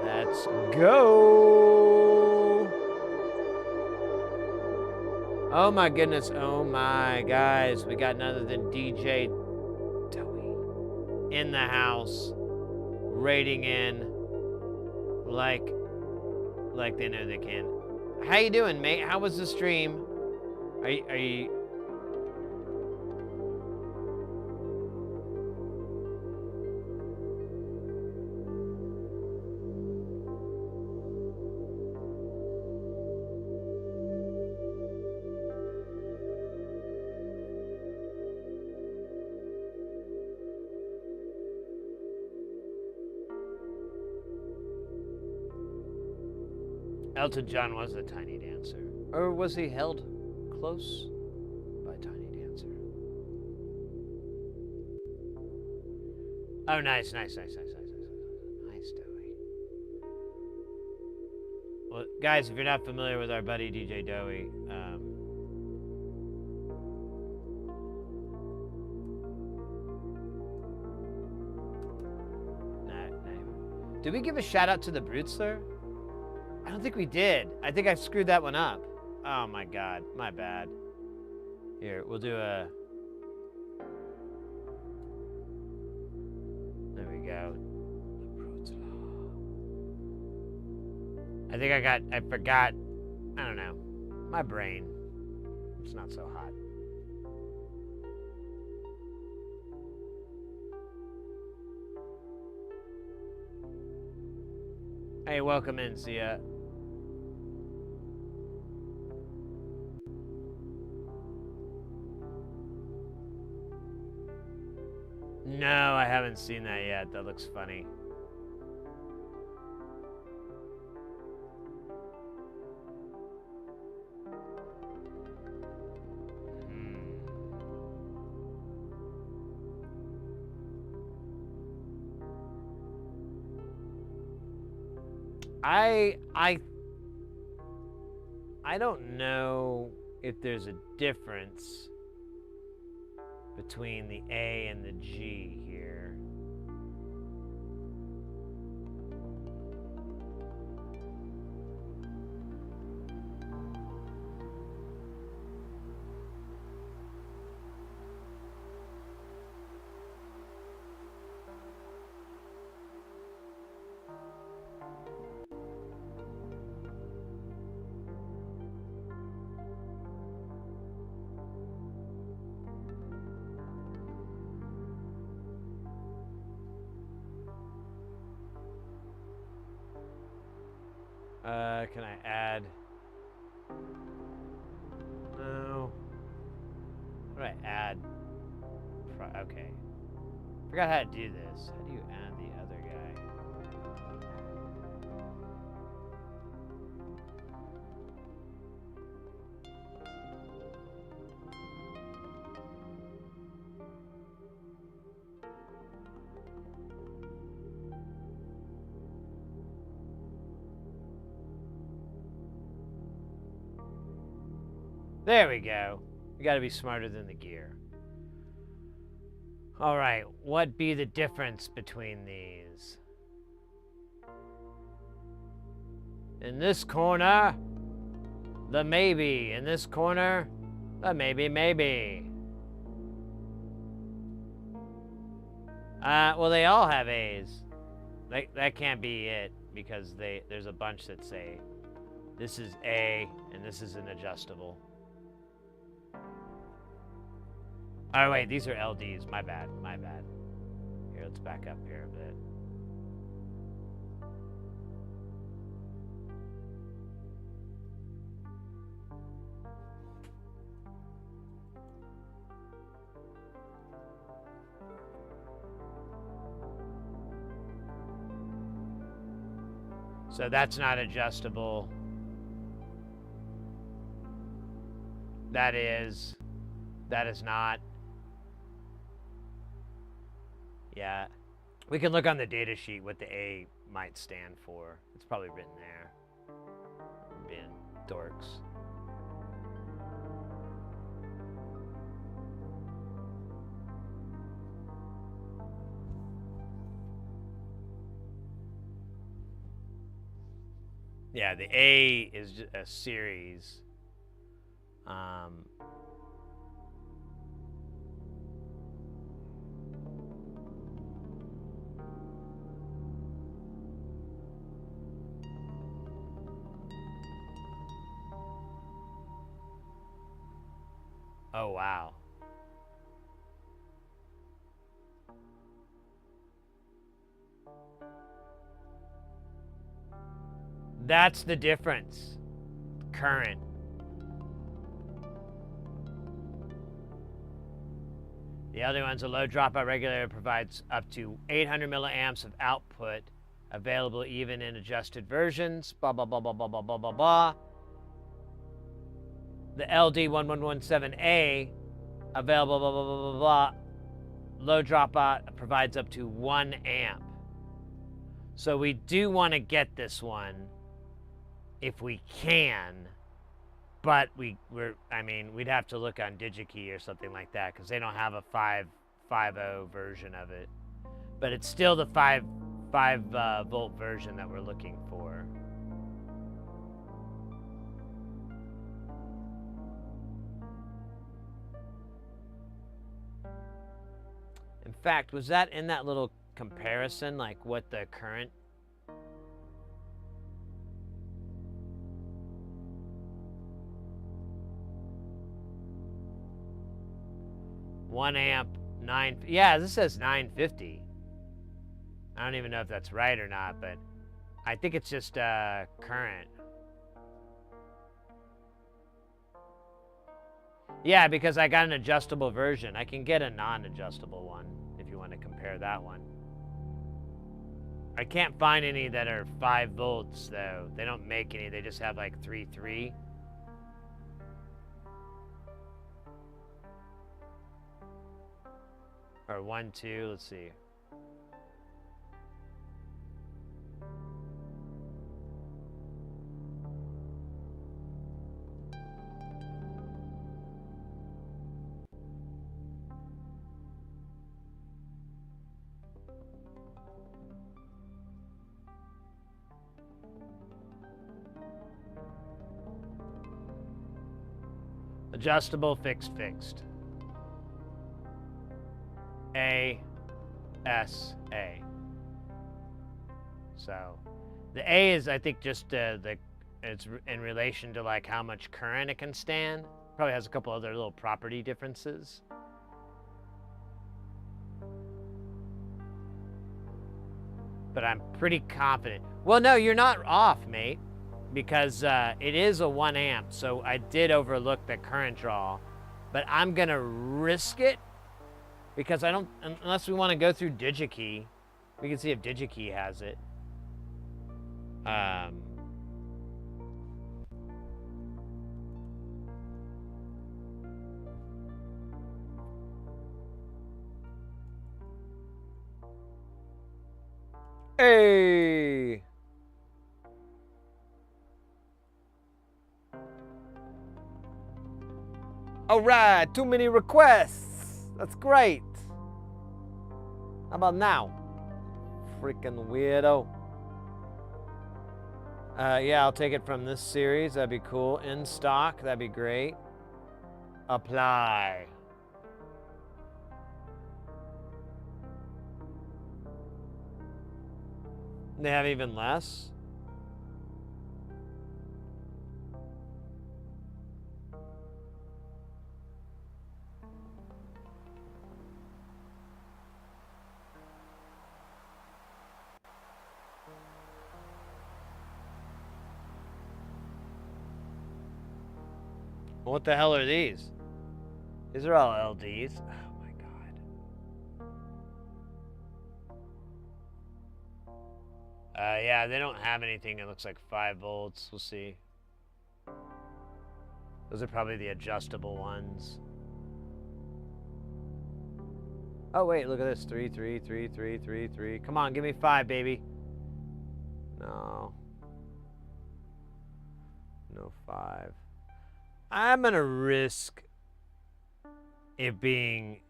Let's go. Oh my goodness. Oh my guys. We got none other than DJ Doey in the house, raiding in like they know they can. How you doing, mate? How was the stream? Are you Elton John was a tiny dancer. Or was he held close by Tiny Dancer? Oh, nice, Dowie. Well, guys, if you're not familiar with our buddy DJ Dowie, did we give a shout out to the Brutes there? I don't think we did. I think I screwed that one up. Oh my god, my bad. Here, we'll do a... There we go. The Brutes. I forgot. I don't know. My brain. It's not so hot. Hey, welcome in, Sia. No, I haven't seen that yet. That looks funny. I don't know if there's a difference between the A and the G here. Can I add? No. What do I add? Okay. Forgot how to do this. How do you add the other guy? There we go. You gotta be smarter than the gear. Alright, what be the difference between these? In this corner, the maybe. In this corner, the maybe. Well, they all have A's. That can't be it, because there's a bunch that say this is A and this is an adjustable. Oh wait, these are LDs. My bad. Here, let's back up here a bit. So that's not adjustable. That is not. Yeah, we can look on the data sheet what the A might stand for. It's probably written there. We're being dorks. Yeah, the A is just a series. Oh, wow. That's the difference. Current. The other one's a low dropout regulator, provides up to 800 milliamps of output Available even in adjusted versions. Blah, blah, blah, blah, blah, blah, blah, blah, blah. The LD1117A, available, blah, blah, blah, blah, blah. Low dropout provides up to 1 amp. So we do want to get this one if we can, but we'd have to look on DigiKey or something like that because they don't have a 5.50 version of it. But it's still the 5 volt version that we're looking for. In fact, was that in that little comparison, like what the current? One amp, 9. Yeah, this says 950. I don't even know if that's right or not, but I think it's just current. Yeah, because I got an adjustable version. I can get a non-adjustable one if you want to compare that one. I can't find any that are 5 volts, though. They don't make any. They just have like 3.3. Or 1.2. Let's see. Adjustable, fixed. A, S, A. So, the A is, I think, just it's in relation to like how much current it can stand. Probably has a couple other little property differences. But I'm pretty confident. Well, no, you're not off, mate. Because it is a 1 amp, so I did overlook the current draw, but I'm gonna risk it because I don't, unless we want to go through DigiKey, we can see if DigiKey has it. Hey! All right, too many requests. That's great. How about now? Freaking weirdo. Yeah, I'll take it from this series. That'd be cool. In stock, that'd be great. Apply. They have even less? What the hell are these? These are all LDs. Oh my god. Yeah, they don't have anything that looks like 5 volts. We'll see. Those are probably the adjustable ones. Oh wait, look at this. 3, 3, 3, 3, 3, 3. Come on, give me 5, baby. No. No 5. I'm gonna risk it being...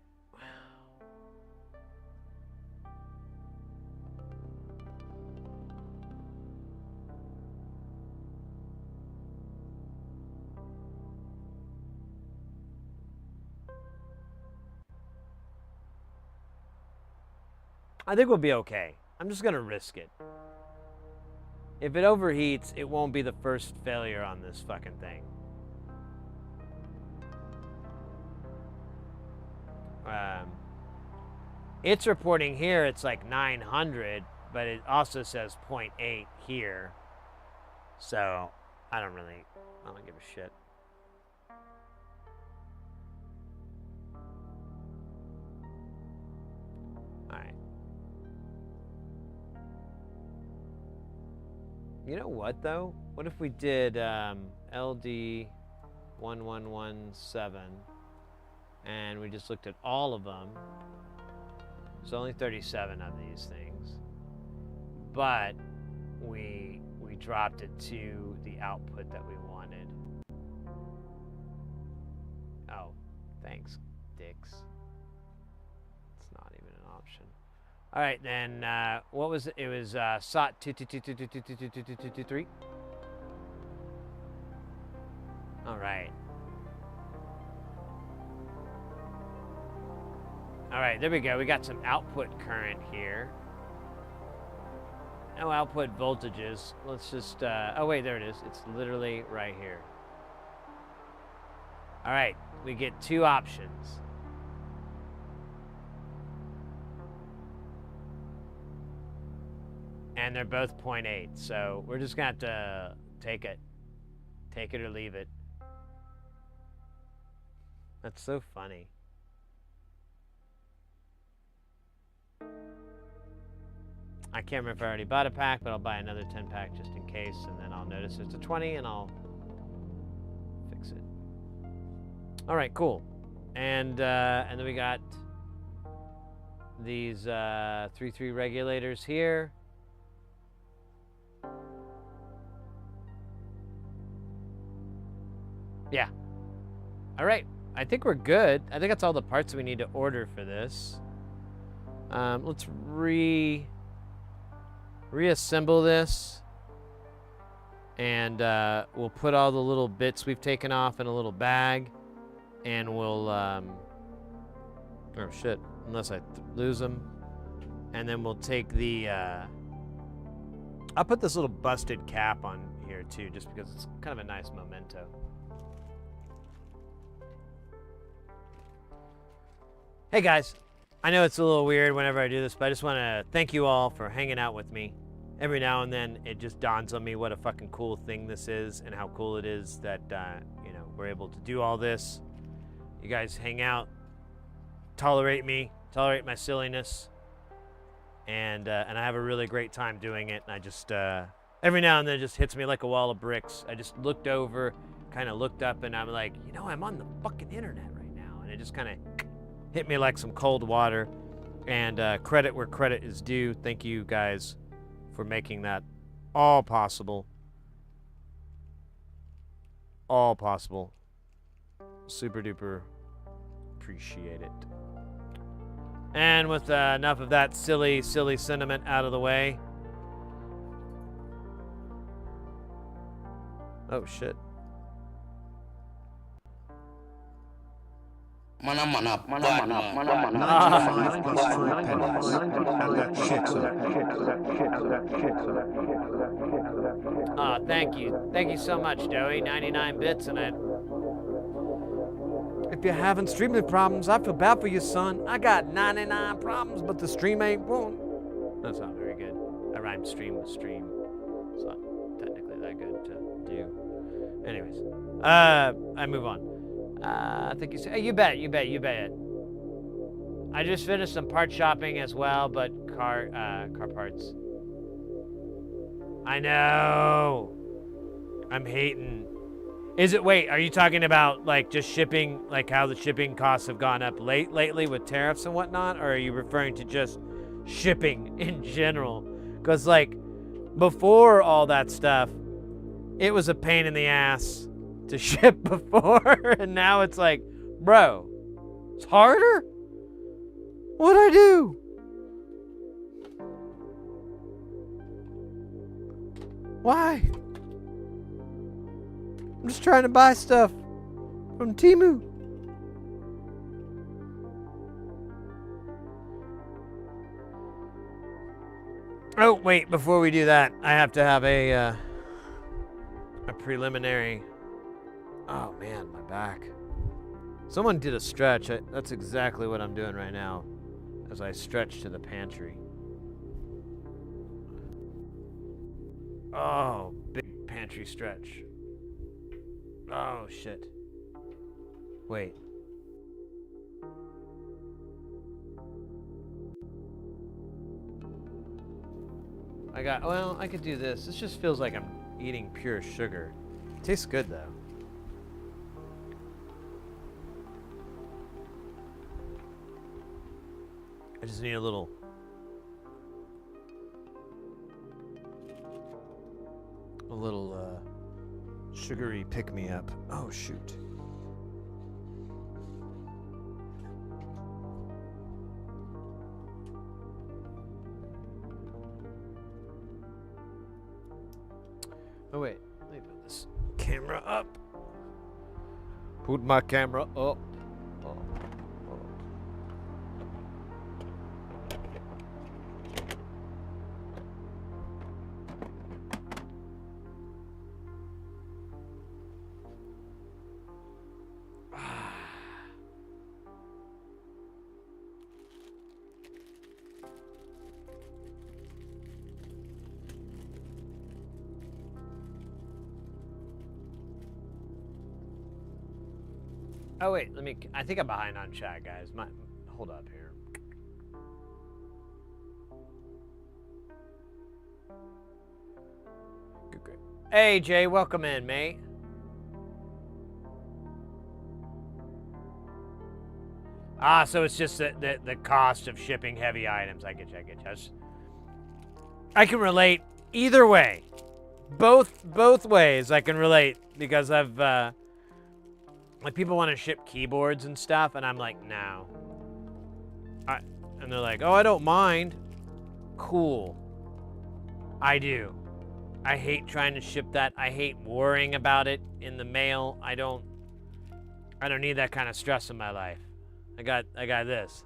I think we'll be okay. I'm just gonna risk it. If it overheats, it won't be the first failure on this fucking thing. It's reporting here it's like 900, but it also says 0.8 here. So, I don't give a shit. Alright. You know what though? What if we did LD 1117 and we just looked at all of them? There's only 37 of these things, but we dropped it to the output that we wanted. Oh, thanks, dicks. It's not even an option. All right, then, what was it? It was SOT 22222222223. All right. All right, there we go. We got some output current here. No output voltages. Let's just, oh wait, there it is. It's literally right here. All right, we get two options. And they're both 0.8, so we're just gonna have to take it. Take it or leave it. That's so funny. I can't remember if I already bought a pack, but I'll buy another 10 pack just in case, and then I'll notice it's a 20 and I'll fix it. All right, cool. And then we got these 3-3 regulators here. Yeah. All right. I think we're good. I think that's all the parts we need to order for this. Let's reassemble this, and we'll put all the little bits we've taken off in a little bag, and we'll oh shit, unless I lose them, and then we'll take the I'll put this little busted cap on here too, just because it's kind of a nice memento. Hey guys, I know it's a little weird whenever I do this, but I just want to thank you all for hanging out with me. Every now and then, it just dawns on me what a fucking cool thing this is, and how cool it is that you know, we're able to do all this. You guys hang out, tolerate me, tolerate my silliness, and I have a really great time doing it. And I just every now and then, it just hits me like a wall of bricks. I just looked over, kind of looked up, and I'm like, you know, I'm on the fucking internet right now, and it just kind of hit me like some cold water. And credit where credit is due. Thank you guys for making that all possible. All possible. Super duper appreciate it. And with enough of that silly sentiment out of the way. Oh shit. Mana, 95 plus 4 pennies. Add that shit up. Ah, thank you. Thank you so much, Joey. 99 bits in it. If you're having streaming problems, I feel bad for you, son. I got 99 problems, but the stream ain't one. That's not very good. I rhymed stream with stream. It's not technically that good to do. Anyways, I move on. I think you said, hey, you bet. I just finished some part shopping as well, but car parts. I know. I'm hating. Wait, are you talking about like just shipping, like how the shipping costs have gone up lately with tariffs and whatnot? Or are you referring to just shipping in general? Because like before all that stuff, it was a pain in the ass to ship before, and now it's like, bro, it's harder? What'd I do? Why? I'm just trying to buy stuff from Temu. Oh, wait, before we do that, I have to have a preliminary. Oh man, my back. Someone did a stretch. That's exactly what I'm doing right now as I stretch to the pantry. Oh, big pantry stretch. Oh shit. Wait. Well, I could do this. This just feels like I'm eating pure sugar. Tastes good though. I just need a little sugary pick-me-up. Oh shoot. Oh wait, let me put this camera up. Put my camera up. Oh. Oh wait, I think I'm behind on chat, guys. Hold up here. Good, great. Hey Jay, welcome in, mate. So it's just the cost of shipping heavy items. I get you. I can relate either way. Both ways I can relate because I've like people want to ship keyboards and stuff, and I'm like, no. And they're like, oh, I don't mind. Cool. I do. I hate trying to ship that. I hate worrying about it in the mail. I don't need that kind of stress in my life. I got this.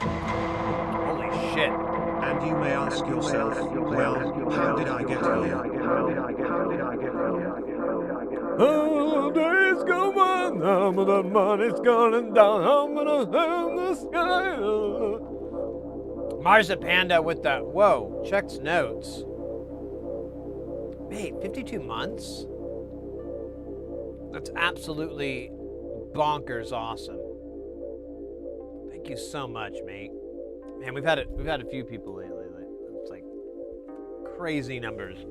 Holy shit. And you may ask yourself, well, how did I get here? Oh, days go by, the money's going down, I'm gonna have the sky. Marza Panda with the, whoa, checks notes. Wait, 52 months? That's absolutely bonkers awesome. Thank you so much, mate. Man, we've had a few people lately. It's like crazy numbers.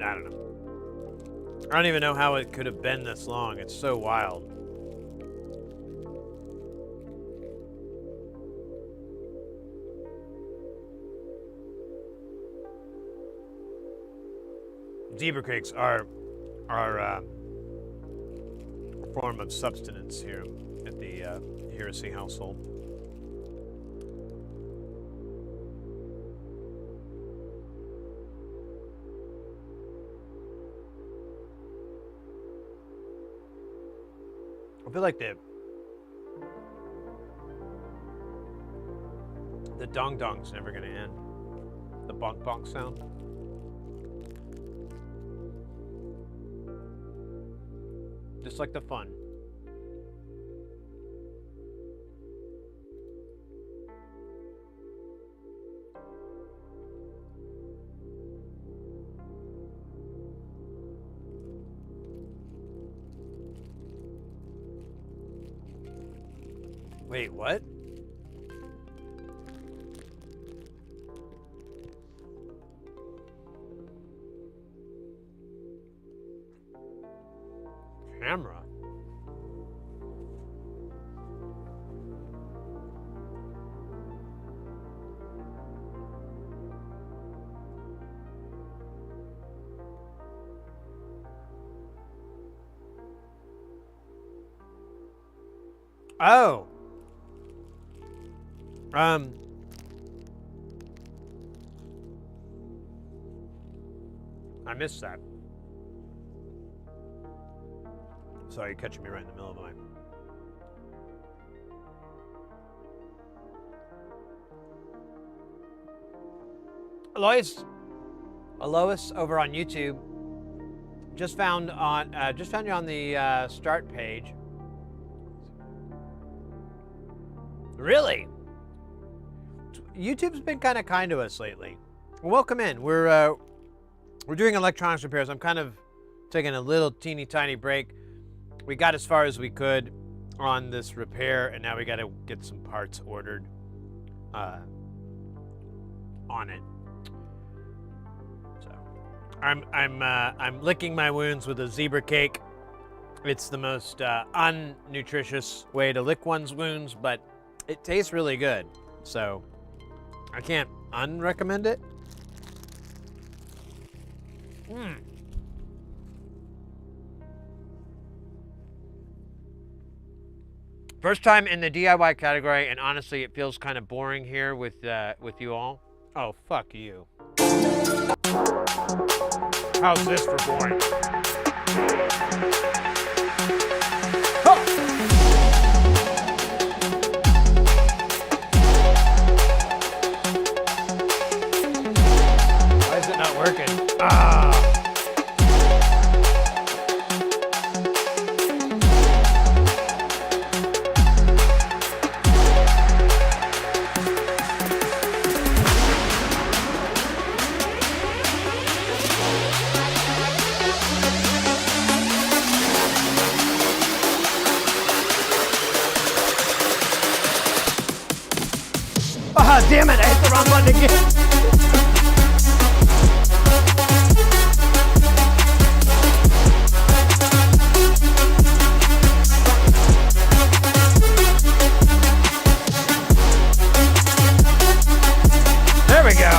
I don't know. I don't even know how it could have been this long. It's so wild. Zebra cakes are a form of subsistence here at the Heresy household. I feel like the dong dong's never gonna end. The bonk bonk sound. Just like the fun. Wait, what? Camera? Oh. I missed that. Sorry, you're catching me right in the middle of my... Alois over on YouTube just found you on the start page. Really? YouTube's been kind of kind to us lately. Welcome in. We're we're doing electronics repairs. I'm kind of taking a little teeny tiny break. We got as far as we could on this repair, and now we got to get some parts ordered on it. So I'm licking my wounds with a zebra cake. It's the most unnutritious way to lick one's wounds, but it tastes really good. So I can't unrecommend it. First time in the DIY category, and honestly, it feels kind of boring here with you all. Oh, fuck you. How's this for boring? Why is it not working? Ah. Ah, damn it, I hit the wrong button again. There we go.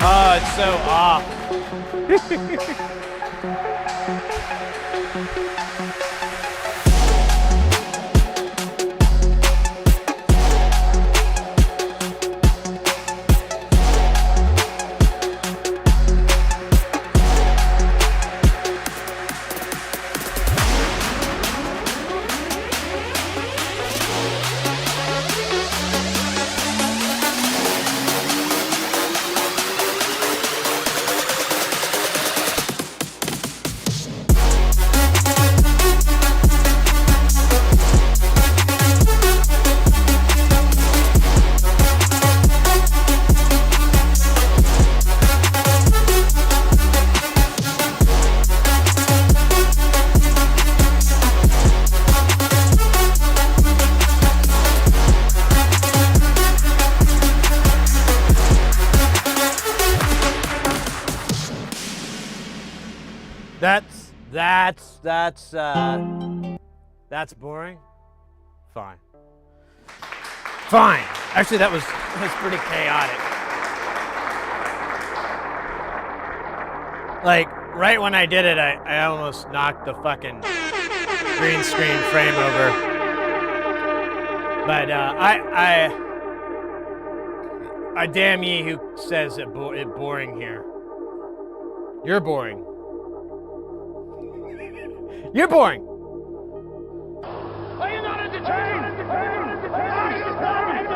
Oh, it's so off. That's boring. Fine. Fine. Actually, that was pretty chaotic. Like, right when I did it, I almost knocked the fucking green screen frame over. But I damn ye who says it boring here. You're boring. You're boring. Are you not entertained? Are you not entertained?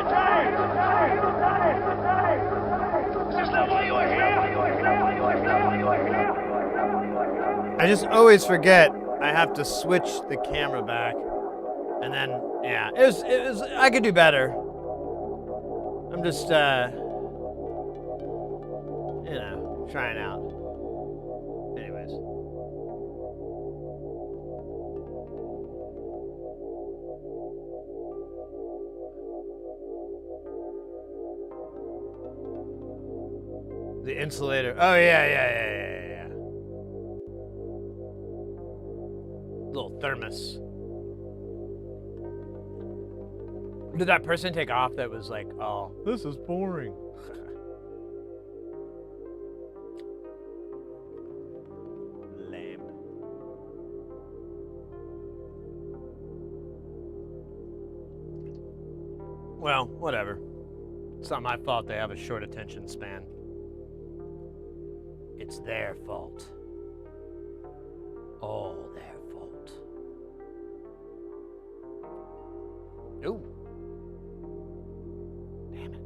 Is this not why you are here? I just always forget I have to switch the camera back, and then yeah, it was. I could do better. I'm just trying out. Anyways. The insulator. Oh yeah. Little thermos. Did that person take off that was like, oh, this is boring? Lame. Well, whatever. It's not my fault they have a short attention span. It's their fault. All their fault. Ooh. Damn it.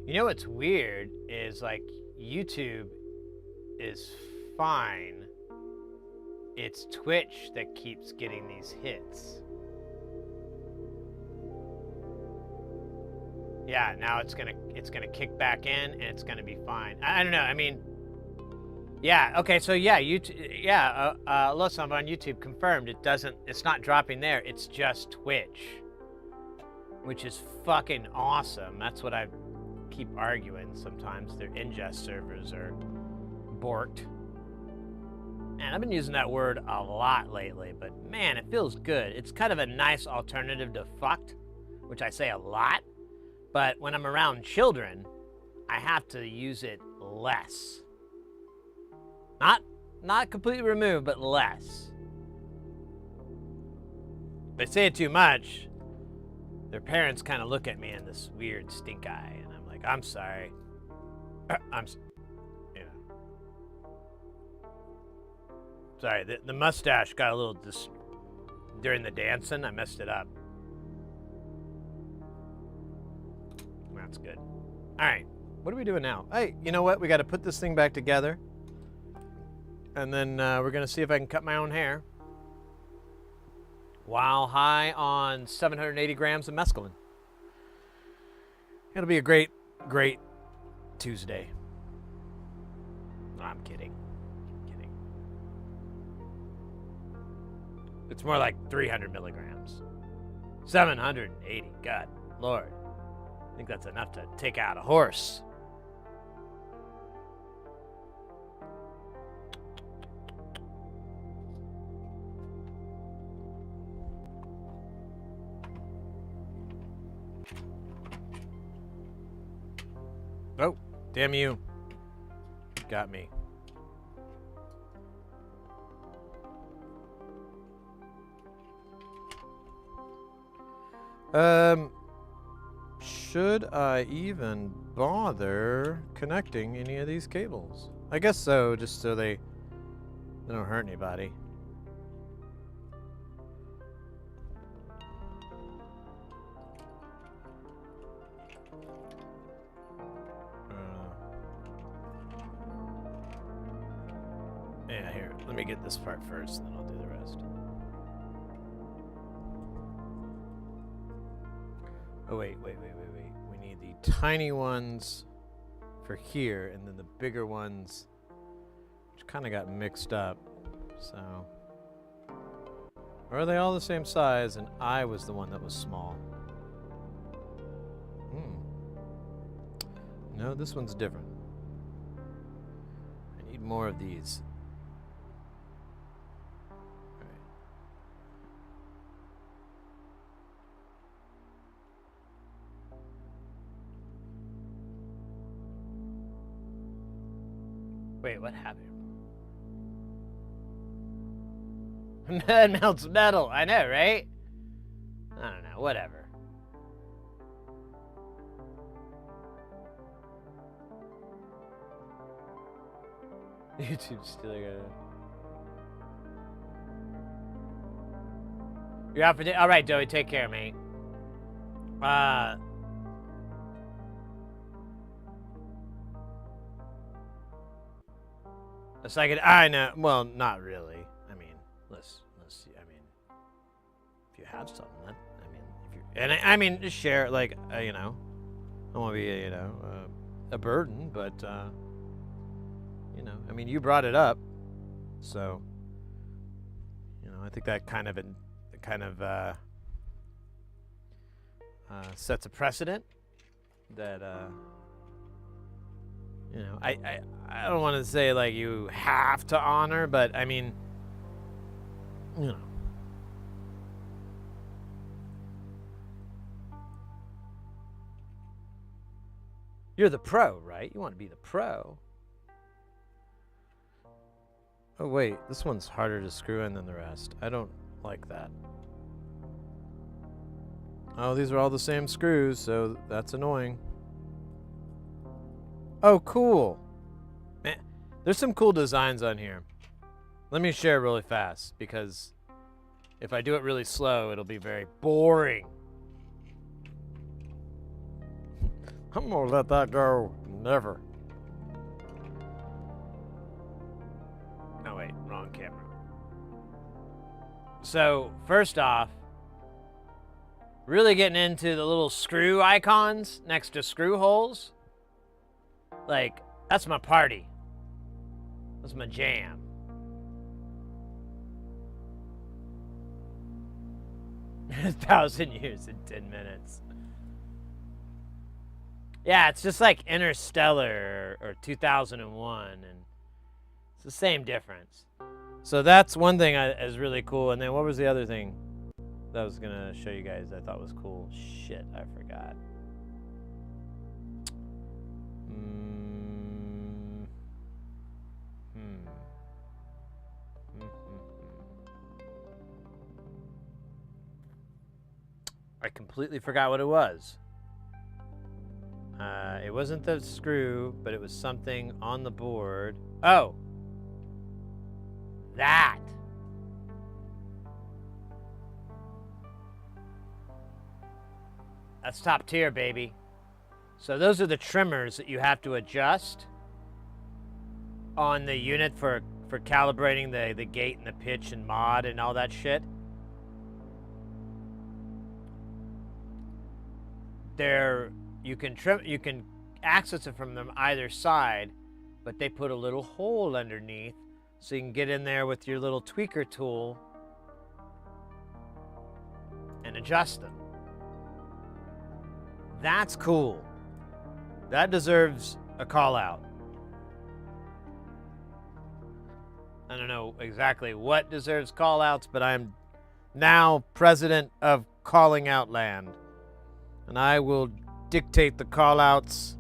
You know what's weird is like YouTube is fine. It's Twitch that keeps getting these hits. Yeah, now it's gonna kick back in and it's gonna be fine. I don't know. I mean, yeah. Okay, so yeah, YouTube. Yeah, Losam on YouTube confirmed it's not dropping there. It's just Twitch, which is fucking awesome. That's what I keep arguing. Sometimes their ingest servers are borked. Man, I've been using that word a lot lately, but man, it feels good. It's kind of a nice alternative to fucked, which I say a lot. But when I'm around children, I have to use it less. Not completely removed, but less. If I say it too much, their parents kind of look at me in this weird stink eye, and I'm like, I'm sorry. You know. Sorry, the mustache got a little during the dancing. I messed it up. That's good. All right, what are we doing now? Hey, you know what? We got to put this thing back together, and then we're gonna see if I can cut my own hair while high on 780 grams of mescaline. It'll be a great Tuesday. No, I'm kidding. It's more like 300 milligrams. 780. God, Lord. I think that's enough to take out a horse. Oh, damn you. Got me. Should I even bother connecting any of these cables? I guess so, just so they don't hurt anybody. Yeah, here, let me get this part first, then I'll do the rest. Oh, wait. We need the tiny ones for here, and then the bigger ones, which kind of got mixed up, so. Or are they all the same size, and I was the one that was small? No, this one's different. I need more of these. Wait, what happened? Mud melts metal. I know, right? I don't know. Whatever. YouTube's still gonna. You're out for day. All right, Joey. Take care, mate. It's like I know. Well, not really. I mean, let's see. I mean, if you have something, that I mean, if you and I mean, just share. Like, you know, I don't want to be, a burden, but you know, I mean, you brought it up, so you know, I think that kind of sets a precedent that. You know, I don't want to say like you have to honor, but I mean, you know. You're the pro, right? You want to be the pro. Oh wait, this one's harder to screw in than the rest. I don't like that. Oh, these are all the same screws, so that's annoying. Oh, cool. Man, there's some cool designs on here. Let me share really fast, because if I do it really slow, it'll be very boring. I'm gonna let that go. Never. Oh wait, wrong camera. So first off, really getting into the little screw icons next to screw holes. Like, that's my party. That's my jam. A 1,000 years in 10 minutes. Yeah, it's just like Interstellar or 2001, and it's the same difference. So that's one thing is really cool. And then what was the other thing that I was gonna show you guys I thought was cool? Shit, I forgot. I completely forgot what it was. It wasn't the screw, but it was something on the board. Oh! That! That's top tier, baby. So those are the trimmers that you have to adjust on the unit for calibrating the gate and the pitch and mod and all that shit. You can access it from them either side, but they put a little hole underneath so you can get in there with your little tweaker tool and adjust them. That's cool. That deserves a call out. I don't know exactly what deserves call outs, but I'm now president of Calling Out Land. And I will dictate the call outs.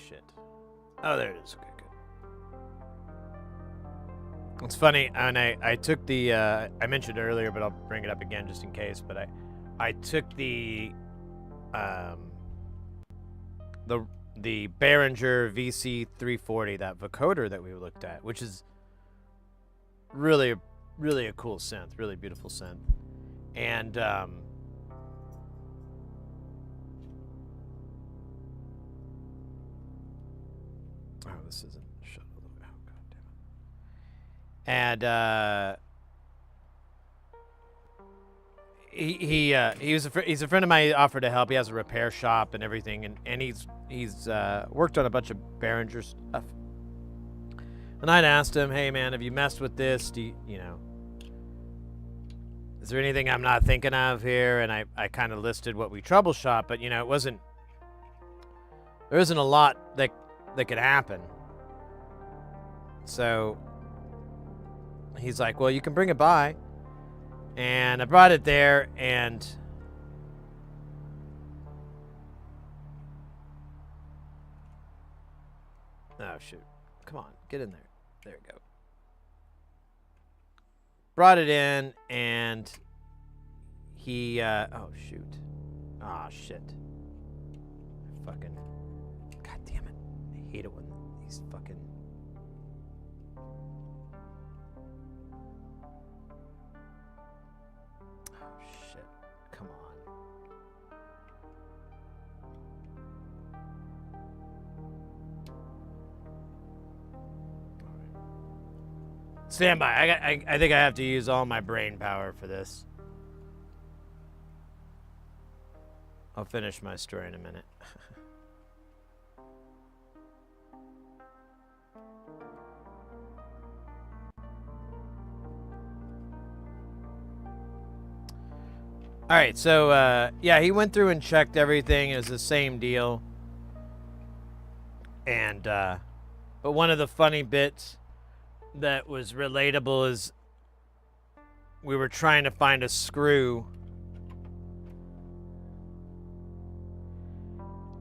Shit. Oh, there it is. Okay, good. It's funny, and I took the, I mentioned earlier, but I'll bring it up again just in case, but I took the Behringer VC340, that vocoder that we looked at, which is really a cool synth, really beautiful synth. And oh, this isn't shut all the way. Oh, god damn it. And he's a friend of mine. He offered to help. He has a repair shop and everything, and he's worked on a bunch of Behringer stuff. And I'd asked him, hey man, have you messed with this? Do you know, is there anything I'm not thinking of here? And I kind of listed what we troubleshot, but you know, there isn't a lot that could happen. So he's like, well, you can bring it by. And I brought it there, and oh shoot, come on, get in there. There you go. Brought it in, and he oh shoot, shit, fucking, god damn it, I hate it when these fucking. Come on. Stand by. I think I have to use all my brain power for this. I'll finish my story in a minute. All right, so yeah, he went through and checked everything. It was the same deal. And but one of the funny bits that was relatable is we were trying to find a screw,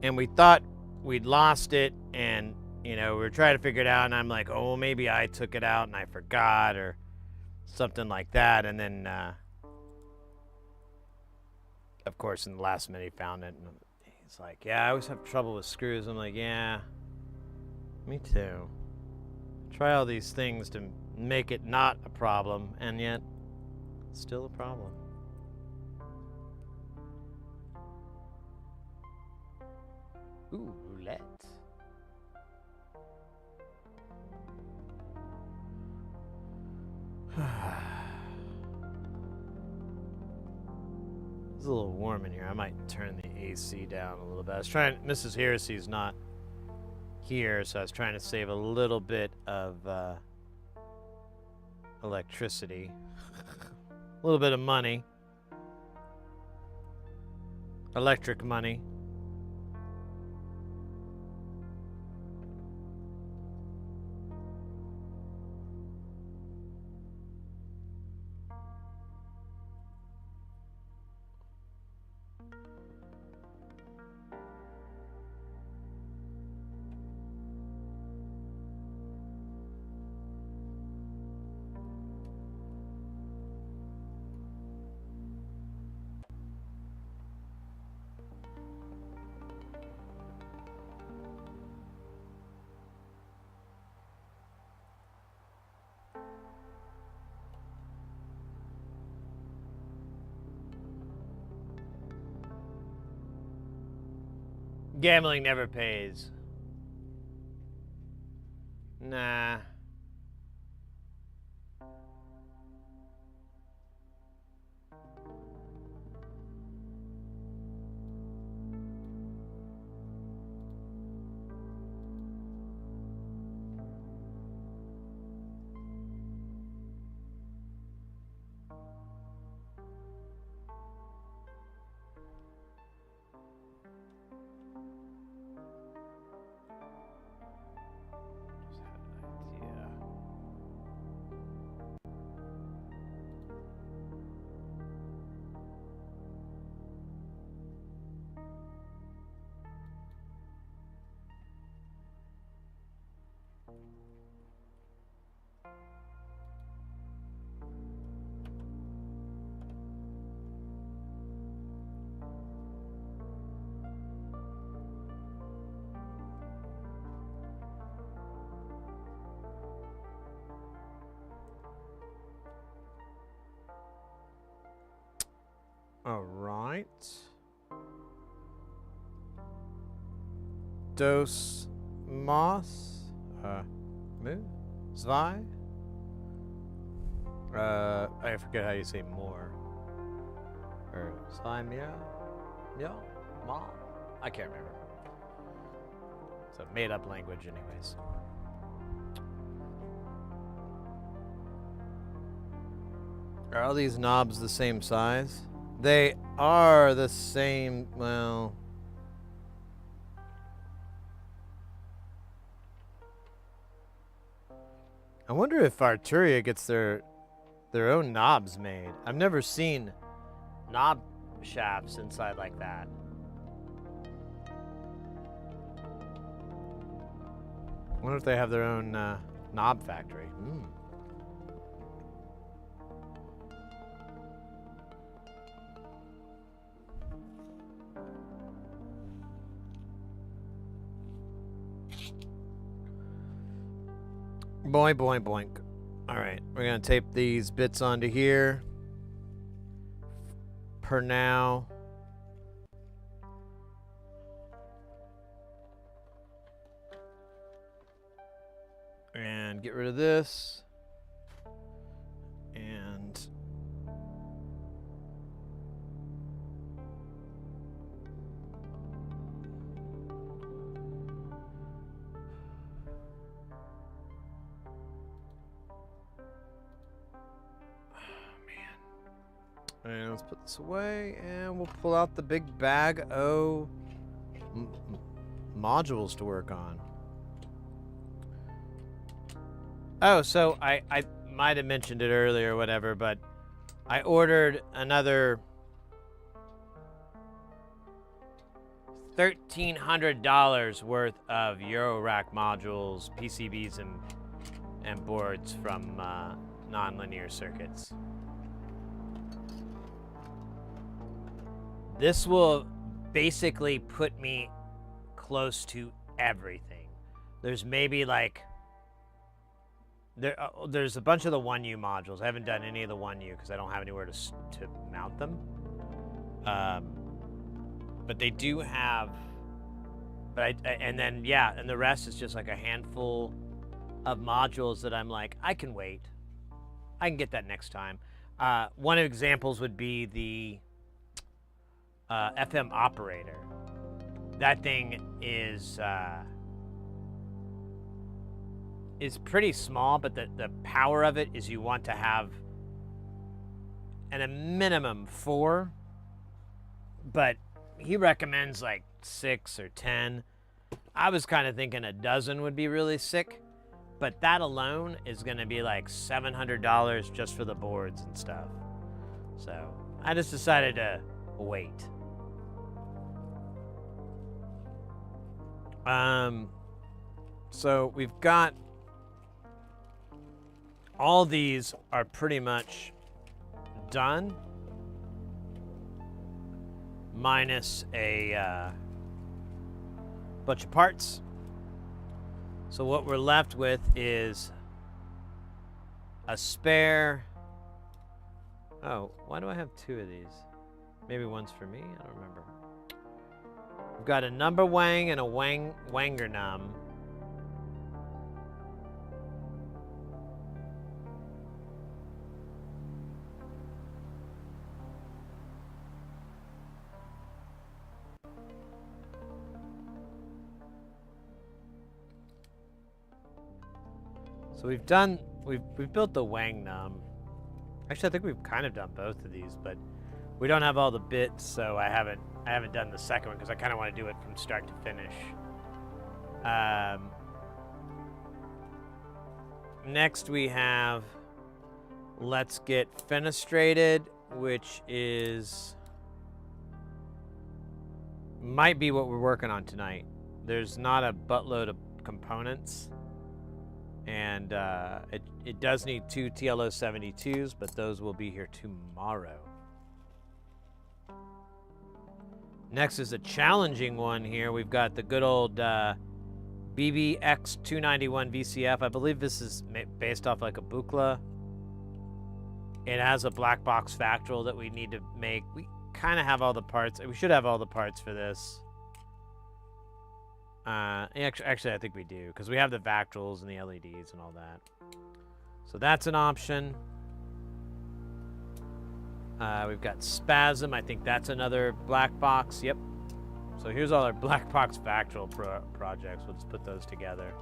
and we thought we'd lost it, and you know, we were trying to figure it out, and I'm like, oh, maybe I took it out and I forgot or something like that. And then of course, in the last minute, he found it. And He's like, yeah, I always have trouble with screws. I'm like, yeah, me too. Try all these things to make it not a problem, and yet, it's still a problem. Ooh, roulette. It's a little warm in here. I might turn the AC down a little bit. I was trying, Mrs. Heresey's not here, so I was trying to save a little bit of electricity. A little bit of money. Electric money. Gambling never pays. Nah. All right. Dos Mas. Mu? Zwei? I forget how you say more. Or Zwei Mia? Yeah? Ma? I can't remember. It's a made up language, anyways. Are all these knobs the same size? They are the same, well... I wonder if Arturia gets their own knobs made. I've never seen knob shafts inside like that. I wonder if they have their own knob factory. Boing, boing, boink. All right, we're gonna tape these bits onto here. Per now. And get rid of this. And and let's put this away, and we'll pull out the big bag of modules to work on. Oh, so I might have mentioned it earlier or whatever, but I ordered another $1,300 worth of eurorack modules, PCBs, and boards from nonlinear circuits. This will basically put me close to everything. There's maybe like there's a bunch of the 1U modules. I haven't done any of the 1U because I don't have anywhere to mount them. But they do have. But and the rest is just like a handful of modules that I'm like, I can wait. I can get that next time. One of the examples would be the FM operator. That thing is pretty small, but the power of it is you want to have at a minimum 4, but he recommends like 6 or 10. I was kind of thinking a dozen would be really sick, but that alone is going to be like $700 just for the boards and stuff. So I just decided to wait. So we've got all these are pretty much done, minus a bunch of parts. So what we're left with is a spare. Oh, why do I have 2 of these? Maybe one's for me? I don't remember. We've got a number wang and a wanger num. So we've built the wang num. Actually, I think we've kind of done both of these, but we don't have all the bits, so I haven't done the second one because I kind of want to do it from start to finish. Next we have let's get fenestrated, which might be what we're working on tonight. There's not a buttload of components. And it does need 2 TLO 72s, but those will be here tomorrow. Next is a challenging one here. We've got the good old BBX 291 VCF. I believe this is based off like a Buchla. It has a black box factual that we need to make. We kind of have all the parts. We should have all the parts for this. Actually, I think we do, because we have the Vactrals and the LEDs and all that. So that's an option. We've got Spasm. I think that's another black box. Yep. So here's all our black box Vactral projects. We'll just put those together.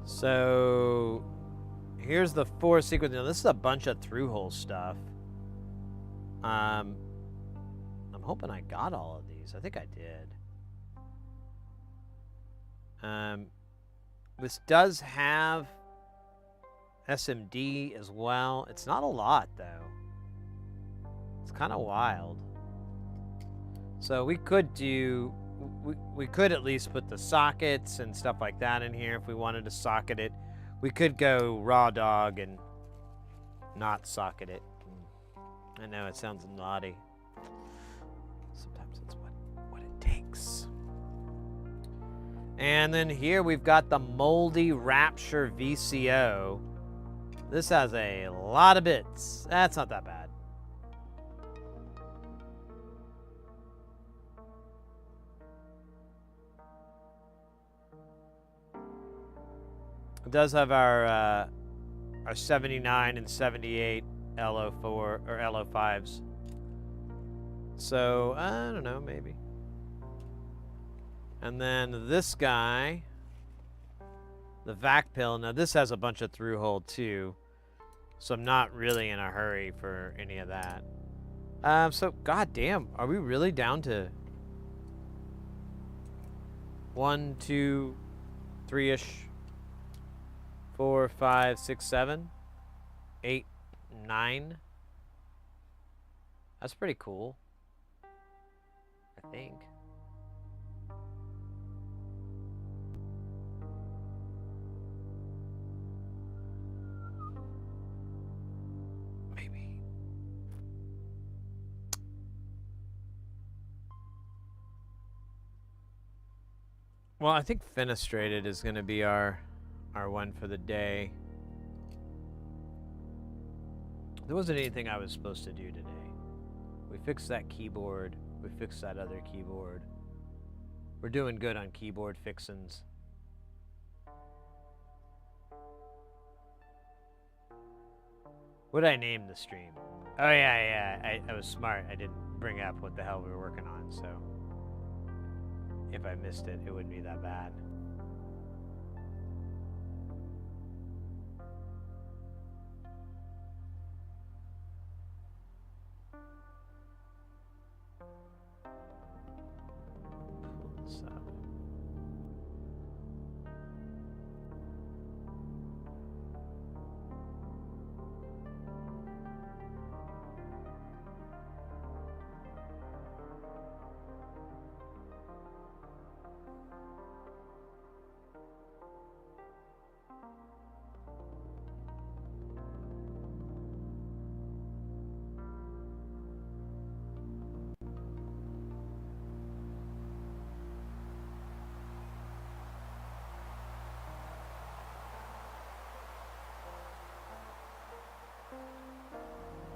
So here's the 4 sequence. Now, this is a bunch of through-hole stuff. I'm hoping I got all of these. I think I did. This does have SMD as well. It's not a lot, though. It's kind of wild. So we could do... We could at least put the sockets and stuff like that in here if we wanted to socket it. We could go raw dog and not socket it. I know it sounds naughty. Sometimes it's what it takes. And then here we've got the Moldy Rapture VCO. This has a lot of bits. That's not that bad. It does have our 79 and 78 LO4 or LO5s. So, I don't know, maybe. And then this guy, the vac pill. Now this has a bunch of through hole too. So I'm not really in a hurry for any of that. So goddamn, are we really down to 1, 2, 3-ish? 4, 5, 6, 7, 8, 9. That's pretty cool, I think. Well, I think fenestrated is going to be our one for the day. There wasn't anything I was supposed to do today. We fixed that keyboard. We fixed that other keyboard. We're doing good on keyboard fixins. What'd I name the stream? Oh yeah. I was smart. I didn't bring up what the hell we were working on, so if I missed it, it wouldn't be that bad. Pull this up.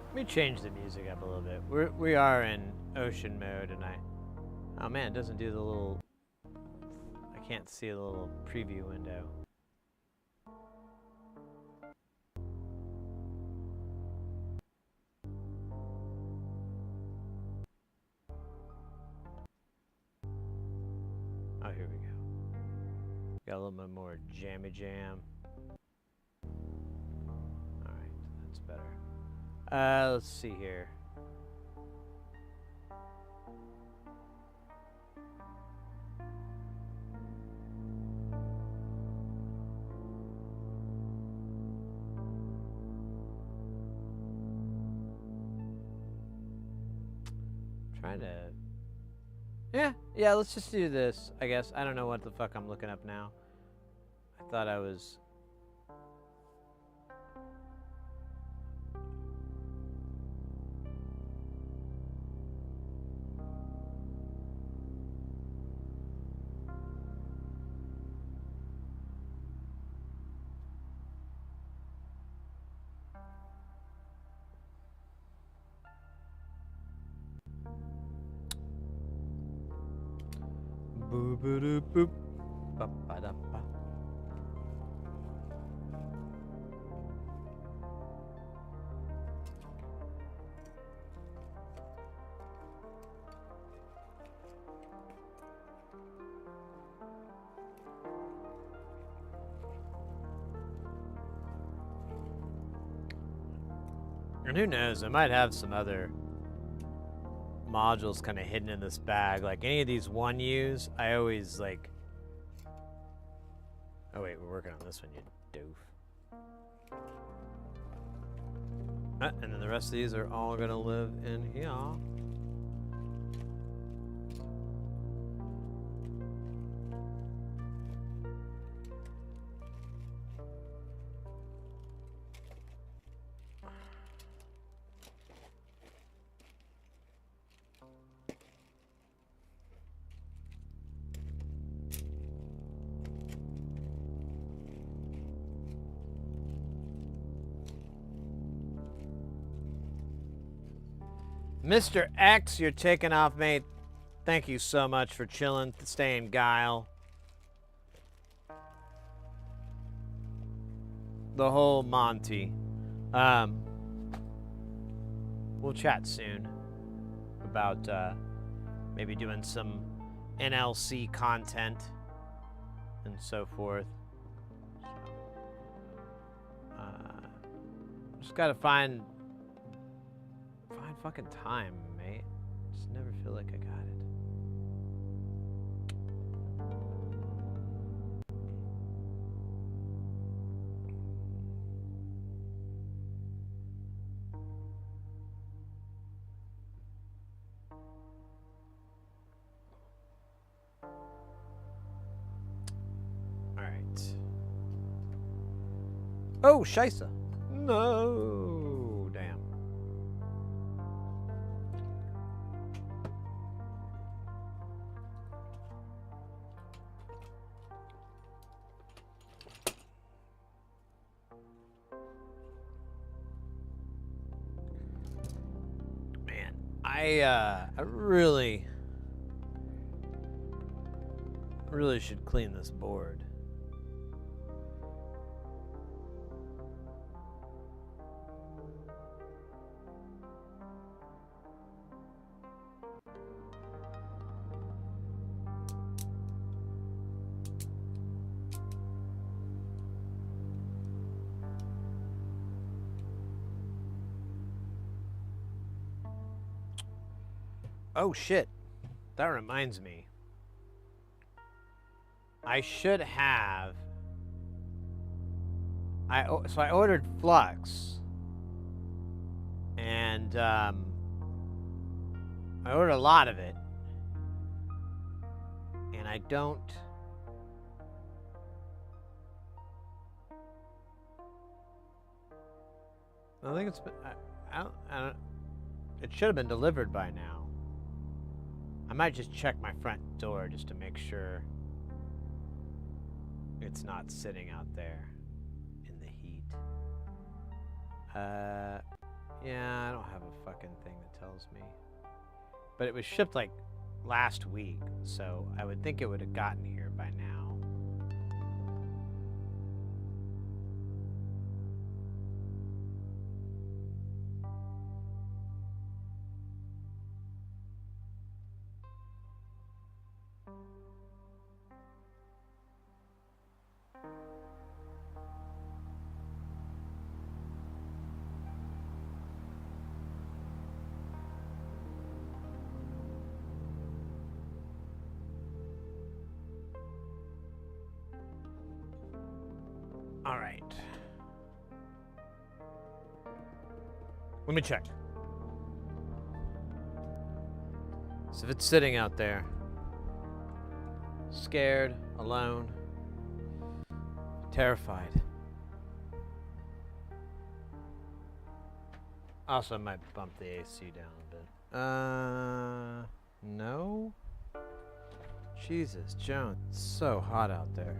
Let me change the music up a little bit. We are in ocean mode, and oh man, it doesn't do the little. I can't see the little preview window. Oh, here we go. Got a little bit more jammy jam. All right, that's better. Let's see here. Trying to... Yeah, let's just do this, I guess. I don't know what the fuck I'm looking up now. I thought I was... Boop boop boop. Ba ba da ba. And who knows, I might have some other modules kind of hidden in this bag. Like any of these 1Us, I always like... Oh wait, we're working on this one, you doof. And then the rest of these are all gonna live in here. Mr. X, you're taking off, mate. Thank you so much for chilling, staying guile. The whole Monty. We'll chat soon about maybe doing some NLC content and so forth. Just gotta find fucking time, mate. Just never feel like I got it. All right. Oh, scheisse. No, damn. I really should clean this board. Oh shit. That reminds me. I should have. So I ordered flux, and I ordered a lot of it, and I don't. I think it's been. I don't. It should have been delivered by now. I might just check my front door just to make sure it's not sitting out there in the heat. Yeah, I don't have a fucking thing that tells me. But it was shipped like last week, so I would think it would have gotten here by now. All right. Let me check. So if it's sitting out there, scared, alone, terrified. Also, I might bump the AC down a bit. No? Jesus, Jones, it's so hot out there.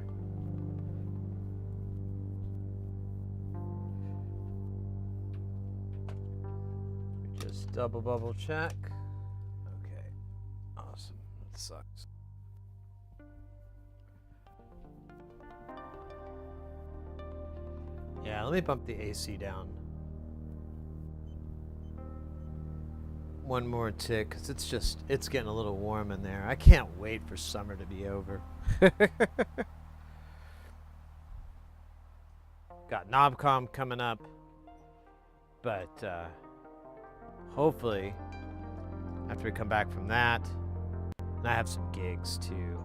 Just double bubble check. Okay, awesome. That sucks. Yeah, let me bump the AC down one more tick, because it's getting a little warm in there. I can't wait for summer to be over. Got NobCom coming up, but hopefully after we come back from that, and I have some gigs too,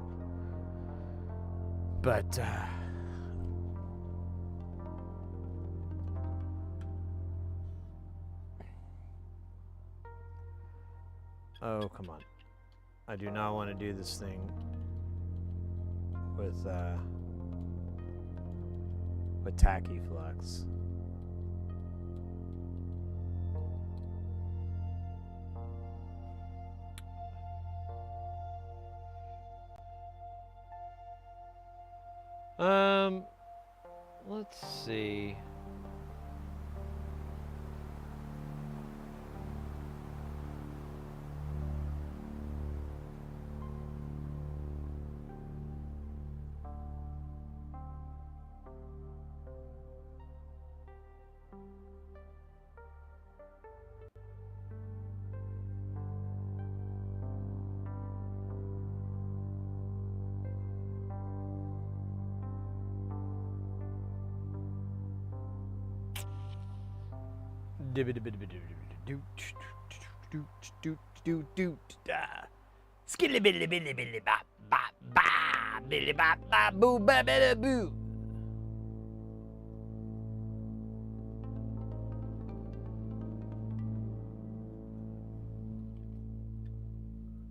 but oh, come on. I do not want to do this thing with tacky flux. Let's see. Skilly billy billy billy bop bop bop billy bop bop boo ba ba boo.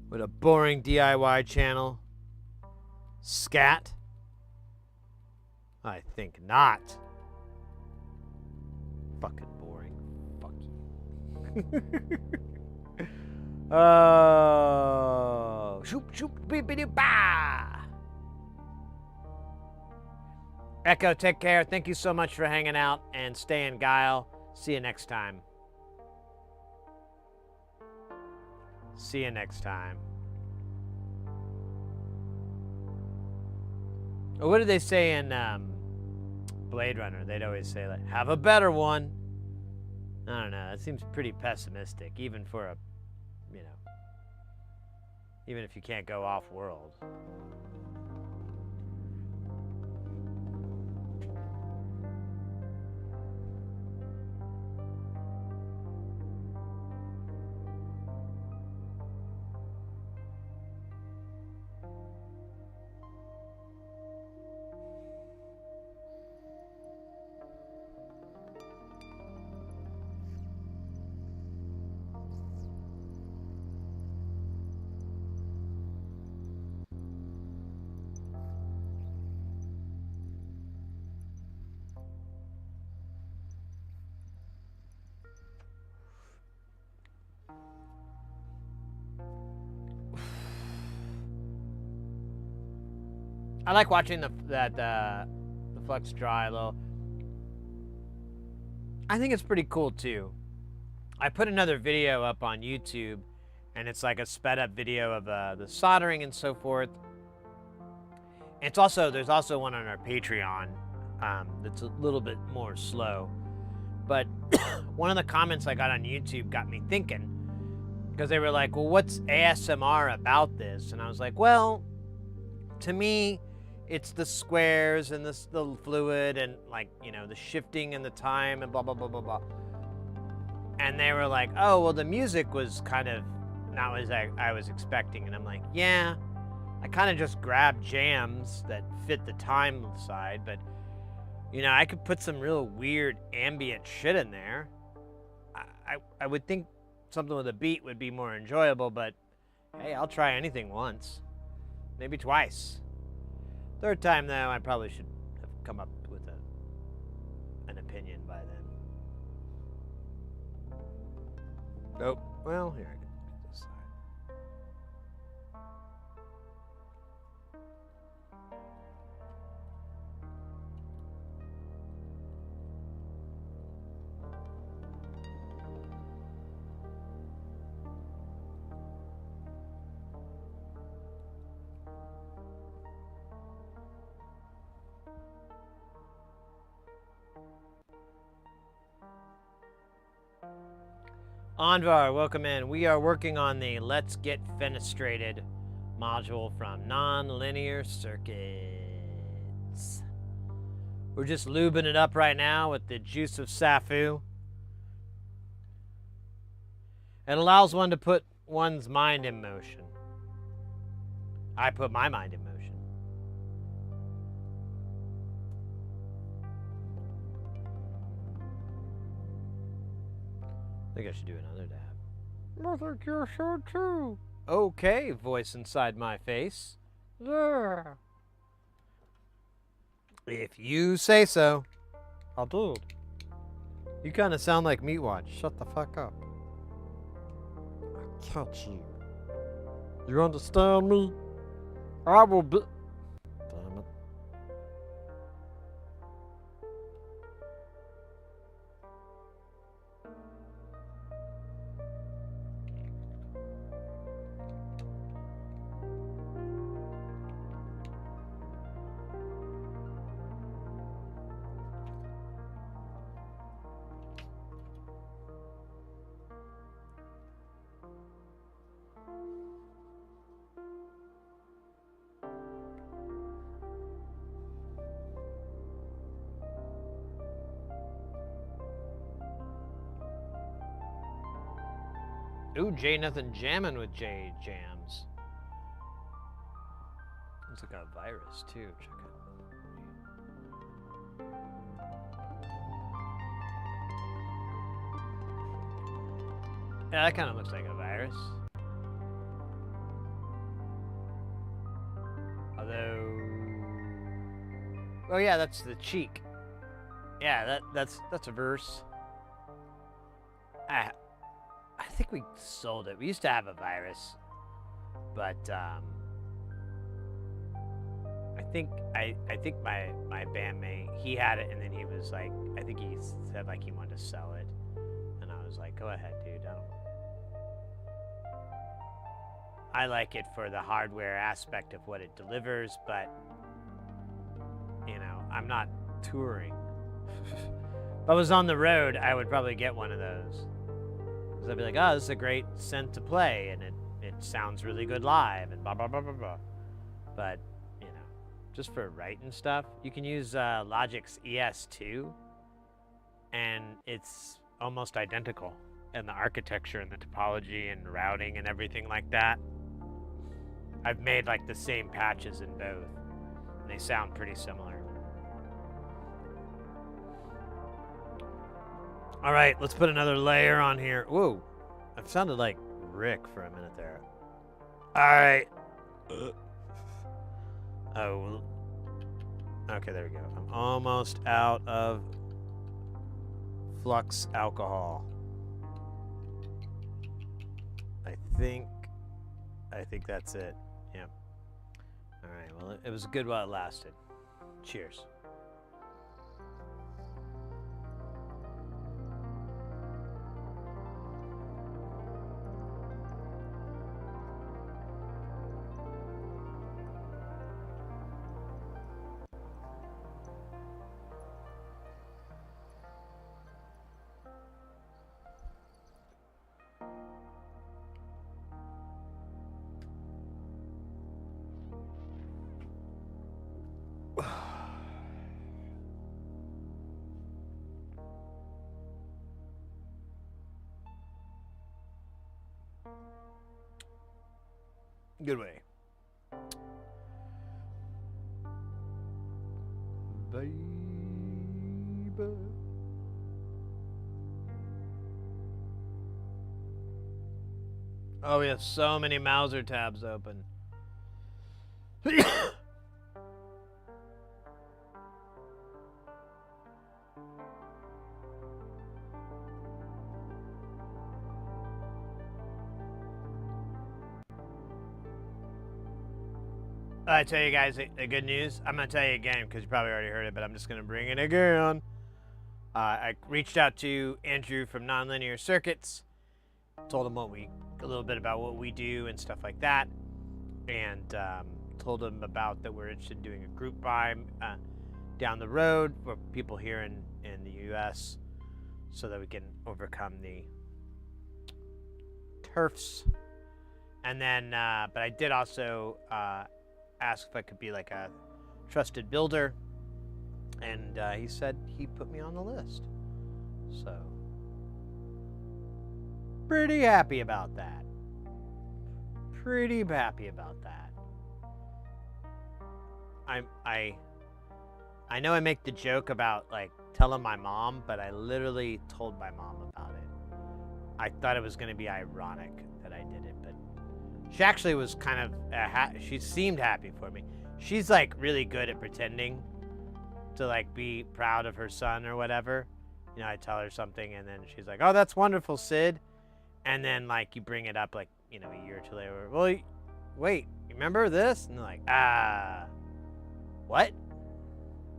With a boring DIY channel. Scat? I think not. Fucking boring. Fuck you. Oh. Shoop, shoop, beepity, bah. Echo, take care. Thank you so much for hanging out and staying guile. See you next time. See you next time. Or what did they say in Blade Runner? They'd always say, like, have a better one. I don't know. That seems pretty pessimistic, even for a, you know, even if you can't go off-world. I like watching the flux dry a little. I think it's pretty cool too. I put another video up on YouTube, and it's like a sped up video of the soldering and so forth. It's also, there's also one on our Patreon that's a little bit more slow. But one of the comments I got on YouTube got me thinking, because they were like, well, what's ASMR about this? And I was like, well, to me, it's the squares and the fluid and, like, you know, the shifting and the time and blah, blah, blah, blah, blah. And they were like, oh, well, the music was kind of not as I was expecting. And I'm like, yeah, I kind of just grabbed jams that fit the time side, but, you know, I could put some real weird ambient shit in there. I would think something with a beat would be more enjoyable, but hey, I'll try anything once, maybe twice. Third time, though, I probably should have come up with an opinion by then. Oh, well, here I go. This side. Anvar, welcome in. We are working on the Let's Get Fenestrated module from Nonlinear Circuits. We're just lubing it up right now with the juice of Safu. It allows one to put one's mind in motion. I put my mind in motion. I think I should do another dab. I think you should too. Okay, voice inside my face. Yeah, If you say so. I did. You kind of sound like Meatwatch. Shut the fuck up. I catch you. You understand me? I will be. Damn it. Ooh, J nothing jamming with J jams. It's like a virus too. Check it. Yeah, that kind of looks like a virus. Although, oh yeah, that's the cheek. Yeah, that's a verse. I think we sold it. We used to have a virus, but I think my bandmate, he had it, and then he was like, I think he said like he wanted to sell it, and I was like, go ahead, dude. I like it for the hardware aspect of what it delivers, but, you know, I'm not touring. If I was on the road, I would probably get one of those. Because I'd be like, oh, this is a great synth to play, and it sounds really good live, and blah, blah, blah, blah, blah. But, you know, just for writing stuff, you can use Logic's ES2, and it's almost identical in the architecture and the topology and routing and everything like that. I've made like the same patches in both, and they sound pretty similar. All right, let's put another layer on here. Whoa, I've sounded like Rick for a minute there. All right. Oh, okay, there we go. I'm almost out of flux alcohol. I think that's it. Yeah. All right, well, it was good while it lasted. Cheers. Good way. Baby. Oh, we have so many Mauser tabs open. I tell you guys the good news. I'm going to tell you again because you probably already heard it, but I'm just going to bring it again. I reached out to Andrew from Nonlinear Circuits, told him a little bit about what we do and stuff like that, and told him about that we're interested in doing a group buy down the road for people here in the U.S. so that we can overcome the turfs. And then, but I did also ask if I could be like a trusted builder, and he said he put me on the list. So, pretty happy about that. Pretty happy about that. I know I make the joke about like telling my mom, but I literally told my mom about it. I thought it was going to be ironic that I did it, but she actually was kind of, she seemed happy for me. She's like really good at pretending to like be proud of her son or whatever. You know, I tell her something and then she's like, oh, that's wonderful, Sid. And then like you bring it up like, you know, a year or two later, well, wait, you remember this? And they're like, what?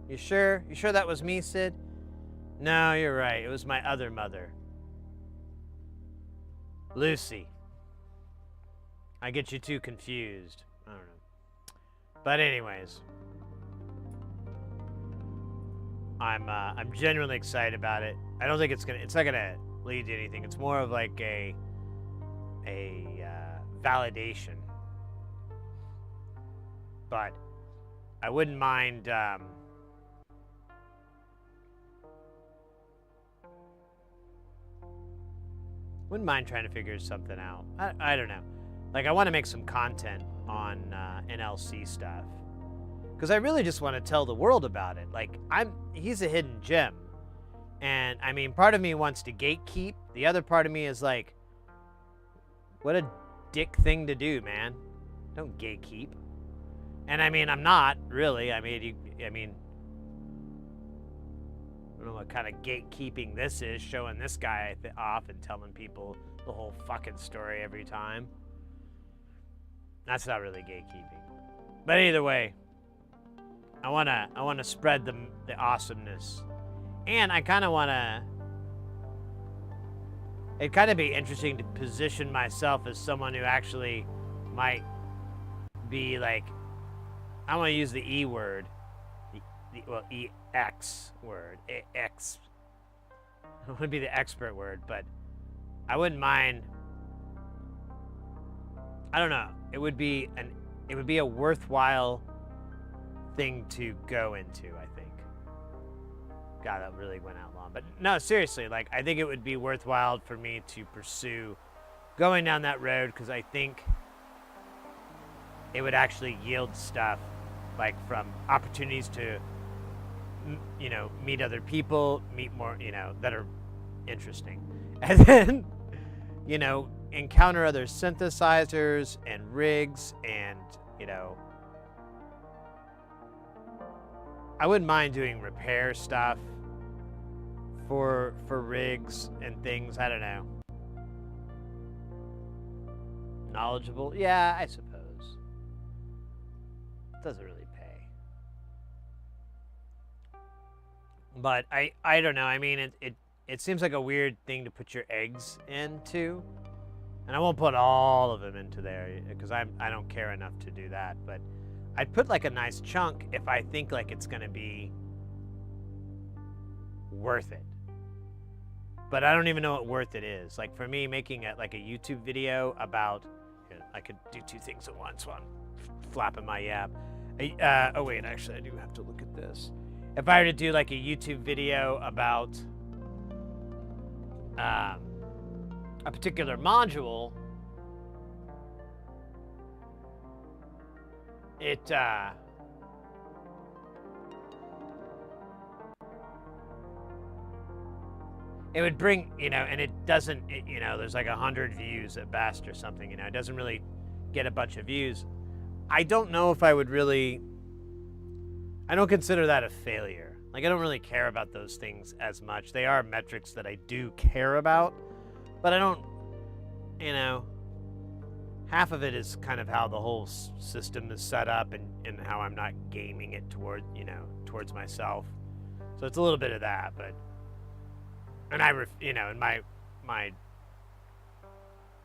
You sure? You sure that was me, Sid? No, you're right. It was my other mother, Lucy. I get you too confused. I don't know. But anyways, I'm genuinely excited about it. I don't think it's not gonna lead to anything. It's more of like a validation. But I wouldn't mind trying to figure something out. I don't know. Like, I want to make some content on NLC stuff. Because I really just want to tell the world about it. Like, he's a hidden gem. And, I mean, part of me wants to gatekeep. The other part of me is like, what a dick thing to do, man. Don't gatekeep. And, I mean, I'm not, really. I mean, I don't know what kind of gatekeeping this is, showing this guy off and telling people the whole fucking story every time. That's not really gatekeeping. But either way, I wanna spread the awesomeness. And I kinda wanna, it'd kinda be interesting to position myself as someone who actually might be like, I want to use the E word, well, EX word, X. It would be the expert word, but I wouldn't mind. I don't know. It would be a worthwhile thing to go into, I think. God, that really went out long. But no, seriously, like, I think it would be worthwhile for me to pursue going down that road, because I think it would actually yield stuff, like from opportunities to, you know, meet other people, meet more, you know, that are interesting. And then, you know, encounter other synthesizers and rigs, and, you know, I wouldn't mind doing repair stuff for rigs and things. I don't know. Knowledgeable? Yeah, I suppose. It doesn't really pay. But I don't know. I mean, it seems like a weird thing to put your eggs into. And I won't put all of them into there because I don't care enough to do that. But I'd put like a nice chunk if I think like it's going to be worth it. But I don't even know what worth it is. Like for me, making like a YouTube video about, you know, I could do two things at once while I'm flapping my yap. Oh wait, actually I do have to look at this. If I were to do like a YouTube video about a particular module, it would bring, you know, and it doesn't, you know, there's like 100 views at best or something, you know, it doesn't really get a bunch of views. I don't know if I would really, I don't consider that a failure. Like, I don't really care about those things as much. They are metrics that I do care about, but I don't, you know, half of it is kind of how the whole system is set up, and how I'm not gaming it toward, you know, towards myself. So it's a little bit of that, but, and you know, and my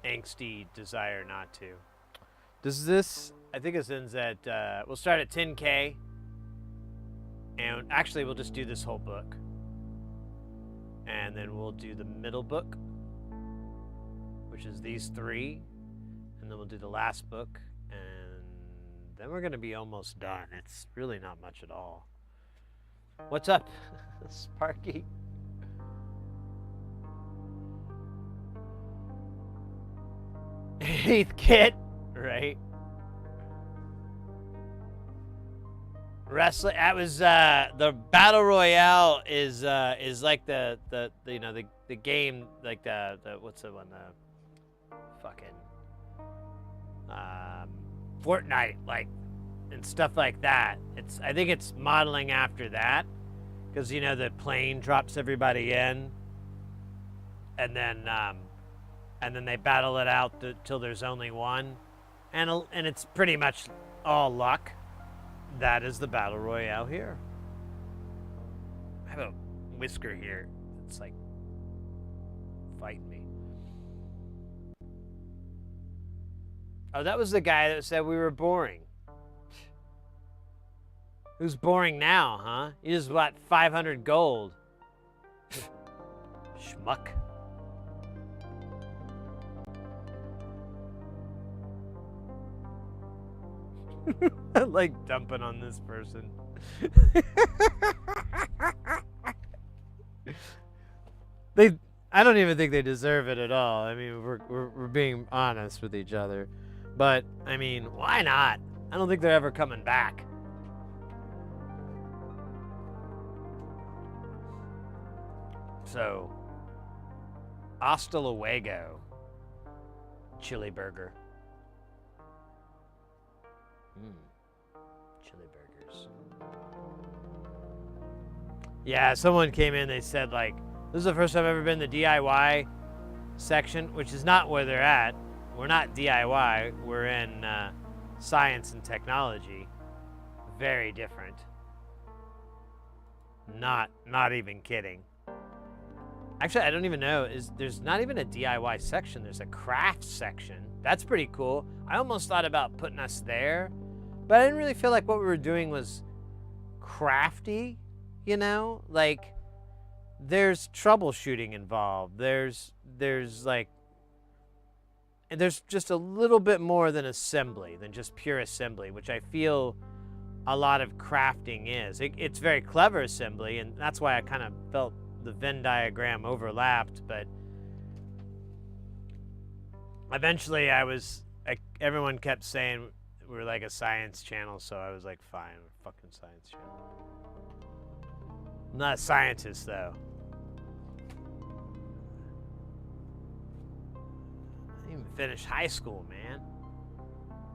angsty desire not to. Does this, I think it ends at, we'll start at 10K, and actually we'll just do this whole book. And then we'll do the middle book, which is these three, and then we'll do the last book, and then we're gonna be almost done. It's really not much at all. What's up, Sparky? Eighth kit, right? Wrestling. That was the battle royale is like the you know, the game, like the what's the one, the fucking Fortnite, like, and stuff like that. I think it's modeling after that, because, you know, the plane drops everybody in, and then they battle it out till there's only one, and it's pretty much all luck. That is the battle royale here. I have a whisker here. It's like fighting me. Oh, that was the guy that said we were boring. Who's boring now, huh? You just got 500 gold. Schmuck. I like dumping on this person. I don't even think they deserve it at all. I mean, we're being honest with each other. But, I mean, why not? I don't think they're ever coming back. So, hasta luego, chili burger. Chili burgers. Yeah, someone came in, they said, like, this is the first time I've ever been in the DIY section, which is not where they're at. We're not DIY, we're in science and technology. Very different. Not even kidding. Actually, I don't even know. There's not even a DIY section. There's a craft section. That's pretty cool. I almost thought about putting us there, but I didn't really feel like what we were doing was crafty, you know? Like, there's troubleshooting involved. There's just a little bit more than assembly, than just pure assembly, which I feel a lot of crafting is. It's very clever assembly, and that's why I kind of felt the Venn diagram overlapped, but eventually everyone kept saying we're like a science channel, so I was like, fine, we're a fucking science channel. I'm not a scientist, though. I didn't even finish high school, man.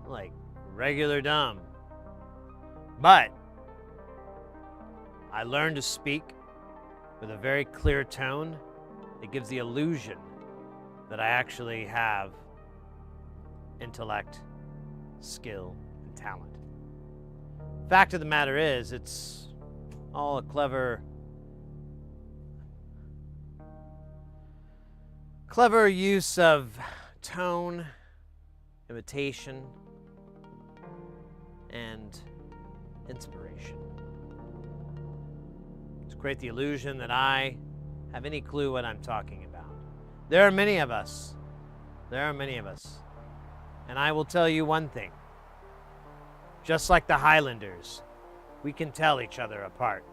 I'm like regular dumb. But I learned to speak with a very clear tone. It gives the illusion that I actually have intellect, skill, and talent. Fact of the matter is, it's all a clever use of tone, imitation, and inspiration. To create the illusion that I have any clue what I'm talking about. There are many of us. There are many of us. And I will tell you one thing. Just like the Highlanders, we can tell each other apart.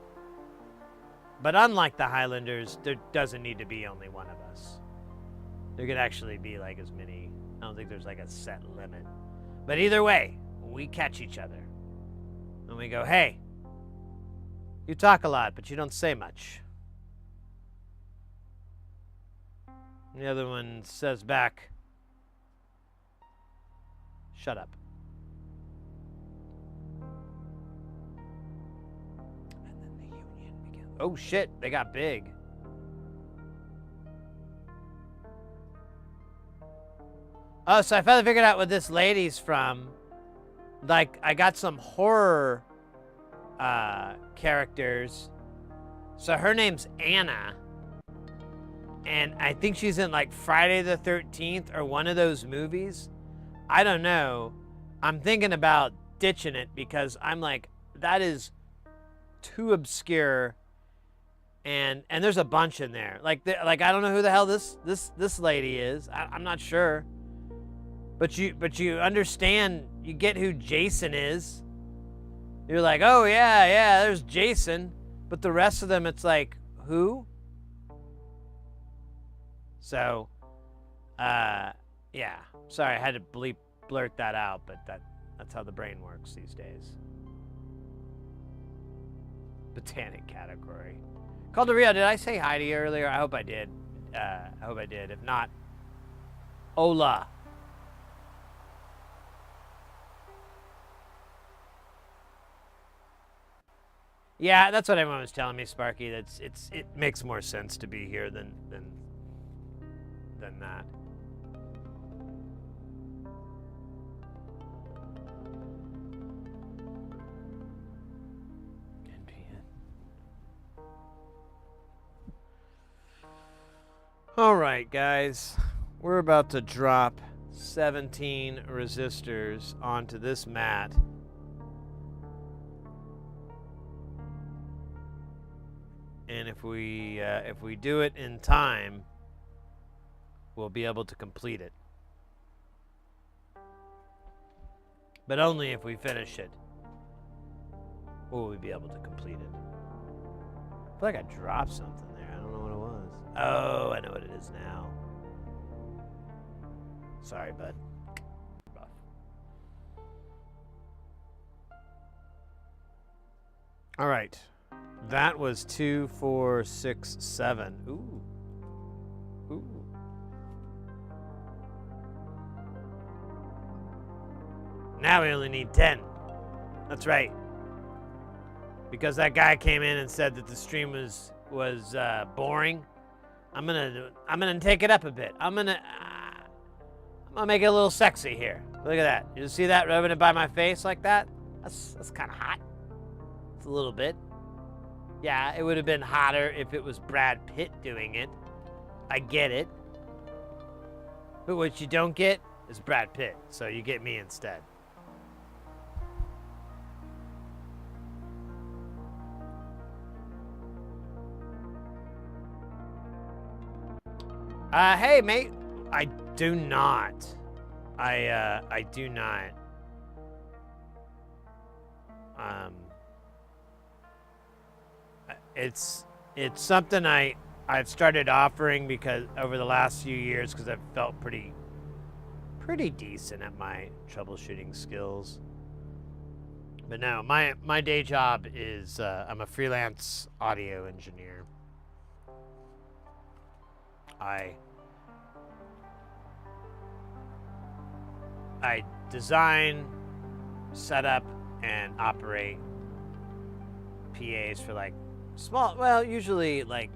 But unlike the Highlanders, there doesn't need to be only one of us. There could actually be like as many. I don't think there's like a set limit. But either way, we catch each other. And we go, hey, you talk a lot, but you don't say much. And the other one says back, shut up. And then the union begins. Oh shit, they got big. Oh, so I finally figured out what this lady's from. Like, I got some horror characters. So her name's Anna. And I think she's in like Friday the 13th or one of those movies. I don't know. I'm thinking about ditching it because I'm like, that is too obscure. And there's a bunch in there. Like I don't know who the hell this lady is. I'm not sure. But you understand, you get who Jason is. You're like, oh yeah, there's Jason. But the rest of them, it's like, who? So, yeah. Sorry, I had to blurt that out, but that's how the brain works these days. Botanic category. Calderia, did I say hi to you earlier? I hope I did. If not, hola. Yeah, that's what everyone was telling me, Sparky. It makes more sense to be here than that. NPN. All right, guys, we're about to drop 17 resistors onto this mat. And if we do it in time, we'll be able to complete it. But only if we finish it will we be able to complete it. I feel like I dropped something there. I don't know what it was. Oh, I know what it is now. Sorry, bud. Rough. All right. That was 2, 4, 6, 7. Ooh. Now we only need 10. That's right. Because that guy came in and said that the stream was boring. I'm gonna take it up a bit. I'm gonna make it a little sexy here. Look at that. You see that rubbing it by my face like that? That's kind of hot. It's a little bit. Yeah, it would have been hotter if it was Brad Pitt doing it. I get it. But what you don't get is Brad Pitt, so you get me instead. Hey, mate. I do not. I do not. It's something I've started offering because over the last few years, because I've felt pretty decent at my troubleshooting skills. But no, my day job is I'm a freelance audio engineer. I design, set up, and operate PAs for like small, well, usually like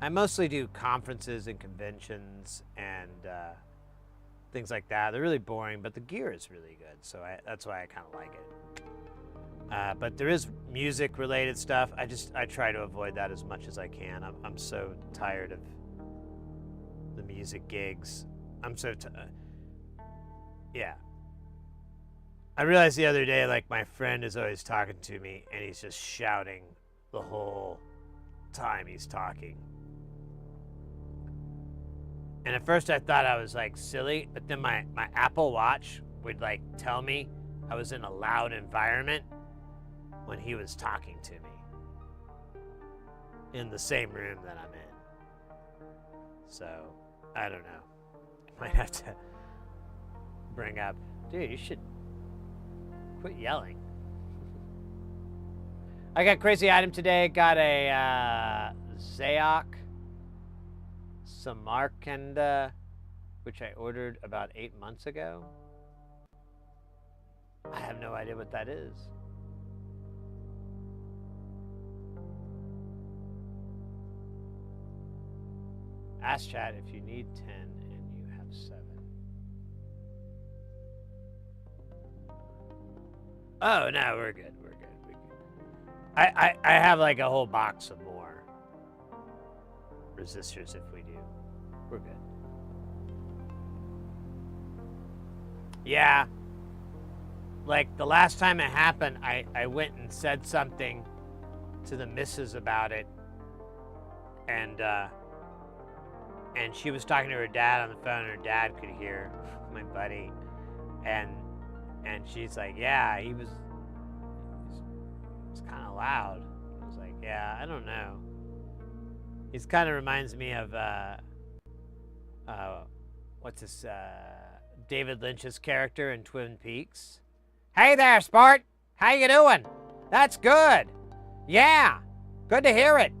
I mostly do conferences and conventions and things like that. They're really boring, but the gear is really good, so that's why I kind of like it. But there is music related stuff. I try to avoid that as much as I can. I'm so tired of the music gigs. I'm so yeah. I realized the other day, like, my friend is always talking to me and he's just shouting the whole time he's talking. And at first I thought I was like silly, but then my Apple Watch would like tell me I was in a loud environment when he was talking to me in the same room that I'm in. So, I don't know. Might have to bring up, dude, you should quit yelling. I got crazy item today. Got a Zayok Samarkanda, which I ordered about 8 months ago. I have no idea what that is. Ask chat if you need 10 and you have 7. Oh, no, we're good. We're good. We're good. I have like a whole box of more resistors if we do. We're good. Yeah. Like the last time it happened, I went and said something to the missus about it. And she was talking to her dad on the phone, and her dad could hear my buddy. And she's like, yeah, he was kind of loud. I was like, yeah, I don't know. He's kind of reminds me of, what's this, David Lynch's character in Twin Peaks. Hey there, Spart. How you doing? That's good. Yeah, good to hear it.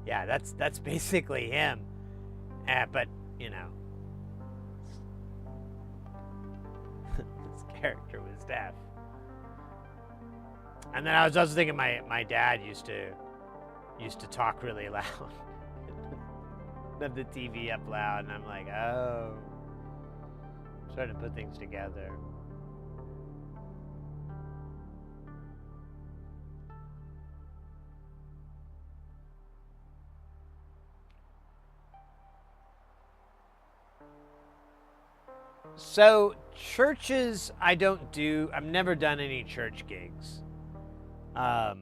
Yeah, that's basically him. But, you know, this character was deaf. And then I was also thinking my dad used to talk really loud. Have the TV up loud, and I'm like, oh. Starting to put things together. So churches, I don't do. I've never done any church gigs. Oh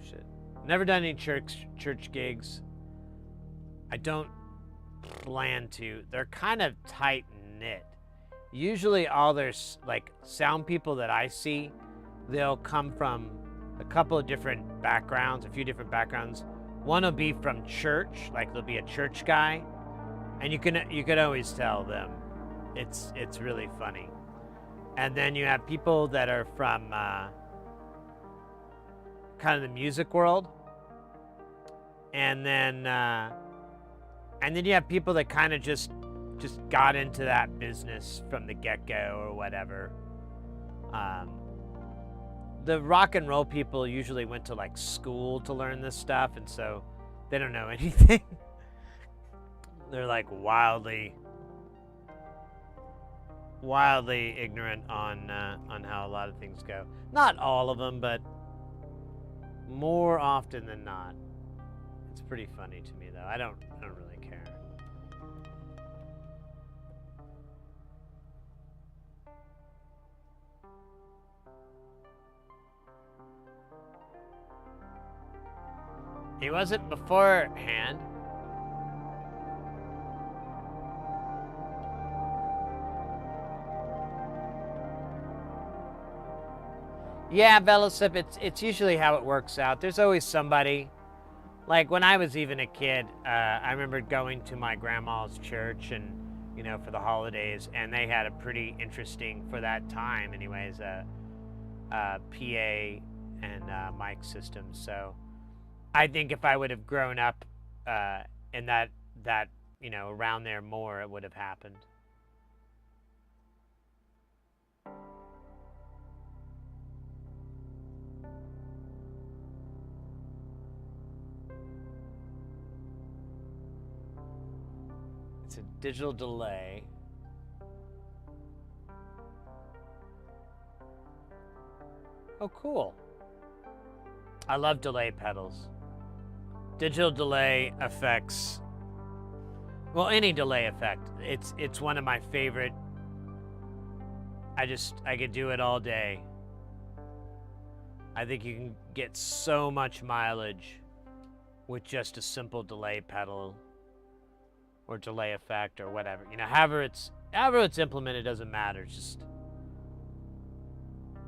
shit! Never done any church gigs. I don't plan to. They're kind of tight knit. Usually, all their like sound people that I see, they'll come from a couple of different backgrounds, a few different backgrounds. One will be from church, like there'll be a church guy, and you can always tell them. It's really funny. And then you have people that are from kind of the music world, and then you have people that kind of just got into that business from the get-go or whatever. The rock and roll people usually went to like school to learn this stuff, and so they don't know anything. They're like wildly ignorant on how a lot of things go. Not all of them, but more often than not, it's pretty funny to me though. I don't really care. He wasn't beforehand. Yeah, Velocip, it's usually how it works out. There's always somebody. Like when I was even a kid, I remember going to my grandma's church and, you know, for the holidays, and they had a pretty interesting, for that time anyways, PA and mic system. So I think if I would have grown up in that, you know, around there more, it would have happened. It's a digital delay. Oh, cool. I love delay pedals. Digital delay effects. Well, any delay effect. It's one of my favorite. I could do it all day. I think you can get so much mileage with just a simple delay pedal or delay effect or whatever. You know, however it's implemented doesn't matter. It's just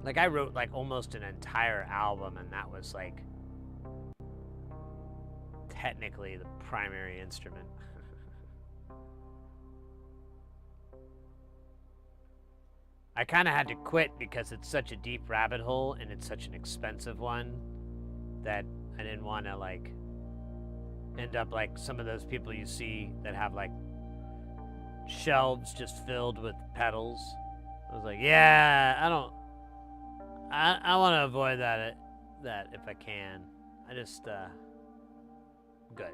like I wrote like almost an entire album, and that was like technically the primary instrument. I kind of had to quit because it's such a deep rabbit hole and it's such an expensive one that I didn't want to like end up like some of those people you see that have like shelves just filled with pedals. I was like, yeah, I want to avoid that if I can. I just good,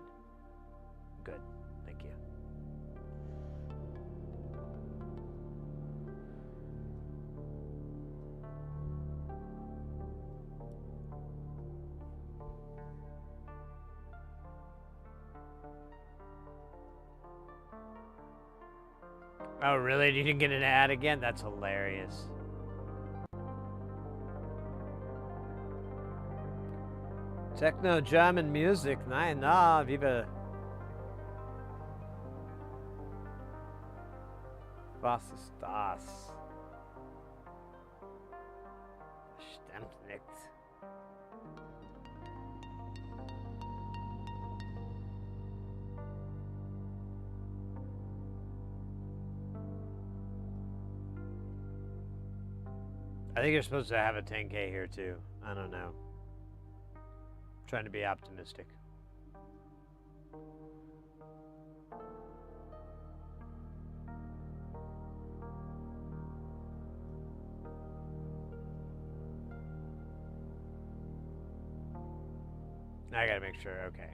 thank you. Oh, really? You didn't get an ad again? That's hilarious. Techno German music. Nein, na, vive. Was ist das? Stimmt nicht. I think you're supposed to have a 10K here too. I don't know. I'm trying to be optimistic. I gotta make sure, okay.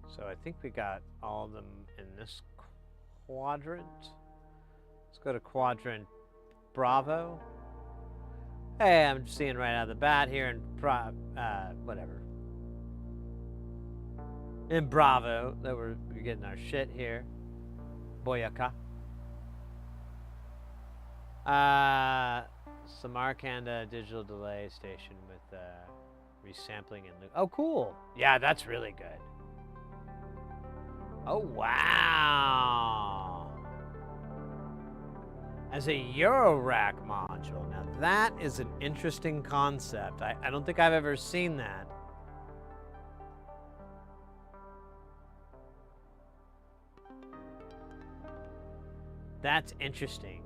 So I think we got all of them in this quadrant. Let's go to quadrant Bravo. Hey, I'm seeing right out of the bat here in whatever. In Bravo, that we're getting our shit here. Boyaka. Samarkand digital delay station with resampling and loop. Oh, cool. Yeah, that's really good. Oh, wow. As a eurorack module. Now that is an interesting concept. I don't think I've ever seen that. That's interesting.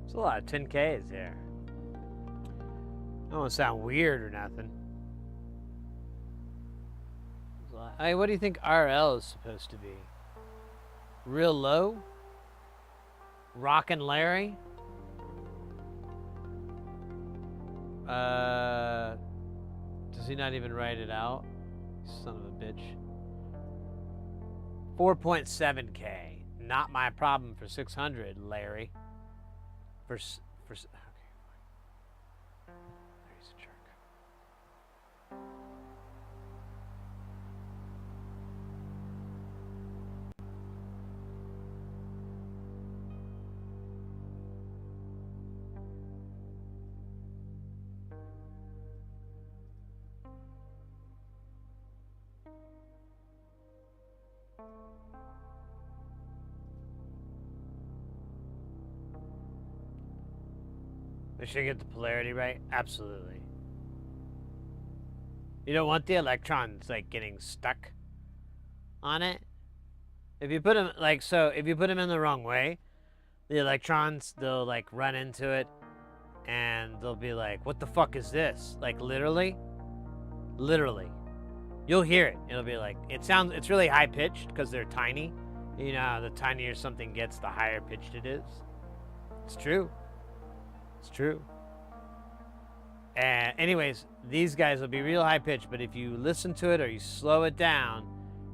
There's a lot of 10Ks here. I don't want to sound weird or nothing. Hey, what do you think RL is supposed to be? Real low? Rockin' Larry? Does he not even write it out? Son of a bitch. 4.7K. Not my problem for 600, Larry. Okay, fine. Larry's a jerk. We should get the polarity right? Absolutely. You don't want the electrons, like, getting stuck on it. If you put them, like, so, if you put them in the wrong way, the electrons, they'll, like, run into it, and they'll be like, what the fuck is this? Like, literally. Literally. You'll hear it. It'll be like, it's really high-pitched, because they're tiny. You know, the tinier something gets, the higher pitched it is. It's true. It's true. And anyways, these guys will be real high pitched, but if you listen to it or you slow it down,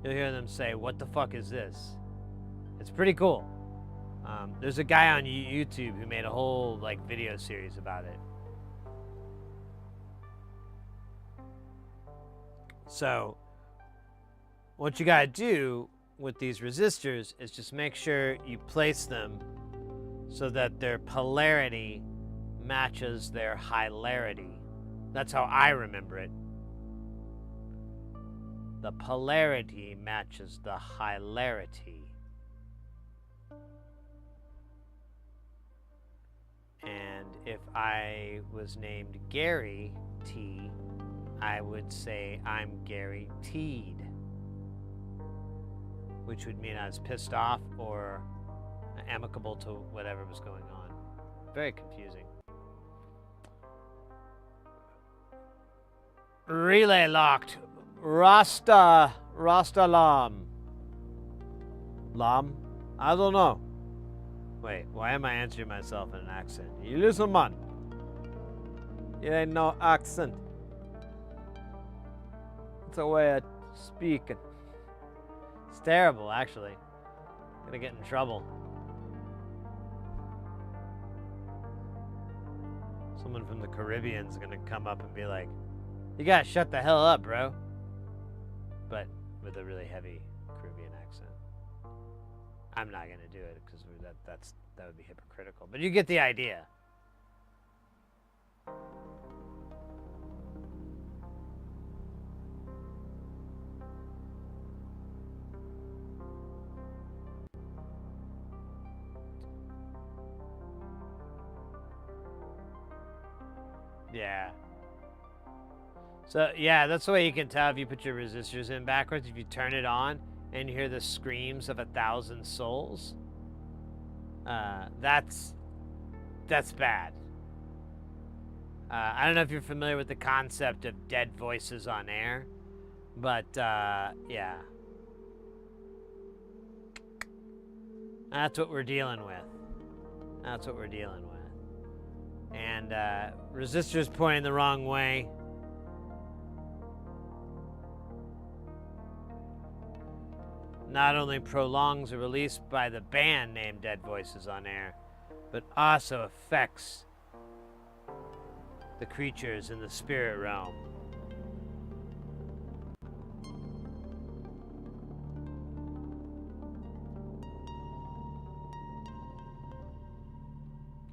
you'll hear them say, what the fuck is this? It's pretty cool. There's a guy on YouTube who made a whole like video series about it. So what you gotta do with these resistors is just make sure you place them so that their polarity matches their hilarity. That's how I remember it. The polarity matches the hilarity. And if I was named Gary T, I would say I'm Gary T'd, which would mean I was pissed off or amicable to whatever was going on. Very confusing. Relay locked. Rasta Lam. Lam? I don't know. Wait, why am I answering myself in an accent? You listen, man. It ain't no accent. It's a way of speaking. It's terrible, actually. I'm gonna get in trouble. Someone from the Caribbean's gonna come up and be like, you gotta shut the hell up, bro. But with a really heavy Caribbean accent. I'm not gonna do it because that would be hypocritical. But you get the idea. Yeah. So, yeah, that's the way you can tell if you put your resistors in backwards. If you turn it on and you hear the screams of 1,000 souls, that's bad. I don't know if you're familiar with the concept of dead voices on air, but, yeah. That's what we're dealing with. That's what we're dealing with. And, resistors pointing the wrong way. Not only prolongs a release by the band named Dead Voices on Air, but also affects the creatures in the spirit realm.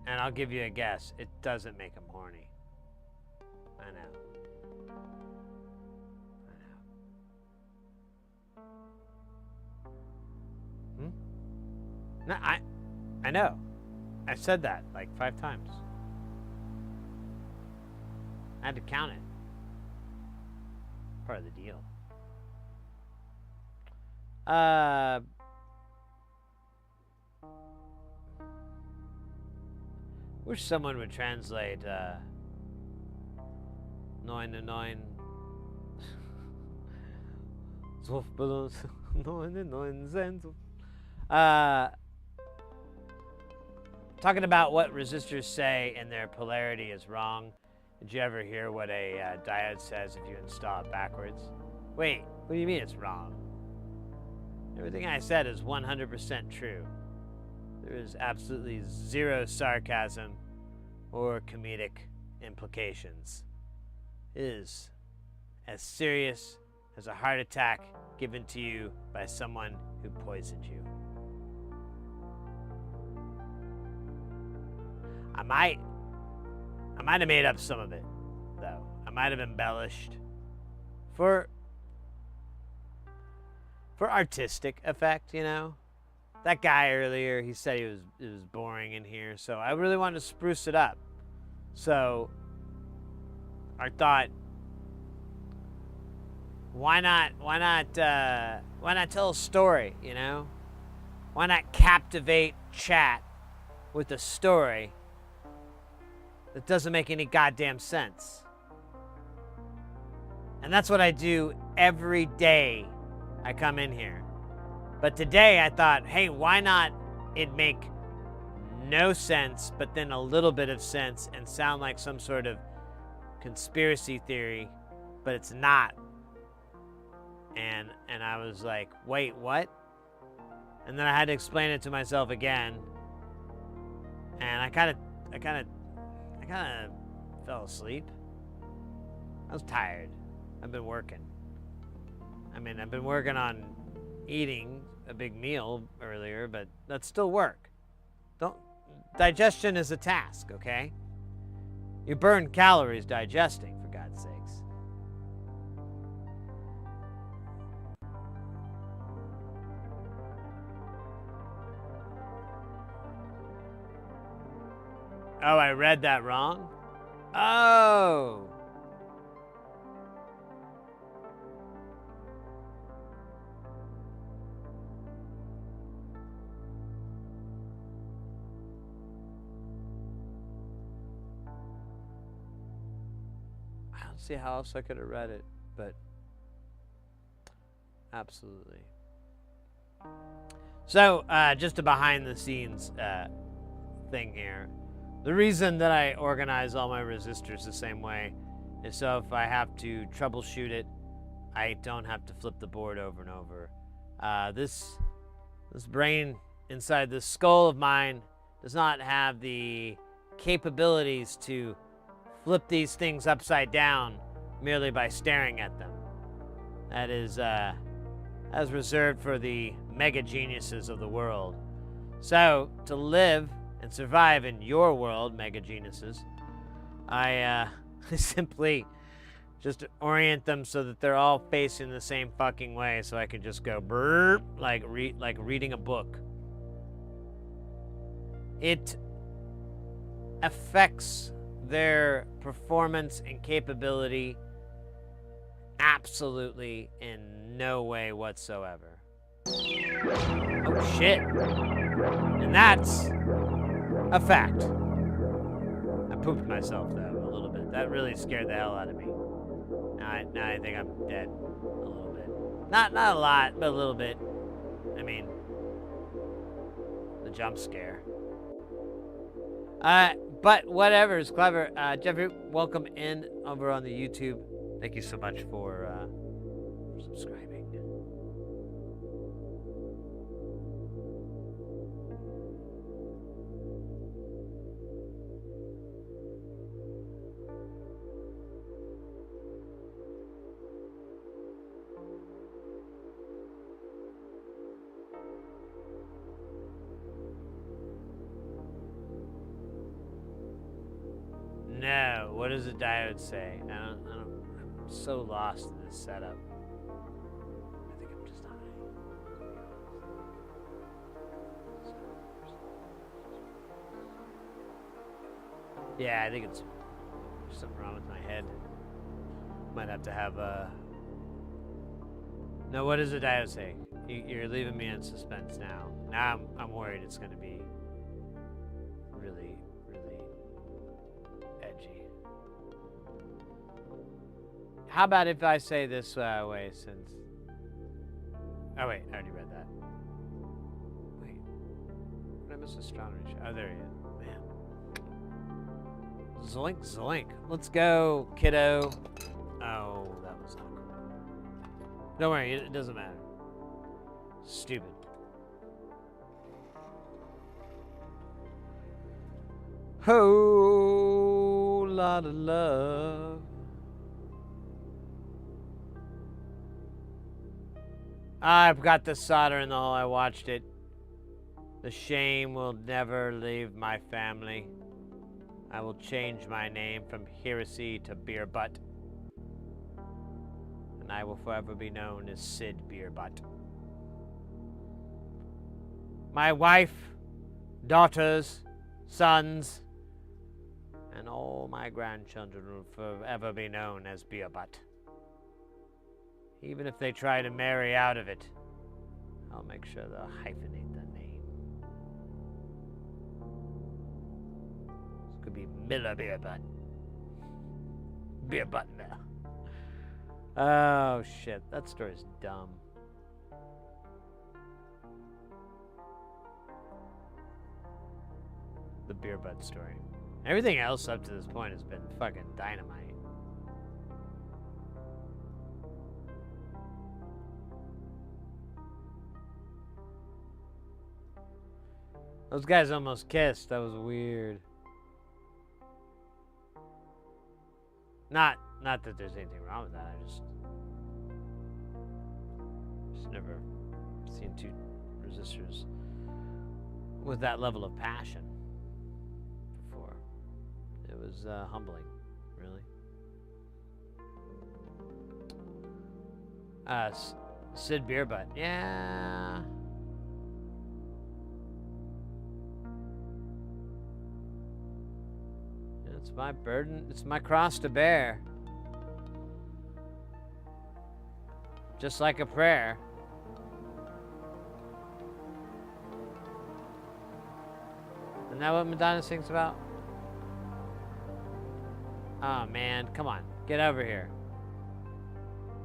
And I'll give you a guess, it doesn't make them horny. I know. No, I know. I said that like 5 times. I had to count it. Part of the deal. Wish someone would translate 9 to 9. 99 cents. Talking about what resistors say and their polarity is wrong Did you ever hear what a diode says if you install it backwards? Wait, what do you mean it's wrong? Everything I said is 100% true. There is absolutely zero sarcasm or comedic implications. It is as serious as a heart attack given to you by someone who poisoned you. I might have made up some of it, though. I might have embellished for artistic effect, you know. That guy earlier, he said it was boring in here, so I really wanted to spruce it up. So I thought, why not tell a story, you know? Why not captivate chat with a story that doesn't make any goddamn sense? And that's what I do every day I come in here. But today I thought, hey, why not it make no sense, but then a little bit of sense and sound like some sort of conspiracy theory, but it's not. And I was like, wait, what? And then I had to explain it to myself again. And I kind of fell asleep. I was tired. I've been working. I've been working on eating a big meal earlier, but that's still work. Digestion is a task, okay? You burn calories digesting, for God's sakes. Oh, I read that wrong? Oh. I don't see how else I could have read it, but absolutely. So, just a behind the scenes thing here. The reason that I organize all my resistors the same way is so if I have to troubleshoot it, I don't have to flip the board over and over. This brain inside this skull of mine does not have the capabilities to flip these things upside down merely by staring at them. That is as reserved for the mega geniuses of the world. So, to live and survive in your world, mega geniuses, I simply just orient them so that they're all facing the same fucking way, so I can just go burp like reading a book. It affects their performance and capability absolutely in no way whatsoever. Oh shit. And that's a fact. I pooped myself though a little bit. That really scared the hell out of me. Now I think I'm dead a little bit. Not a lot, but a little bit. I mean, the jump scare. But whatever is clever. Jeffrey, welcome in over on the YouTube. Thank you so much for subscribing. No, what does the diode say? I'm so lost in this setup. I think I'm just high. Yeah, I think it's something wrong with my head. Might have to have a... No, what does the diode say? You're leaving me in suspense now. Now I'm worried it's going to be really, really edgy. How about if I say this way, since... Oh, wait, I already read that. Wait. Did I miss astronomy? Oh, there he is. Man. Zoink, zoink. Let's go, kiddo. Oh, that was not cool. Don't worry, it doesn't matter. Stupid. Whole lot of love. I've got the solder in the hole. I watched it. The shame will never leave my family. I will change my name from Heresy to Beer Butt. And I will forever be known as Sid Beer Butt. My wife, daughters, sons, and all my grandchildren will forever be known as Beer Butt. Even if they try to marry out of it, I'll make sure they'll hyphenate the name. This could be Miller Beer Butt. Beer Butt Miller. Oh shit, that story's dumb. The Beer Butt story. Everything else up to this point has been fucking dynamite. Those guys almost kissed. That was weird. Not that there's anything wrong with that. I just never seen two resistors with that level of passion before. It was humbling, really. Sid Beer Butt. Yeah. It's my burden. It's my cross to bear. Just like a prayer. Isn't that what Madonna sings about? Oh man, come on. Get over here.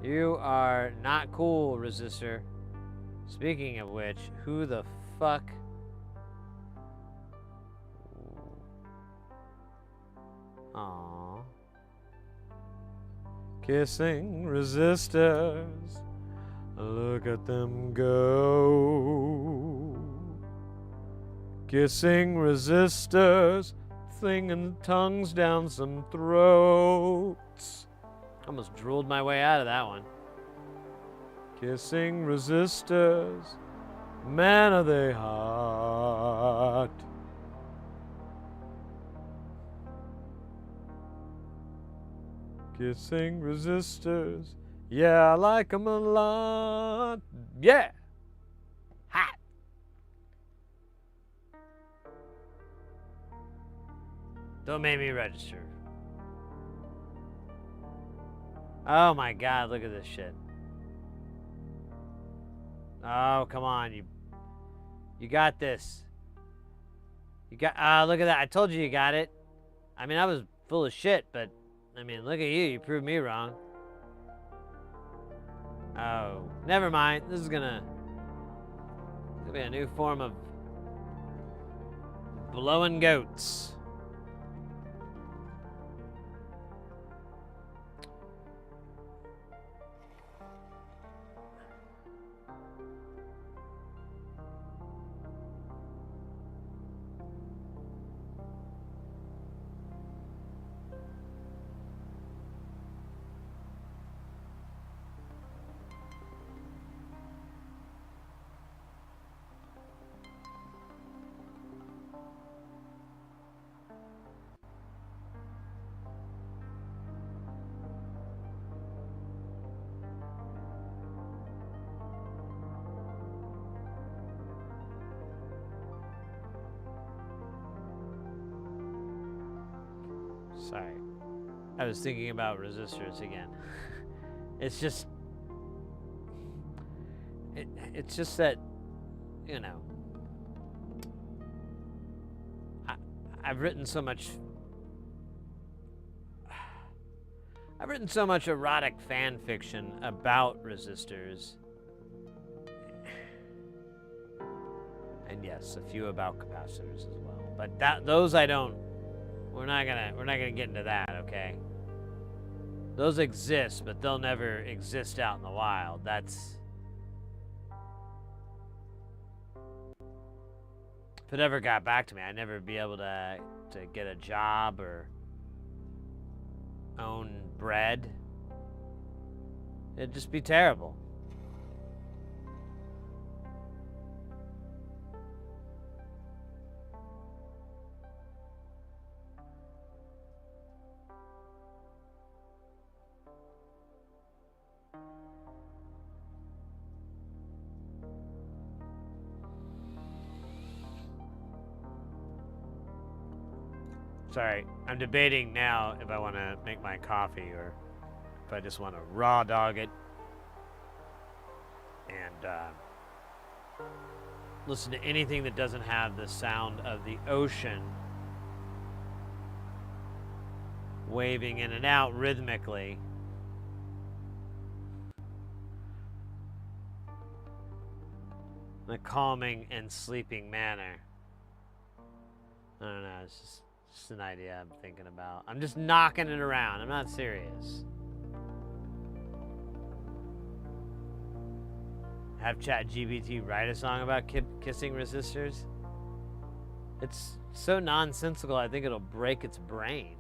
You are not cool, Resistor. Speaking of which, who the fuck? Aww. Kissing resistors. Look at them go. Kissing resistors. Flinging tongues down some throats. Almost drooled my way out of that one. Kissing resistors. Man, are they hot. Kissing resistors. Yeah, I like them a lot. Yeah. Hot. Don't make me register. Oh my god, look at this shit. Oh, come on, you got this. You got look at that. I told you got it. I mean, I was full of shit, but I mean, look at you. You proved me wrong. Oh, never mind. This is gonna be a new form of blowing goats. Sorry. I was thinking about resistors again. It's just that, you know, I've written so much erotic fan fiction about resistors. And yes, a few about capacitors as well. But those I don't we're not gonna get into that, okay? Those exist, but they'll never exist out in the wild. That's if it ever got back to me, I'd never be able to get a job or own bread. It'd just be terrible. Sorry, I'm debating now if I want to make my coffee or if I just want to raw dog it and listen to anything that doesn't have the sound of the ocean waving in and out rhythmically. In a calming and sleeping manner. I don't know, it's just an idea I'm thinking about. I'm just knocking it around. I'm not serious. Have ChatGPT write a song about kissing resistors? It's so nonsensical, I think it'll break its brain.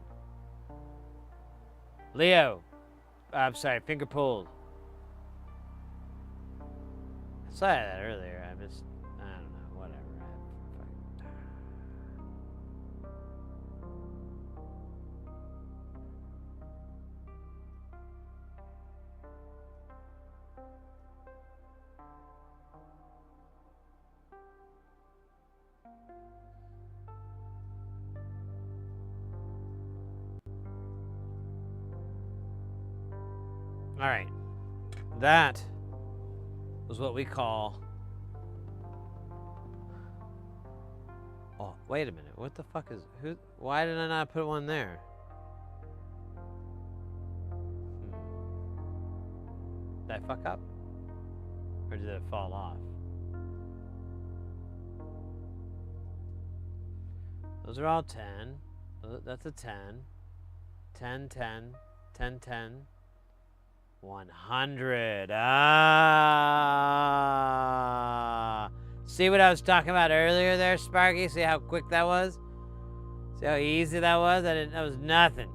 Leo. I'm sorry, finger pulled. I saw that earlier. I don't know, whatever. All right, that was what we call. Oh, wait a minute. What the fuck is who? Why did I not put one there? Did I fuck up, or did it fall off? Those are all 10. That's a 10. 10, 10, 10, 10. 100. See what I was talking about earlier there, Sparky? See how quick that was? See how easy that was? That was nothing.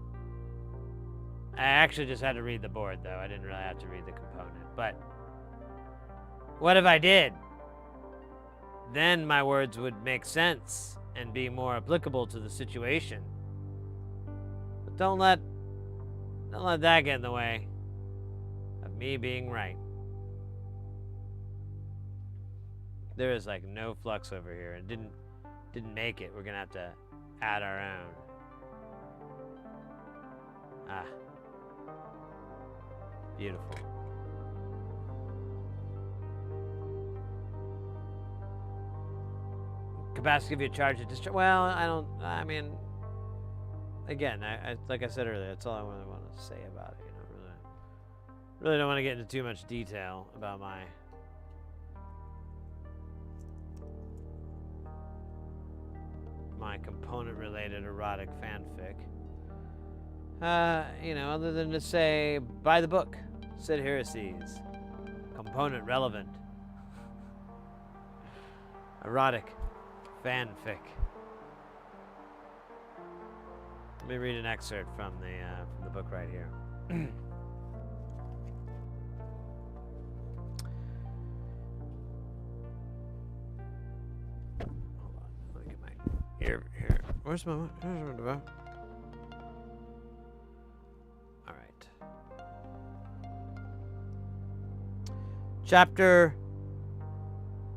I actually just had to read the board, though. I didn't really have to read the component. But what if I did? Then my words would make sense and be more applicable to the situation. But don't let that get in the way of me being right. There is like no flux over here. It didn't make it. We're gonna have to add our own. Beautiful. Capacity of your charge at discharge. Well, I mean, again, I like I said earlier, that's all I really want to say about it. You know, really don't want to get into too much detail about my component-related erotic fanfic. You know, other than to say, buy the book, Sid Heresies, component relevant, erotic fanfic. Let me read an excerpt from the book right here. Hold on, let me get my ear here. Where's my device? All right. Chapter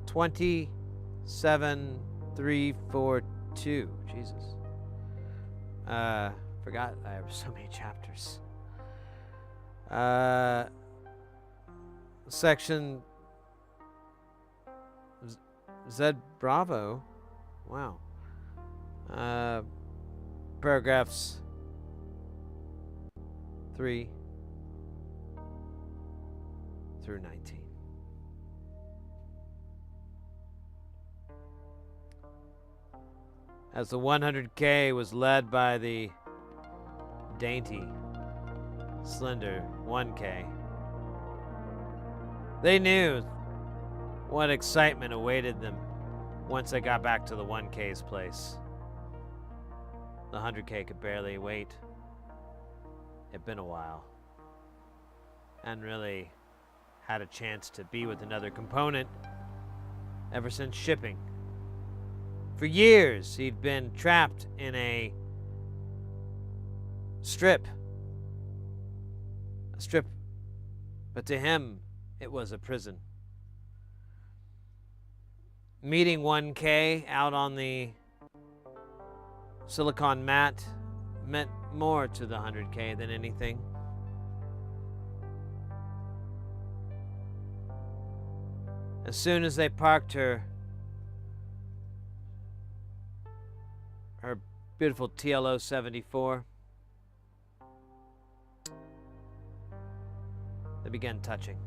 27342. Jesus. Forgot I have so many chapters. Section Z Bravo. Wow. Paragraphs 3 through 19. as the 100K was led by the dainty, slender 1K. They knew what excitement awaited them once they got back to the 1K's place. The 100K could barely wait. It'd been a while. And really had a chance to be with another component ever since shipping. For years, he'd been trapped in a strip. A strip, but to him, it was a prison. Meeting 1K out on the silicon mat meant more to the 100K than anything. As soon as they parked her beautiful TLO 74, they began touching.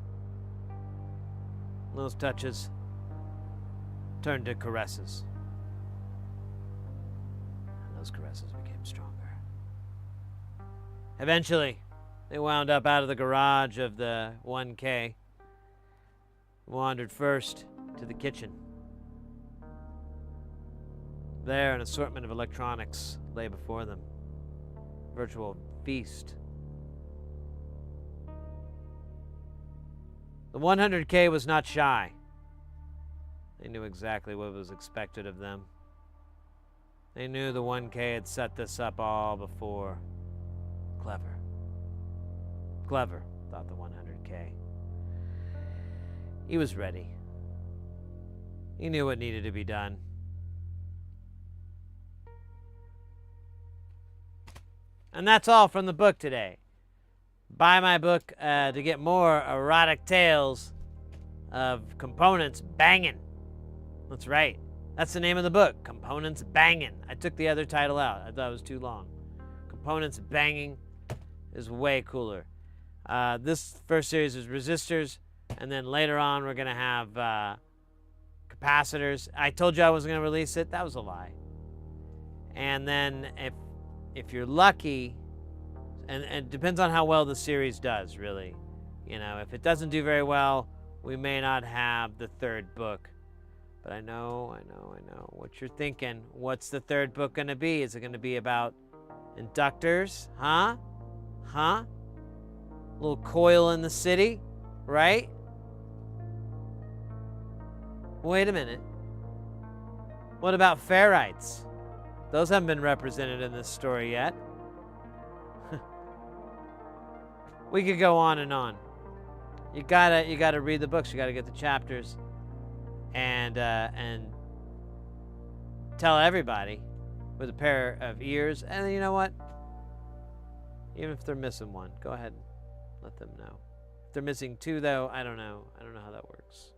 Those touches turned to caresses. And those caresses became stronger. Eventually, they wound up out of the garage of the 1K, wandered first to the kitchen. There, an assortment of electronics lay before them. Virtual feast. The 100K was not shy. They knew exactly what was expected of them. They knew the 1K had set this up all before. Clever. Clever, thought the 100K. He was ready. He knew what needed to be done. And that's all from the book today. Buy my book to get more erotic tales of components banging. That's right. That's the name of the book, Components Banging. I took the other title out. I thought it was too long. Components Banging is way cooler. This first series is resistors, and then later on we're going to have capacitors. I told you I wasn't going to release it. That was a lie. And then if you're lucky, and it depends on how well the series does, really. You know, if it doesn't do very well, we may not have the third book. But I know what you're thinking. What's the third book going to be? Is it going to be about inductors? Huh? A little coil in the city, right? Wait a minute. What about ferrites? Those haven't been represented in this story yet. We could go on and on. You gotta read the books. You gotta get the chapters, and tell everybody with a pair of ears. And you know what? Even if they're missing one, go ahead and let them know. If they're missing two, though, I don't know. I don't know how that works.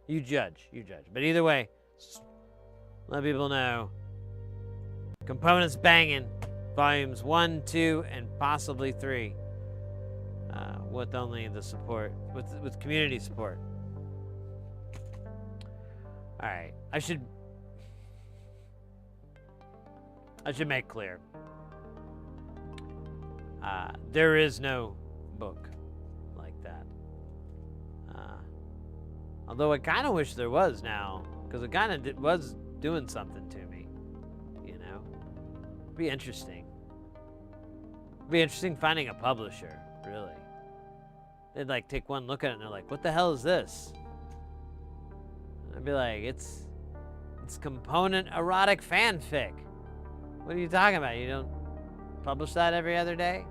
You judge. But either way, let people know. Components Banging, volumes 1, 2, and possibly 3. With only the support, with community support. All right, I should make clear. There is no book like that. Although I kind of wish there was now, because it kind of was doing something to me. You know, it'd be interesting. It'd be interesting finding a publisher, really. They'd like take one look at it and they're like, "What the hell is this?" And I'd be like, "It's component erotic fanfic. What are you talking about? You don't publish that every other day?"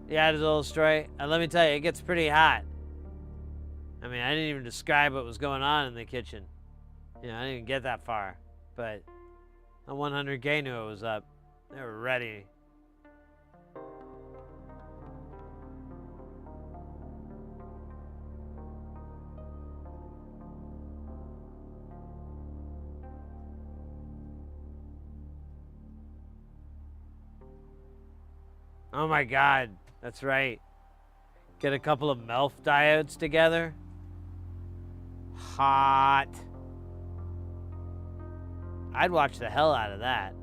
Yeah, it's a little story. Let me tell you, it gets pretty hot. I mean, I didn't even describe what was going on in the kitchen. You know, I didn't even get that far. But the 100K knew it was up. They were ready. Oh my god, that's right. Get a couple of MILF diodes together. Hot. I'd watch the hell out of that.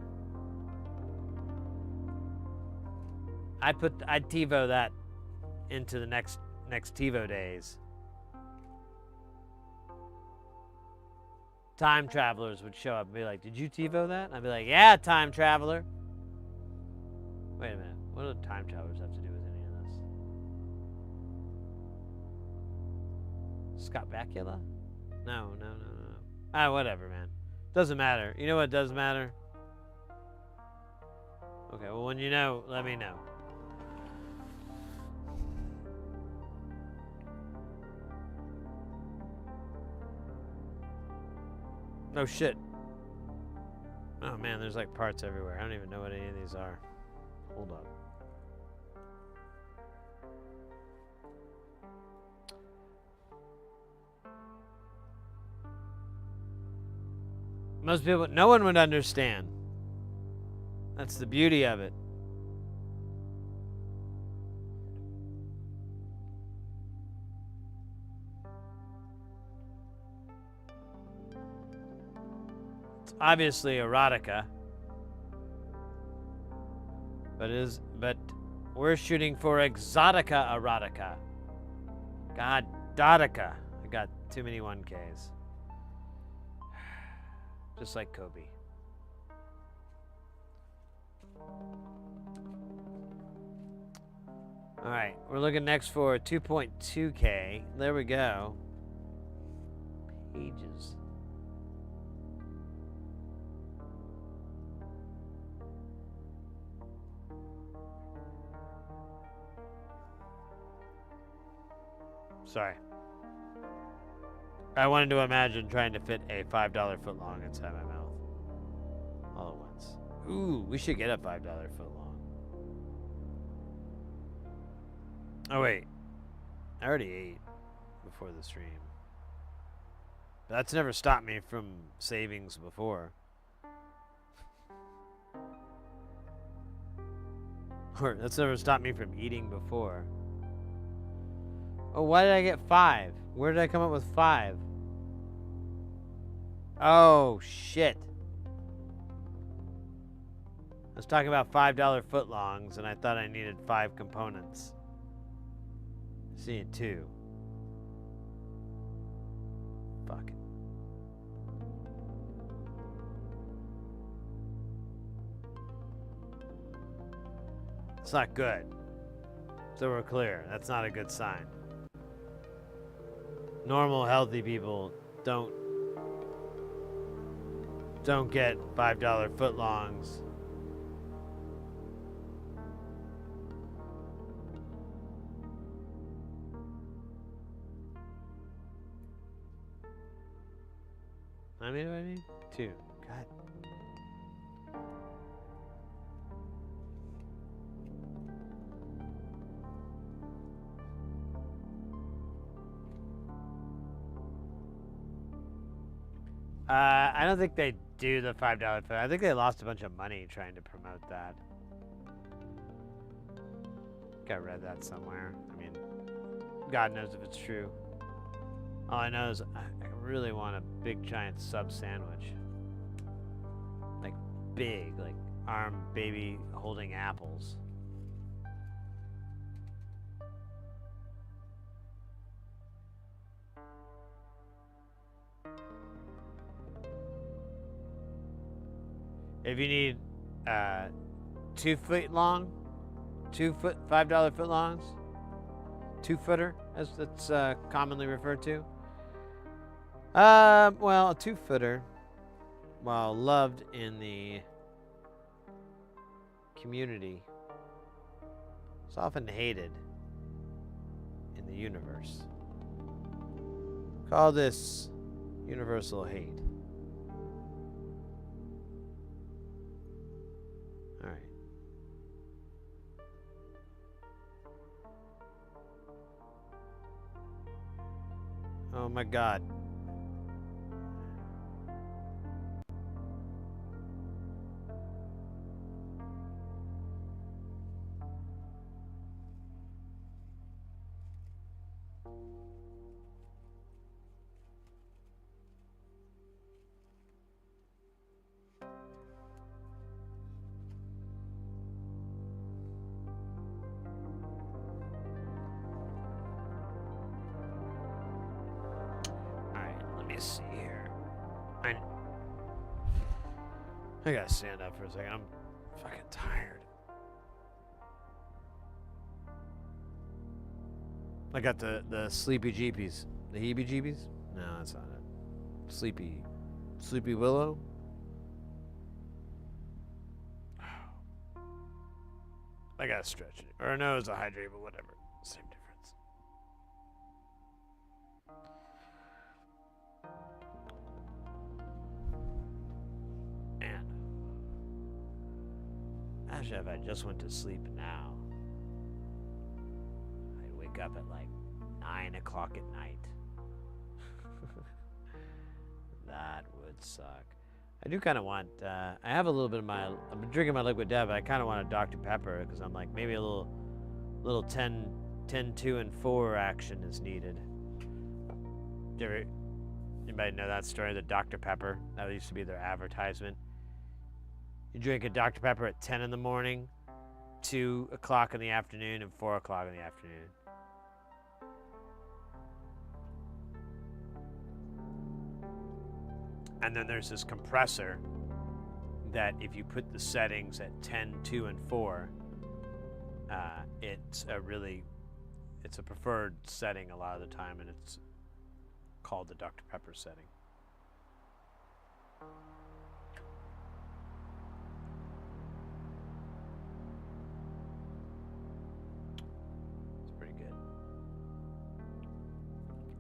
I'd TiVo that into the next TiVo days. Time travelers would show up and be like, "Did you TiVo that?" And I'd be like, "Yeah, time traveler." Wait a minute. What do time travelers have to do with any of this? Scott Bakula? No. Ah, whatever, man. Doesn't matter. You know what does matter? Okay, well, when you know, let me know. Oh, shit. Oh, man, there's like parts everywhere. I don't even know what any of these are. Hold on. Most people, no one would understand. That's the beauty of it. It's obviously erotica. But we're shooting for exotica erotica. God, Dotica. I got too many 1Ks. Just like Kobe. All right, we're looking next for 2.2K. There we go. Pages. Sorry. I wanted to imagine trying to fit a $5 footlong inside my mouth. All at once. Ooh, we should get a $5 footlong. Oh, wait. I already ate before the stream. That's never stopped me from savings before. Or that's never stopped me from eating before. Oh, why did I get 5? Where did I come up with 5? Oh, shit. I was talking about $5 footlongs, and I thought I needed 5 components. I see it 2. Fuck. It's not good. So we're clear. That's not a good sign. Normal, healthy people don't get $5 footlongs. How many do I need? 2. God. I don't think they do the $5 foot. I think they lost a bunch of money trying to promote that. I think I read that somewhere. I mean, God knows if it's true. All I know is I really want a big giant sub sandwich. Like big, like arm baby holding apples. If you need 2 foot long, 2 foot, $5 footlongs, 2-footer, as it's commonly referred to. Well, a 2-footer, while loved in the community, is often hated in the universe. Call this universal hate. All right. Oh my God. Alright, let me see here. I gotta stand up for a second. I'm fucking tired. I got the sleepy jeepies. The heebie jeebies? No, that's not it. Sleepy Willow? I gotta stretch it. Or no, it's a hydrate, but whatever. Same difference. And actually, if I just went to sleep now, I'd wake up at like 9 o'clock at night. That would suck. I do kind of want, I have a little bit of I've been drinking my liquid death, but I kind of want a Dr. Pepper because I'm like, maybe a little 10, 2, and 4 action is needed. Anybody know that story, the Dr. Pepper? That used to be their advertisement. You drink a Dr. Pepper at 10 in the morning, 2 o'clock in the afternoon, and 4 o'clock in the afternoon. And then there's this compressor that if you put the settings at 10, 2, and 4, it's a preferred setting a lot of the time, and it's called the Dr. Pepper setting. It's pretty good.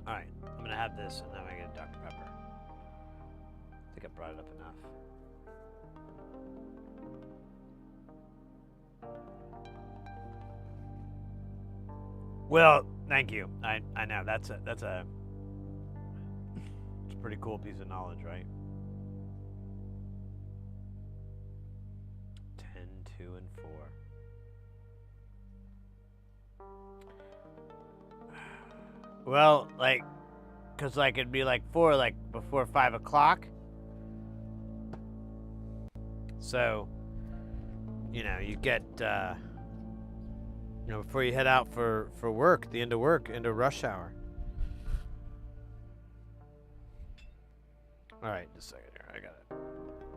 All right, I'm gonna have this, and then I'm gonna get a Dr. Pepper. I think I brought it up enough. Well, thank you. I know that's a it's a pretty cool piece of knowledge, right? 10, 2, and 4. Well, cause it'd be 4, before 5 o'clock. So, you get, before you head out for work, the end of rush hour. All right, just a second here. I gotta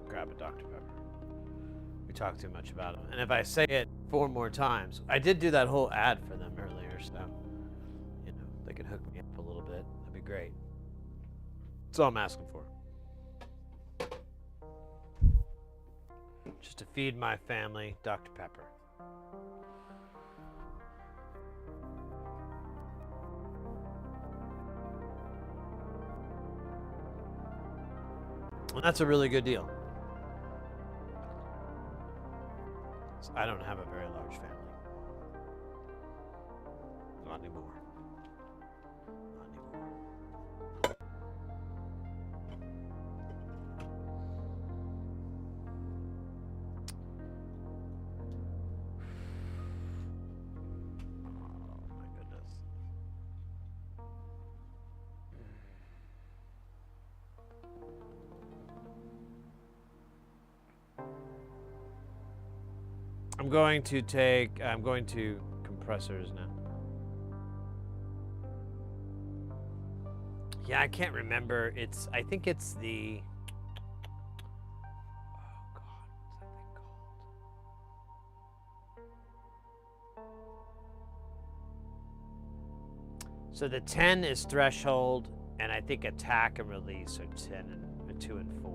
grab a Dr. Pepper. We talked too much about them. And if I say it 4 more times, I did do that whole ad for them earlier, so, they can hook me up a little bit. That'd be great. That's all I'm asking for. Just to feed my family Dr. Pepper. And that's a really good deal. So I don't have a very large family. Not anymore. Not anymore. I'm going to compressors now. Yeah, I can't remember. I think it's the, oh God, what's that thing called? So the 10 is threshold, and I think attack and release are 10 and 2 and 4.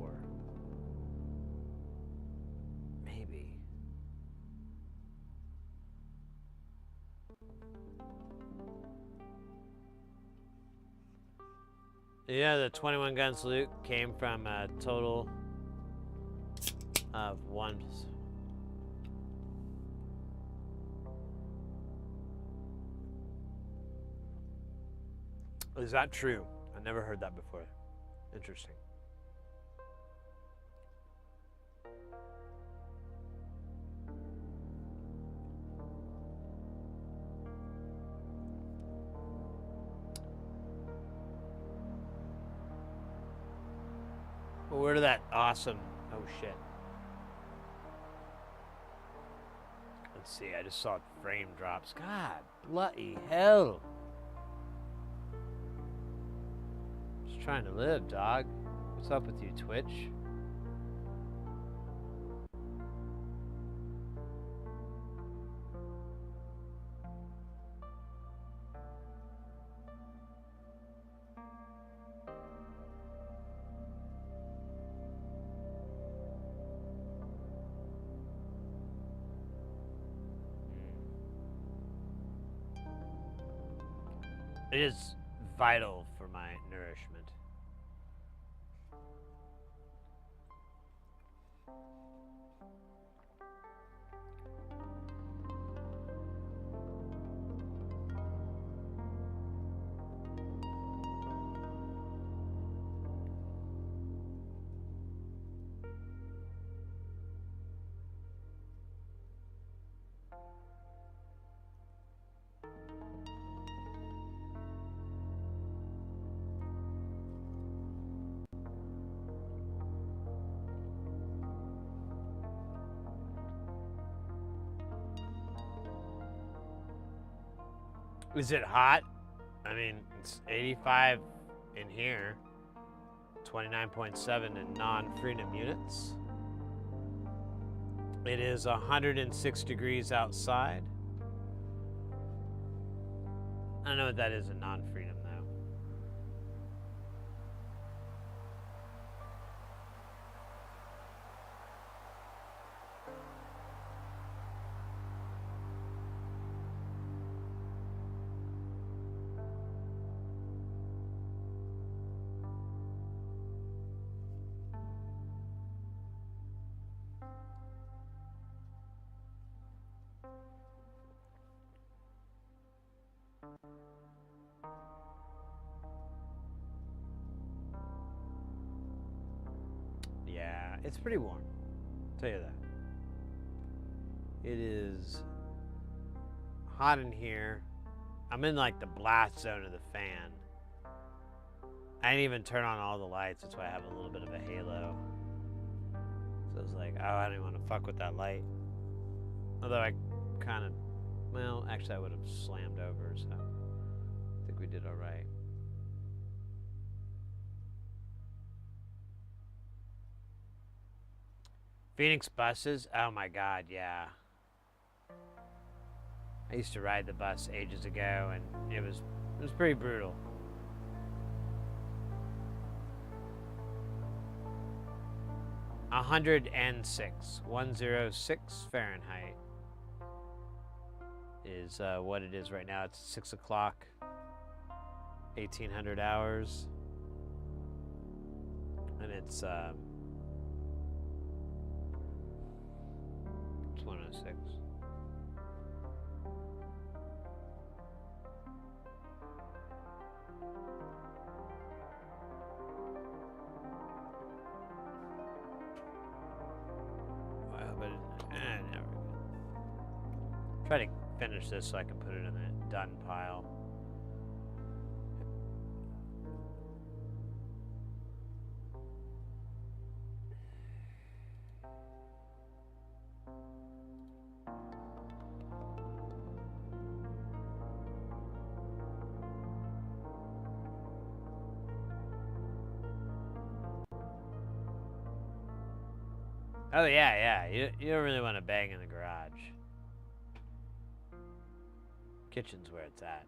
Yeah, the 21 gun salute came from a total of 1. Is that true? I never heard that before. Interesting. where did that awesome... Oh, shit. Let's see, I just saw frame drops. God, bloody hell. Just trying to live, dog. What's up with you, Twitch? It is vital for my nourishment. Is it hot? I mean, it's 85 in here, 29.7 in non-freedom units. It is 106 degrees outside. I don't know what that is in non-freedom, though. Yeah, it's pretty warm. I'll tell you that. It is hot in here. I'm in like the blast zone of the fan. I didn't even turn on all the lights. That's why I have a little bit of a halo. So I was like, oh, I didn't want to fuck with that light. Although I kind of, well, actually I would have slammed over, so I think we did all right. Phoenix buses? Oh my god, yeah. I used to ride the bus ages ago, and it was pretty brutal. A 106 Fahrenheit is what it is right now. It's 6 o'clock, 1800 hours, and it's 106. Well, but never. Try to finish this so I can put it in the done pile. Oh yeah. You don't really want to bang in the garage. Kitchen's where it's at.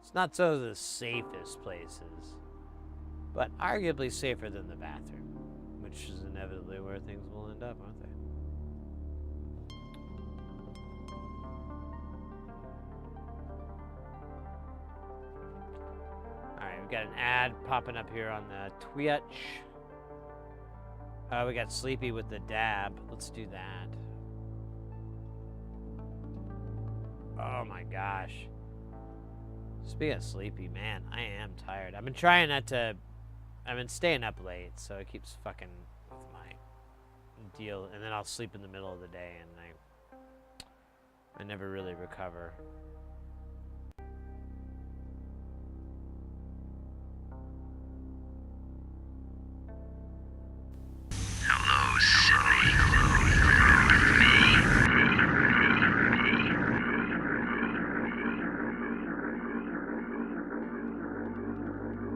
It's not so the safest places, but arguably safer than the bathroom, which is inevitably where things will end up, aren't they? Alright, we've got an ad popping up here on the Twitch. We got Sleepy with the dab. Let's do that. Oh my gosh. Speaking of Sleepy, man, I am tired. I've been trying not to... I've been staying up late, so it keeps fucking with my deal. And then I'll sleep in the middle of the day, and I never really recover.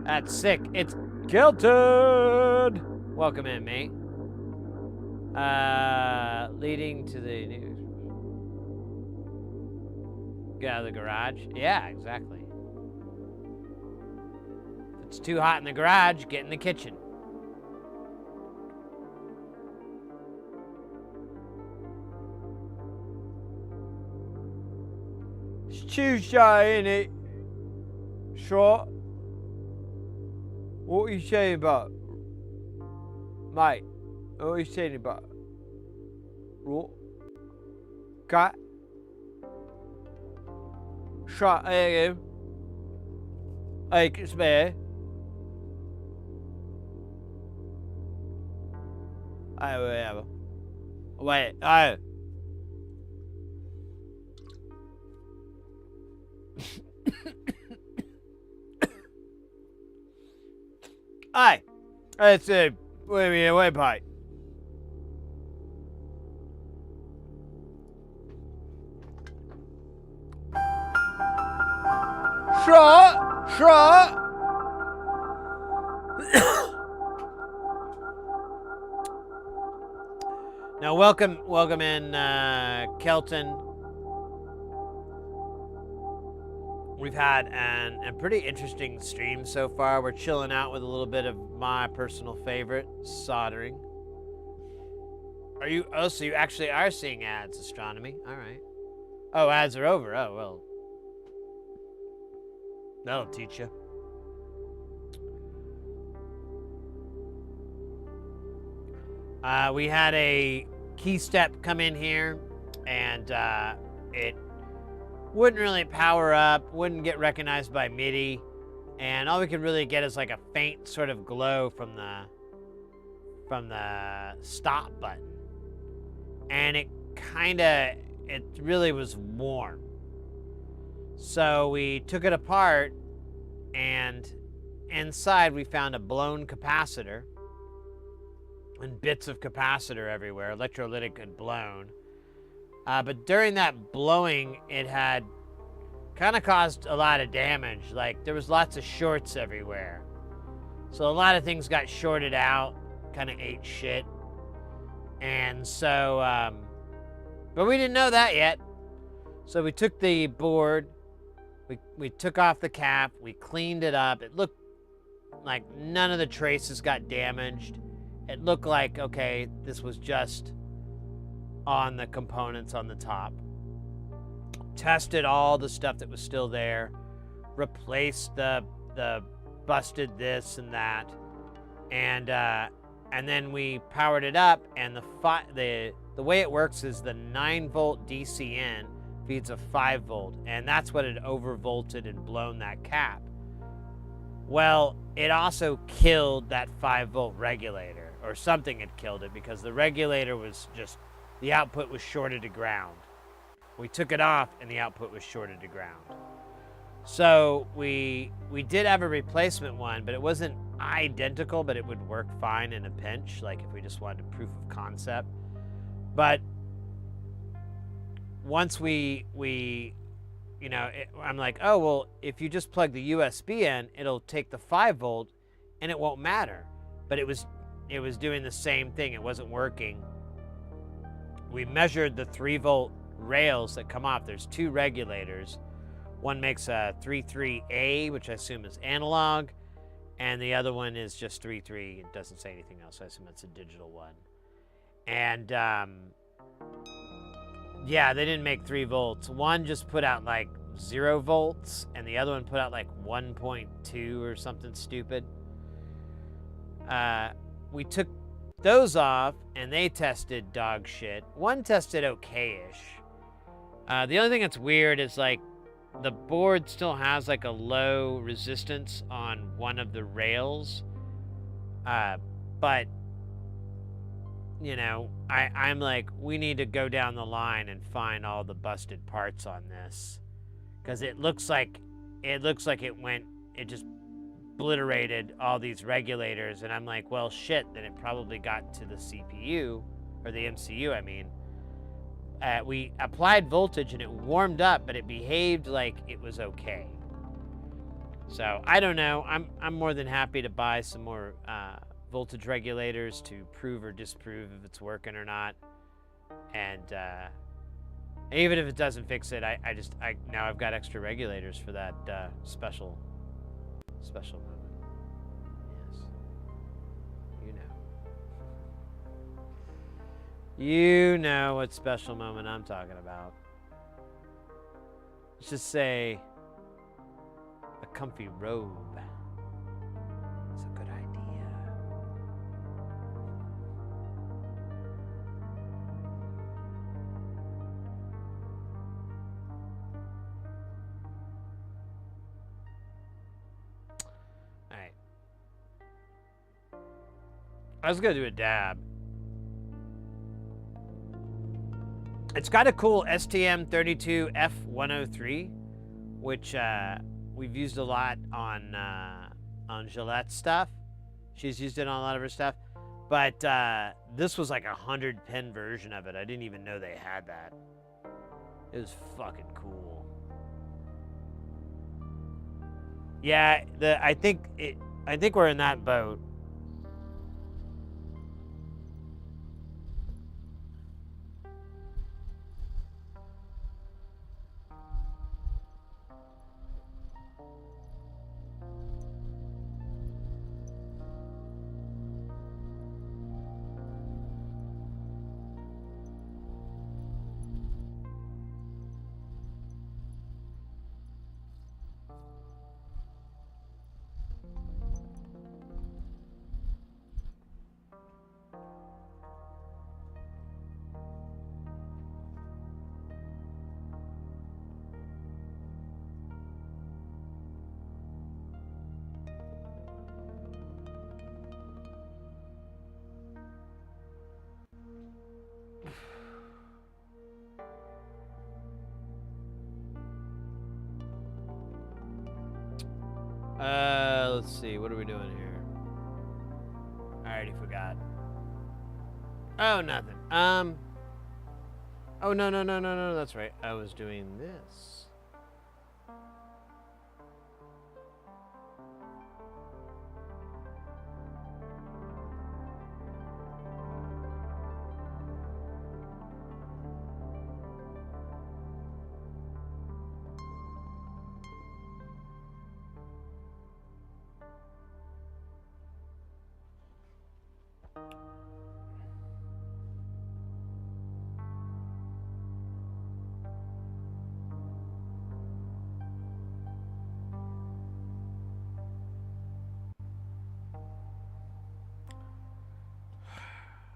That's sick. It's Kelton. Welcome in, mate. Leading to the news. Get out of the garage. Yeah, exactly. If it's too hot in the garage, get in the kitchen. It's Tuesday, innit? Sure. What are you saying about? Mate, what are you saying about? What? Cat? Shut, there you go. Hey, it's me. Oh, whatever. Wait, oh. Hey, it's a wait, bye. Shut. Now, welcome in, Kelton. We've had a pretty interesting stream so far. We're chilling out with a little bit of my personal favorite, soldering. So you actually are seeing ads, Astronomy. All right. Oh, ads are over. Oh, well. That'll teach you. We had a key step come in here, and it wouldn't really power up, wouldn't get recognized by MIDI, and all we could really get is like a faint sort of glow from the stop button. And it really was warm. So we took it apart, and inside we found a blown capacitor and bits of capacitor everywhere. Electrolytic had blown. But during that blowing, it had kind of caused a lot of damage. Like, there was lots of shorts everywhere. So a lot of things got shorted out, kind of ate shit. And so, but we didn't know that yet. So we took the board, we took off the cap, we cleaned it up. It looked like none of the traces got damaged. It looked like, okay, this was just on the components on the top. Tested all the stuff that was still there, replaced the busted this and that, and then we powered it up. And the way it works is the 9-volt DC in feeds a 5-volt, and that's what had overvolted and blown that cap. Well, it also killed that 5-volt regulator, or something had killed it, because the regulator was just, the output was shorted to ground. We took it off and the output was shorted to ground. So we did have a replacement one, but it wasn't identical, but it would work fine in a pinch, like if we just wanted a proof of concept. But once I'm like, oh, well, if you just plug the USB in, it'll take the 5-volt and it won't matter. But it was doing the same thing. It wasn't working. We measured the 3-volt rails that come off. There's 2 regulators. One makes a 3.3A, which I assume is analog, and the other one is just 3.3. It doesn't say anything else, so I assume it's a digital one. And yeah, they didn't make 3 volts. One just put out like 0 volts, and the other one put out like 1.2 or something stupid. We took those off, and they tested dog shit. One tested okay-ish. The only thing that's weird is like the board still has like a low resistance on one of the rails. But you know, I'm like, we need to go down the line and find all the busted parts on this, because it looks like it just obliterated all these regulators. And I'm like, well, shit, then it probably got to the CPU, or the MCU, I mean. We applied voltage and it warmed up, but it behaved like it was okay. So I don't know. I'm more than happy to buy some more voltage regulators to prove or disprove if it's working or not. And even if it doesn't fix it, I now I've got extra regulators for that special moment. Yes, you know what special moment I'm talking about. Let's just say a comfy robe. It's a good idea. All right. I was gonna do a dab. It's got a cool STM32F103, which we've used a lot on Gillette's stuff. She's used it on a lot of her stuff. But this was like a 100-pin version of it. I didn't even know they had that. It was fucking cool. Yeah, I think we're in that boat. Let's see. What are we doing here? I already forgot. Oh, nothing. Oh, no. That's right. I was doing this.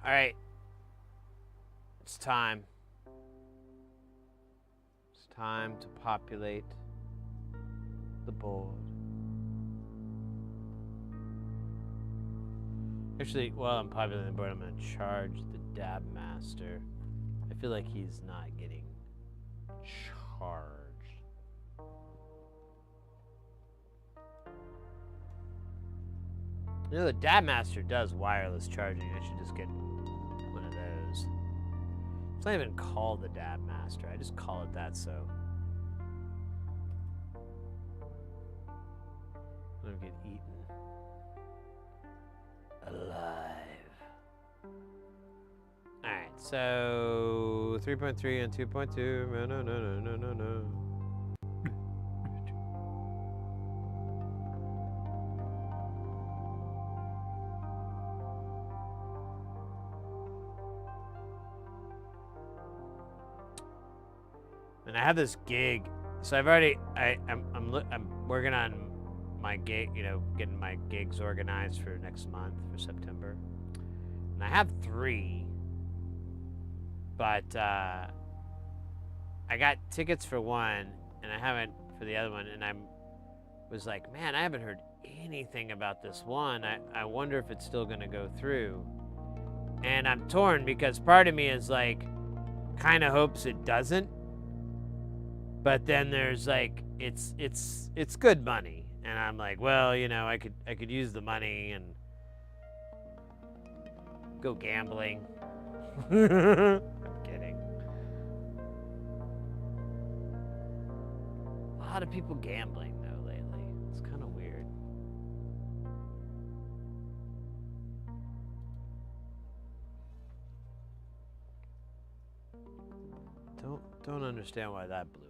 All right. It's time. It's time to populate the board. Actually, while I'm populating the board, I'm going to charge the Dab Master. I feel like he's not getting charged. You know, the Dab Master does wireless charging. I should just get one of those. It's not even called the Dab Master. I just call it that so I don't get eaten alive. Alright, so 3.3 and 2.2. No. And I have this gig, so I've already I'm working on my gig, you know, getting my gigs organized for next month for September. And I have 3, but I got tickets for one, and I haven't for the other one. And was like, man, I haven't heard anything about this one. I wonder if it's still gonna go through. And I'm torn because part of me is like, kind of hopes it doesn't. But then there's like, it's good money, and I'm like, well, you know, I could use the money and go gambling. I'm kidding. A lot of people gambling though lately. It's kind of Don't understand why that blew up.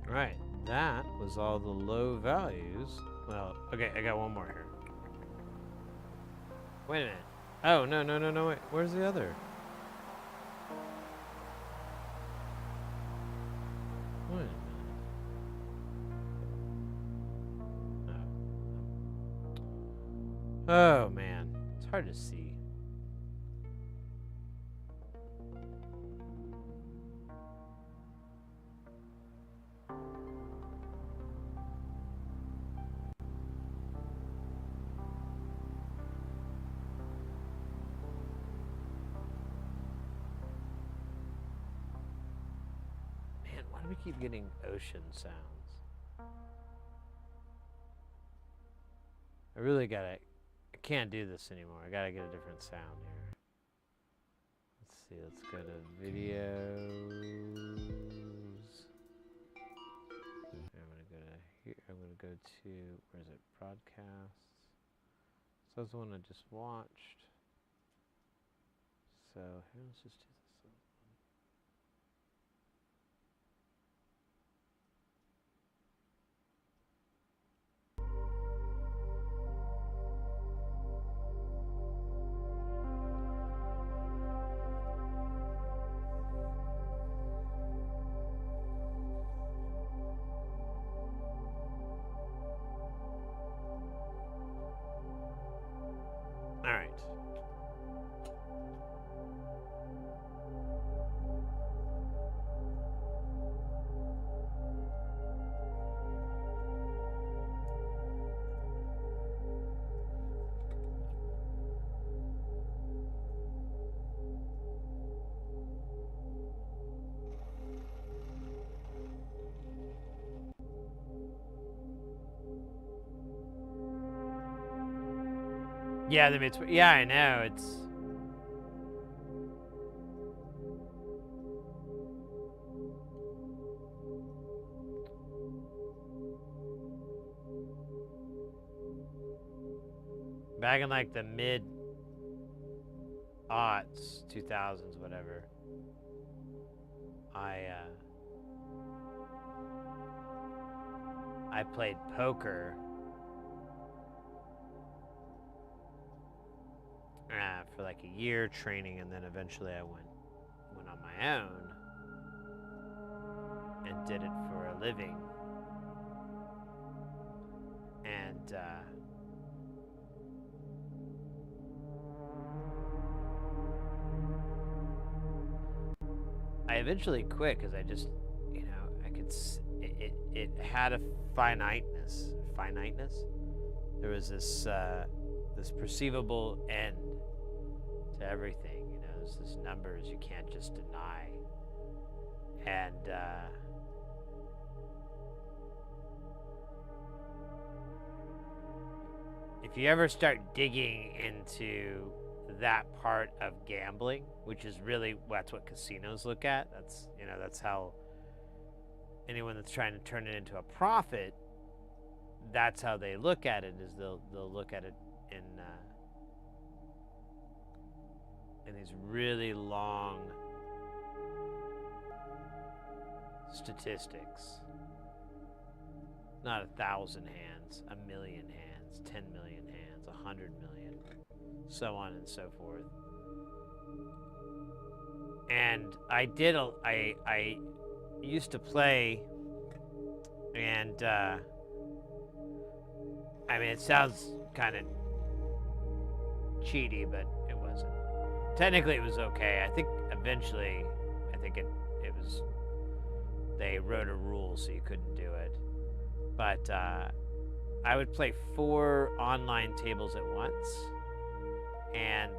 Right, that was all the low values. Well, okay, I got one more here. Wait a minute. Oh, no, wait. Where's the other? Wait a minute. Oh, man. It's hard to see. Why do we keep getting ocean sounds? I really gotta... I can't do this anymore. I gotta get a different sound here. Let's see, let's go to videos. I'm gonna go to here. I'm gonna go to... Where is it? Broadcasts. So that's the one I just watched. So here, let's just do this one. All right. Yeah, the mid. Yeah, I know. It's. Back in like the mid aughts, 2000s, whatever. I played poker for like a year training, and then eventually I went on my own and did it for a living. And I eventually quit because I just, you know, I could. It had a finiteness, there was this this perceivable end to everything. You know, there's these numbers you can't just deny. And if you ever start digging into that part of gambling, which is really that's what casinos look at. That's, you know, that's how anyone that's trying to turn it into a profit, that's how they look at it, is they'll look at it in these really long statistics. Not 1,000 hands, 1,000,000 hands, 10 million hands, 100 million, so on and so forth. And I used to play, and I mean, it sounds kind of cheaty, but it wasn't. Technically, it was okay. I think eventually, it was, they wrote a rule so you couldn't do it. But I would play 4 online tables at once. And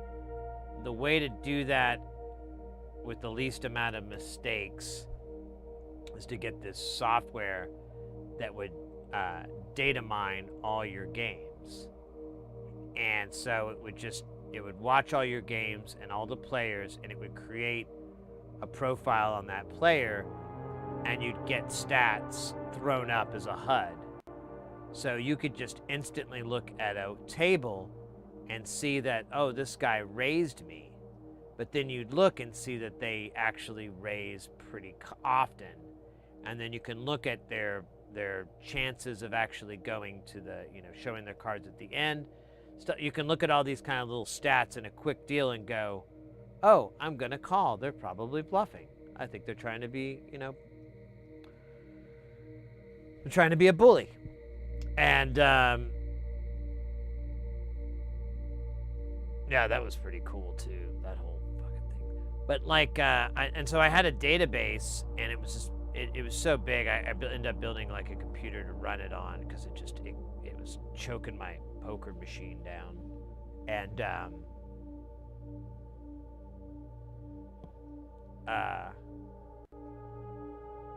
the way to do that with the least amount of mistakes is to get this software that would data mine all your games. And so it would watch all your games and all the players, and it would create a profile on that player, and you'd get stats thrown up as a HUD. So you could just instantly look at a table and see that, oh, this guy raised me. But then you'd look and see that they actually raise pretty often. And then you can look at their chances of actually going to the, you know, showing their cards at the end. So you can look at all these kind of little stats in a quick deal and go, oh, I'm going to call. They're probably bluffing. I think they're trying to be, you know, they're trying to be a bully. And, yeah, that was pretty cool too, that whole fucking thing. But like, and so I had a database, and it was just, it was so big, I ended up building like a computer to run it on, because it was choking my poker machine down. And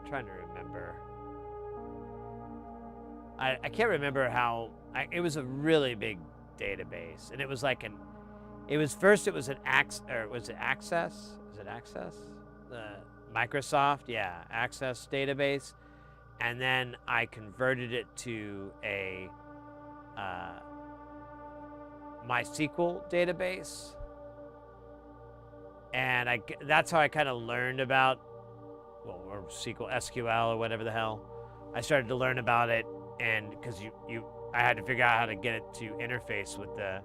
trying to remember. I can't remember how. It was a really big database, and it was like it was an Access? Is it Access? The Microsoft, yeah, Access database, and then I converted it to a MySQL database, and that's how I kind of learned about, well, or SQL or whatever the hell. I started to learn about it, and because I had to figure out how to get it to interface with the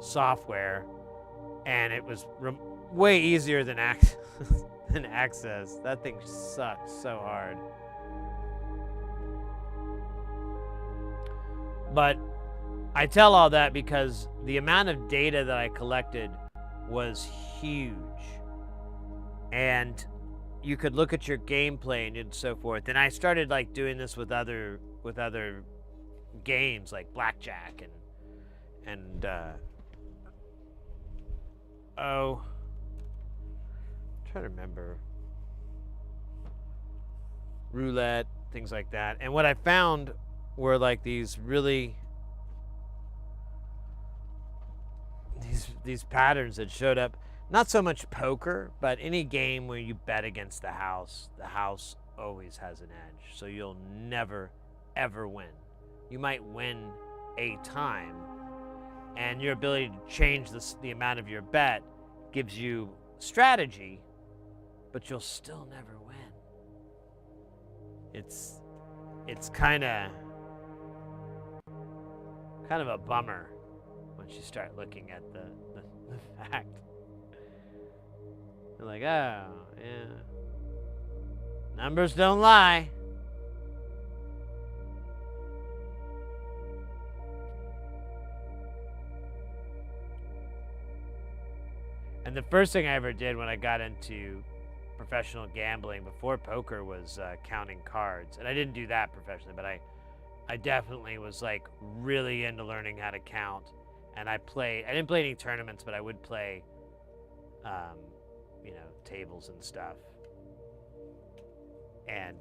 software, and it was way easier than Access. That thing sucked so hard. But I tell all that because the amount of data that I collected was huge, and you could look at your gameplay and so forth. And I started like doing this with other games like blackjack and I'm trying to remember, roulette, things like that. And what I found were like these really these patterns that showed up. Not so much poker, but any game where you bet against the house always has an edge. So you'll never, ever win. You might win a time, and your ability to change the amount of your bet gives you strategy, but you'll still never win. It's kind of a bummer once you start looking at the fact. You're like, oh, yeah. Numbers don't lie. And the first thing I ever did when I got into professional gambling before poker was counting cards. And I didn't do that professionally, but I I definitely was like really into learning how to count. And I didn't play any tournaments, but I would play, you know, tables and stuff. And,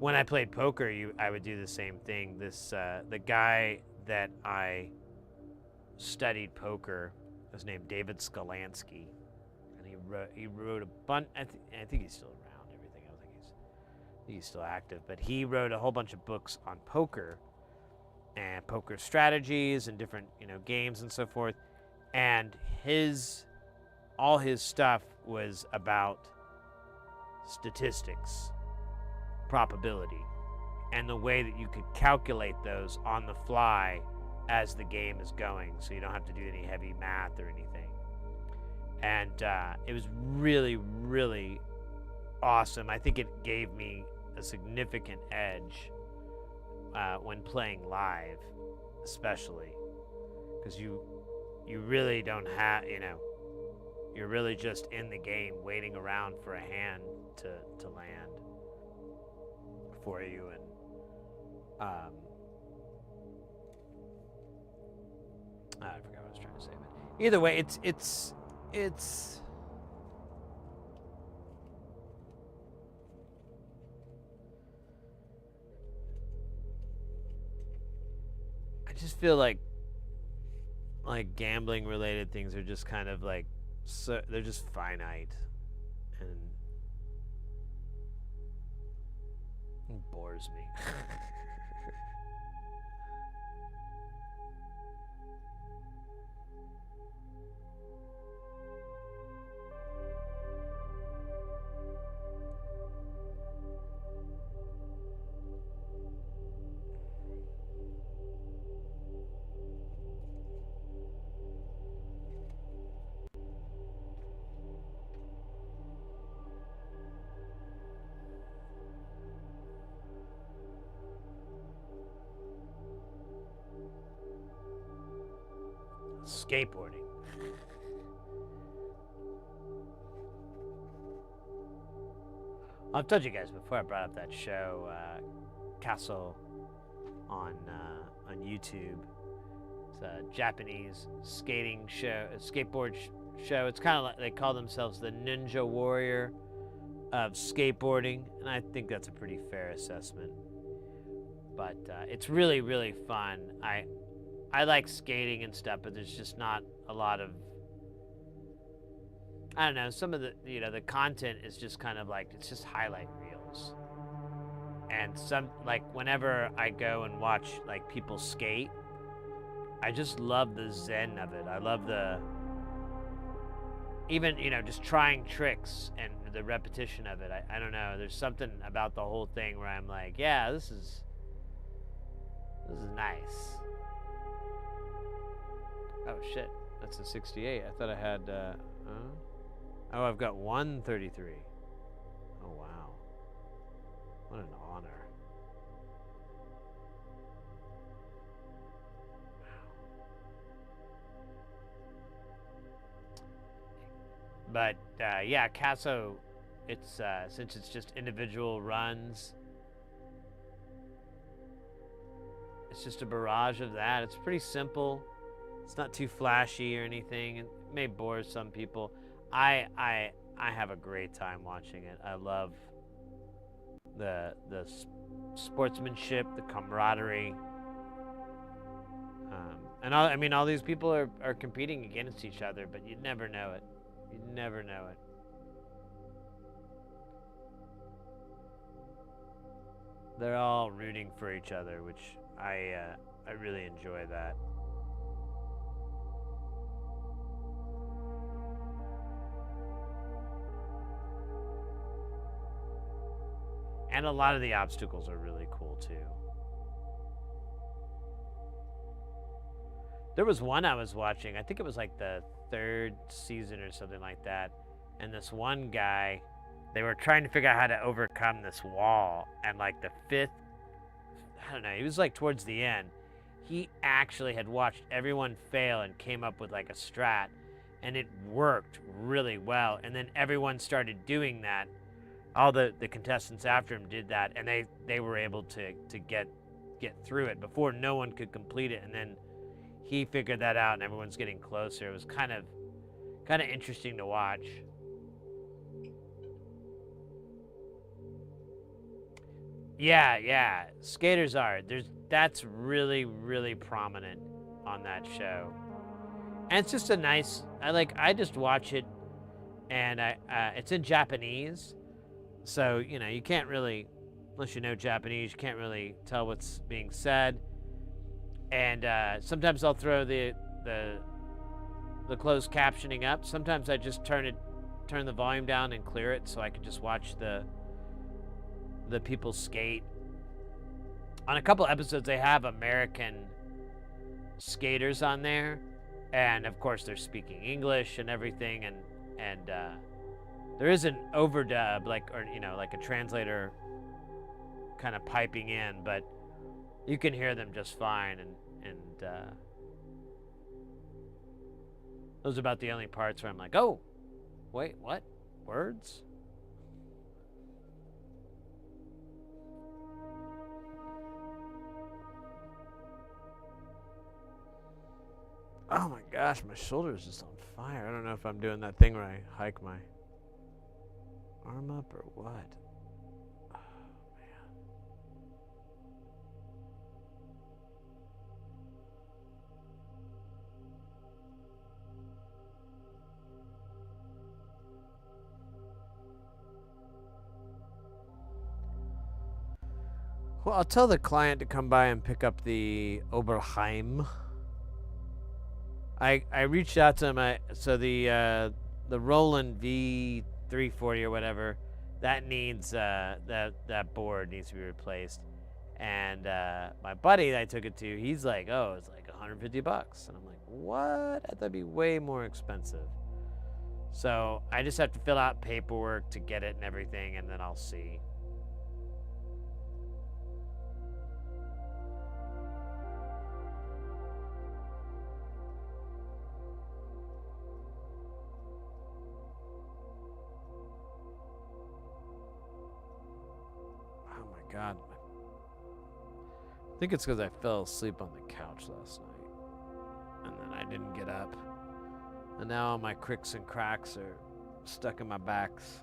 when I played poker, I would do the same thing. The guy that I studied poker was named David Skolansky, and he wrote a bunch. I think he's still around. Everything. I think he's still active, but he wrote a whole bunch of books on poker and poker strategies and different, you know, games and so forth. And all his stuff was about statistics, probability, and the way that you could calculate those on the fly as the game is going, so you don't have to do any heavy math or anything. And it was really, really awesome. I think it gave me a significant edge when playing live, especially because you really don't have, you know, you're really just in the game waiting around for a hand to land for you. And I forgot what I was trying to say, but either way, it's I just feel like gambling related things are just kind of like, so they're just finite, and it bores me. Skateboarding. I've told you guys before, I brought up that show, Castle, on YouTube. It's a Japanese skating show, a skateboard show. It's kind of like, they call themselves the Ninja Warrior of skateboarding, and I think that's a pretty fair assessment. But it's really, really fun. I like skating and stuff, but there's just not a lot of, I don't know, some of the, you know, the content is just kind of like, it's just highlight reels. And some, like, whenever I go and watch, like, people skate, I just love the zen of it. I love even, you know, just trying tricks and the repetition of it. I don't know, there's something about the whole thing where I'm like, yeah, this is nice. Oh shit, that's a 68. I thought I had, oh, I've got 133. Oh wow, what an honor. Wow. But yeah, Casso, it's since it's just individual runs, it's just a barrage of that. It's pretty simple. It's not too flashy or anything. It may bore some people. I have a great time watching it. I love the sportsmanship, the camaraderie, and I mean, all these people are competing against each other, but you'd never know it. You'd never know it. They're all rooting for each other, which I really enjoy that. And a lot of the obstacles are really cool too. There was one I was watching, I think it was like the 3rd season or something like that. And this one guy, they were trying to figure out how to overcome this wall. And like the 5th, I don't know, he was like towards the end. he actually had watched everyone fail and came up with like a strat, and it worked really well. And then everyone started doing that. All the contestants after him did that, and they were able to get through it. Before, no one could complete it, and then he figured that out, and everyone's getting closer. It was kind of interesting to watch. Yeah, skaters are. That's really prominent on that show. And it's just a nice, I just watch it, and it's in Japanese. So, you can't really, unless you know Japanese, you can't really tell what's being said. And sometimes I'll throw the closed captioning up. Sometimes I just turn the volume down and clear it so I can just watch the people skate. On a couple episodes, they have American skaters on there, and of course they're speaking English and everything, and there is an overdub, like a translator kind of piping in, but you can hear them just fine, and those are about the only parts where I'm like, oh, wait, what? Words? Oh my gosh, my shoulder is just on fire. I don't know if I'm doing that thing where I hike my arm up or what. Oh, man. Well, I'll tell the client to come by and pick up the Oberheim. I reached out to him. So the Roland V340 or whatever, that needs that board needs to be replaced. And my buddy that I took it to, he's like, oh, it's like $150, and I'm like, what? I thought it'd be way more expensive. So I just have to fill out paperwork to get it and everything, and then I'll see. God. I think it's because I fell asleep on the couch last night. And then I didn't get up. And now all my cricks and cracks are stuck in my backs.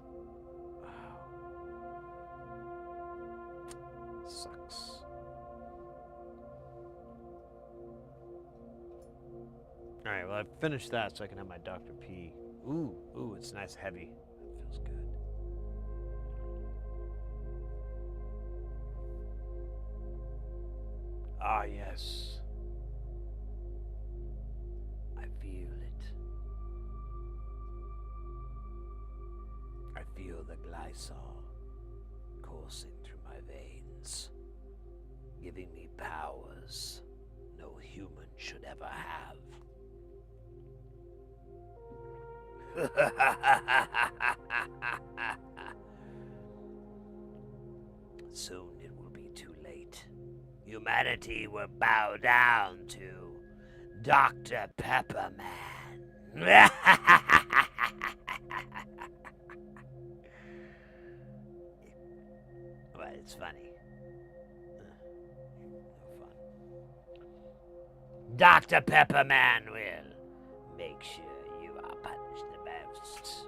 Sucks. Alright, well, I've finished that so I can have my Dr. P. Ooh, it's nice heavy. That feels good. Ah, yes. I feel it. I feel the glycol coursing through my veins, giving me powers no human should ever have. Soon it will be too late. Humanity will bow down to Dr. Pepperman. Well, it's funny. No fun. Dr. Pepperman will make sure you are punished the most.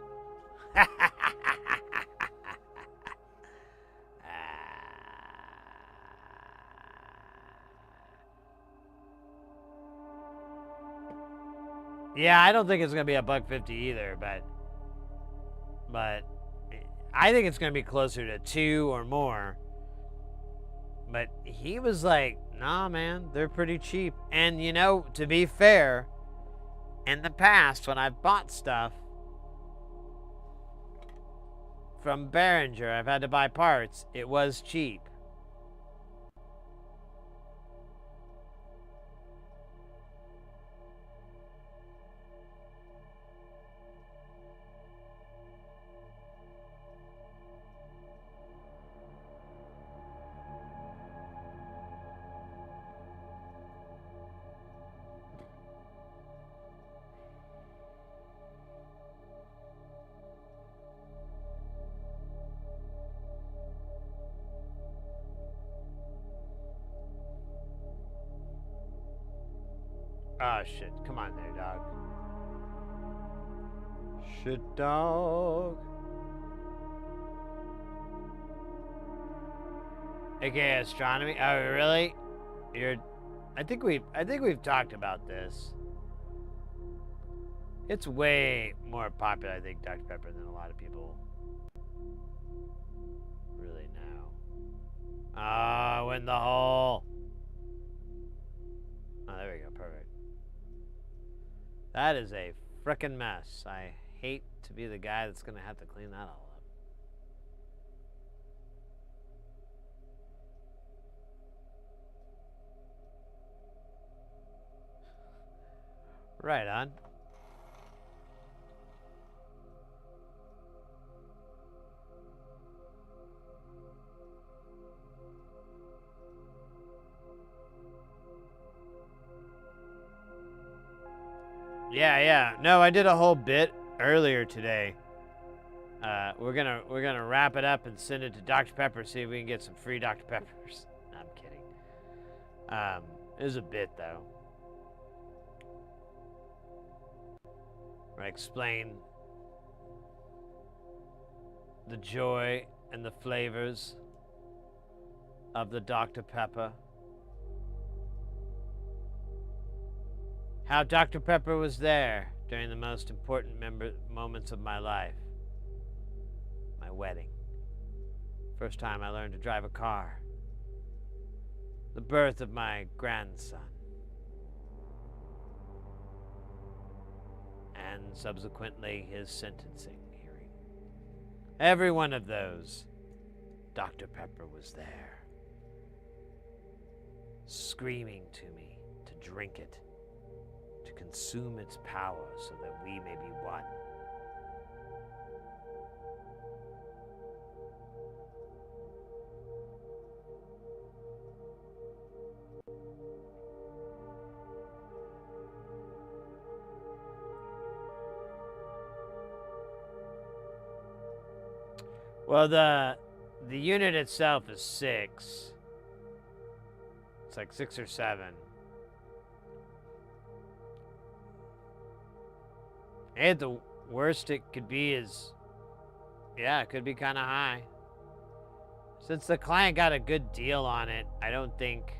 Yeah, I don't think it's gonna be $1.50 either, but I think it's gonna be closer to 2 or more. But he was like, nah, man, they're pretty cheap. And to be fair, in the past when I've bought stuff from Behringer, I've had to buy parts, it was cheap. Oh, shit. Come on there, dog. Shit, dog. AKA astronomy. Oh, really? I think we've talked about this. It's way more popular, I think, Dr. Pepper, than a lot of people really know. Oh, in the hole. Oh, there we go. Perfect. That is a frickin' mess. I hate to be the guy that's gonna have to clean that all up. Right on. Yeah. No, I did a whole bit earlier today. We're gonna wrap it up and send it to Dr. Pepper, see if we can get some free Dr. Peppers. No, I'm kidding. It was a bit though. Where I explain the joy and the flavors of the Dr. Pepper. How Dr. Pepper was there during the most important moments of my life. My wedding. First time I learned to drive a car. The birth of my grandson. And subsequently his sentencing hearing. Every one of those, Dr. Pepper was there. Screaming to me to drink it. To consume its power so that we may be one. Well, the unit itself is 6. It's like 6 or 7. And the worst it could be is, yeah, it could be kind of high. Since the client got a good deal on it, I don't think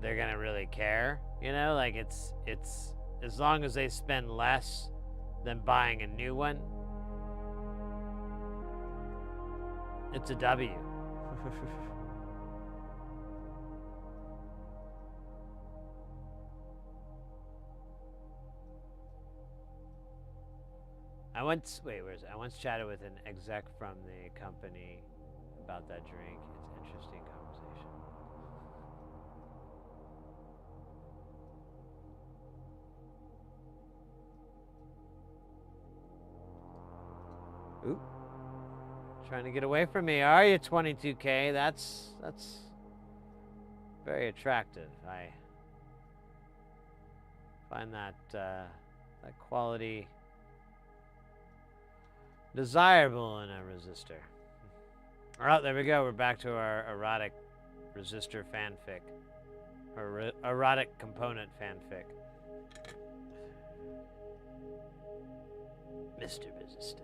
they're gonna really care. You know, like it's as long as they spend less than buying a new one, it's a W. I once chatted with an exec from the company about that drink. It's an interesting conversation. Oop. Trying to get away from me, are you, 22K? That's very attractive. I find that that quality desirable in a resistor. Alright, there we go. We're back to our erotic resistor fanfic. Or erotic component fanfic. Mr. Resistor.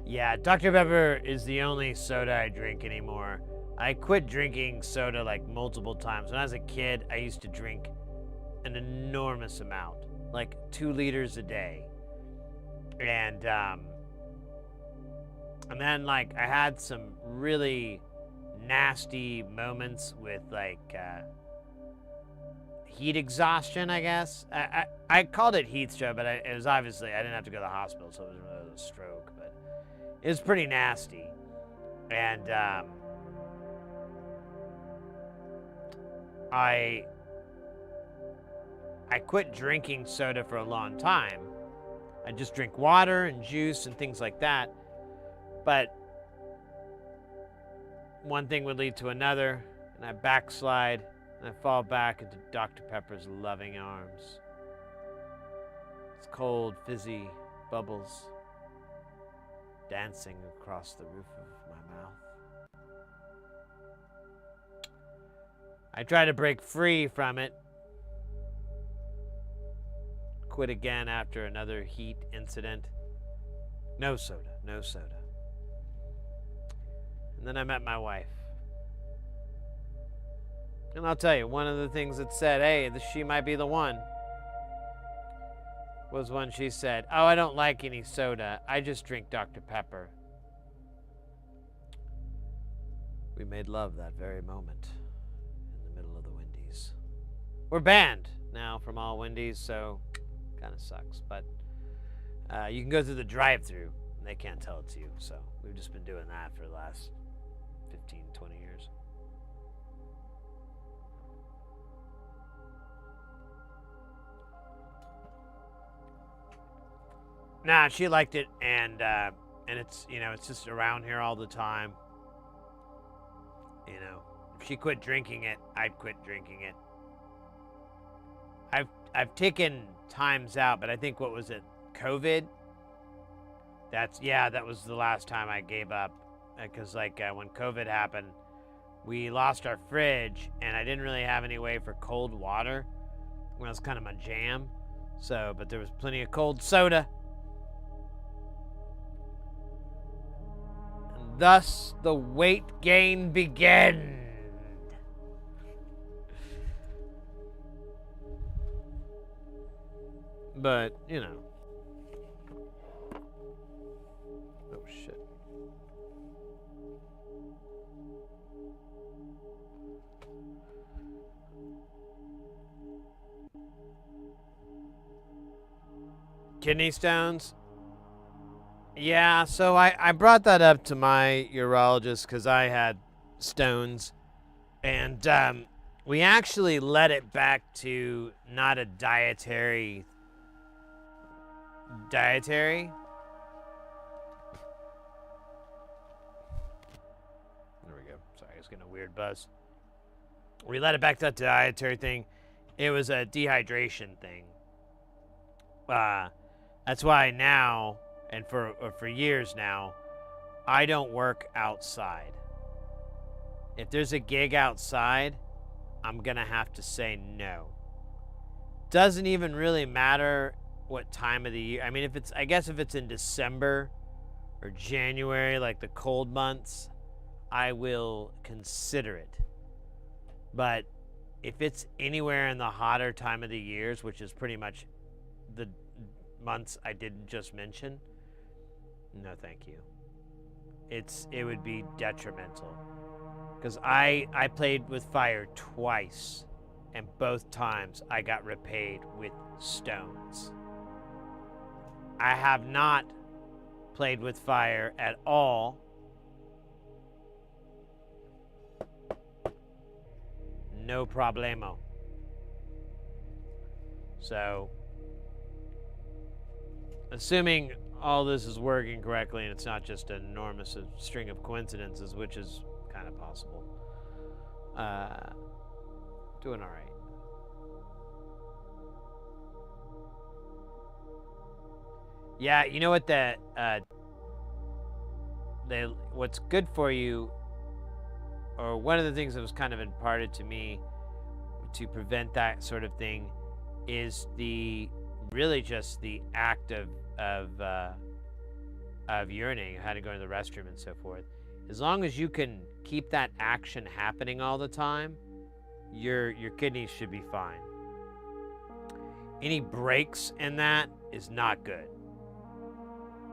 Yeah, Dr. Pepper is the only soda I drink anymore. I quit drinking soda like multiple times. When I was a kid, I used to drink an enormous amount. Like 2 liters a day. And then like I had some really nasty moments with like heat exhaustion, I guess. I called it heat stroke, but it was obviously, I didn't have to go to the hospital, so it wasn't really a stroke, but it was pretty nasty. And I quit drinking soda for a long time. I just drink water and juice and things like that. But one thing would lead to another, and I backslide, and I fall back into Dr. Pepper's loving arms. It's cold, fizzy bubbles dancing across the roof of my mouth. I try to break free from it. Quit again after another heat incident. No soda, no soda. And then I met my wife. And I'll tell you, one of the things that said, hey, she might be the one, was when she said, oh, I don't like any soda. I just drink Dr. Pepper. We made love that very moment in the middle of the Wendy's. We're banned now from all Wendy's, so kind of sucks. But you can go through the drive-thru, and they can't tell it's you. So we've just been doing that for the last 15, 20 years. Nah, she liked it, and it's, you know, it's just around here all the time. You know, if she quit drinking it, I'd quit drinking it. I've taken times out, but I think, what was it, COVID? That was the last time I gave up, because when COVID happened, we lost our fridge, and I didn't really have any way for cold water. Well, it was kind of my jam. So, but there was plenty of cold soda. And thus the weight gain began. But, you know. Oh, shit. Kidney stones? Yeah, so I brought that up to my urologist because I had stones. And we actually led it back to not a dietary. There we go. Sorry, I was getting a weird buzz. We led it back to that dietary thing. It was a dehydration thing. That's why now, and for years now, I don't work outside. If there's a gig outside, I'm gonna have to say no. Doesn't even really matter what time of the year. I mean, I guess if it's in December or January, like the cold months, I will consider it. But if it's anywhere in the hotter time of the years, which is pretty much the months I didn't just mention, no thank you. It would be detrimental. Because I played with fire twice, and both times I got repaid with stones. I have not played with fire at all. No problemo. So, assuming all this is working correctly and it's not just an enormous string of coincidences, which is kind of possible, doing all right. Yeah, you know what, what's good for you, or one of the things that was kind of imparted to me to prevent that sort of thing, is really just the act of urinating, how to go to the restroom and so forth. As long as you can keep that action happening all the time, your kidneys should be fine. Any breaks in that is not good.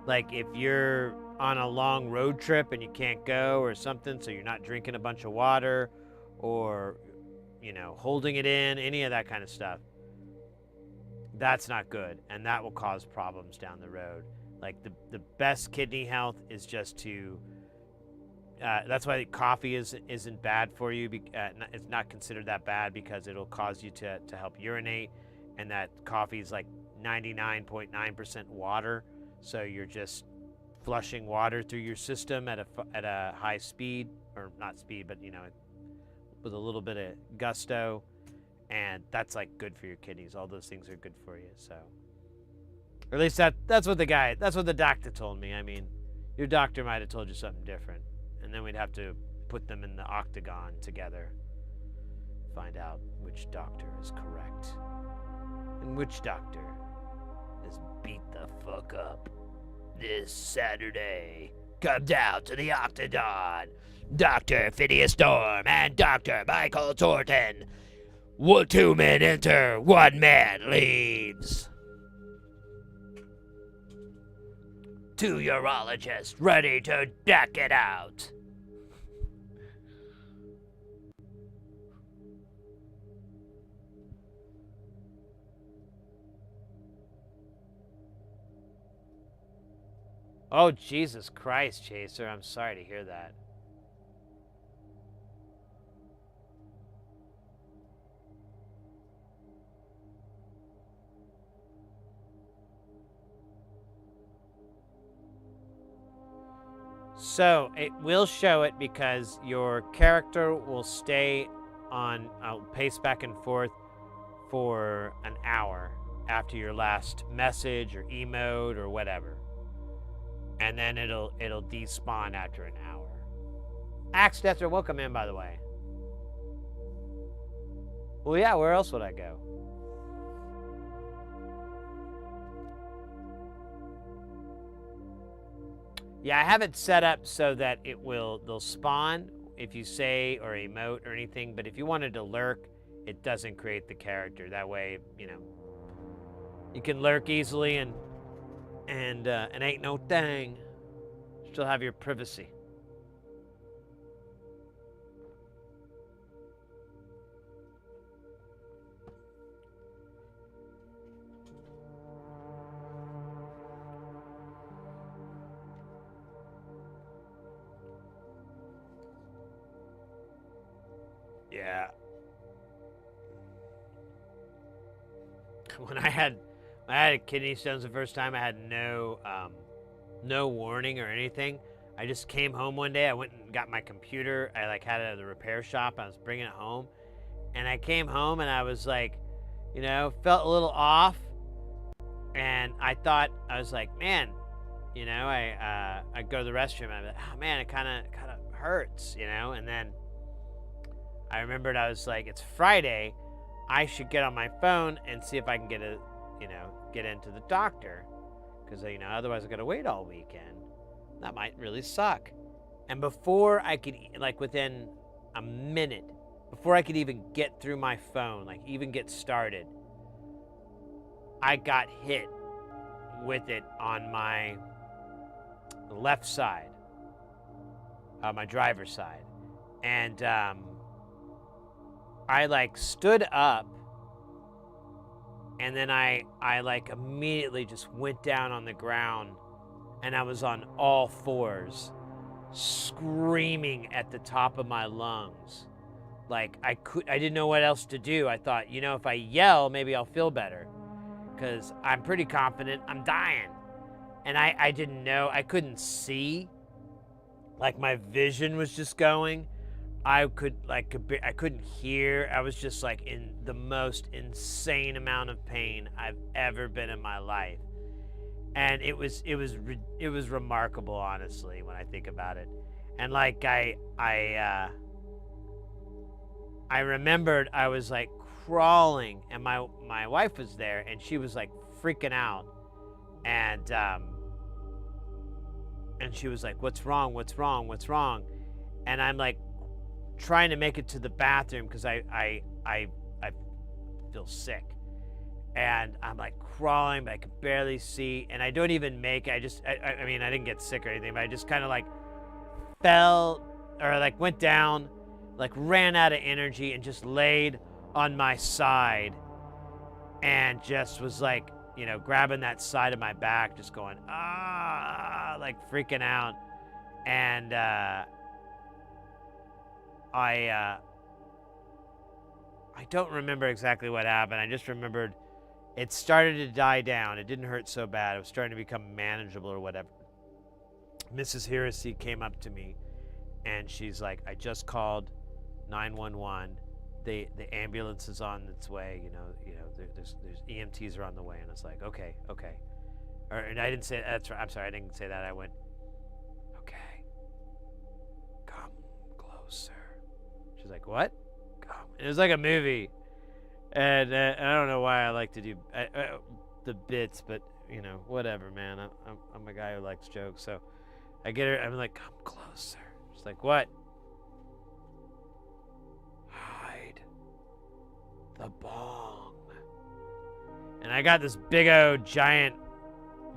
Like if you're on a long road trip and you can't go or something, so you're not drinking a bunch of water or, you know, holding it in, any of that kind of stuff, that's not good, and that will cause problems down the road. Like the best kidney health is just to, that's why coffee isn't bad for you. It's not considered that bad because it'll cause you to help urinate, and that coffee is like 99.9% water. So you're just flushing water through your system at a high speed, or not speed, but, you know, with a little bit of gusto, and that's like good for your kidneys. All those things are good for you. So, or at least that's what the doctor told me. I mean, your doctor might have told you something different, and then we'd have to put them in the octagon together, find out which doctor is correct and which doctor is beat the fuck up. This Saturday, come down to the Octagon. Dr. Phineas Storm and Dr. Michael Torton. 2 men enter, 1 man leaves. 2 urologists ready to deck it out. Oh, Jesus Christ, Chaser. I'm sorry to hear that. So, it will show it because your character will stay on, pace back and forth for an hour after your last message or emote or whatever. And then it'll despawn after an hour. Axe Deathster, welcome in, by the way. Well, yeah, where else would I go? Yeah, I have it set up so that they'll spawn if you say or emote or anything, but if you wanted to lurk, it doesn't create the character. That way, you know, you can lurk easily and ain't no thing. Still have your privacy. Yeah. When I had kidney stones the first time, I had no warning or anything. I just came home one day. I went and got my computer. I had it at the repair shop. I was bringing it home, and I came home and I was like, you know, felt a little off, and I thought, I was like, man, you know, I go to the restroom and I'm like, oh man, it kind of hurts, you know, and then I remembered, I was like, it's Friday, I should get on my phone and see if I can get into the doctor, because, you know, otherwise I gotta wait all weekend. That might really suck. And before I could, within a minute, before I could even get through my phone, even get started, I got hit with it on my left side, my driver's side. And I stood up, and then I immediately just went down on the ground, and I was on all fours, screaming at the top of my lungs. I didn't know what else to do. I thought, you know, if I yell, maybe I'll feel better, because I'm pretty confident I'm dying. And I didn't know, I couldn't see, my vision was just going. I couldn't hear. I was just in the most insane amount of pain I've ever been in my life. And it was remarkable, honestly, when I think about it. And I remembered I was crawling, and my wife was there, and she was freaking out, and she was like, what's wrong, what's wrong, what's wrong? And I'm trying to make it to the bathroom because I feel sick, and I'm crawling, but I could barely see, and I don't even make it. I mean, I didn't get sick or anything, but I just kind of fell, or went down, ran out of energy, and just laid on my side, and just was you know, grabbing that side of my back, just going, freaking out. And I don't remember exactly what happened. I just remembered it started to die down. It didn't hurt so bad. It was starting to become manageable or whatever. Mrs. Heresy came up to me, and she's like, I just called 911. The ambulance is on its way. You know, there's EMTs are on the way. And it's like, okay. And I didn't say, that's right, I'm sorry, I didn't say that. I went, okay, come closer. She's like, what? oh. It was like a movie. And I don't know why I like to do the bits, but, you know, whatever, man. I'm a guy who likes jokes. So I get her, I'm like, come closer. She's like, what? Hide the bong. And I got this big old giant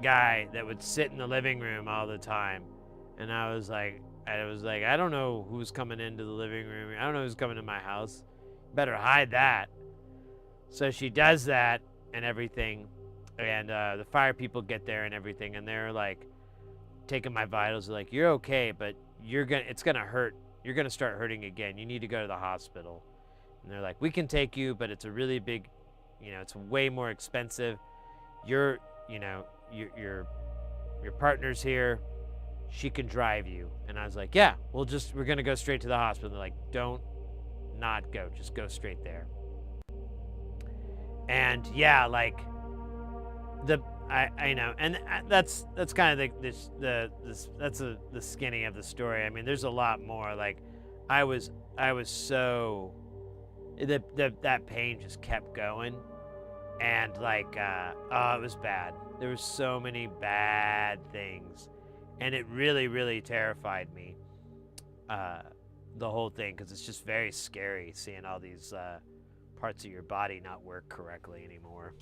guy that would sit in the living room all the time. And I was like, I don't know who's coming into the living room. I don't know who's coming to my house. Better hide that. So she does that and everything. And the fire people get there and everything. And they're like, taking my vitals. They're like, you're okay, but it's gonna hurt. You're gonna start hurting again. You need to go to the hospital. And they're like, we can take you, but it's a really big, you know, it's way more expensive. Your partner's here. She can drive you. And I was like, yeah, we're gonna go straight to the hospital. They're like, don't not go, just go straight there. And yeah, like I know, and that's kind of the skinny of the story. I mean, there's a lot more. Like, I was so that pain just kept going, and like it was bad. There were so many bad things, and it really terrified me. The whole thing, because it's just very scary seeing all these parts of your body not work correctly anymore,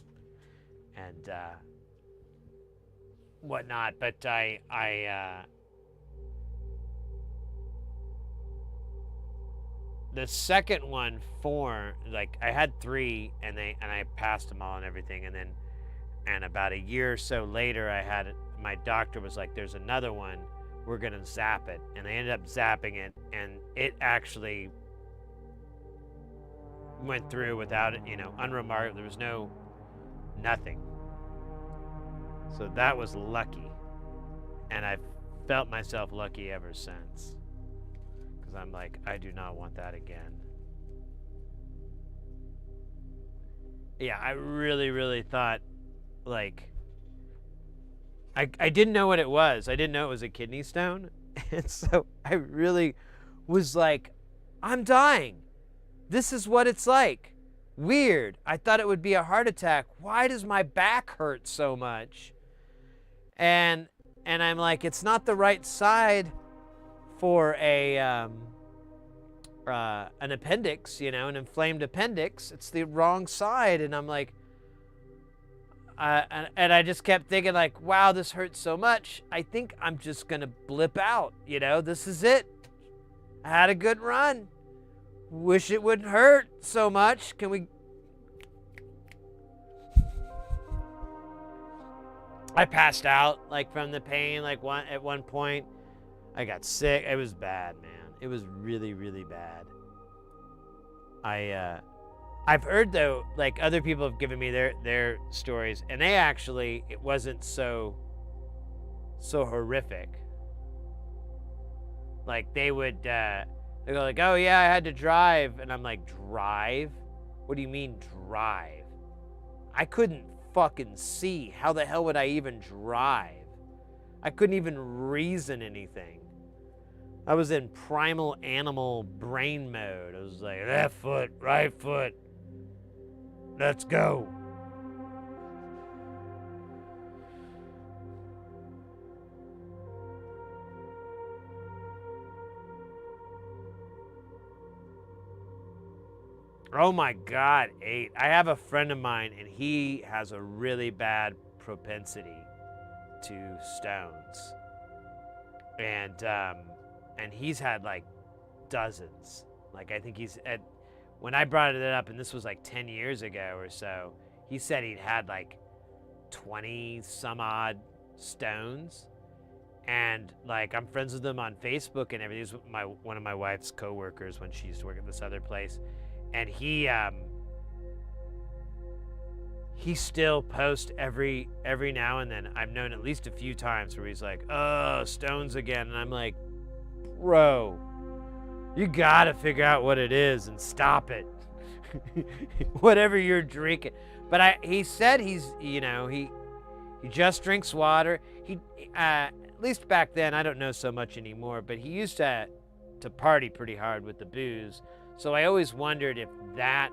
and whatnot. But the second one, like I had 3, and I passed them all and everything, and about a year or so later, my doctor was like, "There's another one. We're gonna zap it," and they ended up zapping it, and it actually went through without it, you know, unremarked. There was nothing. So that was lucky, and I've felt myself lucky ever since, because I'm like, I do not want that again. Yeah, I really thought, like, I didn't know what it was. I didn't know it was a kidney stone, and so I really was like, I'm dying. This is what it's like. Weird. I thought it would be a heart attack. Why does my back hurt so much? And I'm like, it's not the right side for an appendix, you know, an inflamed appendix. It's the wrong side. And I'm like, and I just kept thinking, like, wow, this hurts so much. I think I'm just gonna blip out. You know, this is it. I had a good run. Wish it wouldn't hurt so much. Can we? I passed out, like, from the pain. Like, at one point, I got sick. It was bad, man. It was really bad. I've heard, though, like, other people have given me their stories, and it wasn't so horrific. Like, they would they go like, oh yeah, I had to drive, and I'm like, drive? What do you mean drive? I couldn't fucking see. How the hell would I even drive? I couldn't even reason anything. I was in primal animal brain mode. I was like, left foot, right foot, let's go. Oh my God, 8. I have a friend of mine, and he has a really bad propensity to stones. And he's had like dozens. Like, I think when I brought it up, and this was like 10 years ago or so, he said he'd had like 20 some odd stones. And like, I'm friends with him on Facebook and everything. He was one of my wife's coworkers when she used to work at this other place. And he still posts every now and then. I've known at least a few times where he's like, oh, stones again. And I'm like, bro, you gotta figure out what it is and stop it. Whatever you're drinking. But he said he just drinks water. He at least back then, I don't know so much anymore, but he used to party pretty hard with the booze. So I always wondered if that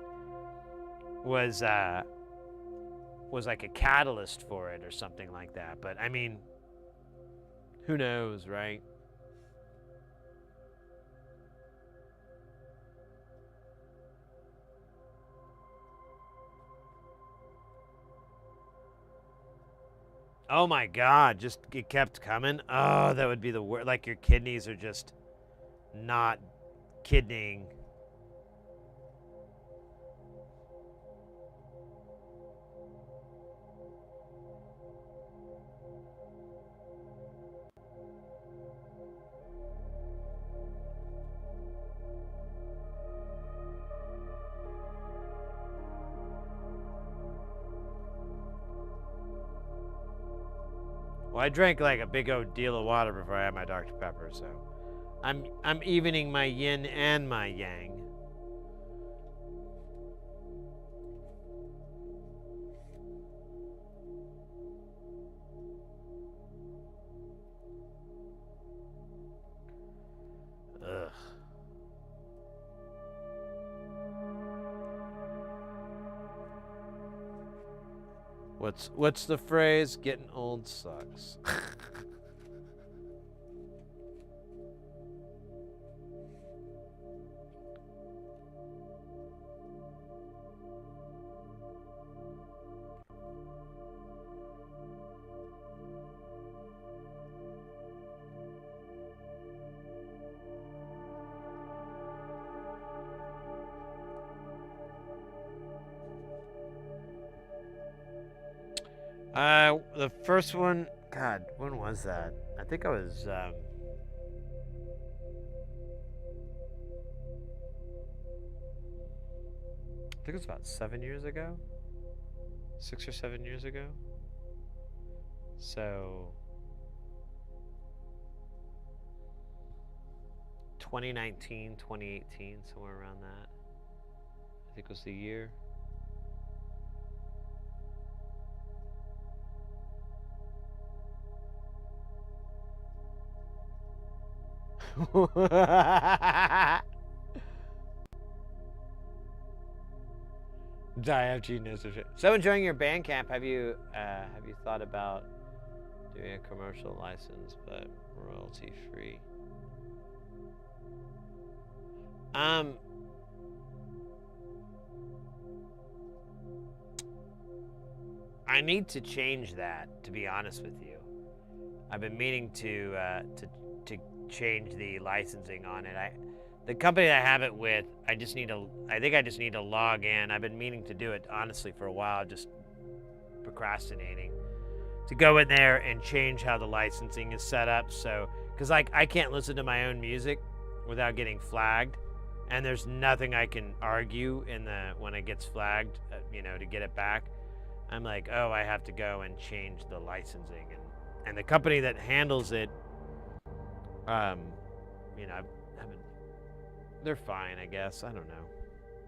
was like a catalyst for it or something like that. But I mean, who knows, right? Oh my God, just it kept coming. Oh, that would be the worst. Like your kidneys are just not kidneying. Well, I drank like a big old deal of water before I had my Dr. Pepper, so I'm evening my yin and my yang. Ugh. What's the phrase? Getting old sucks. The first one, God, when was that? I think I was, I think it was about 7 years ago. 6 or 7 years ago. So, 2019, 2018, somewhere around that. I think was the year. IFG knows shit. So enjoying your Bandcamp. Have you thought about doing a commercial license but royalty free? I need to change that, to be honest with you. I've been meaning to change the licensing on it. The company that I have it with, I think I just need to log in. I've been meaning to do it honestly for a while, just procrastinating to go in there and change how the licensing is set up. So, because like I can't listen to my own music without getting flagged, and there's nothing I can argue when it gets flagged, to get it back. I'm like, oh, I have to go and change the licensing, and the company that handles it, they're fine, I guess. I don't know.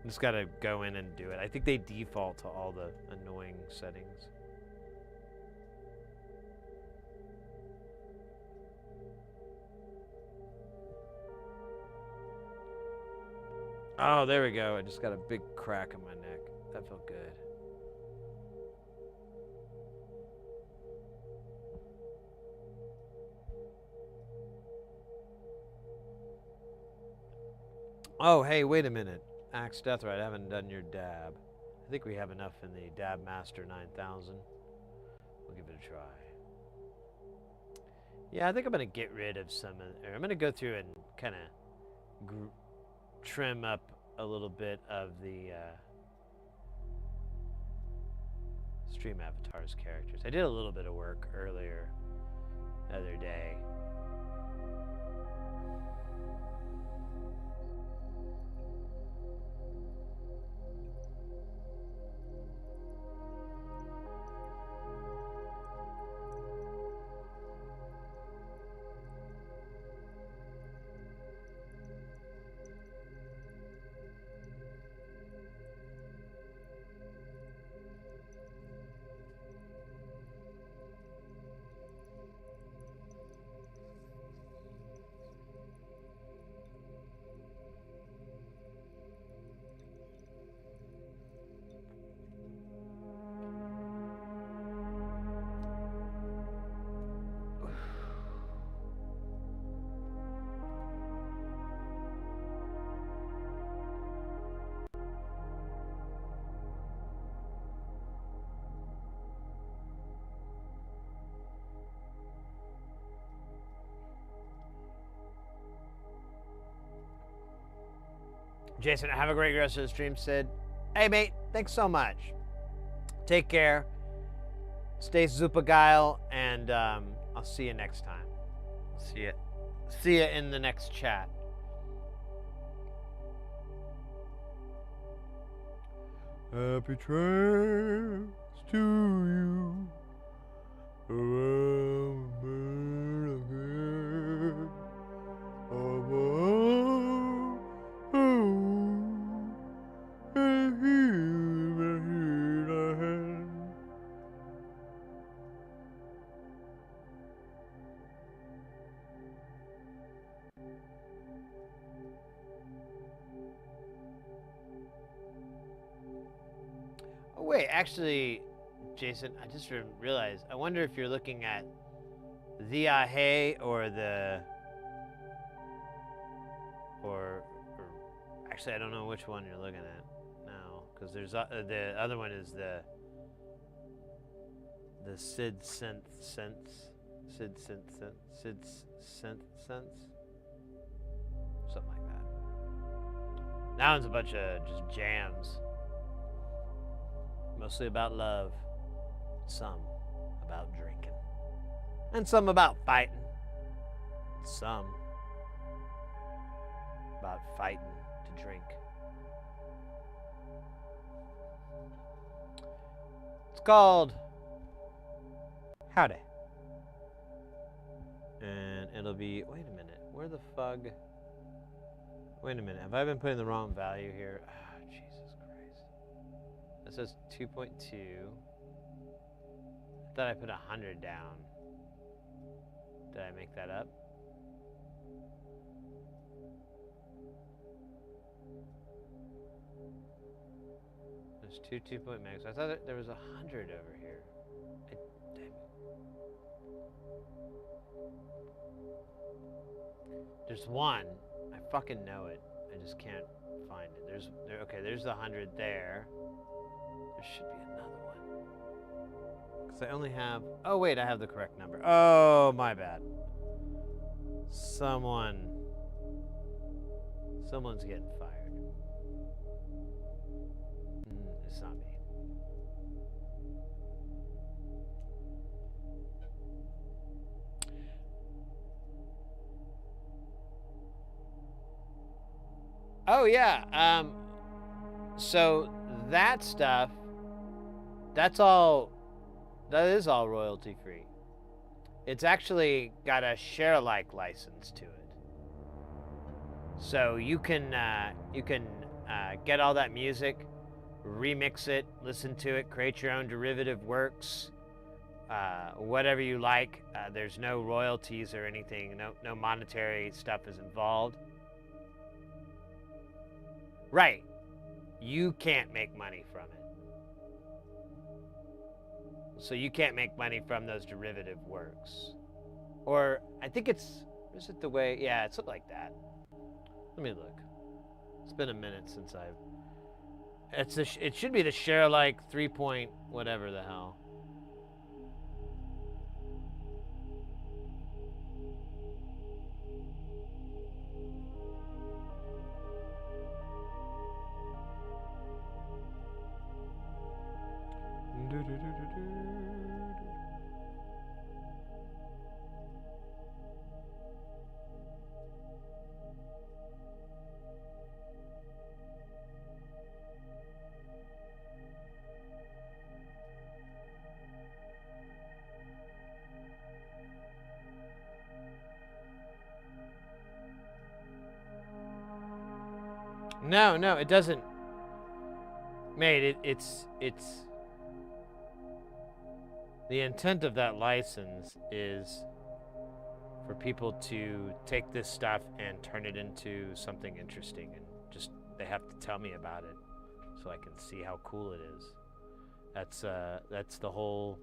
Just gotta go in and do it. I think they default to all the annoying settings. Oh, there we go. I just got a big crack in my neck. That felt good. Oh, hey, wait a minute. Axe Deathrite, I haven't done your dab. I think we have enough in the Dab Master 9000. We'll give it a try. Yeah, I think I'm going to get rid of some. I'm going to go through and kind of trim up a little bit of the Stream Avatar's characters. I did a little bit of work earlier the other day. Jason, have a great rest of the stream, Sid. Hey, mate, thanks so much. Take care. Stay super guile, and I'll see you next time. See you in the next chat. Happy trails to you. Oh, wait, actually, Jason, I just realized. I wonder if you're looking at the Ahe or the. Or actually, I don't know which one you're looking at now, because there's the other one is the Sid Synth Sense. Sid Synth Sense. Sid Synth Sense. Something like that. That one's a bunch of just jams. Mostly about love, some about drinking, and some about fighting, some about fighting to drink. It's called Howdy. And it'll be, wait a minute, where the fug? Wait a minute, have I been putting the wrong value here? Oh, Jesus Christ. It says 2.2. I thought I put 100 down. Did I make that up? There's two 2-point max. I thought there was 100 over here. Damn it. There's one. I fucking know it. I just can't find it. Okay, there's the 100 there. There should be another one. Because I only have... Oh, wait, I have the correct number. Oh, my bad. Someone's getting fired. It's not me. Oh, yeah. So that stuff, that is all royalty free. It's actually got a share alike license to it. So you can get all that music, remix it, listen to it, create your own derivative works, whatever you like. There's no royalties or anything, no monetary stuff is involved. Right. You can't make money from it. So you can't make money from those derivative works. Or I think is it the way, yeah, it's something like that. Let me look. It's been a minute since it should be the share alike 3 point whatever the hell. No, it doesn't. Mate, it's the intent of that license is for people to take this stuff and turn it into something interesting, and just they have to tell me about it so I can see how cool it is. That's the whole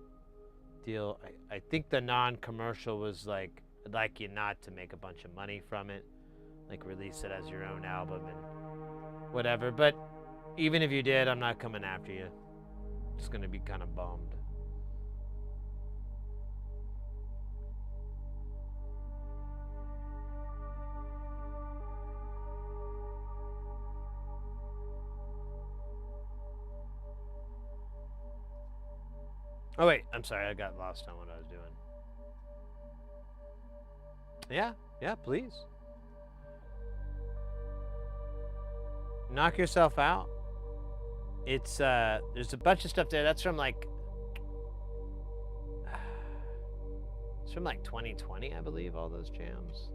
deal. I think the non-commercial was like, I'd like you not to make a bunch of money from it, like release it as your own album and whatever, but even if you did, I'm not coming after you. It's gonna be kind of bummed. Oh wait, I'm sorry, I got lost on what I was doing. Yeah, please. Knock yourself out. It's there's a bunch of stuff there. That's from like it's from like 2020, I believe, all those jams.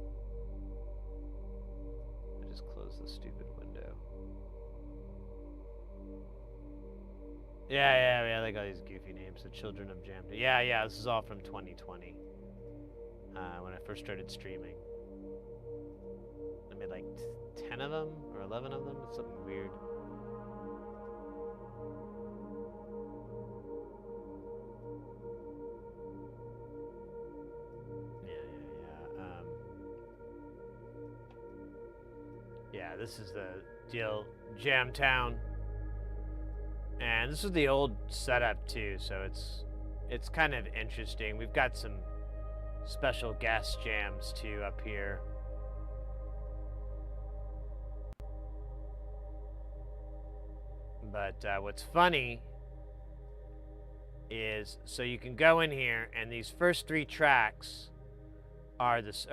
I just closed the stupid window. Yeah, they got these goofy names, the Children of Jam. Yeah, this is all from 2020. When I first started streaming. I made like 10 of them or 11 of them. It's something weird. Yeah, this is the deal, Jam Town. And this is the old setup too, so it's kind of interesting. We've got some special guest jams too up here. But what's funny is, so you can go in here, and these first 3 tracks are these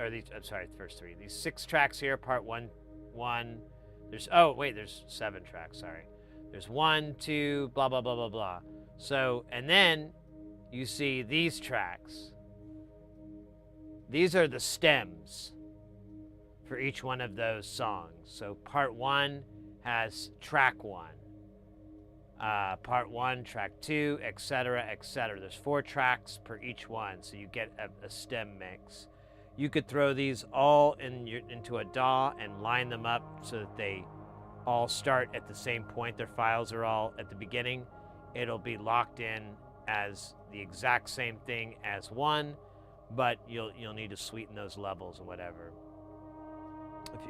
6 tracks here, part one. There's 7 tracks, sorry. There's 1, 2, blah, blah, blah, blah, blah. So, and then you see these tracks. These are the stems for each one of those songs. So part 1 has track 1. Part 1, track 2, etc., etc. There's 4 tracks per each one, so you get a stem mix. You could throw these all into a DAW and line them up so that they all start at the same point. Their files are all at the beginning. It'll be locked in as the exact same thing as one, but you'll need to sweeten those levels or whatever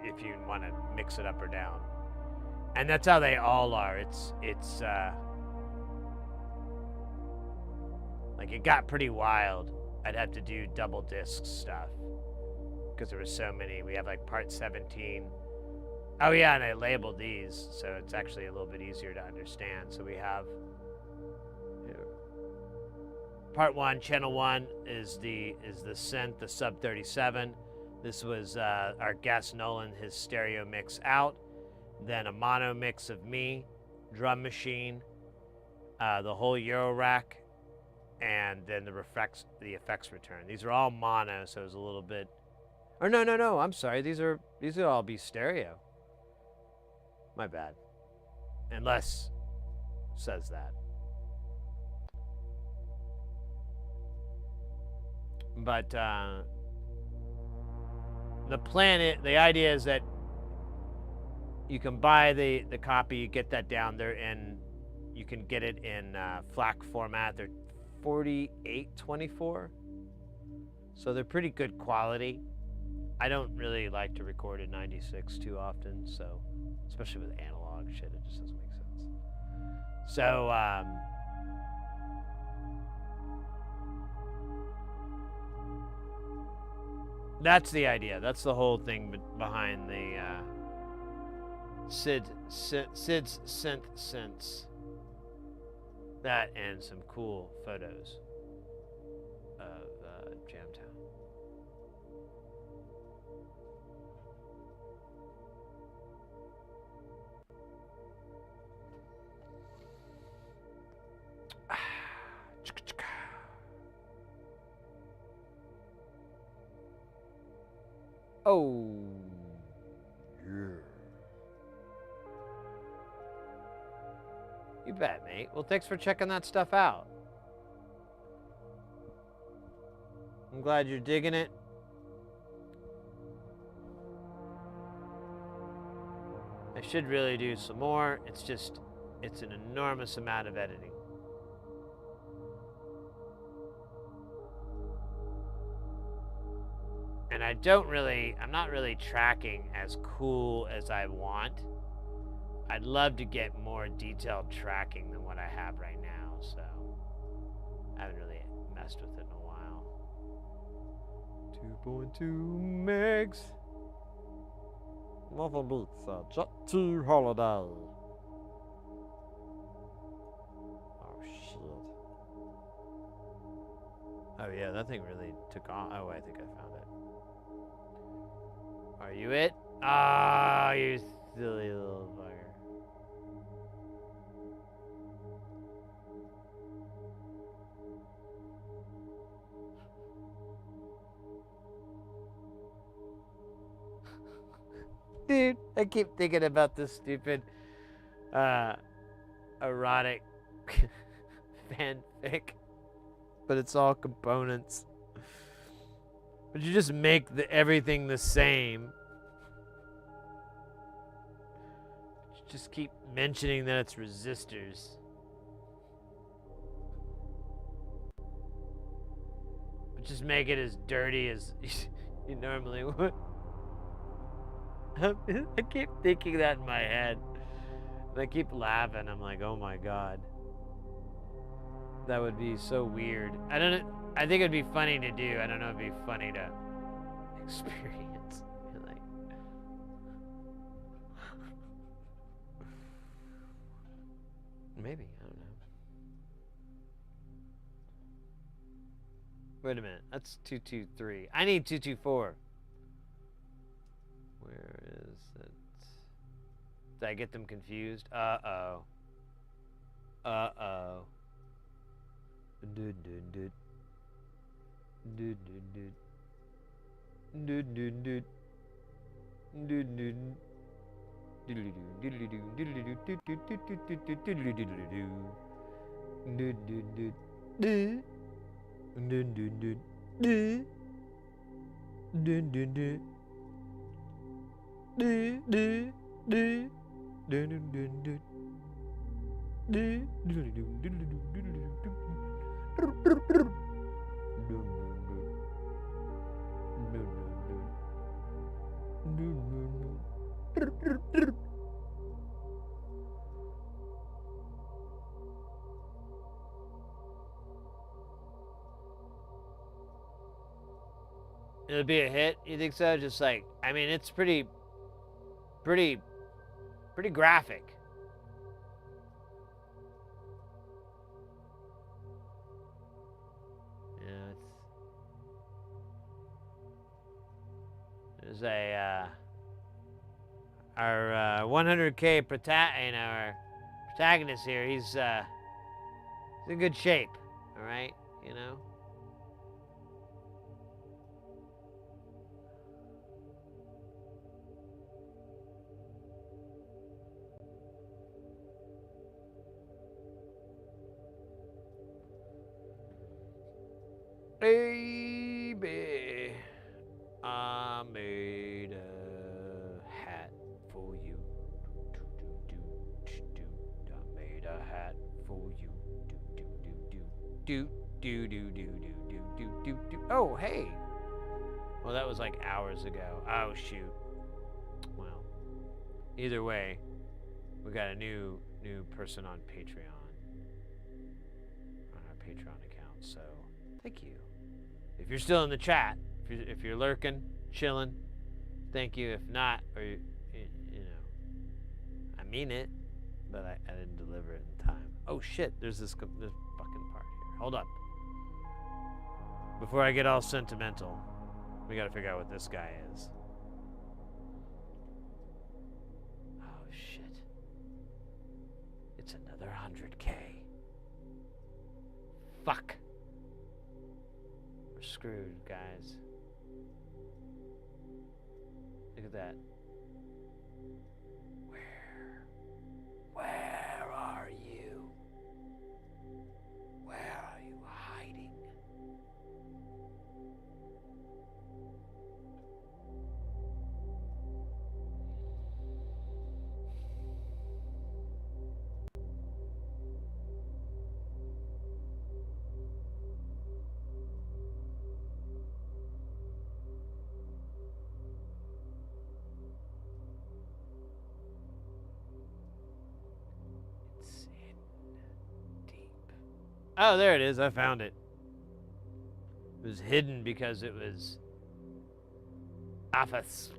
if you want to mix it up or down. And that's how they all are. It's like, it got pretty wild. I'd have to do double disc stuff because there were so many. We have like part 17. Oh yeah, and I labeled these, so it's actually a little bit easier to understand. So we have part 1, channel 1 is the synth, the sub 37. This was our guest Nolan, his stereo mix out. Then a mono mix of me, drum machine, the whole Eurorack, and then the effects return. These are all mono, so it's a little bit. Or no, I'm sorry. These will all be stereo. My bad. Unless says that. But the idea is that you can buy the copy, you get that down there, and you can get it in FLAC format. They're 4824, so they're pretty good quality. I don't really like to record in 96 too often, so especially with analog shit, it just doesn't make sense. So that's the idea. That's the whole thing behind the Sid's synth synths. That and some cool photos of Jamtown. Oh, yeah. You bet, mate. Well, thanks for checking that stuff out. I'm glad you're digging it. I should really do some more. It's an enormous amount of editing. And I'm not really tracking as cool as I want. I'd love to get more detailed tracking than what I have right now, so I haven't really messed with it in a while. 2.2 megs. Nothing beats a Jet 2 holiday. Oh shit. yeah, that thing really took off. Oh, I think I found it. Are you it? Ah, you silly little fucker. Dude, I keep thinking about this stupid erotic fanfic, but it's all components. But you just make everything the same. You just keep mentioning that it's resistors. But just make it as dirty as you normally would. I keep thinking that in my head. And I keep laughing. I'm like, oh my god. That would be so weird. I don't know. I think it'd be funny to do. I don't know if it'd be funny to experience. Like, maybe. I don't know. Wait a minute. That's 223. I need 224. Where is it? Did I get them confused? Uh-oh. Uh-oh. Dude. It'll be a hit, you think so? Just like, I mean, it's pretty graphic. Yeah, there's a our 100K our protagonist here. He's in good shape. All right, you know. Baby, I made a hat for you. I made a hat for you. Oh, hey. Well, that was like hours ago. Oh, shoot. Well, either way, we got a new person on Patreon. On our Patreon account, so thank you. If you're still in the chat, if you're lurking, chilling, thank you. If not, or you know, I mean it, but I didn't deliver it in time. Oh shit! There's this fucking part here. Hold up. Before I get all sentimental, we gotta figure out what this guy is. Oh shit! It's another 100K. Fuck. We're screwed, guys. Look at that. Where are you? Where are you hiding? Oh, there it is. I found it. It was hidden because it was obfuscated.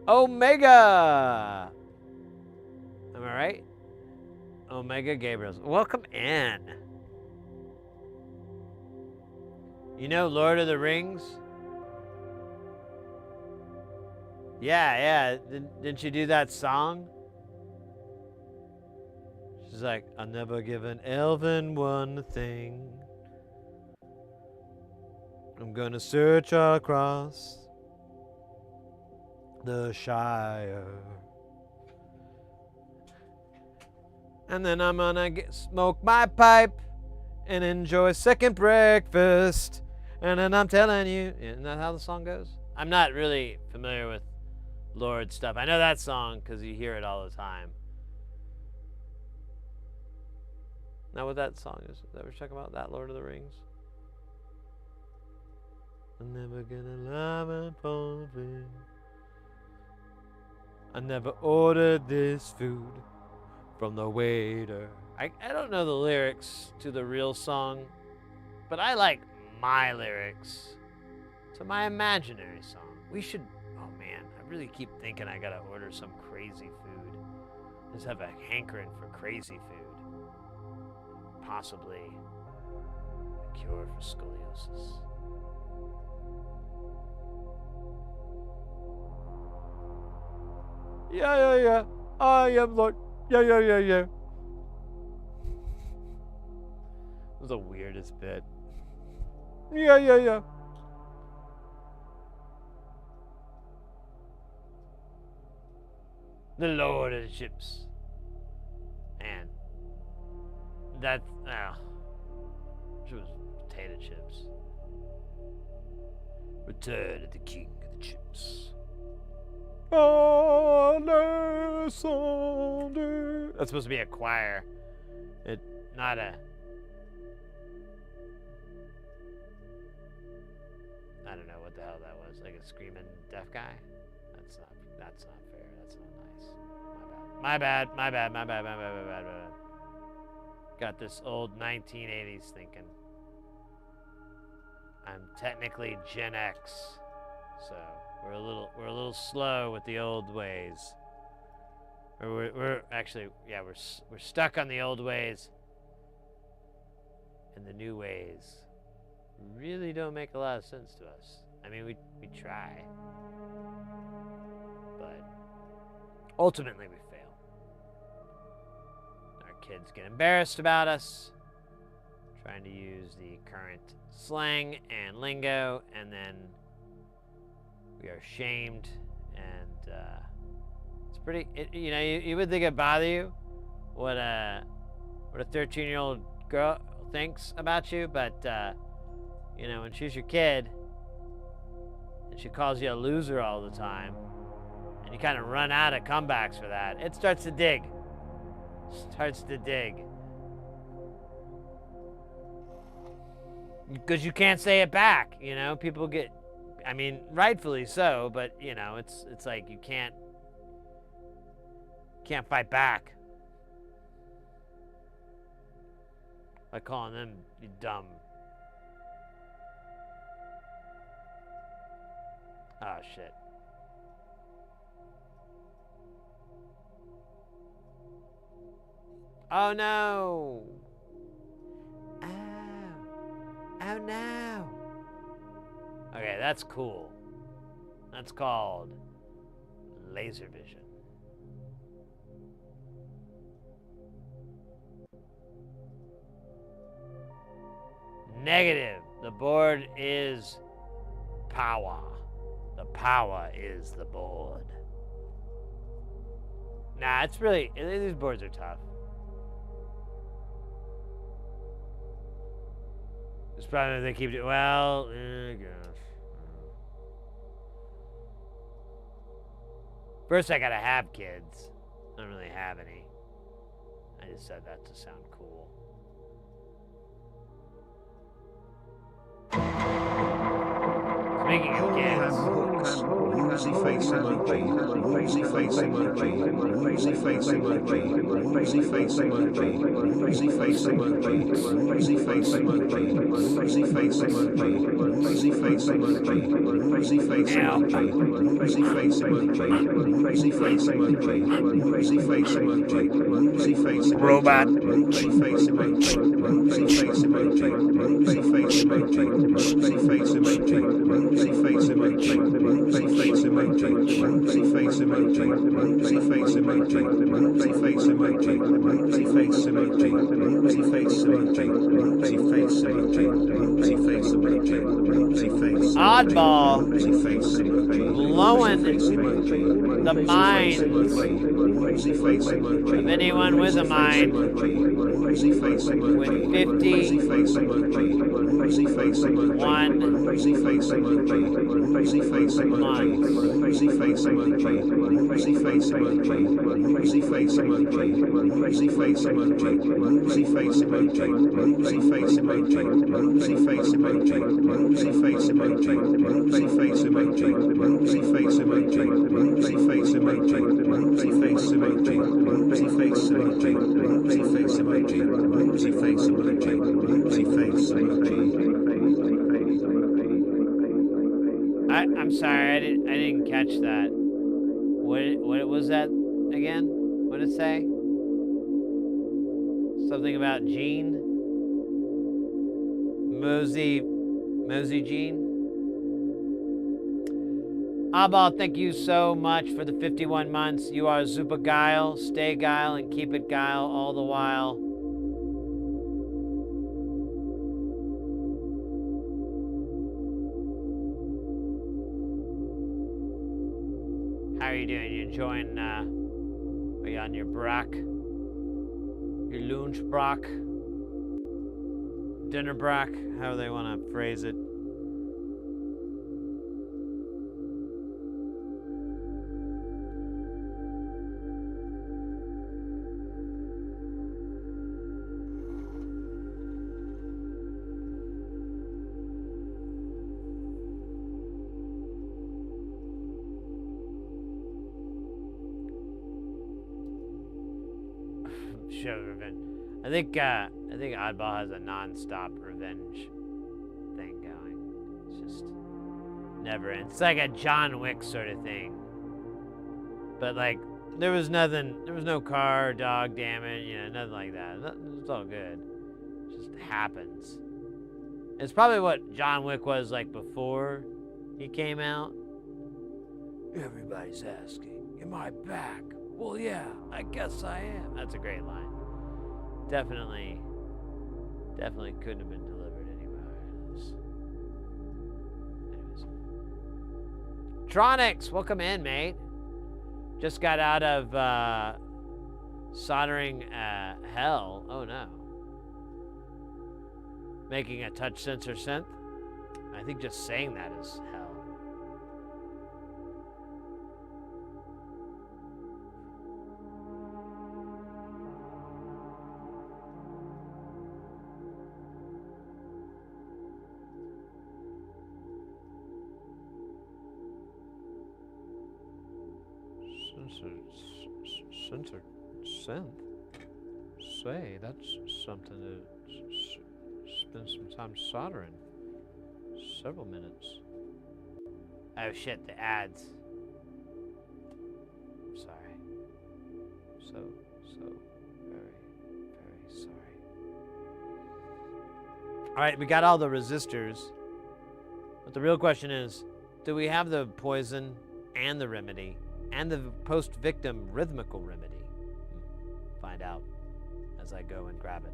Omega! Am I right? Omega Gabriels. Welcome in. You know Lord of the Rings? Yeah. Didn't you do that song? She's like, I'll never give an elven one thing. I'm gonna search across the Shire. And then I'm gonna smoke my pipe and enjoy second breakfast. And then I'm telling you, isn't that how the song goes? I'm not really familiar with Lord stuff. I know that song because you hear it all the time. Now what that song is that we're talking about? That Lord of the Rings? I'm never gonna lie my phone. I never ordered this food from the waiter. I don't know the lyrics to the real song, but I like my lyrics to my imaginary song. We should, oh man, I really keep thinking I gotta order some crazy food. I just have a hankering for crazy food. Possibly a cure for scoliosis. Yeah. I am like, yeah. It was the weirdest bit. Yeah. The Lord of the Ships. Man. That, it was potato chips. Return of the King of the Chips. Alexander. That's supposed to be a choir. Not a. I don't know what the hell that was. Like a screaming deaf guy. That's not fair. That's not nice. My bad. Got this old 1980s thinking. I'm technically Gen X, so we're a little slow with the old ways. Or we're actually, yeah, we're stuck on the old ways, and the new ways really don't make a lot of sense to us. I mean, we try, but ultimately we fail. Our kids get embarrassed about us, trying to use the current slang and lingo, and then we are shamed, and it's pretty. You would think it'd bother you what a 13-year-old girl thinks about you, but when she's your kid and she calls you a loser all the time, and you kind of run out of comebacks for that, it starts to dig. Because you can't say it back, people get, I mean, rightfully so, but it's like you can't fight back by calling them you dumb. Oh shit. Oh no. Oh no. Okay, that's cool. That's called laser vision. Negative. The board is power. The power is the board. Nah, it's really, these boards are tough. It's probably they keep it. Well, I guess. First, I gotta have kids. I don't really have any. I just said that to sound cool. Speaking of kids, woozy face emoji, woozy face emoji, woozy face emoji, woozy face emoji, woozy face emoji, woozy face emoji, woozy face emoji, woozy face emoji, woozy face emoji, woozy face emoji, woozy face emoji, woozy face emoji, woozy face emoji, Robot. woozy face emoji, woozy face emoji, woozy face emoji, woozy face emoji, woozy face emoji, woozy face emoji, woozy face emoji, woozy face emoji, woozy face emoji, woozy face emoji, woozy face emoji, woozy face emoji, woozy face emoji, woozy face Oddball. woozy face emoji, Blowing face emoji, the minds woozy face emoji, of anyone with a mind woozy face emoji, with woozy face emoji, woozy face emoji, 51 woozy face emoji, woozy face emoji, woozy face emoji, woozy face emoji, woozy face emoji, woozy face emoji, woozy face emoji, woozy face emoji, woozy face emoji, woozy face emoji, woozy face emoji, woozy face emoji, woozy face emoji, woozy face emoji, woozy face emoji, woozy face emoji, woozy face emoji, woozy face emoji. I'm sorry, I didn't catch that. What was that again? What did it say? Something about Gene? Mosey Gene? Abba, thank you so much for the 51 months. You are super guile. Stay guile and keep it guile all the while. How are you doing? You enjoying, are you on your brack? Your lunch brack? Dinner brack? However they want to phrase it. Show revenge. I think Oddball has a non-stop revenge thing going. It's just never ends. It's like a John Wick sort of thing. But like there was no car or dog damage, nothing like that. It's all good. It just happens. It's probably what John Wick was like before he came out. Everybody's asking, am I back? Well, yeah, I guess I am. That's a great line. Definitely couldn't have been delivered anywhere else. Anyways. Tronics, welcome in, mate. Just got out of soldering hell. Oh no. Making a touch sensor synth. I think just saying that is hell. Sensor synth. Say, that's something to spend some time soldering. Several minutes. Oh shit, the ads. Sorry. So very sorry. Alright, we got all the resistors. But the real question is, do we have the poison and the remedy? And the post-victim rhythmical remedy. Find out as I go and grab it.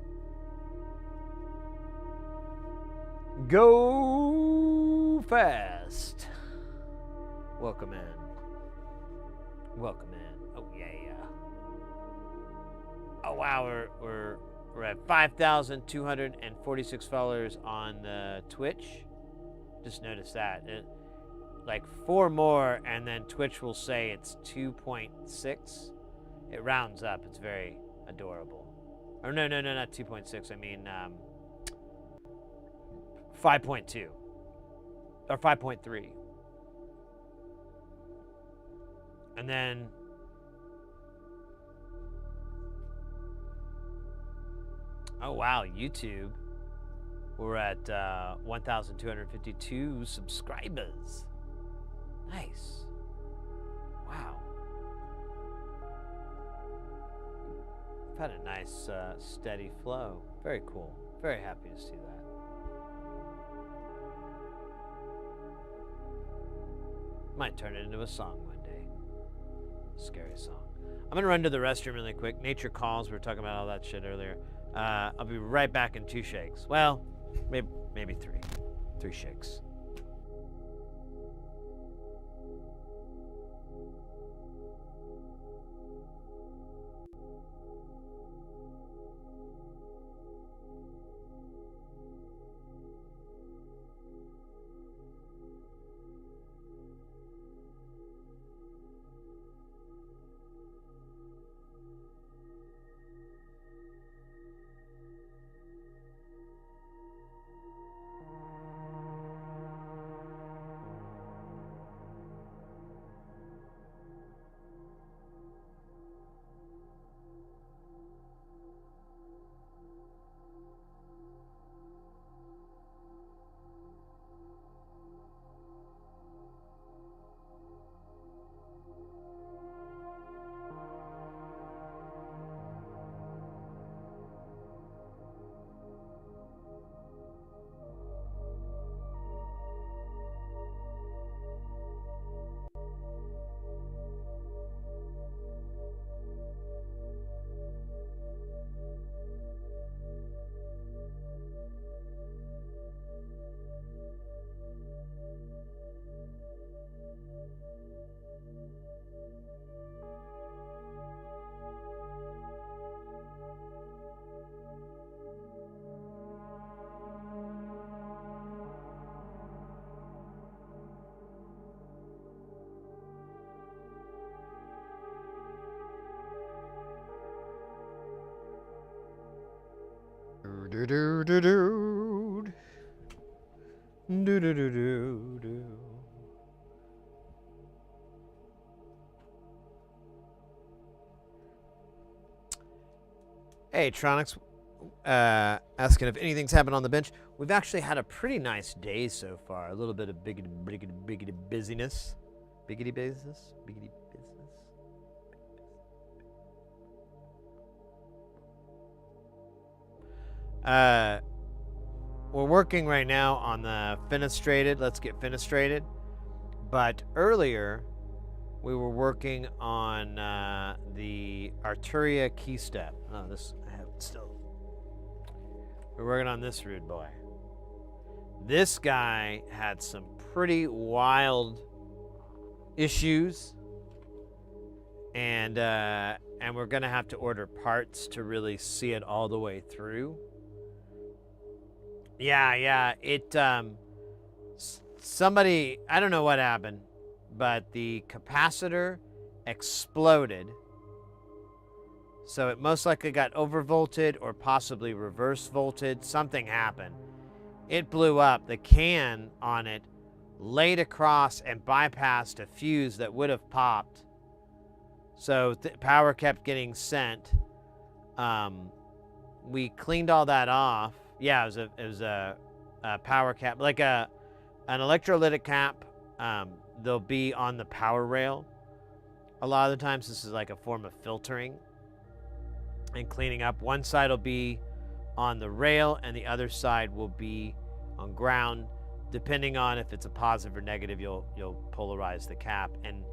Go fast. Welcome in. Welcome in. Oh yeah. Oh wow, we're at 5,246 followers on Twitch. Just noticed that. Like 4 more, and then Twitch will say it's 2.6. It rounds up. It's very adorable. Or no, not 2.6. I mean 5.2 or 5.3. And then oh wow, YouTube. We're at 1,252 subscribers. Nice. Wow. We've had a nice steady flow. Very cool. Very happy to see that. Might turn it into a song one day. Scary song. I'm gonna run to the restroom really quick. Nature calls. We were talking about all that shit earlier. I'll be right back in 2 shakes. Well, maybe 3. 3 shakes. Do do do do do do do do do. Hey, Tronics, asking if anything's happened on the bench. We've actually had a pretty nice day so far. A little bit of biggity busyness. Biggity business? Biggity business? We're working right now on the fenestrated. Let's get fenestrated. But earlier, we were working on the Arturia key step. Oh, this I have still. We're working on this rude boy. This guy had some pretty wild issues, and we're gonna have to order parts to really see it all the way through. Yeah, it, somebody, I don't know what happened, but the capacitor exploded. So it most likely got overvolted or possibly reverse volted. Something happened. It blew up. The can on it laid across and bypassed a fuse that would have popped. So power kept getting sent. We cleaned all that off. Yeah, it was a power cap, like an electrolytic cap. They'll be on the power rail. A lot of the times this is like a form of filtering and cleaning up. One side will be on the rail and the other side will be on ground. Depending on if it's a positive or negative, you'll polarize the cap. And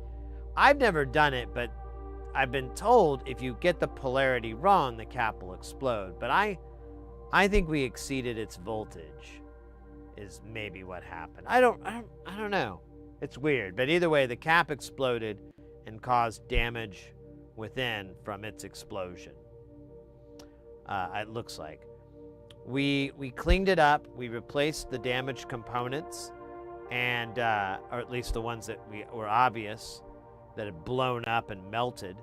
I've never done it, but I've been told if you get the polarity wrong, the cap will explode. But I think we exceeded its voltage is maybe what happened. I don't know. It's weird, but either way, the cap exploded and caused damage within from its explosion. It looks like. We cleaned it up. We replaced the damaged components, and or at least the ones that were obvious that had blown up and melted.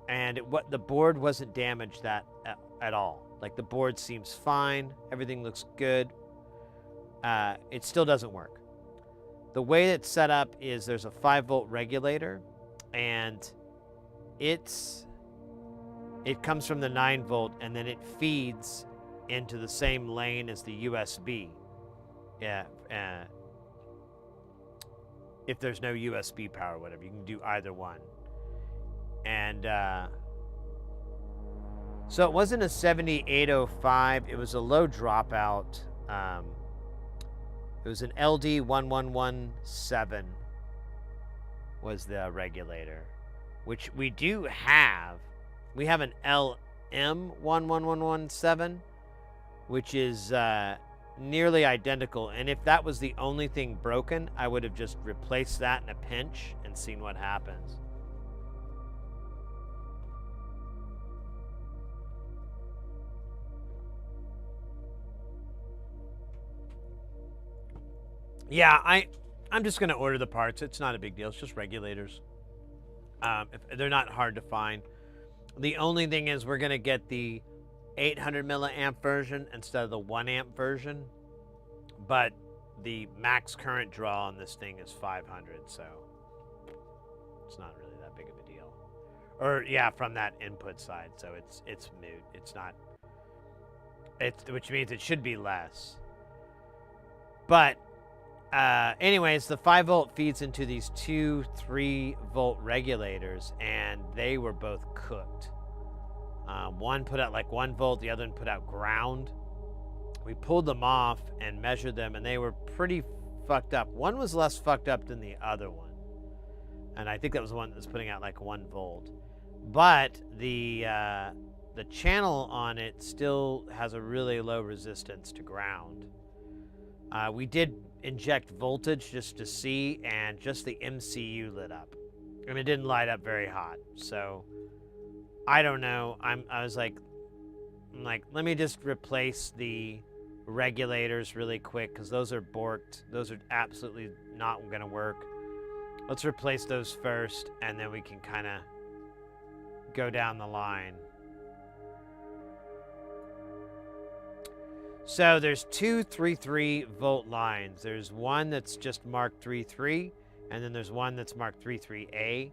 And the board wasn't damaged at all. Like the board seems fine. Everything looks good. It still doesn't work. The way it's set up is there's a 5-volt regulator, and it comes from the 9-volt, and then it feeds into the same lane as the USB. Yeah, if there's no USB power or whatever, you can do either one. And so it wasn't a 7805, it was a low dropout. It was an LD1117 was the regulator, which we do have. We have an LM11117, which is nearly identical. And if that was the only thing broken, I would have just replaced that in a pinch and seen what happens. Yeah, I'm just going to order the parts. It's not a big deal. It's just regulators. They're not hard to find. The only thing is we're going to get the 800 milliamp version instead of the 1 amp version. But the max current draw on this thing is 500, so it's not really that big of a deal. Or, yeah, from that input side, so it's moot. It's not... which means it should be less. But... anyways, the 5-volt feeds into these two 3-volt regulators, and they were both cooked. One put out like 1 volt, the other one put out ground. We pulled them off and measured them, and they were pretty fucked up. One was less fucked up than the other one, and I think that was the one that was putting out like 1 volt. But the channel on it still has a really low resistance to ground. We did inject voltage just to see, and just the MCU lit up, and it didn't light up very hot. So I don't know. I'm like, let me just replace the regulators really quick, because those are borked. Those are absolutely not going to work. Let's replace those first, and then we can kind of go down the line. So there's two 3.3-volt lines. There's one that's just marked 3.3, and then there's one that's marked 3.3A.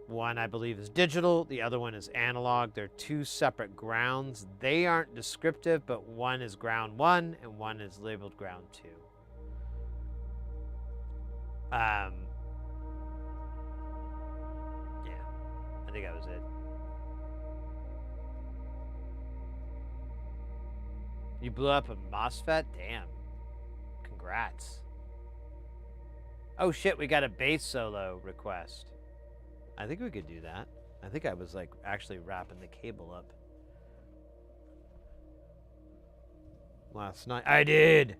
One, I believe, is digital. The other one is analog. They're two separate grounds. They aren't descriptive, but one is ground 1, and one is labeled ground 2. Yeah, I think that was it. You blew up a MOSFET? Damn. Congrats. Oh shit, we got a bass solo request. I think we could do that. I think I was like actually wrapping the cable up last night. I did!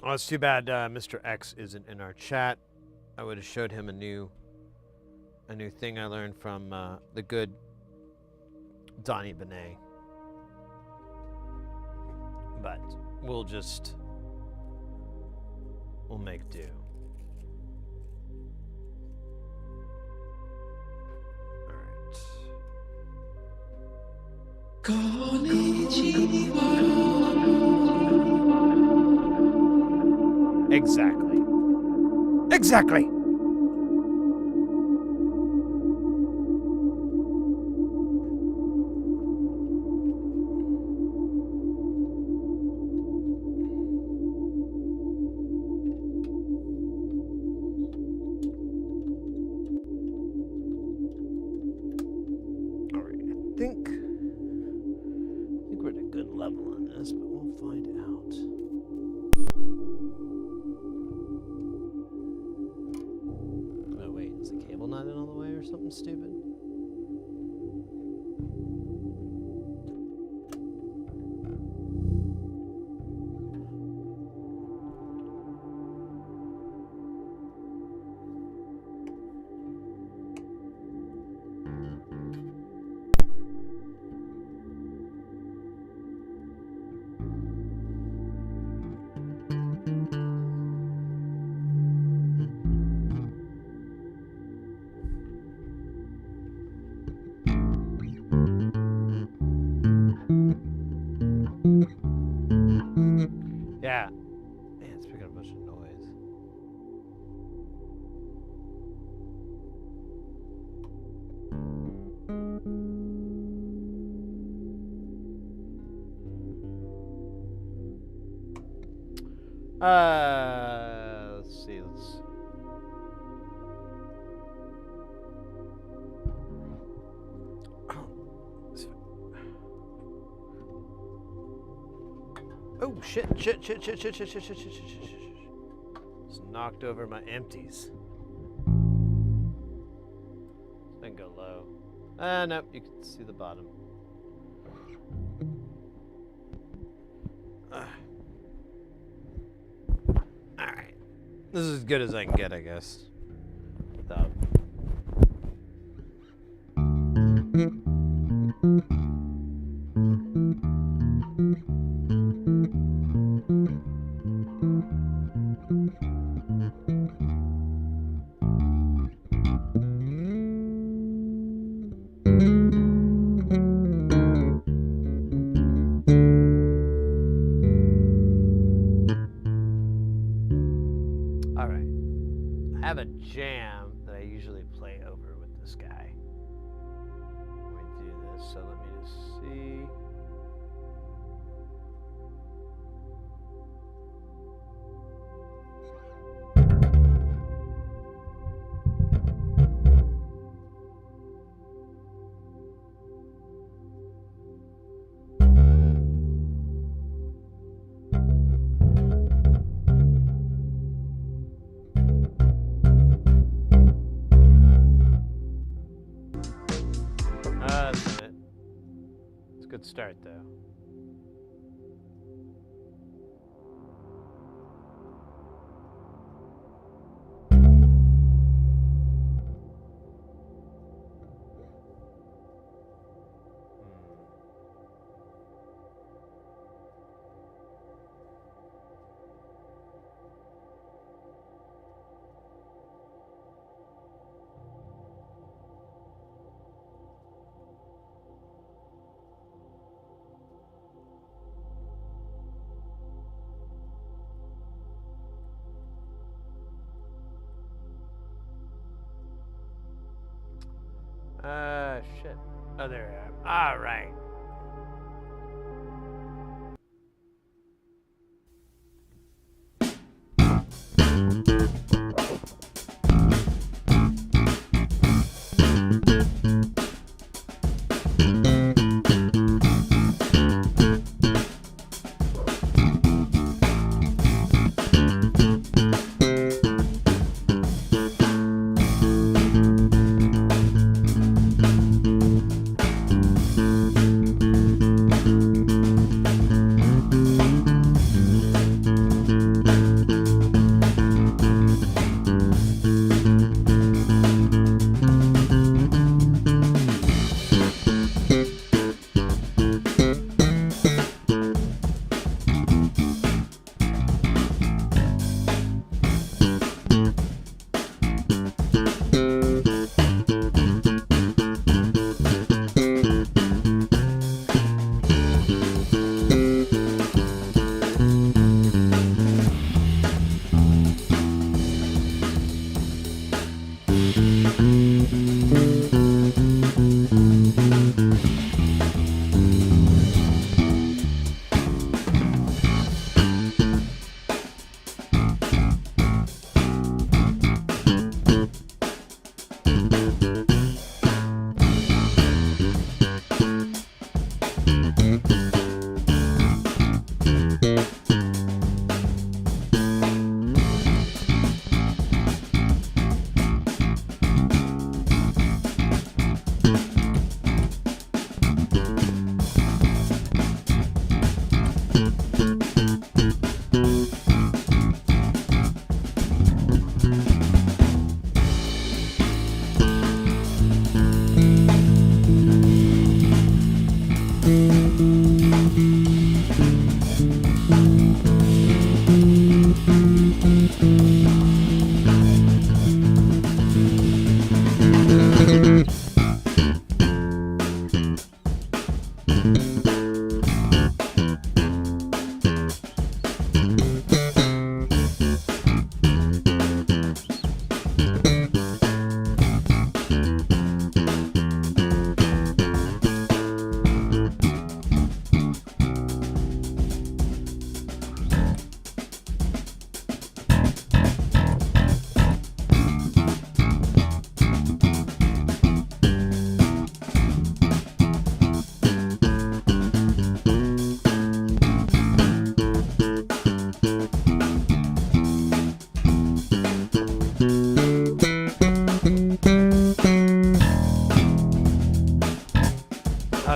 Oh, it's too bad Mr. X isn't in our chat. I would have showed him a new thing I learned from the good Donnie Benet. But we'll make do. All right. Exactly. Exactly. I think we're at a good level on this, but we'll find out. Oh wait, is the cable not in all the way or something stupid? Let's see. Oh shit! Just knocked over my empties. Then go low. Nope, you can see the bottom. Alright. This is as good as I can get, I guess. Without. Alright. I have a jam that I usually play over with this guy. When we do this, so let me just see. That's it. It's a good start, though. Shit. Oh, there I am. All right.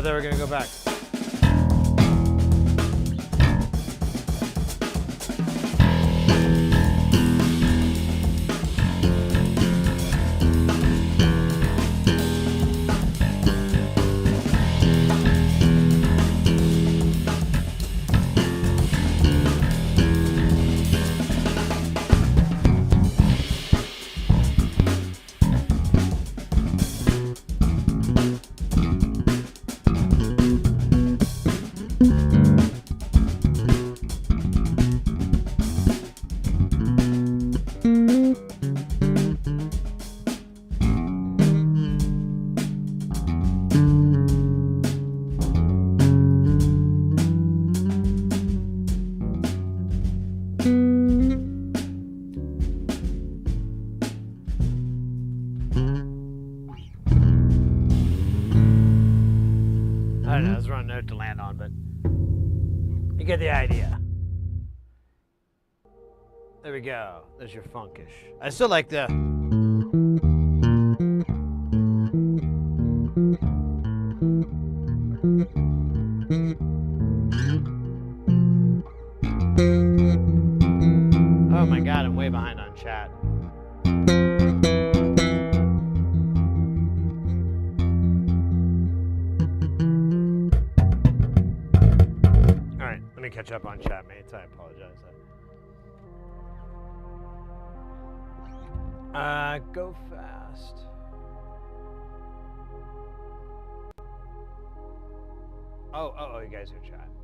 they were gonna go back. I don't know, it's the wrong note to land on, but you get the idea. There we go. There's your funkish. I still like the. Oh my god, I'm way behind on chat. Alright, let me catch up on chat, mates. I apologize. Go fast. Oh, you guys are chatting.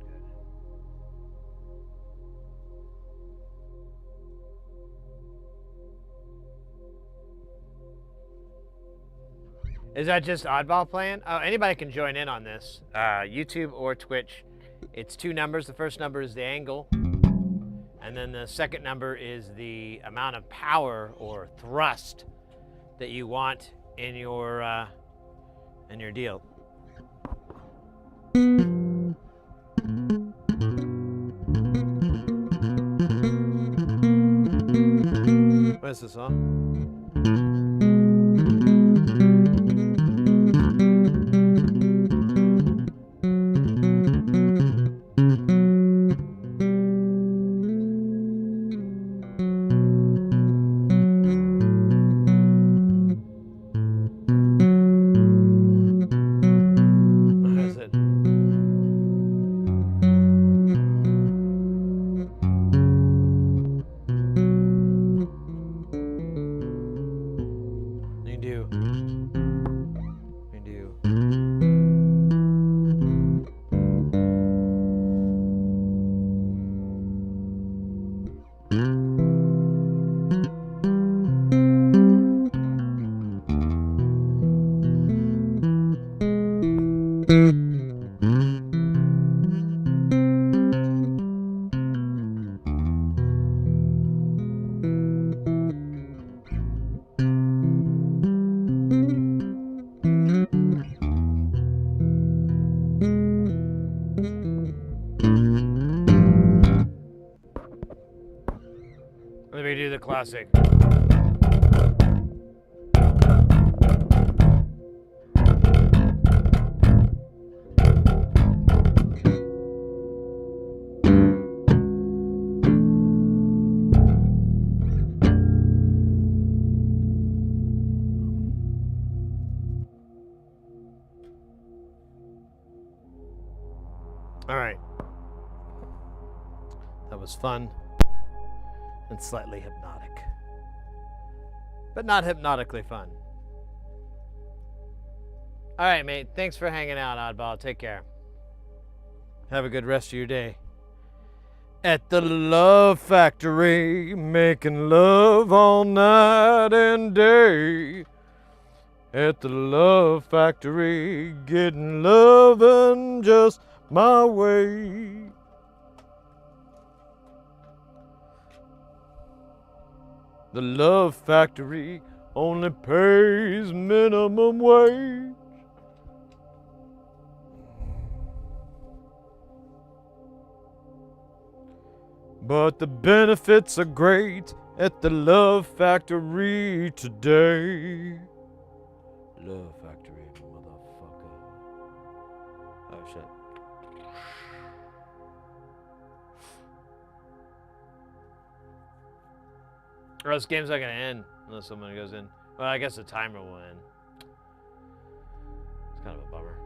Good. Is that just Oddball playing? Oh, anybody can join in on this. YouTube or Twitch. It's 2 numbers. The first number is the angle. And then the second number is the amount of power or thrust that you want in your deal. What is this song? Let me do the classic. All right. That was fun and slightly hypnotic, but not hypnotically fun. All right, mate. Thanks for hanging out, Oddball. Take care. Have a good rest of your day. At the Love Factory, making love all night and day. At the Love Factory, getting lovin' just my way. The Love Factory only pays minimum wage. But the benefits are great at the Love Factory today. Love Factory, motherfucker. Oh shit. Or this game's not gonna end unless someone goes in. Well, I guess the timer will end. It's kind of a bummer.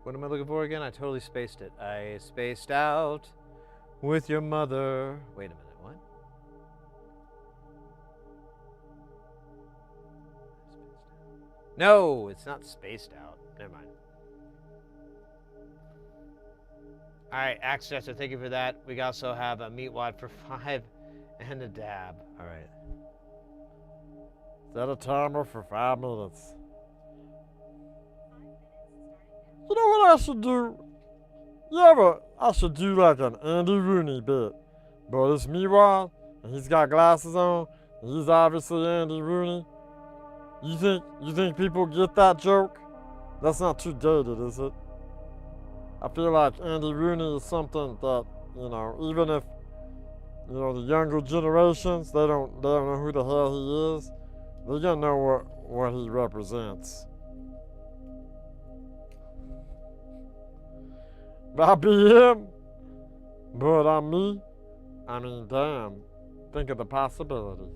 What am I looking for again? I totally spaced it. I spaced out with your mother. Wait a minute, what? No, it's not spaced out. Never mind. All right, Axe Jester, thank you for that. We also have a meat wad for 5 and a dab. All right. Set a timer for 5 minutes. You know what I should do? I should do like an Andy Rooney bit. But it's me, Rod, and he's got glasses on, and he's obviously Andy Rooney. You think people get that joke? That's not too dated, is it? I feel like Andy Rooney is something that, even if, the younger generations, they don't know who the hell he is, they're gonna know what he represents. I be him, but I'm me. I mean, damn. Think of the possibilities.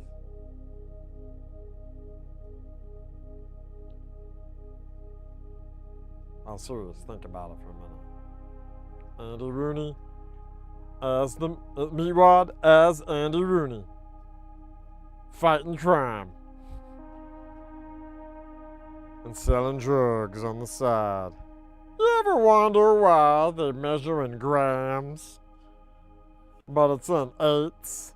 I'm serious. Think about it for a minute. Andy Rooney as the Meatwad as Andy Rooney, fighting crime and selling drugs on the side. You ever wonder why they measure in grams, but it's in eighths?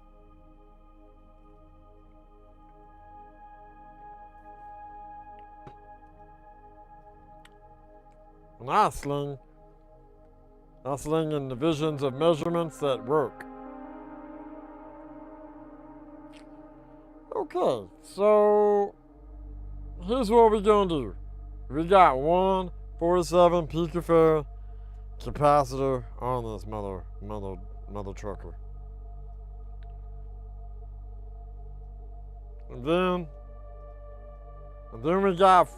And I sling in divisions of measurements that work. Okay, so here's what we're gonna do. We got one 47 picofarad capacitor on this mother trucker. And then we got,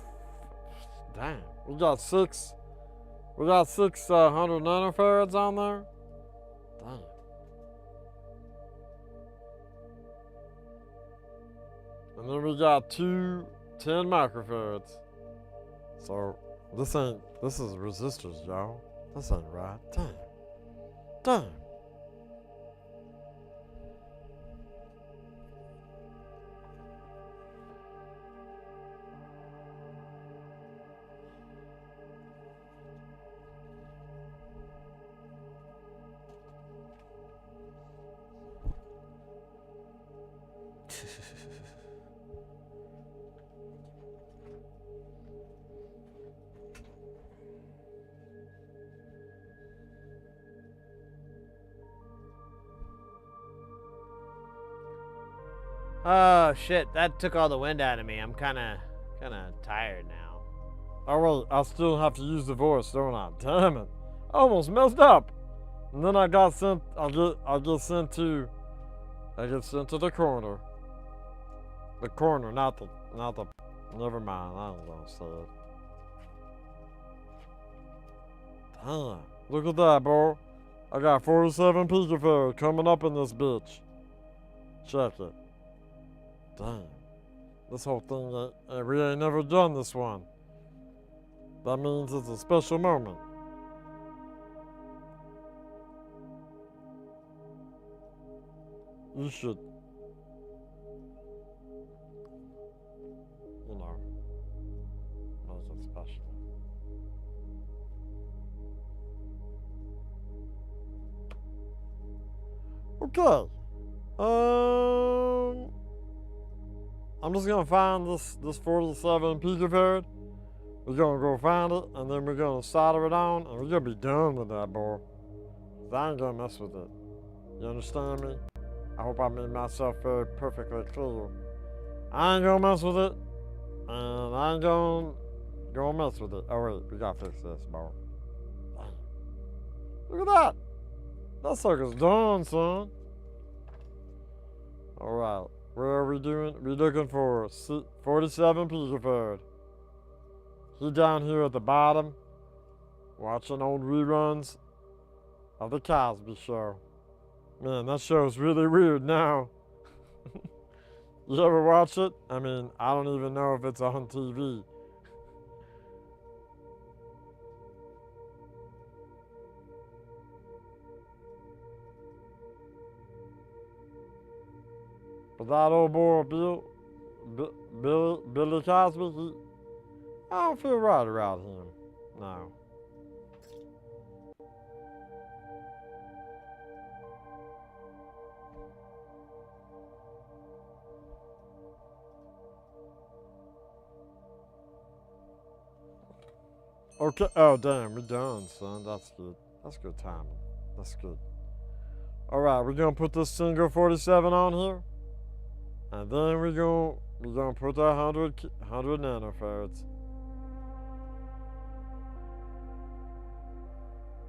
we got 600 nanofarads on there. Damn. And then we got 2 10 microfarads. So this is resistors, y'all. This ain't right. Damn. Oh shit, that took all the wind out of me. I'm kinda tired now. Oh wait, I still have to use the voice, don't I? Damn it. I almost messed up. And then I get sent to the corner. The corner, not the never mind, I was gonna say it. Damn, look at that, bro. I got 47 picofarad coming up in this bitch. Check it. Damn. This whole thing, we ain't never done this one. That means it's a special moment. You should, make it special. Okay. I'm just gonna find this 47 picofarad. We're gonna go find it, and then we're gonna solder it on, and we're gonna be done with that, boy. 'Cause I ain't gonna mess with it. You understand me? I hope I made myself very perfectly clear. I ain't gonna mess with it, and I ain't gonna mess with it. Oh wait, we gotta fix this, bro. Look at that. That sucker's done, son. All right, where are we doing? We're looking for 47 picofarad. He down here at the bottom, watching old reruns of the Cosby Show. Man, that show's really weird now. You ever watch it? I mean, I don't even know if it's on TV. But that old boy, Billy Cosby, I don't feel right around him. No. Okay. Oh, damn. We're done, son. That's good. That's good timing. That's good. All right. We're going to put this single 47 on here. And then we're gonna put that 100 nanofarads.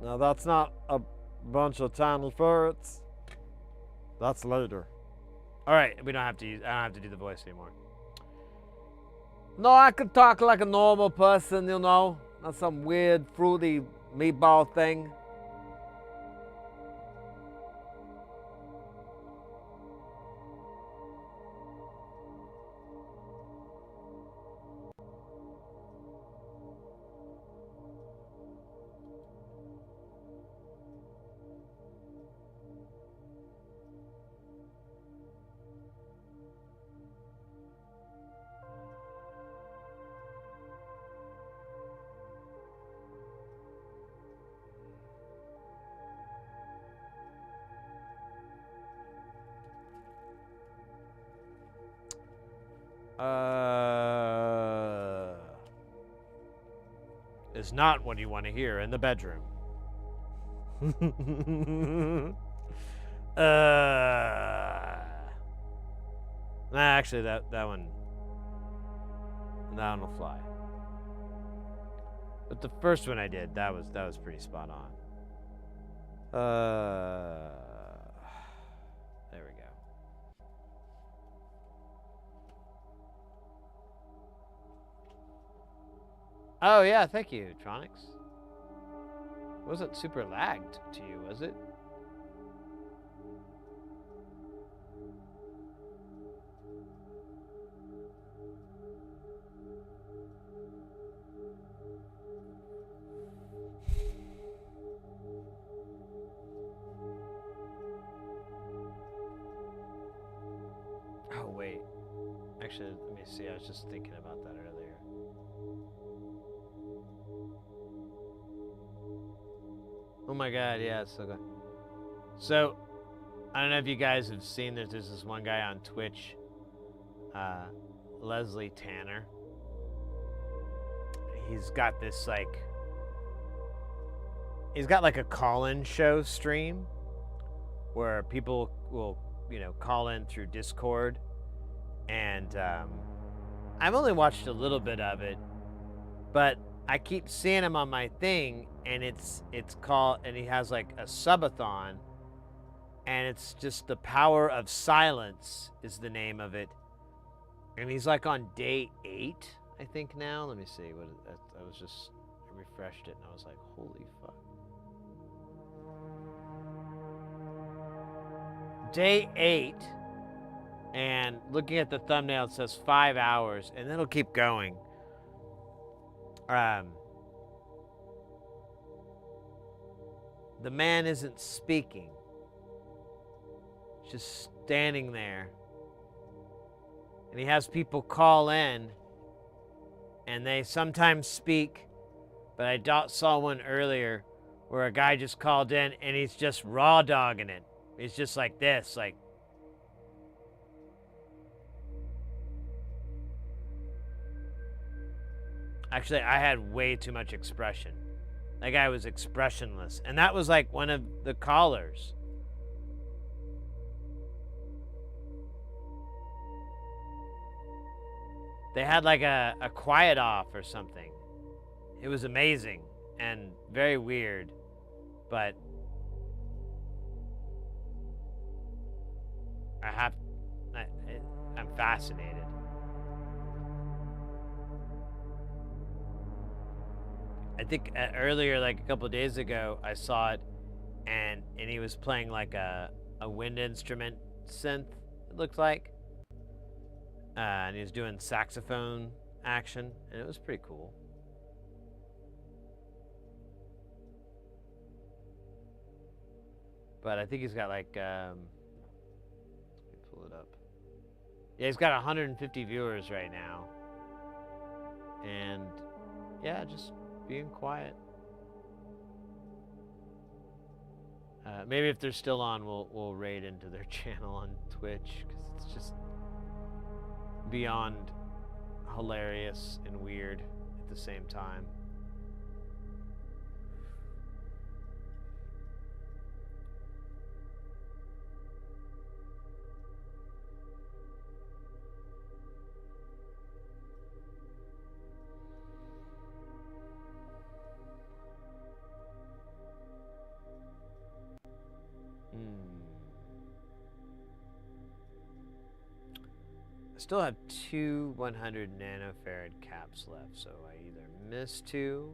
Now, that's not a bunch of tiny farads. That's later. All right, I don't have to do the voice anymore. No, I could talk like a normal person, you know, not some weird fruity meatball thing. Is not what you want to hear in the bedroom. Actually, that one will fly. But the first one I did, that was pretty spot on. There we go. Oh yeah, thank you, Tronics. It wasn't super lagged to you, was it? Oh wait. Actually, let me see. I was just thinking about that earlier. Oh my god, yeah, it's so good. So, I don't know if you guys have seen there's this one guy on Twitch, Leslie Tanner. He's got this he's got like a call-in show stream where people will, call in through Discord. And I've only watched a little bit of it, but I keep seeing him on my thing, and it's called, and he has like a subathon, and it's just The Power of Silence is the name of it, and he's like on day 8, I think now. Let me see I refreshed it, and I was like, holy fuck. Day 8, and looking at the thumbnail, it says 5 hours, and it'll keep going. The man isn't speaking. He's just standing there. And he has people call in, and they sometimes speak, but I saw one earlier where a guy just called in, and he's just raw dogging it. He's just like this, like, actually, I had way too much expression. That guy was expressionless. And that was like one of the callers. They had like a quiet off or something. It was amazing and very weird, but I'm fascinated. I think earlier, like a couple of days ago, I saw it, and he was playing like a wind instrument synth. It looked like, and he was doing saxophone action, and it was pretty cool. But I think he's got like, let me pull it up. Yeah, he's got 150 viewers right now, and yeah, just being quiet. Maybe if they're still on, we'll raid into their channel on Twitch, because it's just beyond hilarious and weird at the same time. I still have 2 100 nanofarad caps left, so I either missed 2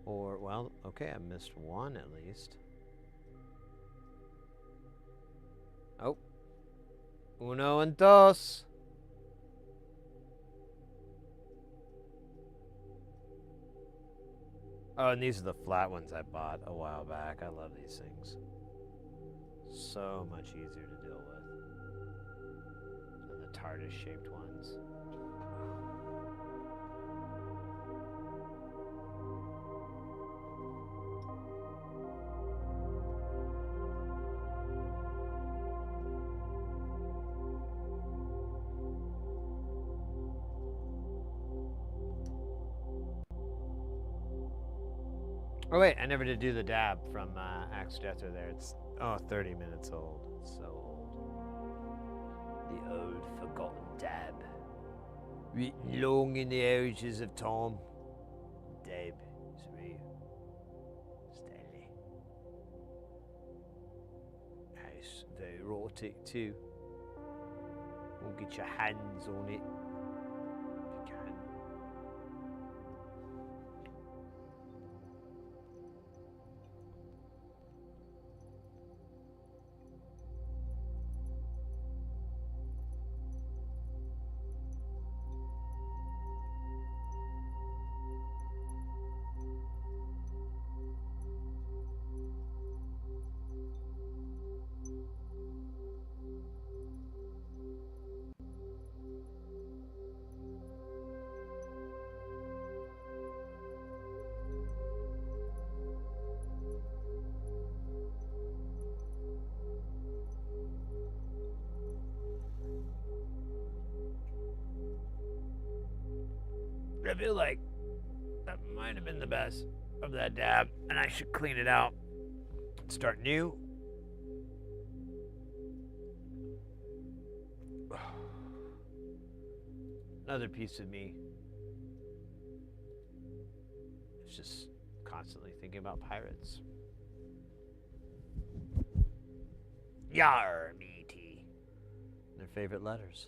or, well, okay, I missed 1 at least. Oh. Uno and dos. Oh, and these are the flat ones I bought a while back. I love these things. So much easier to deal with than the TARDIS-shaped ones. Oh wait, I never did do the dab from Axe Jethro there. It's 30 minutes old. It's so old. The old forgotten dab. Written long in the ages of time. Dab is real. Stanley. It's very erotic too. Won't get your hands on it. If you can. I feel like that might have been the best of that dab, and I should clean it out and start new. Another piece of me is just constantly thinking about pirates. Yar, matey. Their favorite letters.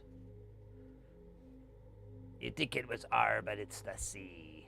You think it was R, but it's the C.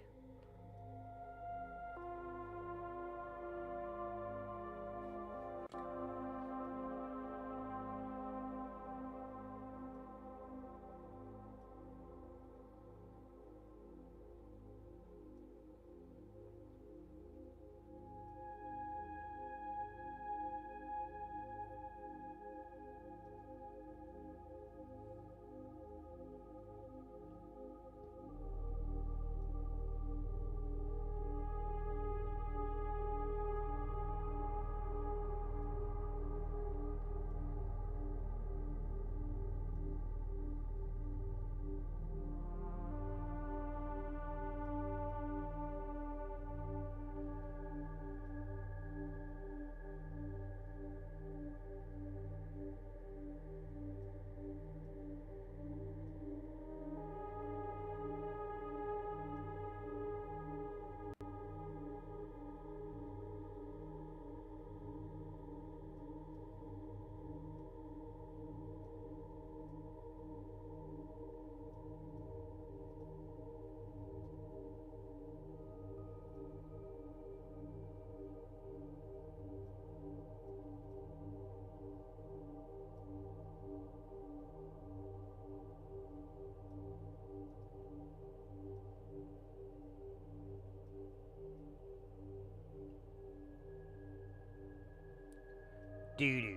Do do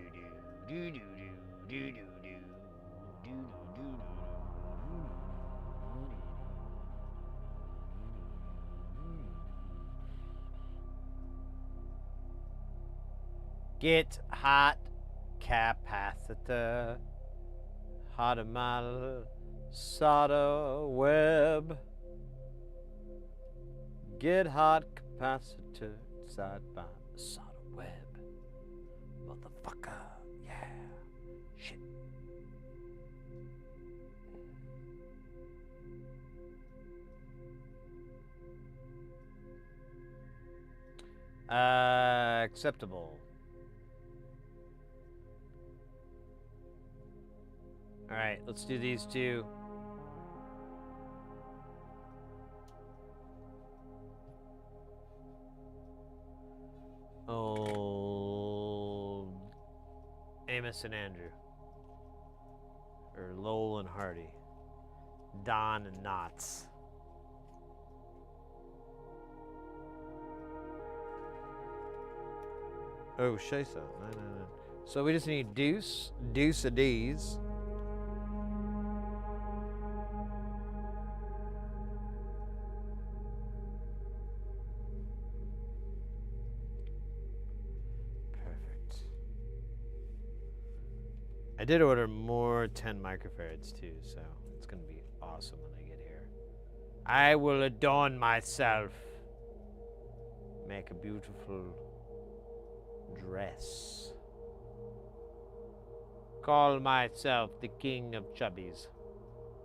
do do do do do do do do. Get hot capacitor. Hot mal solder web. Get hot capacitor inside by the solder web. Motherfucker. Yeah. Shit. Acceptable. All right, let's do these two. Oh, Amos and Andrew, or Lowell and Hardy, Don and Knotts. Oh, Shaysa. No. So we just need deuce of D's. Perfect. I did order more 10 microfarads too, so it's going to be awesome when I get here. I will adorn myself. Make a beautiful dress. Call myself the king of chubbies.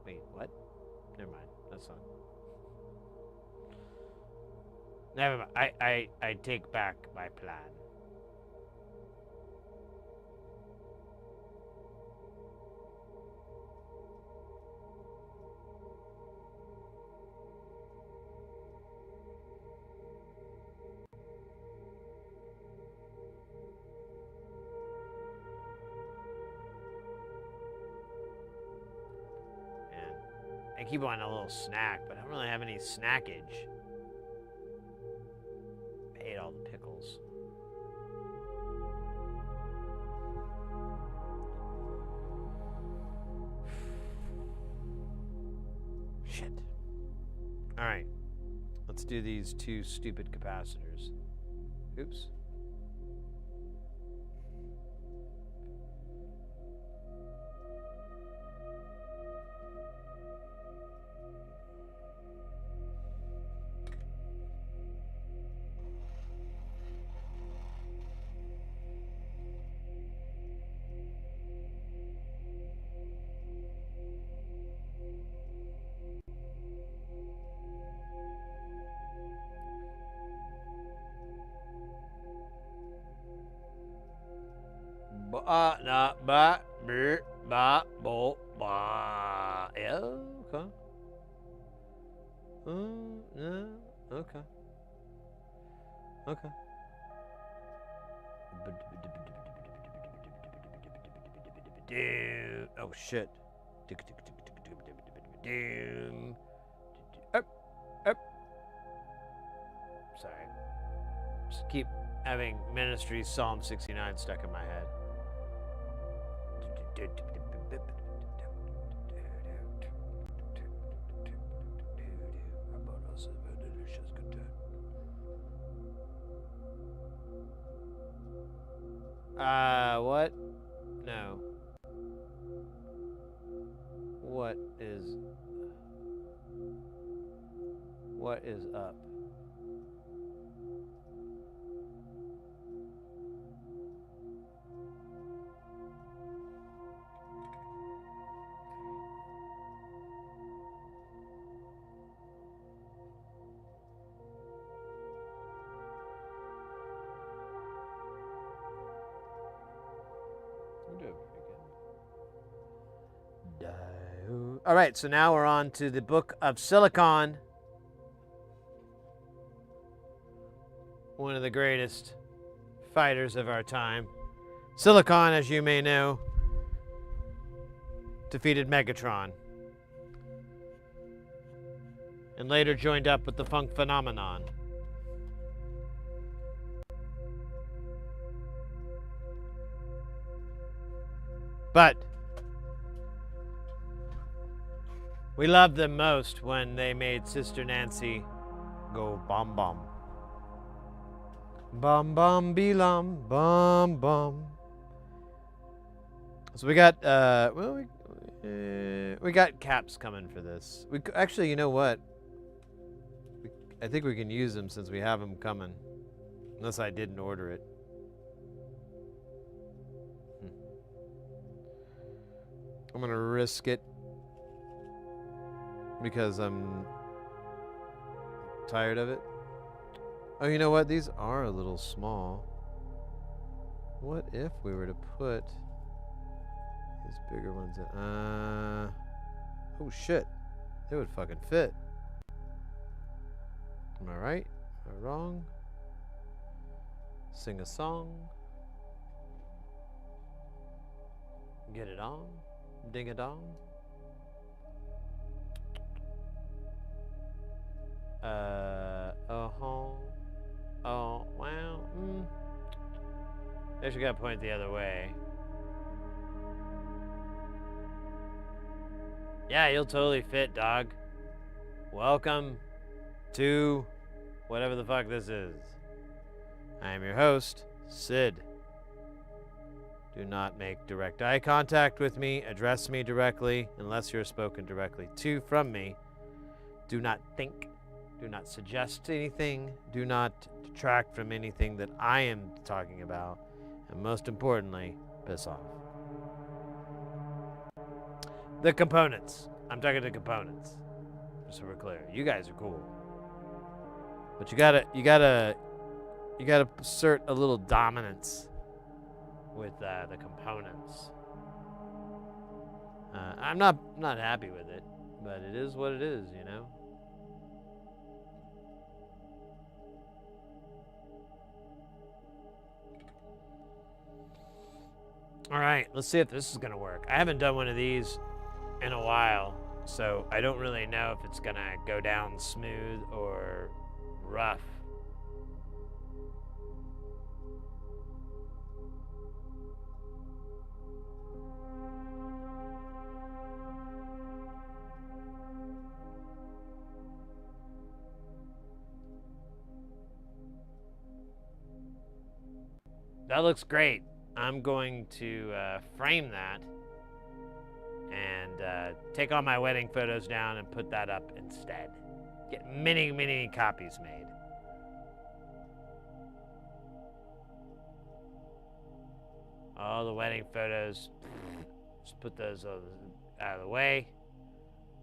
Wait, what? Never mind. That's not. Never mind. I take back my plan. I keep wanting a little snack, but I don't really have any snackage. I ate all the pickles. Shit. All right. Let's do these two stupid capacitors. Oops. Yeah, okay. Yeah, okay. Okay. Oh shit. Up. Sorry. Just keep having Ministry Psalm 69 stuck in my head. What? No. What is up? All right, so now we're on to the Book of Silicon. One of the greatest fighters of our time. Silicon, as you may know, defeated Megatron. And later joined up with the Funk Phenomenon. But we loved them most when they made Sister Nancy go bum bum. Bum bum be-lum, bum bum. So we got, we got caps coming for this. Actually, you know what? I think we can use them since we have them coming. Unless I didn't order it. I'm gonna risk it. Because I'm tired of it. Oh, you know what? These are a little small. What if we were to put these bigger ones in? Oh shit. They would fucking fit. Am I right? Am I wrong? Sing a song. Get it on. Ding a dong. Oh, well, I just gotta point the other way. Yeah, you'll totally fit, dog. Welcome to whatever the fuck this is. I am your host, Sid. Do not make direct eye contact with me. Address me directly unless you're spoken directly to from me. Do not think. Do not suggest anything. Do not detract from anything that I am talking about. And most importantly, piss off. The components. I'm talking to components. Just so we're clear. You guys are cool. But you gotta assert a little dominance with the components. I'm not happy with it, but it is what it is, you know? All right, let's see if this is gonna work. I haven't done one of these in a while, so I don't really know if it's gonna go down smooth or rough. That looks great. I'm going to frame that and take all my wedding photos down and put that up instead. Get many, many copies made. All the wedding photos, just put those out of the way.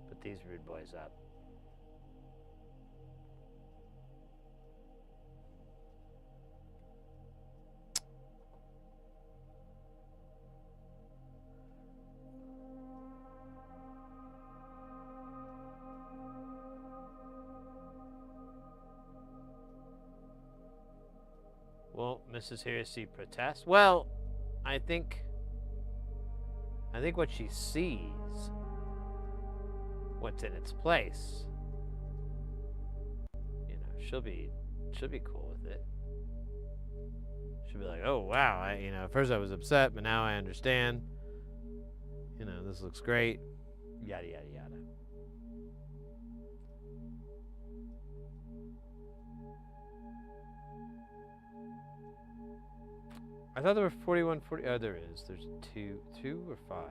Put these rude boys up. Well, Mrs. Heresy protests. Well, I think what she sees, what's in its place. You know, she'll be cool with it. She'll be like, "Oh wow, at first I was upset, but now I understand. You know, this looks great." Yada yada yada. I thought there were 4140. Oh, there is. There's two or 5.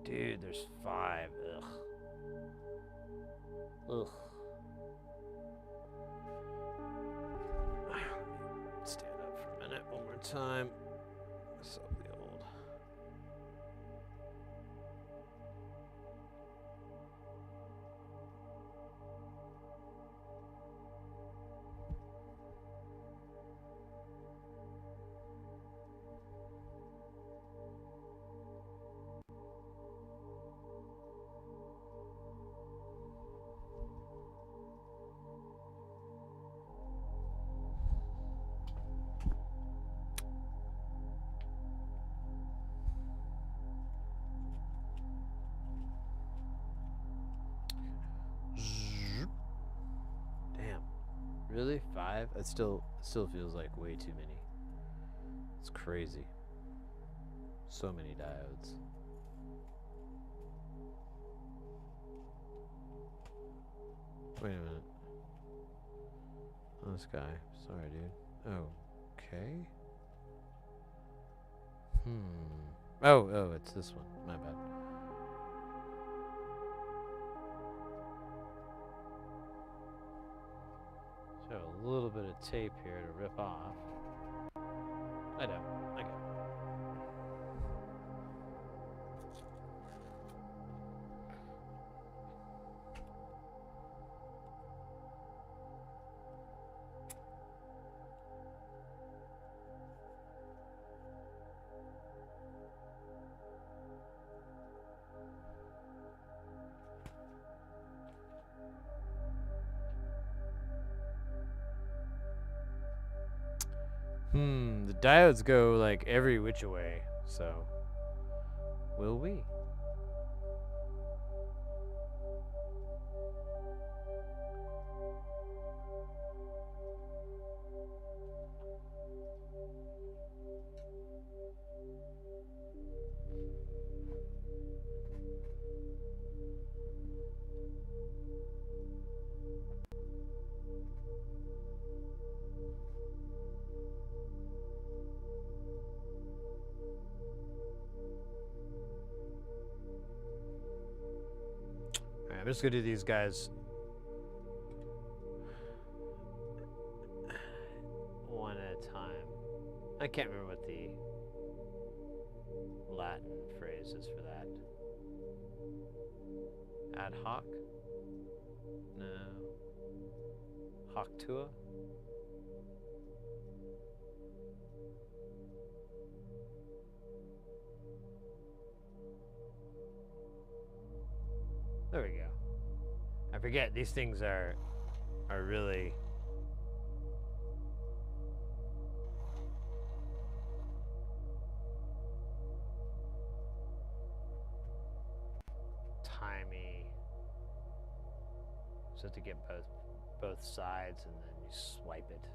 Dude, there's 5. Ugh. Ugh. Stand up for a minute one more time. So the old. Really? 5? It still feels like way too many. It's crazy. So many diodes. Wait a minute. Oh, this guy. Sorry, dude. Okay. Oh, it's this one. My bad. So a little bit of tape here to rip off. I know. I get it. The diodes go like every which way, so will we? Alright, I'm just gonna do these guys one at a time. I can't remember what the Latin phrase is for that. Ad hoc? No. Hoctua? There we go. I forget these things are really timey. So to get both sides and then you swipe it.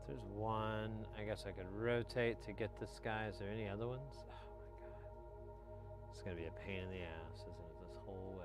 There's one. I guess I could rotate to get this guy. Is there any other ones? Oh my god. It's gonna be a pain in the ass, isn't it, this whole way?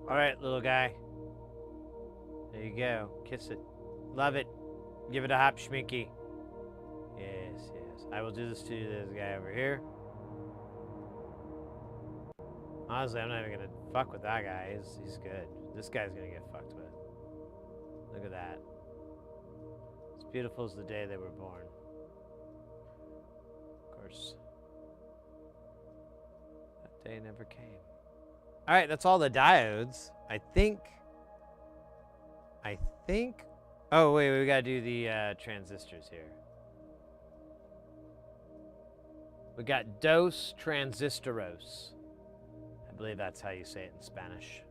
All right, little guy. There you go. Kiss it. Love it. Give it a hop schminky. Yes, yes. Yes, I will do this to this guy over here. Honestly, I'm not even gonna fuck with that guy. He's good. This guy's gonna get fucked with. Look at that. As beautiful as the day they were born. Of course, that day never came. All right, that's all the diodes. I think. Oh wait, we gotta do the transistors here. We got dos transistoros. I believe that's how you say it in Spanish.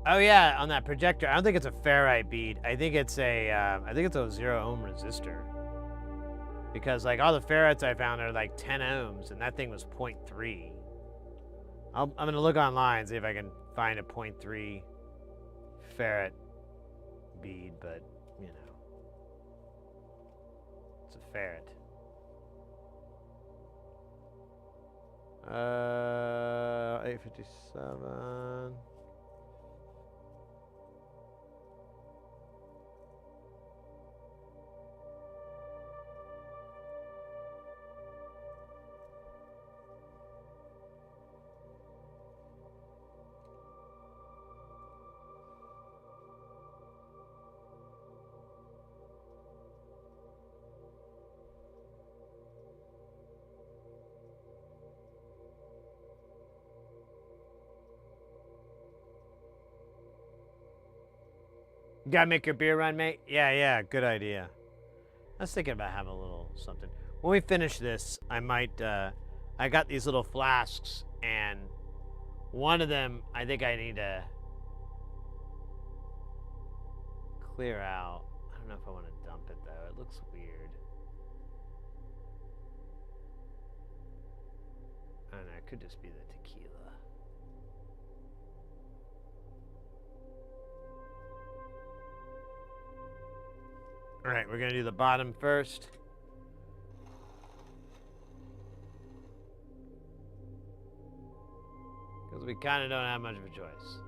Oh yeah, on that projector, I don't think it's a ferrite bead. I think it's a 0 ohm resistor. Because like all the ferrites I found are like 10 ohms, and that thing was 0.3. I'm gonna look online and see if I can find a 0.3 ferrite bead, but you know, it's a ferret. 857. You gotta make your beer run, mate? Yeah, good idea. I was thinking about having a little something. When we finish this, I might, I got these little flasks, and one of them, I think I need to clear out. I don't know if I want to dump it, though. It looks weird. I don't know, it could just be the tequila. All right, we're gonna do the bottom first. Because we kind of don't have much of a choice.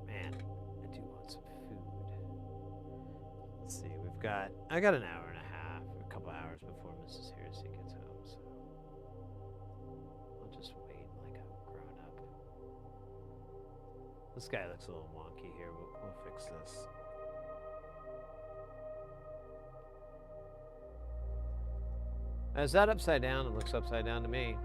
Man, I do want some food. Let's see, I got an hour and a half, a couple hours before Mrs. Hersey gets home, so I'll just wait like a grown up. This guy looks a little wonky here. We'll fix this. Is that upside down? It looks upside down to me.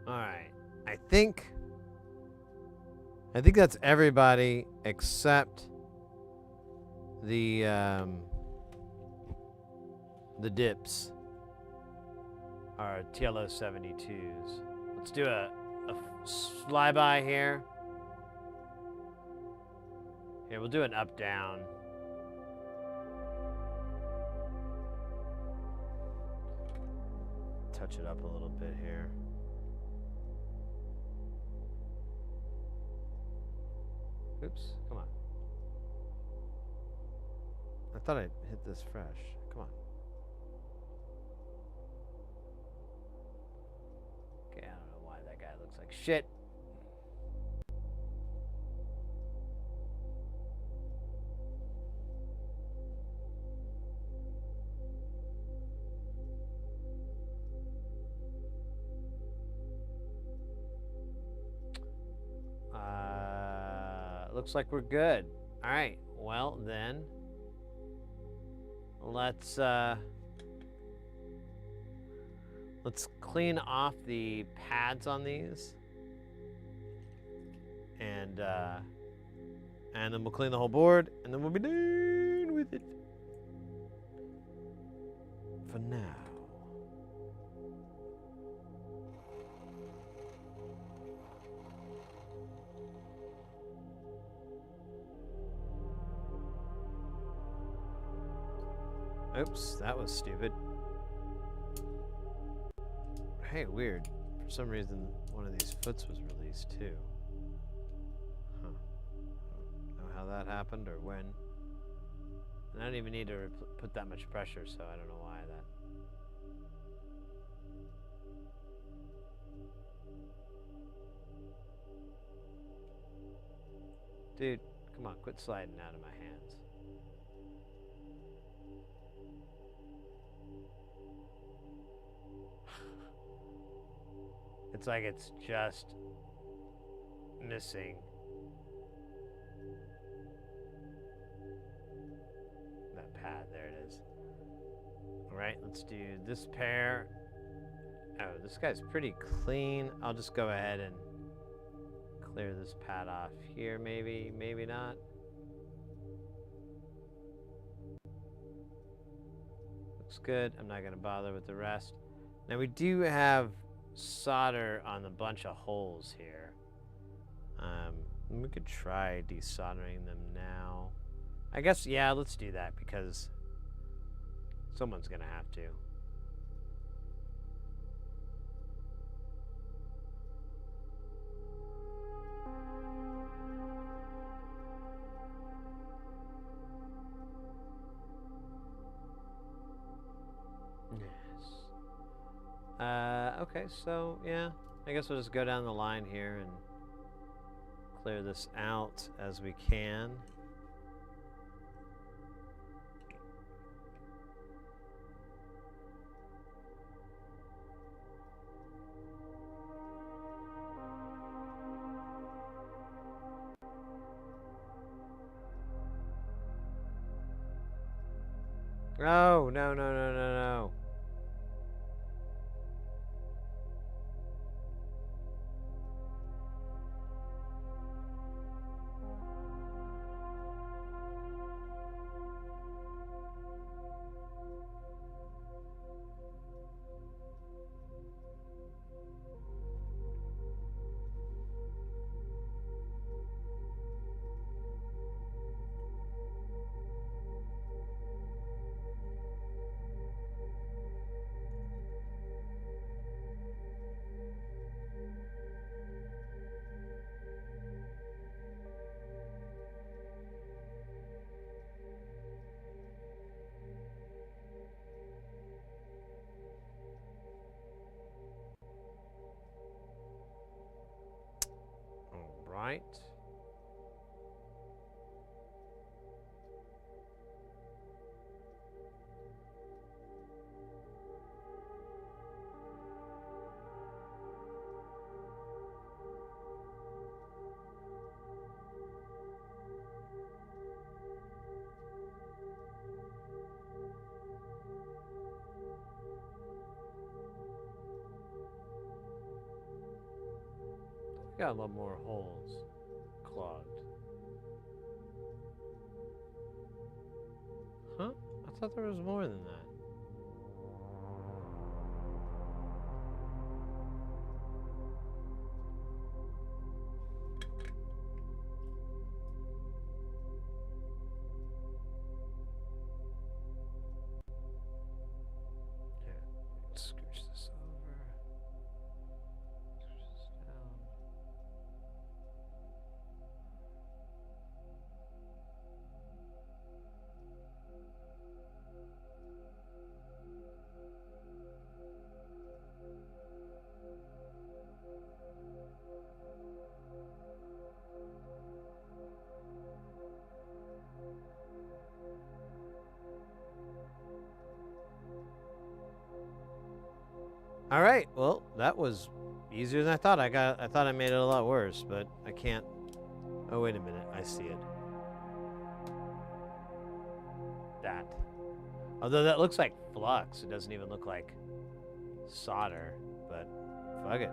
Alright. I think that's everybody except the dips. Our TLO 72s. Let's do a flyby here. Here, we'll do an up-down. Touch it up a little bit here. Oops, come on. I thought I'd hit this fresh. Come on. Okay, I don't know why that guy looks like shit. Looks like we're good. All right, well then, let's clean off the pads on these, and then we'll clean the whole board, and then we'll be done with it. For now. Oops, that was stupid. Hey, weird. For some reason, one of these foots was released too. Huh. I don't know how that happened or when. And I don't even need to put that much pressure, so I don't know why that. Dude, come on, quit sliding out of my hands. It's like it's just missing that pad. There it is. All right, let's do this pair. Oh, this guy's pretty clean. I'll just go ahead and clear this pad off here, maybe, maybe not. Looks good. I'm not gonna bother with the rest. Now we do have solder on a bunch of holes here. We could try desoldering them now. I guess, yeah, let's do that because someone's gonna have to. Okay, so yeah, I guess we'll just go down the line here and clear this out as we can. Oh, no, no, no, no, no. All right. Got a lot more holes clogged. Huh? I thought there was more than that. Here, scooch this over. Scooch this down. All right. Well, that was easier than I thought. I thought I made it a lot worse, but I can't. Oh, wait a minute. I see it. that. Although that looks like flux. It doesn't even look like solder, but fuck it.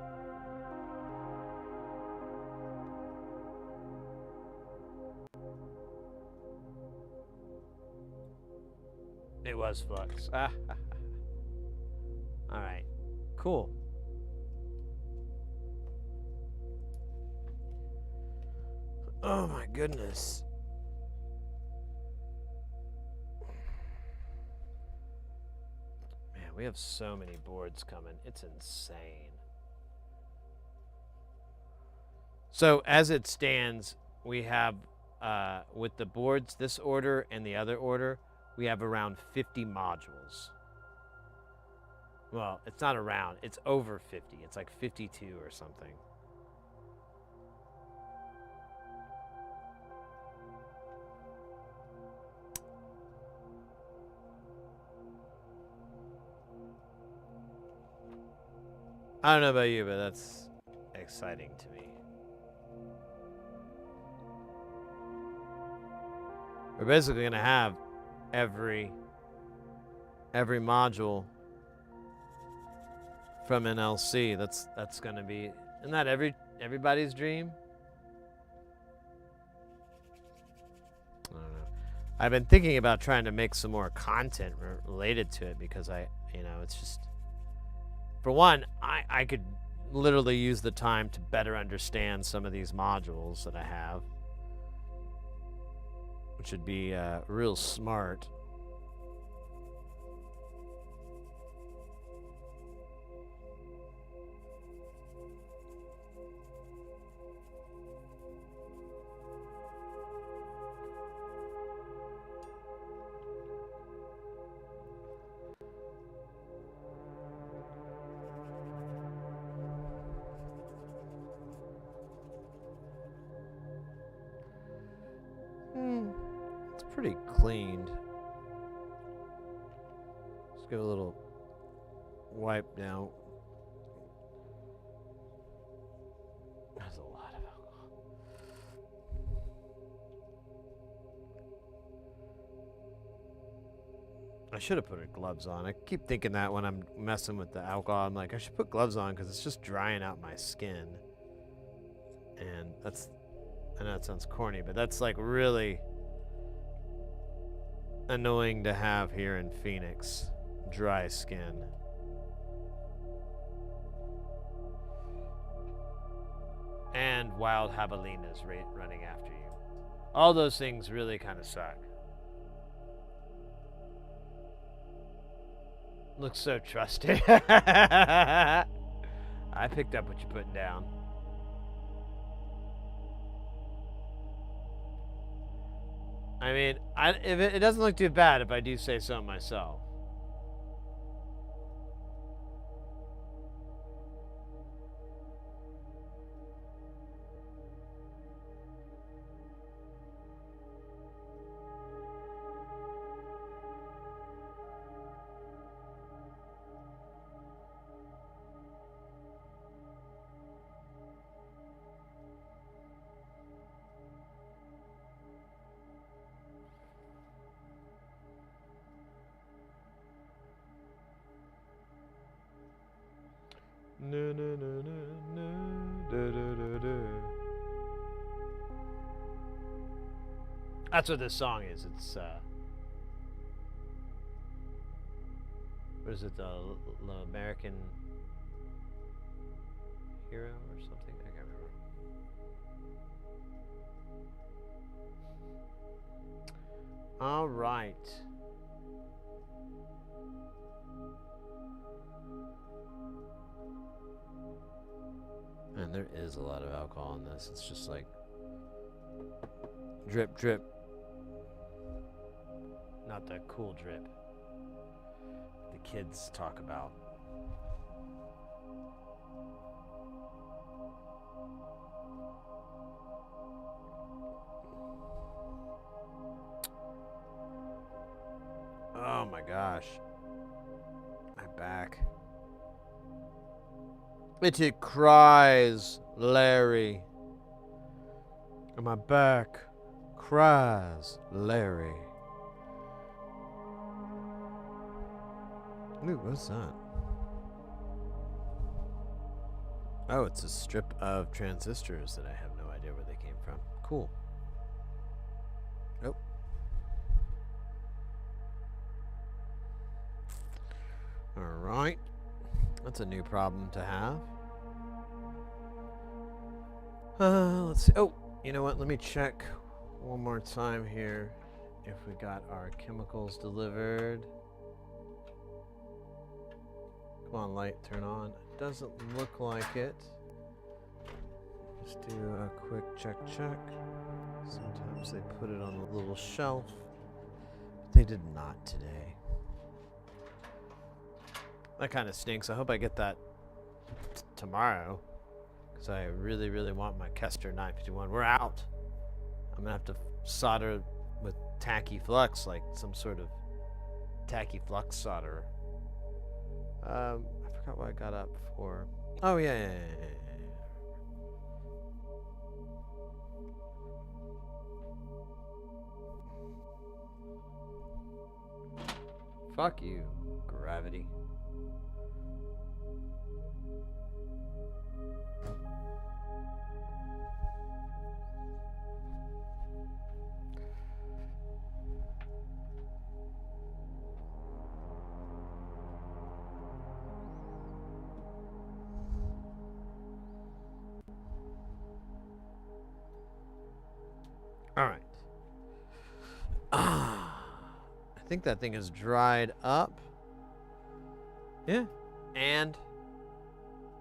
It was flux. Ah. All right. Cool. Oh my goodness. Man, we have so many boards coming. It's insane. So as it stands, we have, with the boards, this order and the other order, we have around 50 modules. Well, it's not around, it's over 50. It's like 52 or something. I don't know about you, but that's exciting to me. We're basically gonna have every module from NLC. That's gonna be, isn't that everybody's dream? I don't know. I've been thinking about trying to make some more content related to it because it's just, for one, I could literally use the time to better understand some of these modules that I have, which would be real smart. It's pretty cleaned. Let's give it a little wipe down. That's a lot of alcohol. I should have put gloves on. I keep thinking that when I'm messing with the alcohol. I'm like, I should put gloves on because it's just drying out my skin. And I know it sounds corny, but that's like really annoying to have here in Phoenix. Dry skin. And wild javelinas running after you. All those things really kind of suck. Looks so trusting. I picked up what you're putting down. I mean, if it doesn't look too bad if I do say so myself. No, no, no, no, no, da, da, da, da. That's what this song is. It's what is it? The American Hero or something? I can't remember. All right. Man, there is a lot of alcohol in this. It's just like drip, drip. Not the cool drip the kids talk about. Oh my gosh. My back. It cries, Larry. And my back cries, Larry. Ooh, what's that? Oh, it's a strip of transistors that I have no idea where they came from. Cool. Oh. Alright. That's a new problem to have. Let's see. Oh, you know what? Let me check one more time here if we got our chemicals delivered. Come on, light, turn on. It doesn't look like it. Just do a quick check. Sometimes they put it on a little shelf, but they did not today. That kind of stinks. I hope I get that tomorrow, because I really, really want my Kester 951. We're out. I'm gonna have to solder with tacky flux, like some sort of tacky flux solder. I forgot what I got up for. Oh yeah. Fuck you, gravity. All right. I think that thing is dried up. Yeah. And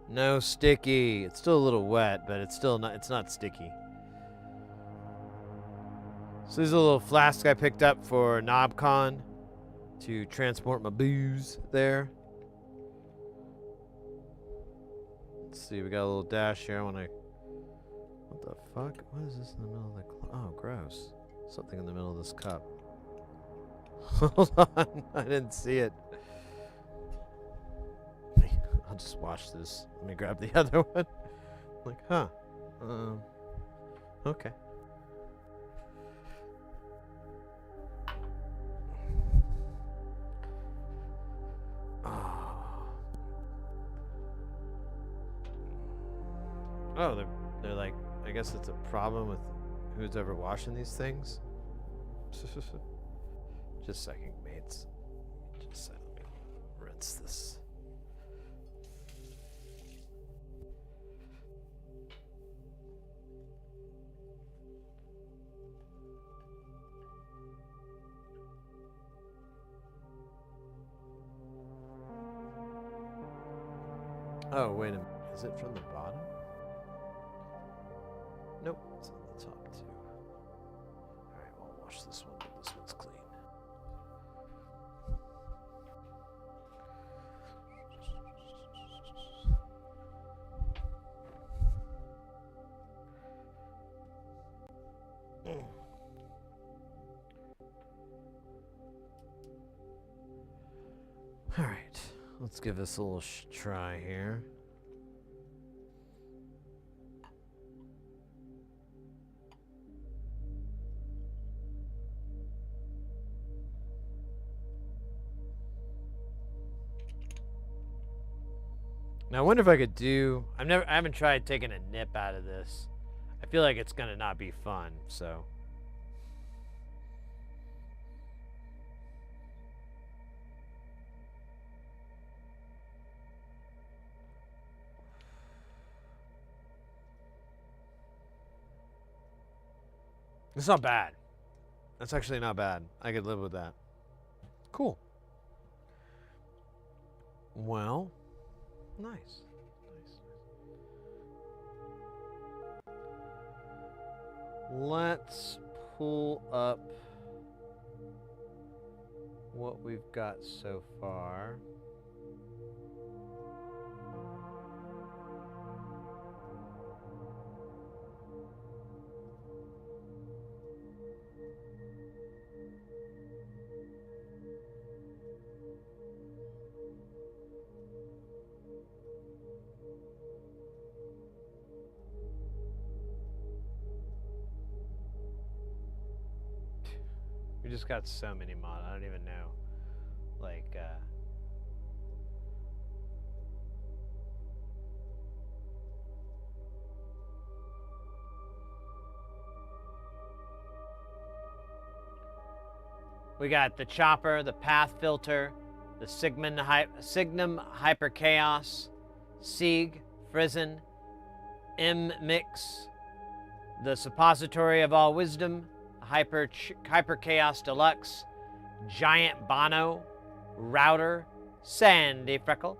no sticky. It's still a little wet, but it's not sticky. So these are little flasks I picked up for KnobCon to transport my booze there. Let's see, we got a little dash here. What the fuck? What is this in the middle of the oh, gross. Something in the middle of this cup. Hold on, I didn't see it. I'll just watch this. Let me grab the other one. Like, huh. Okay. Oh, they're like, I guess it's a problem with who's ever washing these things. Just a second, mates. Just let me rinse this. Oh, wait a minute. Is it from the bottom? Nope, it's on the top too. Alright, we'll wash this one, but this one's clean. Alright, let's give this a little try here. Now I wonder if I could do. I haven't tried taking a nip out of this. I feel like it's gonna not be fun. So. It's not bad. That's actually not bad. I could live with that. Cool. Well. Nice. Let's pull up what we've got so far. We just got so many mods. I don't even know. Like, We got the chopper, the path filter, the Signum Hyper Chaos, Sieg, Frizen, M-Mix, the Suppository of All Wisdom, Hyper Chaos Deluxe, Giant Bono, Router, Sandy Freckle,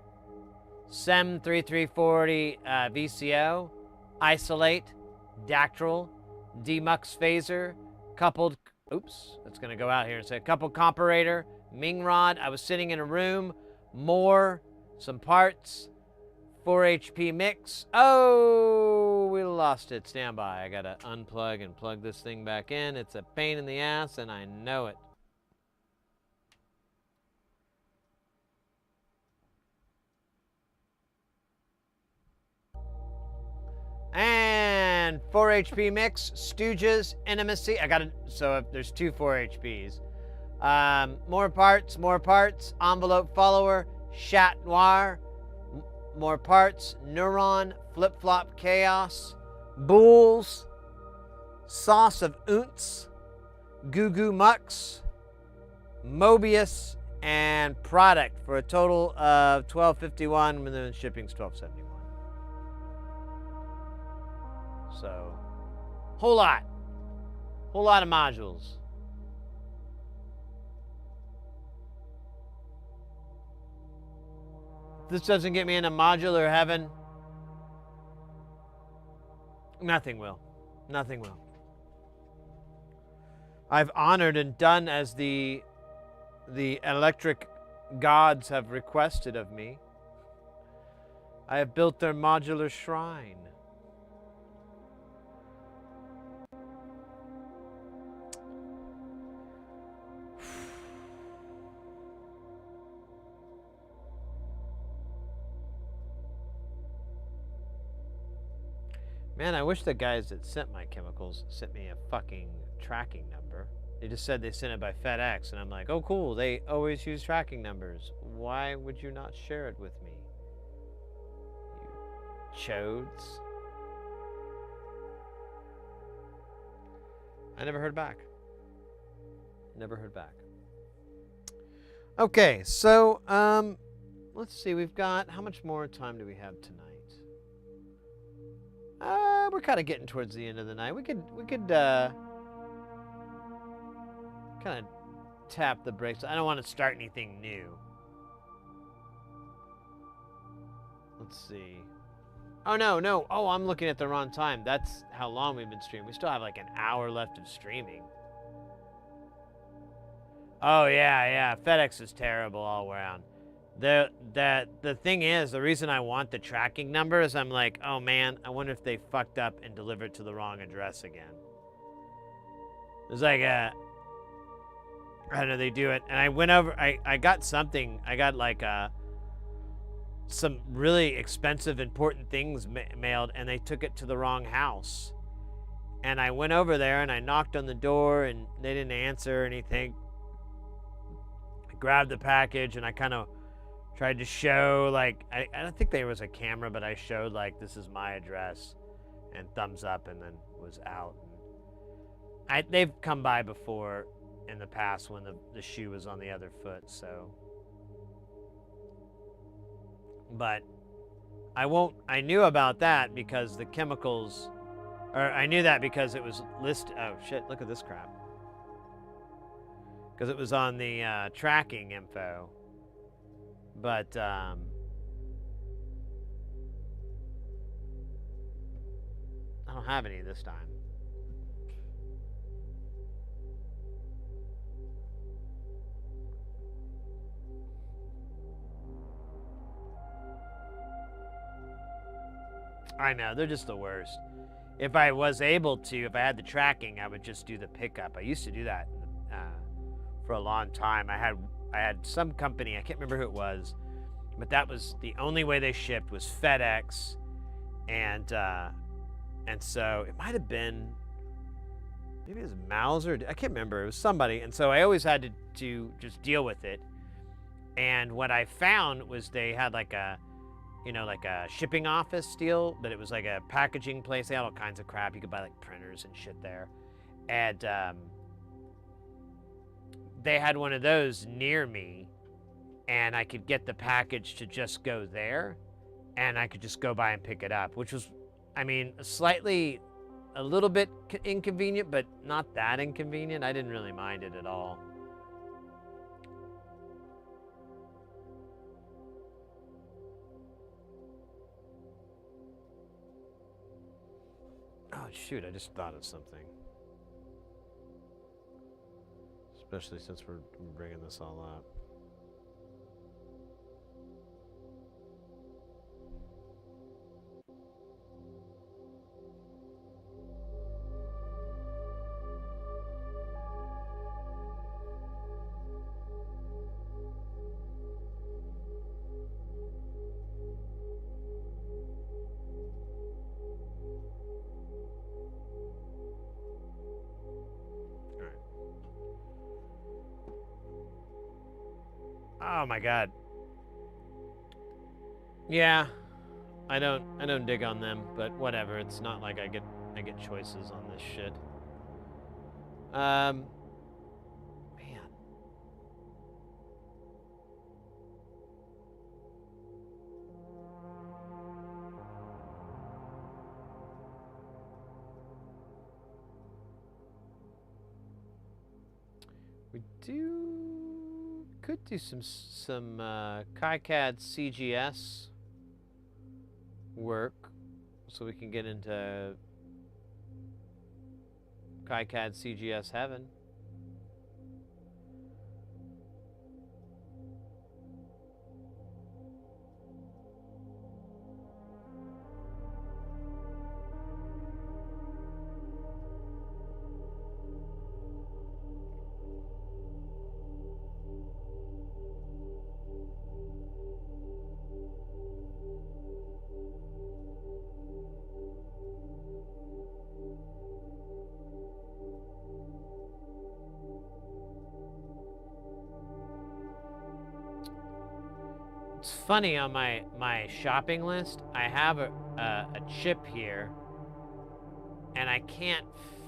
SEM 3340 VCO, Isolate, Dactyl, Demux Phaser, coupled, oops, that's gonna go out here and say coupled comparator, Mingrod. I was sitting in a room, more, some parts, 4 HP mix. Oh, we lost it. Stand by. I gotta unplug and plug this thing back in. It's a pain in the ass, and I know it. And 4 HP mix, Stooges, Intimacy. I got it. So there's 2 4 HPs. More parts, Envelope Follower, Chat Noir, more parts, Neuron, Flip Flop Chaos, Bulls, Sauce of Oonts, Goo Goo Mux, Mobius, and Product for a total of $12.51, and then shipping's $12.71. So, whole lot of modules. If this doesn't get me into modular heaven, nothing will. Nothing will. I've honored and done as the electric gods have requested of me. I have built their modular shrine. Man, I wish the guys that sent my chemicals sent me a fucking tracking number. They just said they sent it by FedEx, and I'm like, oh cool, they always use tracking numbers. Why would you not share it with me? You chodes. I never heard back. Never heard back. Okay, so, let's see, we've got, how much more time do we have tonight? We're kind of getting towards the end of the night. We could kind of tap the brakes. I don't want to start anything new. Let's see. Oh, no. Oh, I'm looking at the wrong time. That's how long we've been streaming. We still have like an hour left of streaming. Oh, yeah. FedEx is terrible all around. The thing is, the reason I want the tracking number is I'm like, oh man, I wonder if they fucked up and delivered it to the wrong address again. It's like I don't know, they do it, and I went over, I got something, I got like some really expensive, important things mailed, and they took it to the wrong house. And I went over there and I knocked on the door and they didn't answer anything. I grabbed the package and I kind of tried to show, like, I don't think there was a camera, but I showed, like, this is my address, and thumbs up, and then was out. And they've come by before in the past when the shoe was on the other foot, so. But I knew about that because the chemicals, or I knew that because it was listed, oh shit, look at this crap. Because it was on the tracking info. But, I don't have any this time. I know, they're just the worst. If I was able to, if I had the tracking, I would just do the pickup. I used to do that for a long time. I had some company, I can't remember who it was, but that was the only way they shipped was FedEx, and so it might have been, maybe it was Mauser, I can't remember, it was somebody, and so I always had to just deal with it. And what I found was they had like a, you know, like a shipping office deal, but it was like a packaging place. They had all kinds of crap. You could buy like printers and shit there. And they had one of those near me, and I could get the package to just go there, and I could just go by and pick it up, which was, I mean, a little bit inconvenient, but not that inconvenient. I didn't really mind it at all. Oh, shoot, I just thought of something. Especially since we're bringing this all up. Oh my god. Yeah, I don't dig on them, but whatever. It's not like I get choices on this shit. Man. We could do some KiCad CGS work, so we can get into KiCad CGS heaven. It's funny, on my shopping list, I have a chip here, and I can't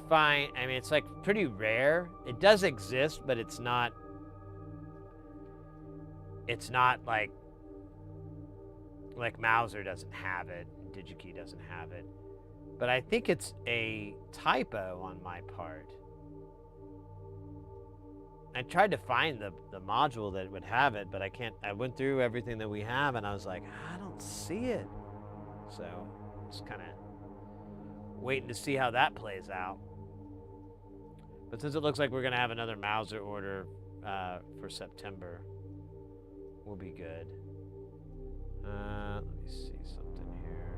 find. I mean, it's like pretty rare. It does exist, but it's not. It's not like Mauser doesn't have it, DigiKey doesn't have it, but I think it's a typo on my part. I tried to find the module that would have it, but I can't. I went through everything that we have, and I was like, I don't see it. So, just kind of waiting to see how that plays out. But since it looks like we're going to have another Mauser order for September, we'll be good. Let me see something here.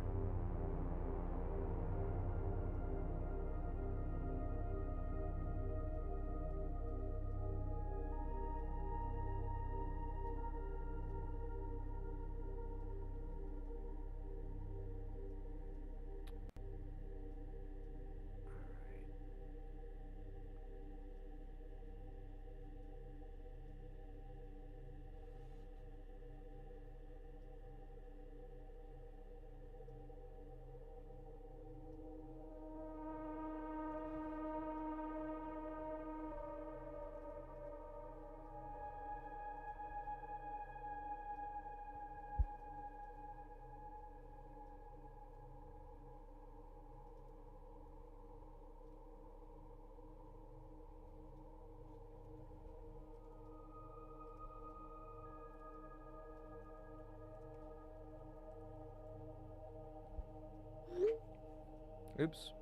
Oops.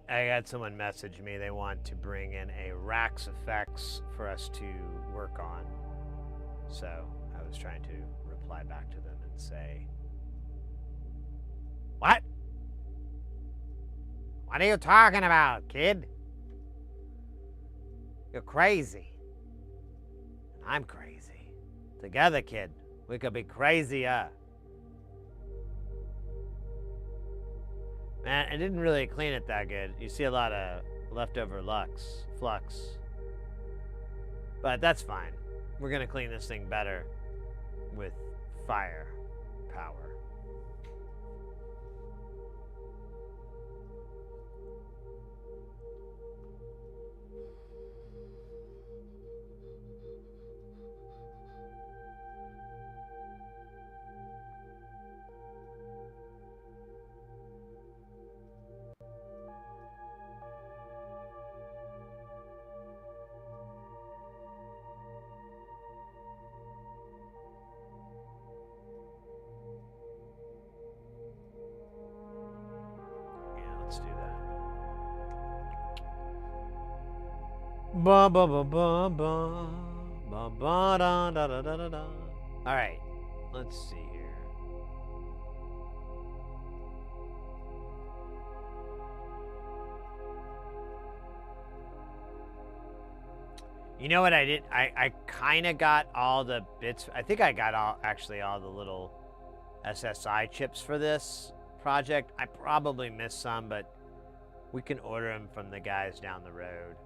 I got someone message me. They want to bring in a Rax effects for us to work on. So I was trying to reply back to them and say, what? What are you talking about, kid? You're crazy. And I'm crazy. Together, kid, we could be crazier. Man, I didn't really clean it that good. You see a lot of leftover flux. But that's fine. We're gonna clean this thing better with fire power. Ba ba ba ba ba ba ba da da da da da da. All right, let's see here. You know what I did? I kind of got all the bits. I think I got all the little SSI chips for this project. I probably missed some, but we can order them from the guys down the road.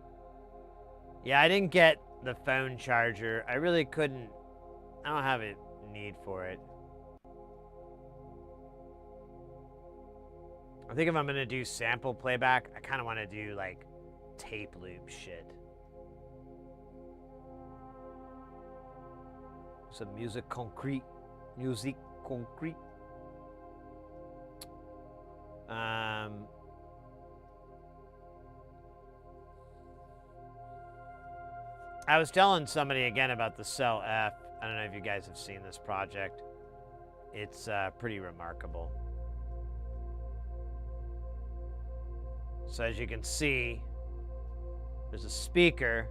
Yeah, I didn't get the phone charger. I really couldn't. I don't have a need for it. I think if I'm gonna do sample playback, I kind of want to do like tape loop shit. Some music concrete. Music concrete. I was telling somebody again about the Cell F. I don't know if you guys have seen this project. It's pretty remarkable. So as you can see, there's a speaker,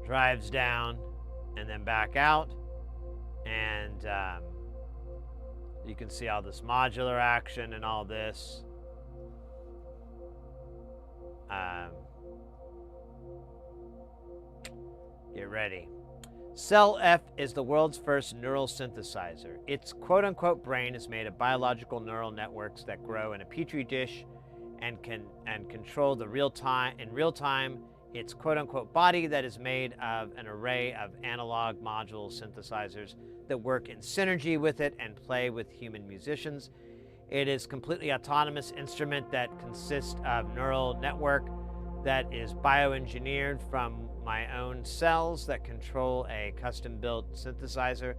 drives down, and then back out. And you can see all this modular action and all this. Get ready. Cell F is the world's first neural synthesizer. Its quote-unquote brain is made of biological neural networks that grow in a petri dish and control in real time its quote-unquote body that is made of an array of analog module synthesizers that work in synergy with it and play with human musicians. It is a completely autonomous instrument that consists of neural network that is bioengineered from my own cells that control a custom-built synthesizer.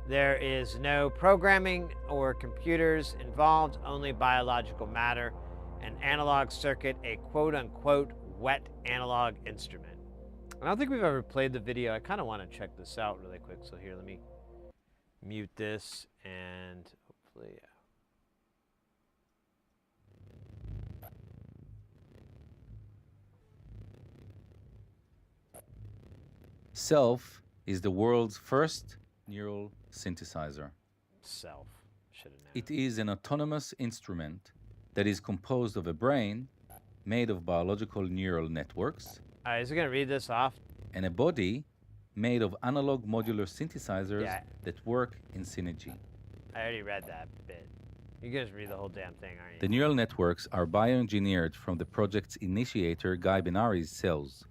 There is no programming or computers involved, only biological matter, an analog circuit, a quote-unquote wet analog instrument. I don't think we've ever played the video. I kind of want to check this out really quick. So here, let me mute this and hopefully, Self is the world's first neural synthesizer. Self. Should have known. It is an autonomous instrument that is composed of a brain made of biological neural networks. Is it going to read this off? And a body made of analog modular synthesizers that work in synergy. I already read that bit. You guys read the whole damn thing, aren't you? The neural networks are bioengineered from the project's initiator Guy Benari's cells.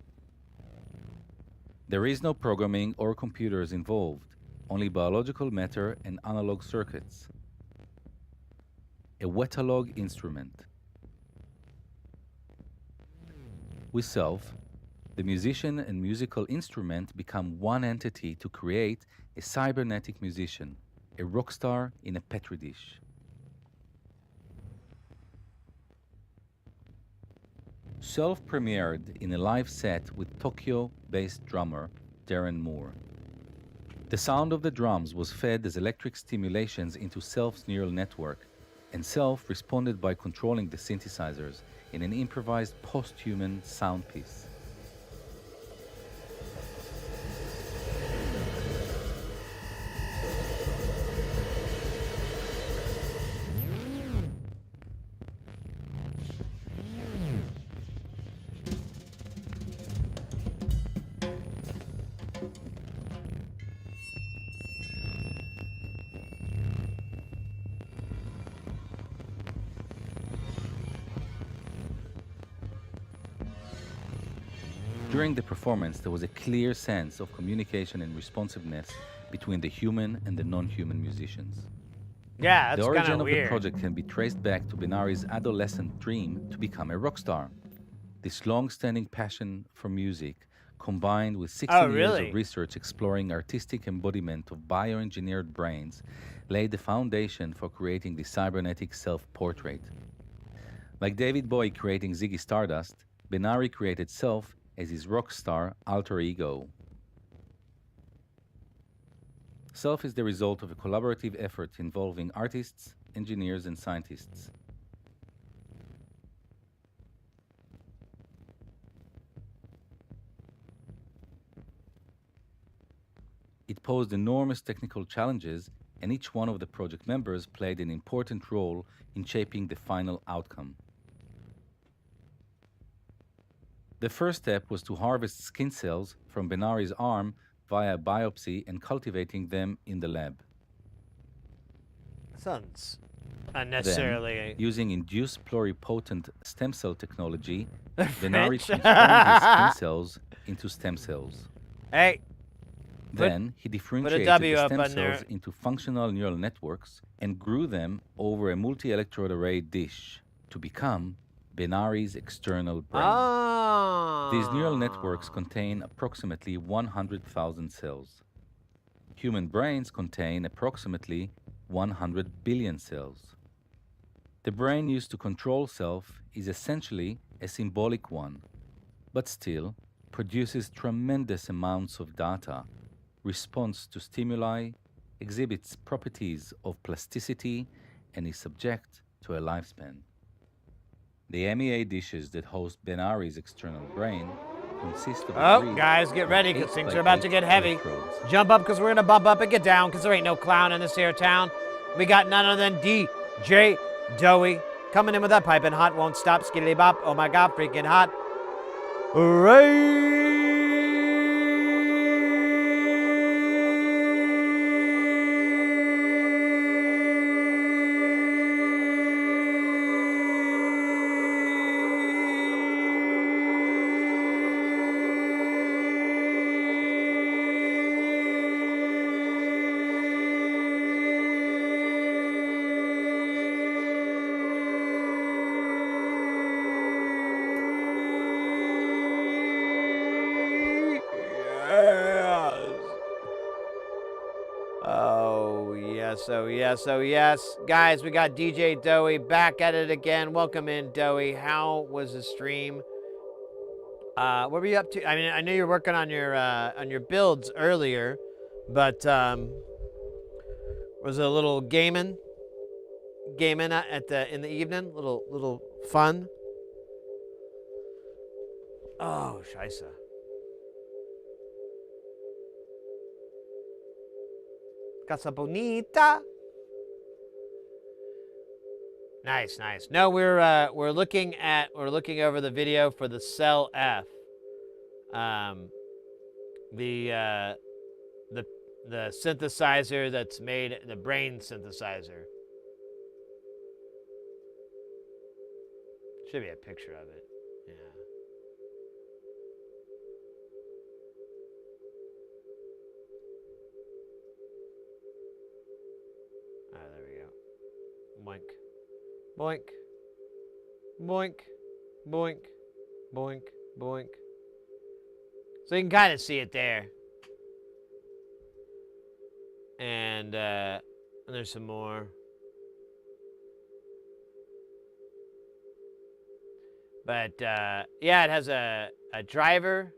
There is no programming or computers involved, only biological matter and analog circuits. A wetalog instrument. With Self, the musician and musical instrument become one entity to create a cybernetic musician, a rock star in a petri dish. Self premiered in a live set with Tokyo-based drummer Darren Moore. The sound of the drums was fed as electric stimulations into Self's neural network, and Self responded by controlling the synthesizers in an improvised post-human sound piece. During the performance, there was a clear sense of communication and responsiveness between the human and the non-human musicians. Yeah, that's the kind origin of of weird. the project can be traced back to Benari's adolescent dream to become a rock star. This long-standing passion for music, combined with 16 years of research exploring artistic embodiment of bioengineered brains, laid the foundation for creating the cybernetic self-portrait. Like David Bowie creating Ziggy Stardust, Benari created Self as his rock star alter ego. Self is the result of a collaborative effort involving artists, engineers, and scientists. posed enormous technical challenges, and each one of the project members played an important role in shaping the final outcome. The first step was to harvest skin cells from Benari's arm via biopsy and cultivating them in the lab. Sounds Then, unnecessarily. using induced pluripotent stem cell technology, Benari French. transformed his skin cells into stem cells. Hey, Then he differentiated W the up stem on cells there. into functional neural networks and grew them over a multi-electrode array dish to become Benari's external brain. These neural networks contain approximately 100,000 cells. Human brains contain approximately 100 billion cells. The brain used to control self is essentially a symbolic one, but still produces tremendous amounts of data, responds to stimuli, exhibits properties of plasticity, and is subject to a lifespan. The MEA dishes that host Benari's external brain consist of a Oh, grid guys, get of ready, because 8 things by are about to 8 get heavy. electrodes. Jump up, because we're going to bump up and get down, because there ain't no clown in this here town. We got none other than DJ Doey coming in with that piping hot, won't stop, skiddly bop. Oh my God, freaking hot. Oh yes, oh yes. Guys, we got DJ Doey back at it again. Welcome in, Doey. How was the stream? What were you up to? I mean, I knew you were working on your builds earlier, but was it a little gaming at in the evening? Little fun. Oh, scheisse. Casa bonita. Nice, nice. No, we're looking over the video for the Cell F. The synthesizer that's made, the brain synthesizer. Should be a picture of it. Yeah. Oh, there we go. Boink. Boink. Boink. Boink. Boink. Boink. So you can kind of see it there. And there's some more. But yeah, it has a driver,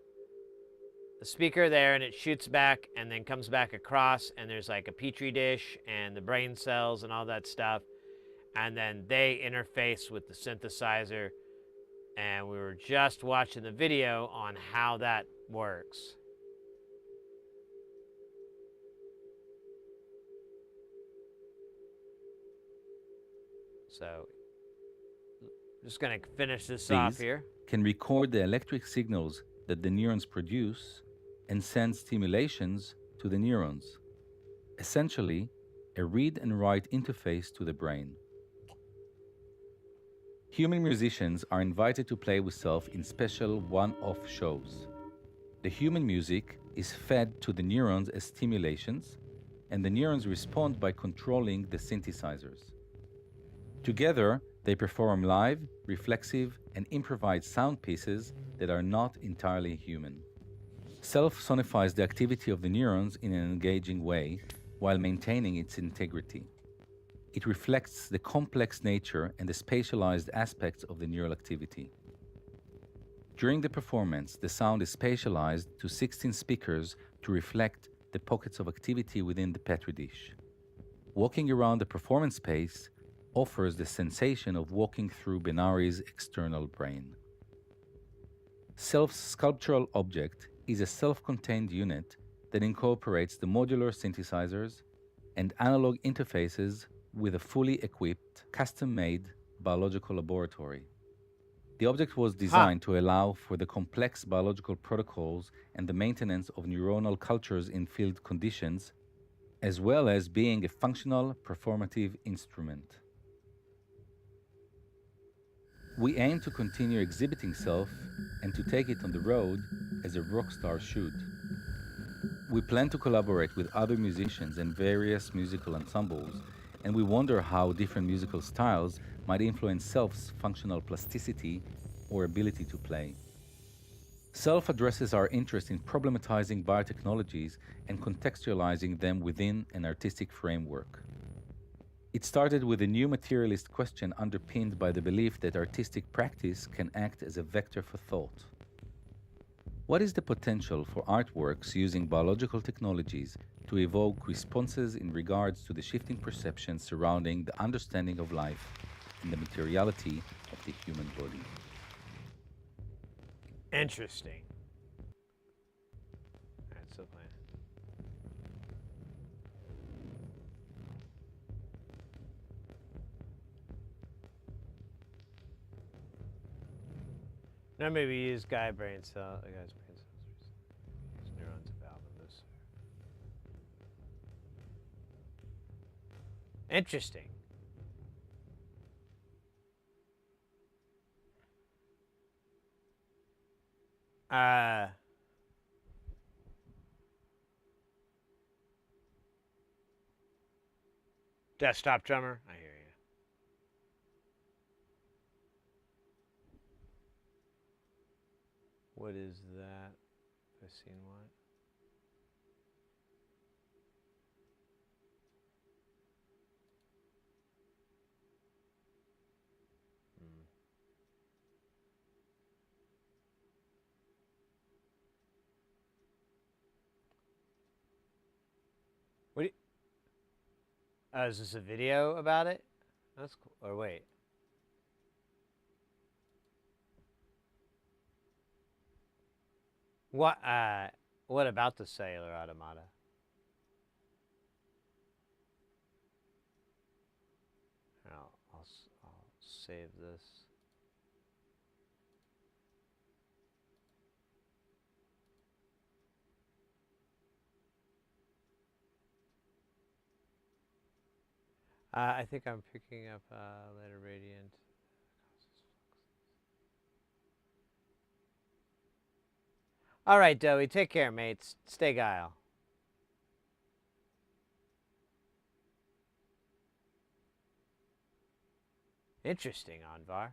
a speaker there, and it shoots back and then comes back across, and there's like a petri dish and the brain cells and all that stuff. And then they interface with the synthesizer, and we were just watching the video on how that works. So, just going to finish this off These here. can record the electric signals that the neurons produce and send stimulations to the neurons. Essentially, a read and write interface to the brain. Human musicians are invited to play with self in special one-off shows. The human music is fed to the neurons as stimulations, and the neurons respond by controlling the synthesizers. Together, they perform live, reflexive, and improvised sound pieces that are not entirely human. Self sonifies the activity of the neurons in an engaging way while maintaining its integrity. It reflects the complex nature and the spatialized aspects of the neural activity. During the performance, the sound is spatialized to 16 speakers to reflect the pockets of activity within the petri dish. Walking around the performance space offers the sensation of walking through Benari's external brain. Self's sculptural object is a self-contained unit that incorporates the modular synthesizers and analog interfaces with a fully equipped, custom-made biological laboratory. The object was designed to allow for the complex biological protocols and the maintenance of neuronal cultures in field conditions, as well as being a functional, performative instrument. We aim to continue exhibiting self and to take it on the road as a rock star should. We plan to collaborate with other musicians and various musical ensembles, and we wonder how different musical styles might influence Self's functional plasticity or ability to play. Self addresses our interest in problematizing biotechnologies and contextualizing them within an artistic framework. It started with a new materialist question underpinned by the belief that artistic practice can act as a vector for thought. What is the potential for artworks using biological technologies to evoke responses in regards to the shifting perceptions surrounding the understanding of life and the materiality of the human body? Interesting. All right, still playing. Now maybe use guy's brain cells. Use neurons about this. Interesting. Desktop drummer. I hear you. What is that? I've seen what? What? Is this a video about it? That's cool. Or wait. What about the cellular automata? I'll save this. I think I'm picking up later radiant. All right, Doey. Take care, mates. Stay guile. Interesting, Anvar.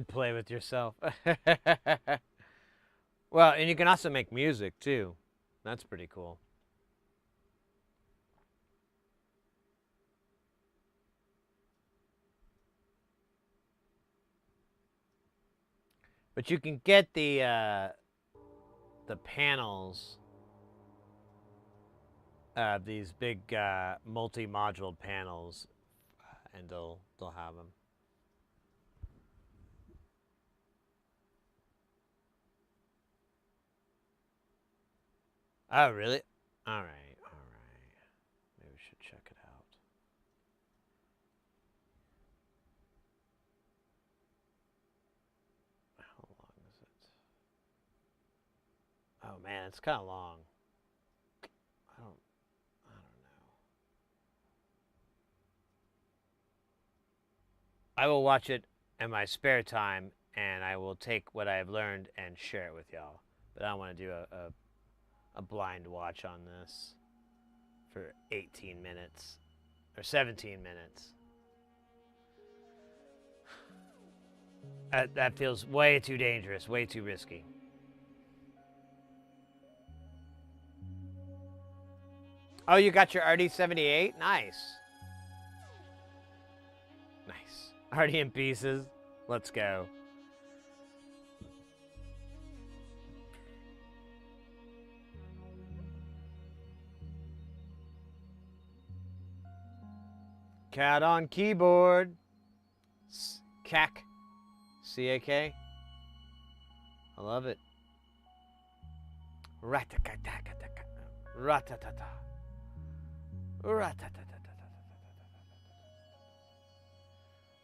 Play with yourself. Well, and you can also make music, too. That's pretty cool. But you can get the panels of these big multi-module panels, and they'll have them. Oh, really? All right, all right. Maybe we should check it out. How long is it? Oh man, it's kind of long. I don't know. I will watch it in my spare time, and I will take what I have learned and share it with y'all. But I don't want to do a blind watch on this for 18 minutes or 17 minutes. That feels way too dangerous, way too risky. Oh, you got your RD-78? Nice. Nice. RD in pieces. Let's go. cat on keyboard. CAC. C-A-K. I love it. Ratakataka. Ratatata.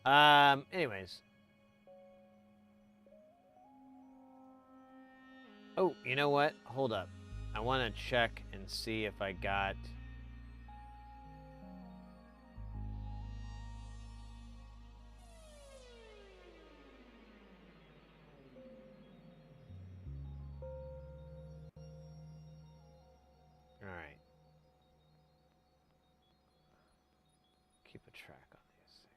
Ratatata. Anyways. Oh, you know what? Hold up. I want to check and see if I got... All right. Keep a track on these things.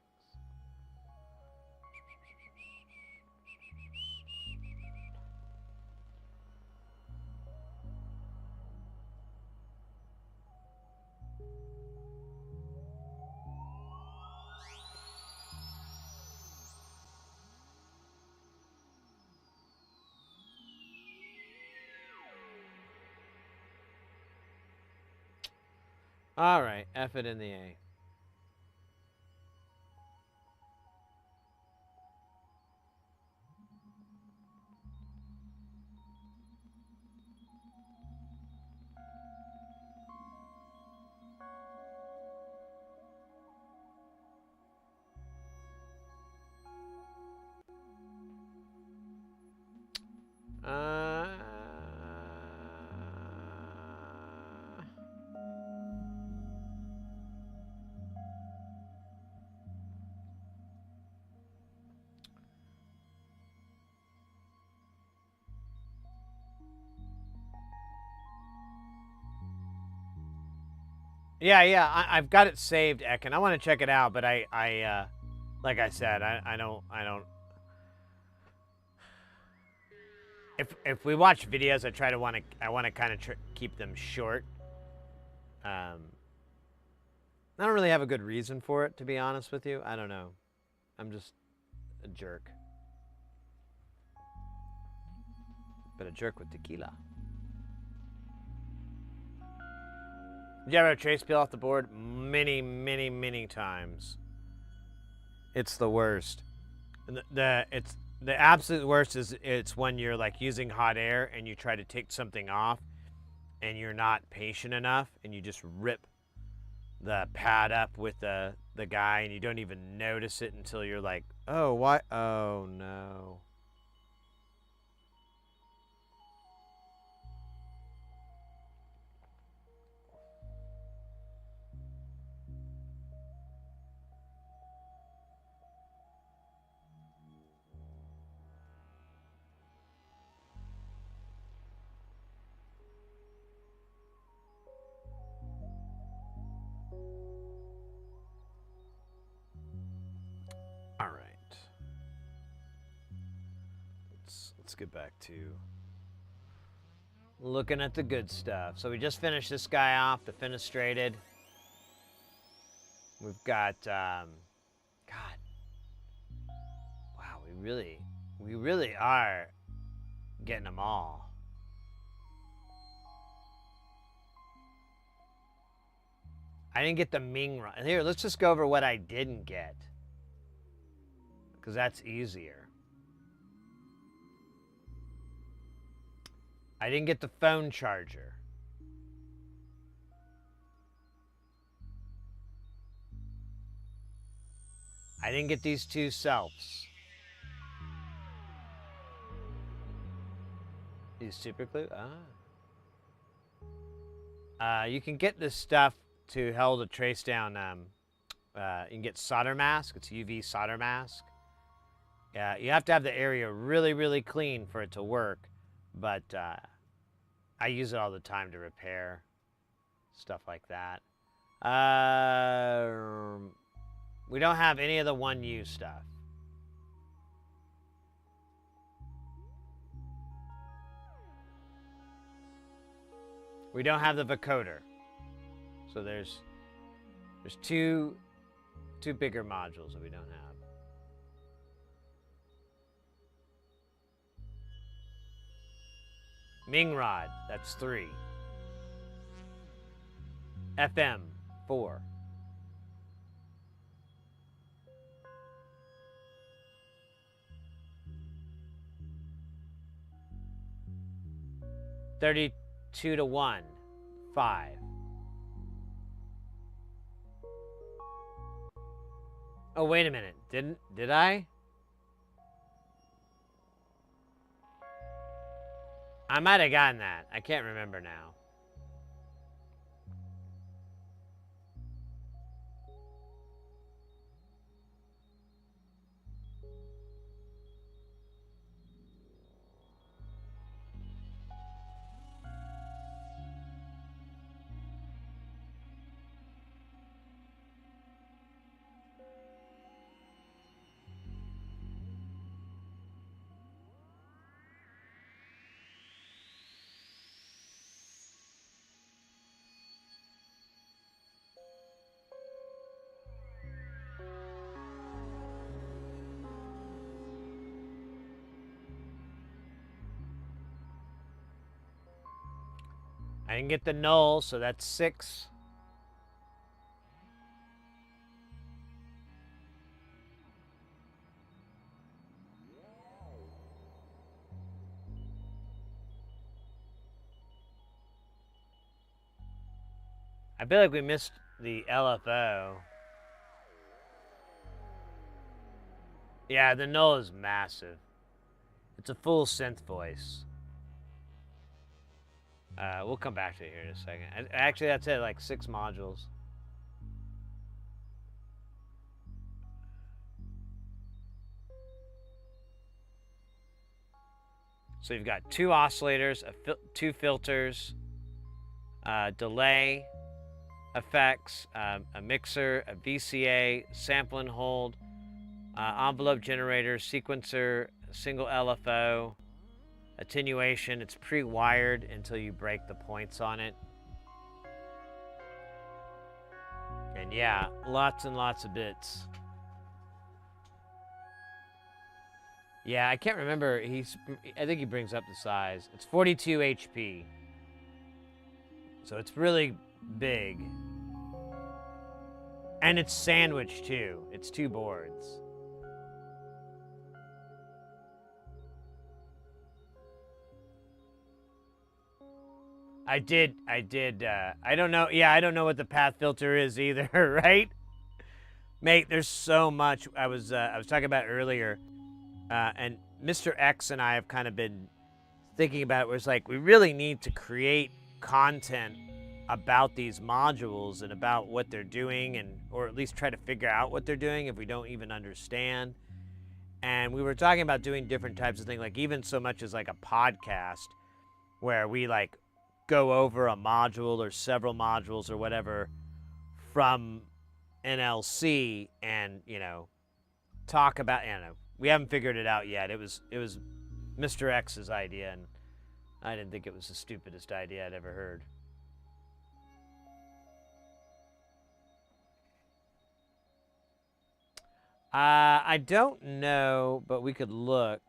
All right, F it in the A. Yeah, I've got it saved, Ekin. I want to check it out, but like I said, I don't. If we watch videos, I want to kind of keep them short. I don't really have a good reason for it, to be honest with you. I don't know. I'm just a jerk. But a jerk with tequila. Did you ever have trace peel off the board? Many, many, many times. It's the worst. The absolute worst is it's when you're like using hot air and you try to take something off and you're not patient enough and you just rip the pad up with the guy and you don't even notice it until you're like, oh, why? Oh, no. All right. Let's get back to looking at the good stuff. So we just finished this guy off, the fenestrated. We've got, God, wow, we really are getting them all. I didn't get the Ming run. Here, let's just go over what I didn't get, because that's easier. I didn't get the phone charger. I didn't get these two selfs. These super glue? You can get this stuff to help to trace down. You can get solder mask. It's UV solder mask. You have to have the area really, really clean for it to work. But I use it all the time to repair stuff like that. We don't have any of the 1U stuff. We don't have the vocoder. So there's two bigger modules that we don't have. Ming rod, that's 3. FM, 4. 32 to 1. 5. Oh, wait a minute. Did I? I might have gotten that. I can't remember now. I didn't get the null, so that's 6. I feel like we missed the LFO. Yeah, the null is massive. It's a full synth voice. We'll come back to it here in a second. Actually, that's it, like 6 modules. So you've got 2 oscillators, 2 filters, delay, effects, a mixer, a VCA, sample and hold, envelope generator, sequencer, single LFO, attenuation. It's pre-wired until you break the points on it. And yeah, lots and lots of bits. Yeah, I can't remember. I think he brings up the size. It's 42 HP. So it's really big. And it's sandwiched too. It's 2 boards. I did, I don't know, yeah, I don't know what the path filter is either, right? Mate, there's so much I was talking about earlier, and Mr. X and I have kind of been thinking about it, where it's like, we really need to create content about these modules and about what they're doing, and or at least try to figure out what they're doing if we don't even understand. And we were talking about doing different types of things, like even so much as like a podcast, where we like go over a module or several modules or whatever from NLC and, you know, talk about, you know, we haven't figured it out yet. It was Mr. X's idea, and I didn't think it was the stupidest idea I'd ever heard. I don't know, but we could look.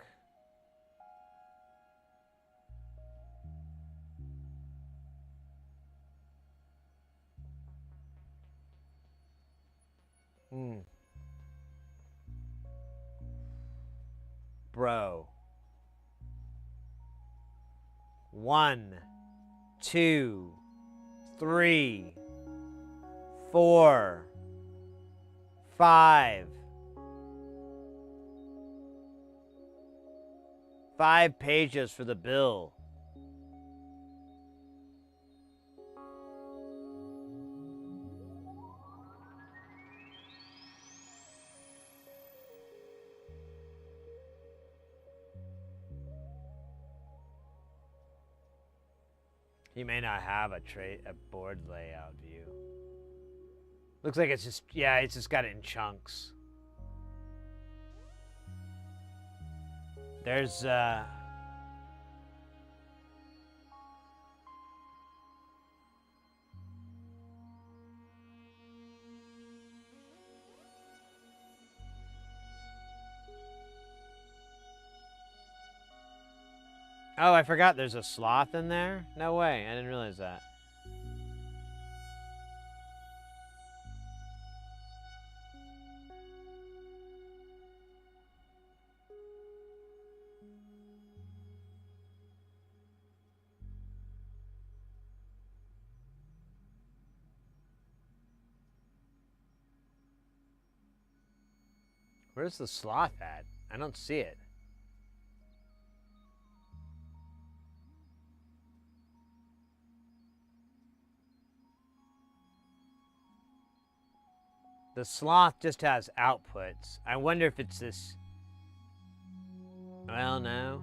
Bro. 1, 2, 3, 4, 5. 5 pages for the bill. He may not have a board layout view. Looks like it's just, yeah, it's just got it in chunks. There's, oh, I forgot there's a sloth in there? No way, I didn't realize that. Where's the sloth at? I don't see it. The sloth just has outputs. I wonder if it's this... Well, no.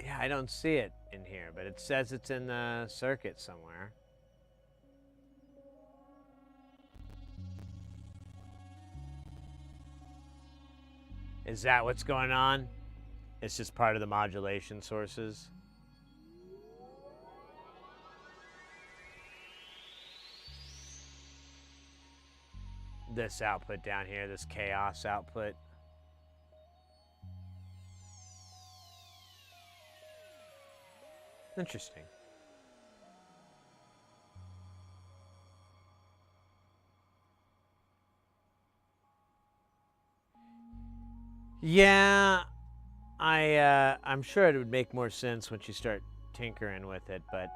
Yeah, I don't see it in here, but it says it's in the circuit somewhere. Is that what's going on? It's just part of the modulation sources. This output down here, this chaos output. Interesting. Yeah, I'm sure it would make more sense once you start tinkering with it, but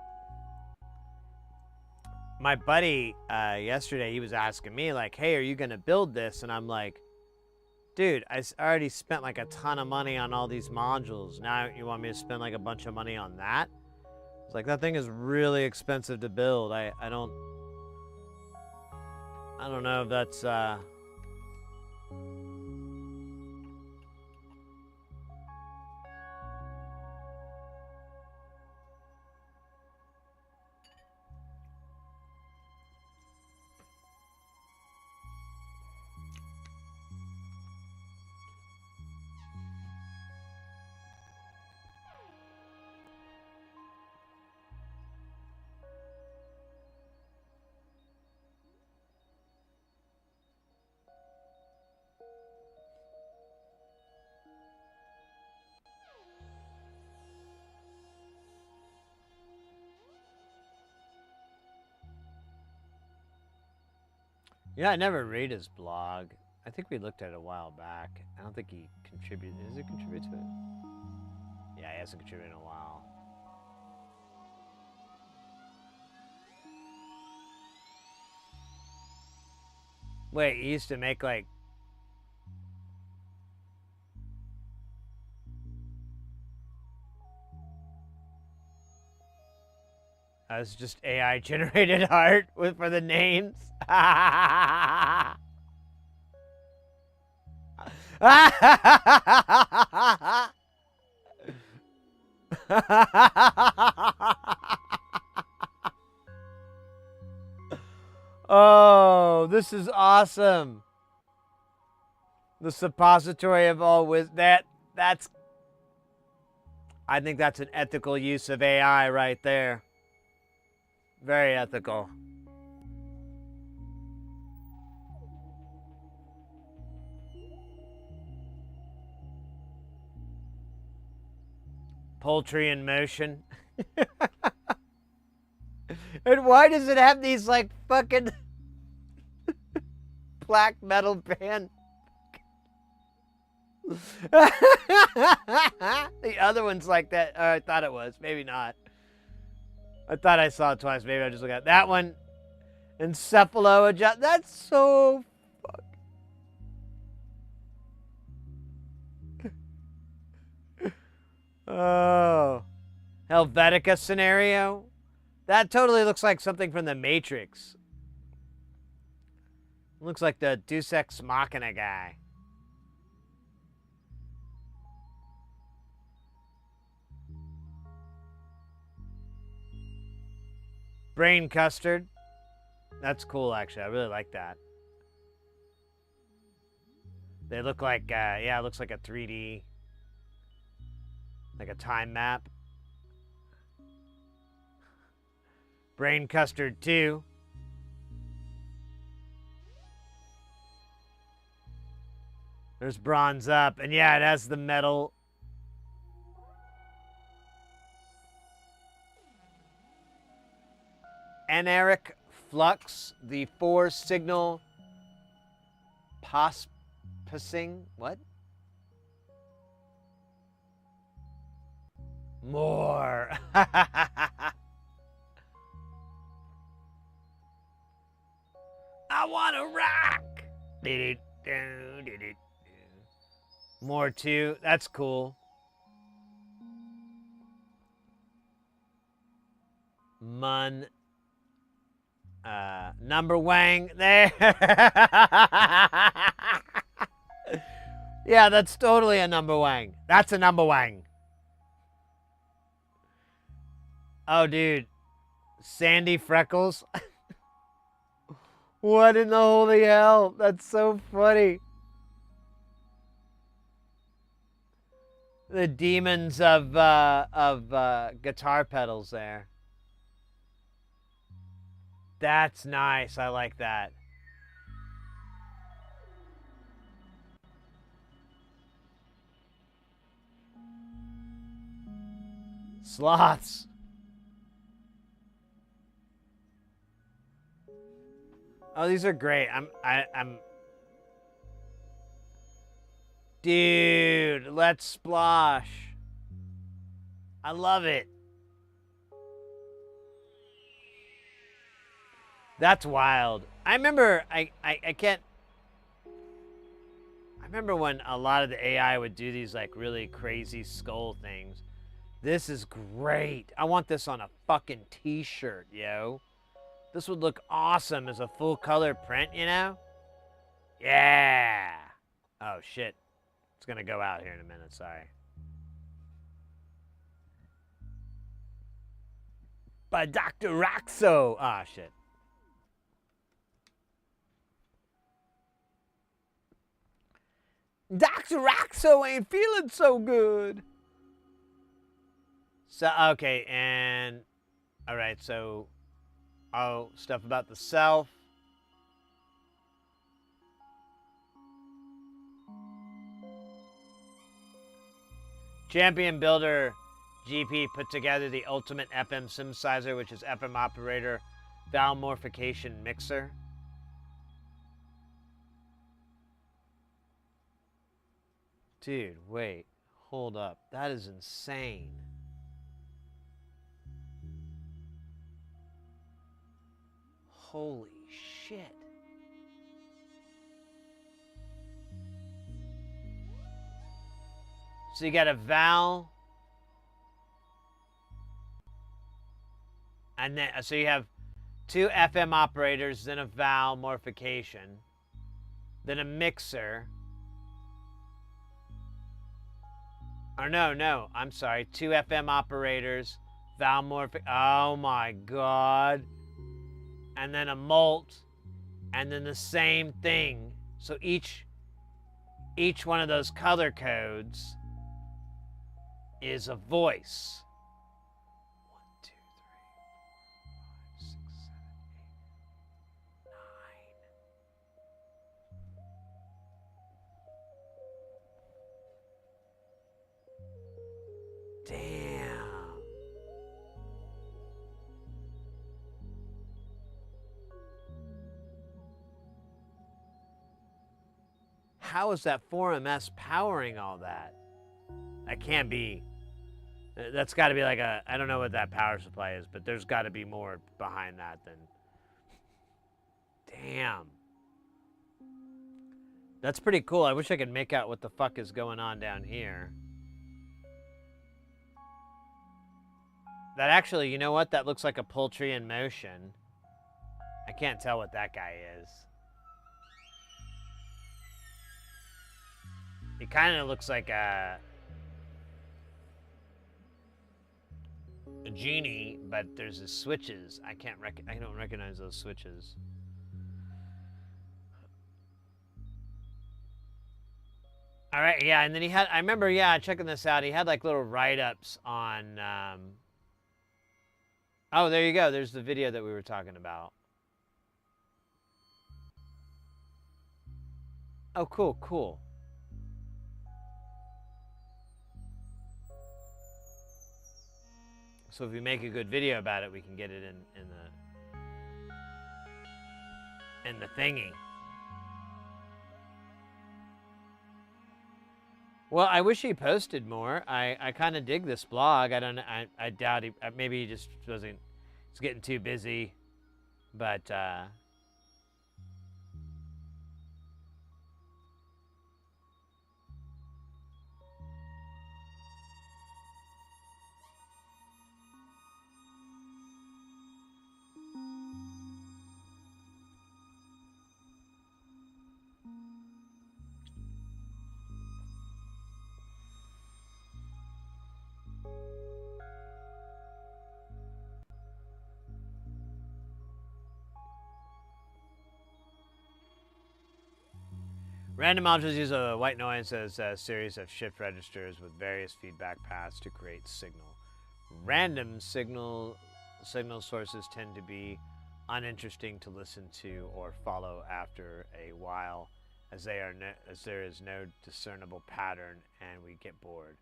my buddy yesterday, he was asking me like, hey, are you gonna build this? And I'm like, dude, I already spent like a ton of money on all these modules. Now you want me to spend like a bunch of money on that? It's like, that thing is really expensive to build. I don't know if that's Yeah, I never read his blog. I think we looked at it a while back. I don't think he contributed. Does he contribute to it? Yeah, he hasn't contributed in a while. Wait, he used to make like... It's just AI generated art for the names. Oh, this is awesome. The suppository of all wisdom. That's... I think that's an ethical use of AI right there. Very ethical. Poultry in motion. And why does it have these like fucking black metal band? The other one's like that. I thought it was. Maybe not. I thought I saw it twice. Maybe I just looked at that one. Encephalo adjust. That's so Oh. Helvetica scenario? That totally looks like something from the Matrix. Looks like the Deus Ex Machina guy. Brain custard. That's cool, actually. I really like that. They look like, yeah, it looks like a 3D, like a time map. Brain custard 2. There's bronze up. And yeah, it has the metal. Anaric flux, the 4 signal Pospissing? What? More. I want to rock. More too. That's cool. Number Wang there. Yeah, that's totally a number Wang. That's a number Wang. Oh, dude. Sandy Freckles. What in the holy hell? That's so funny. The demons of guitar pedals there. That's nice. I like that. Sloths. Oh, these are great. I'm Dude, let's splosh. I love it. That's wild. I remember I remember when a lot of the AI would do these like really crazy skull things. This is great. I want this on a fucking t-shirt, yo. This would look awesome as a full color print, you know? Yeah. Oh shit. It's gonna go out here in a minute, sorry. By Dr. Roxo. Ah, shit. Dr. Roxo ain't feeling so good. So, okay, and... Alright, so... Oh, stuff about the self. Champion Builder GP put together the ultimate FM synthesizer, which is FM operator valve morphication mixer. Dude, wait. Hold up. That is insane. Holy shit. So you got a valve. And then, so you have two FM operators, then a valve morphication, then a mixer. Or no, I'm sorry. Two FM operators, valve morphic. Oh my God. And then a mult, and then the same thing. So each one of those color codes is a voice. 1, 2, 3, 4, 5, 6, 7, 8, 9. Damn. How is that 4MS powering all that? That can't be. That's got to be like a, I don't know what that power supply is, but there's got to be more behind that than. Damn. That's pretty cool. I wish I could make out what the fuck is going on down here. That actually, you know what? That looks like a poultry in motion. I can't tell what that guy is. It kind of looks like a genie, but there's the switches. I don't recognize those switches. All right, yeah, and then he had, I remember, yeah, checking this out. He had like little write-ups on, oh, there you go. There's the video that we were talking about. Oh, cool, cool. So if we make a good video about it, we can get it in the thingy. Well, I wish he posted more. I kind of dig this blog. I don't. I doubt he. Maybe he just wasn't. He's getting too busy. But random modules use a white noise as a series of shift registers with various feedback paths to create signal. Random signal sources tend to be uninteresting to listen to or follow after a while, as there is no discernible pattern and we get bored.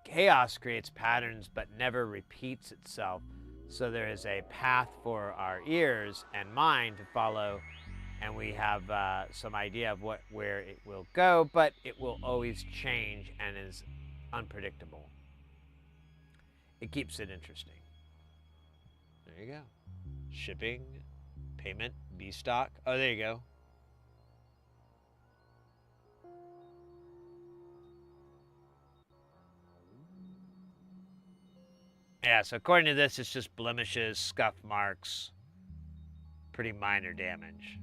Chaos creates patterns but never repeats itself, so there is a path for our ears and mind to follow, and we have some idea of where it will go, but it will always change and is unpredictable. It keeps it interesting. There you go. Shipping, payment, B stock. Oh, there you go. Yeah, so according to this, it's just blemishes, scuff marks, pretty minor damage.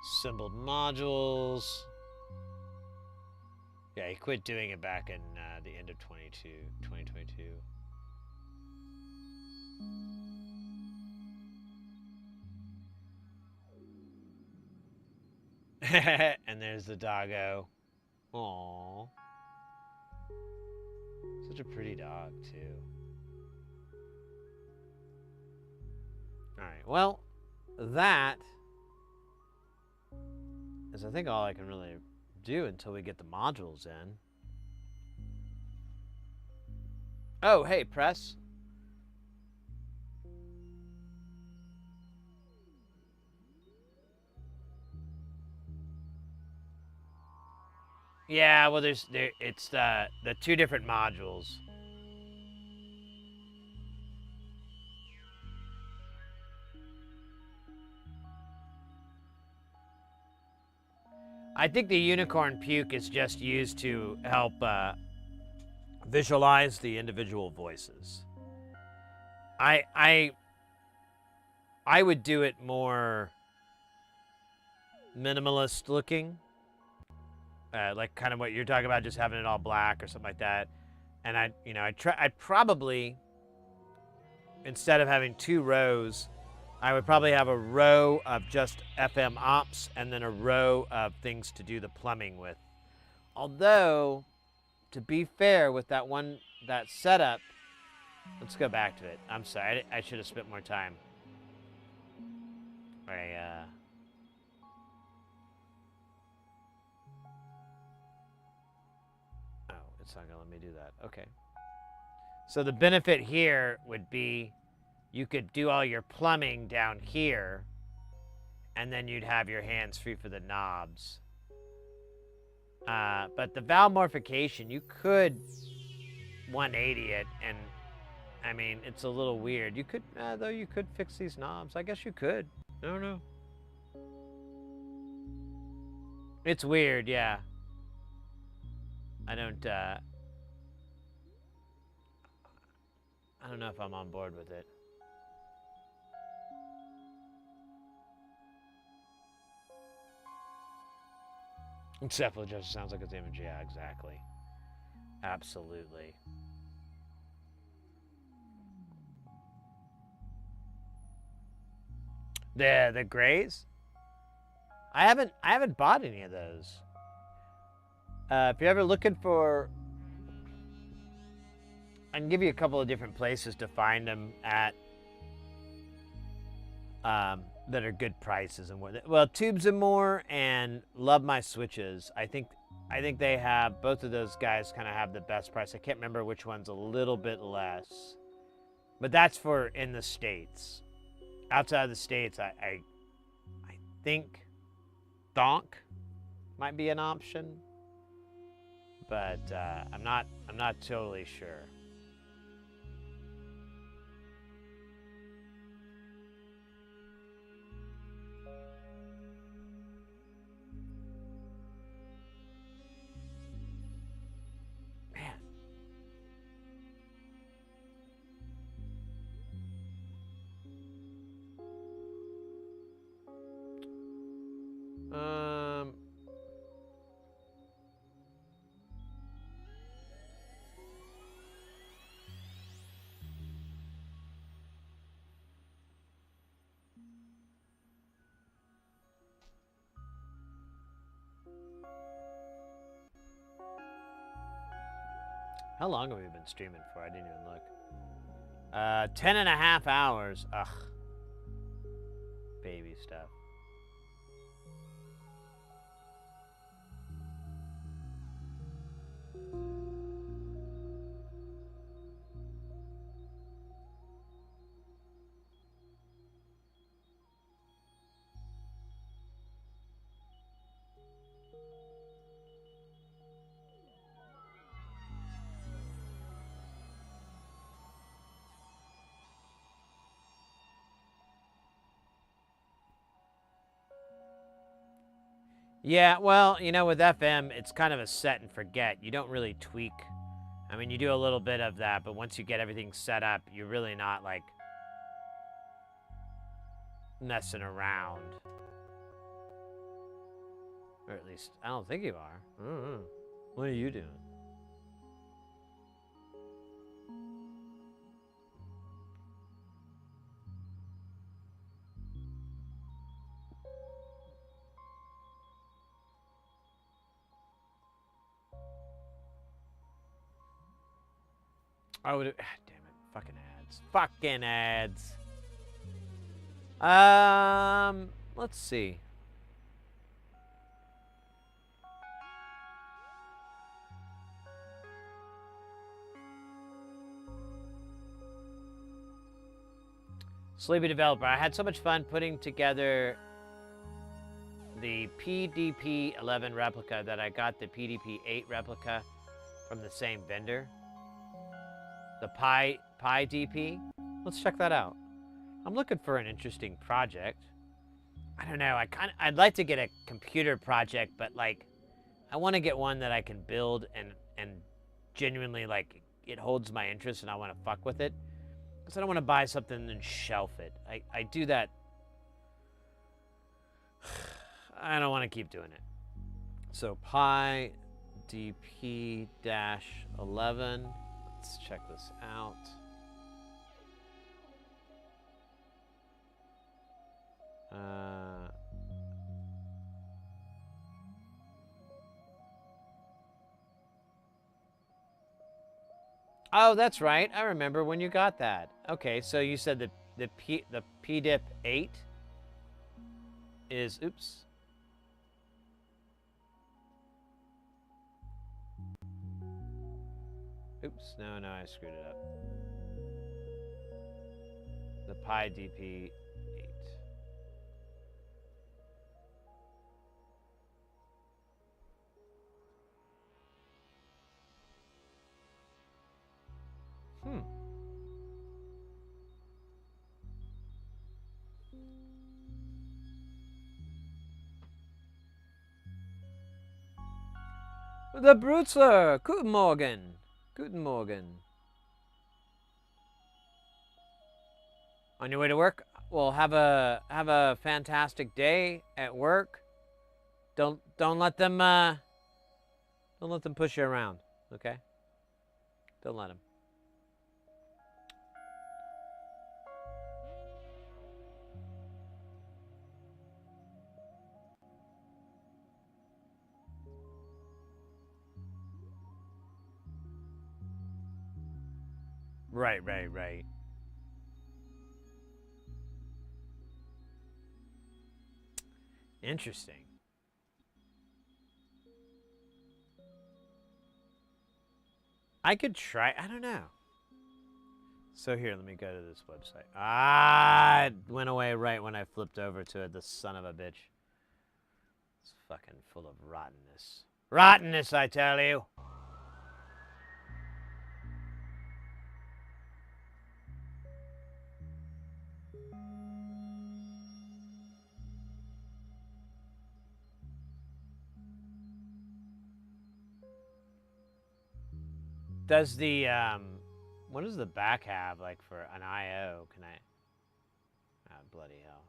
Assembled modules. Yeah, he quit doing it back in the end of 2022. And there's the doggo. Aww. Such a pretty dog, too. Alright, well, that is, I think, all I can really do until we get the modules in. Oh, hey, press. Yeah, well, it's the two different modules. I think the unicorn puke is just used to help visualize the individual voices. I would do it more minimalist looking, like kind of what you're talking about, just having it all black or something like that. And I'd probably, instead of having two rows, I would probably have a row of just FM ops and then a row of things to do the plumbing with. Although, to be fair with that setup, let's go back to it. I'm sorry, I should have spent more time. Oh, it's not gonna let me do that. Okay. So the benefit here would be you could do all your plumbing down here, and then you'd have your hands free for the knobs. But the valve morphication, you could 180 it, and I mean, it's a little weird. You could, though, you could fix these knobs. I guess you could. I don't know. It's weird, yeah. I don't know if I'm on board with it. Except just sounds like it's image. Yeah, exactly. Absolutely. The grays? I haven't bought any of those. If you're ever looking for, I can give you a couple of different places to find them at. that are good prices and worth it. Well, Tubes and More and Love My Switches. I think they have, both of those guys kind of have the best price. I can't remember which one's a little bit less, but that's for in the States. Outside of the States, I think Donk might be an option, but I'm not totally sure. Man. How long have we been streaming for? I didn't even look. 10.5 hours. Ugh. Baby stuff. Yeah, well, you know, with FM, it's kind of a set and forget. You don't really tweak. I mean, you do a little bit of that, but once you get everything set up, you're really not, like, messing around. Or at least, I don't think you are. I don't know. What are you doing? I would have. Damn it! Fucking ads. Fucking ads. Let's see. Sleepy Developer. I had so much fun putting together the PDP-11 replica that I got the PDP-8 replica from the same vendor. The Pi DP. Let's check that out. I'm looking for an interesting project. I don't know. I'd like to get a computer project, but like, I want to get one that I can build and genuinely like it holds my interest and I want to fuck with it. Because I don't want to buy something and shelf it. I do that. I don't want to keep doing it. So Pi DP-11. Let's check this out. Oh, that's right. I remember when you got that. Okay, so you said the PDIP 8 is, oops. Oops, no, I screwed it up. The Pi DP 8. The Brutzer! Guten Morgen! Guten Morgen. On your way to work? Well, have a fantastic day at work. Don't let them push you around, okay? Don't let them. Right. Interesting. I could try. I don't know. So here, let me go to this website. Ah, it went away right when I flipped over to it. The son of a bitch. It's fucking full of rottenness. Rottenness, I tell you. Does the what does the back have like for an IO? Can I? Ah, bloody hell.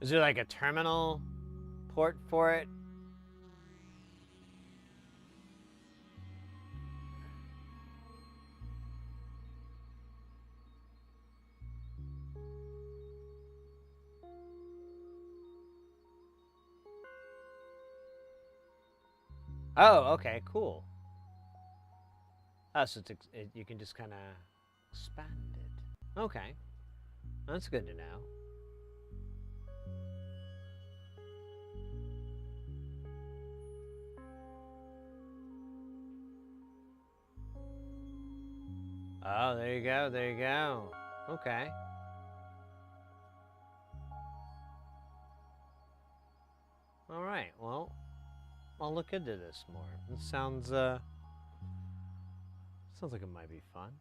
Is there like a terminal port for it? Oh, okay, cool. Oh, so you can just kind of expand it. Okay, that's good to know. Oh, there you go, there you go. Okay. All right, well, I'll look into this more. It sounds like it might be fun.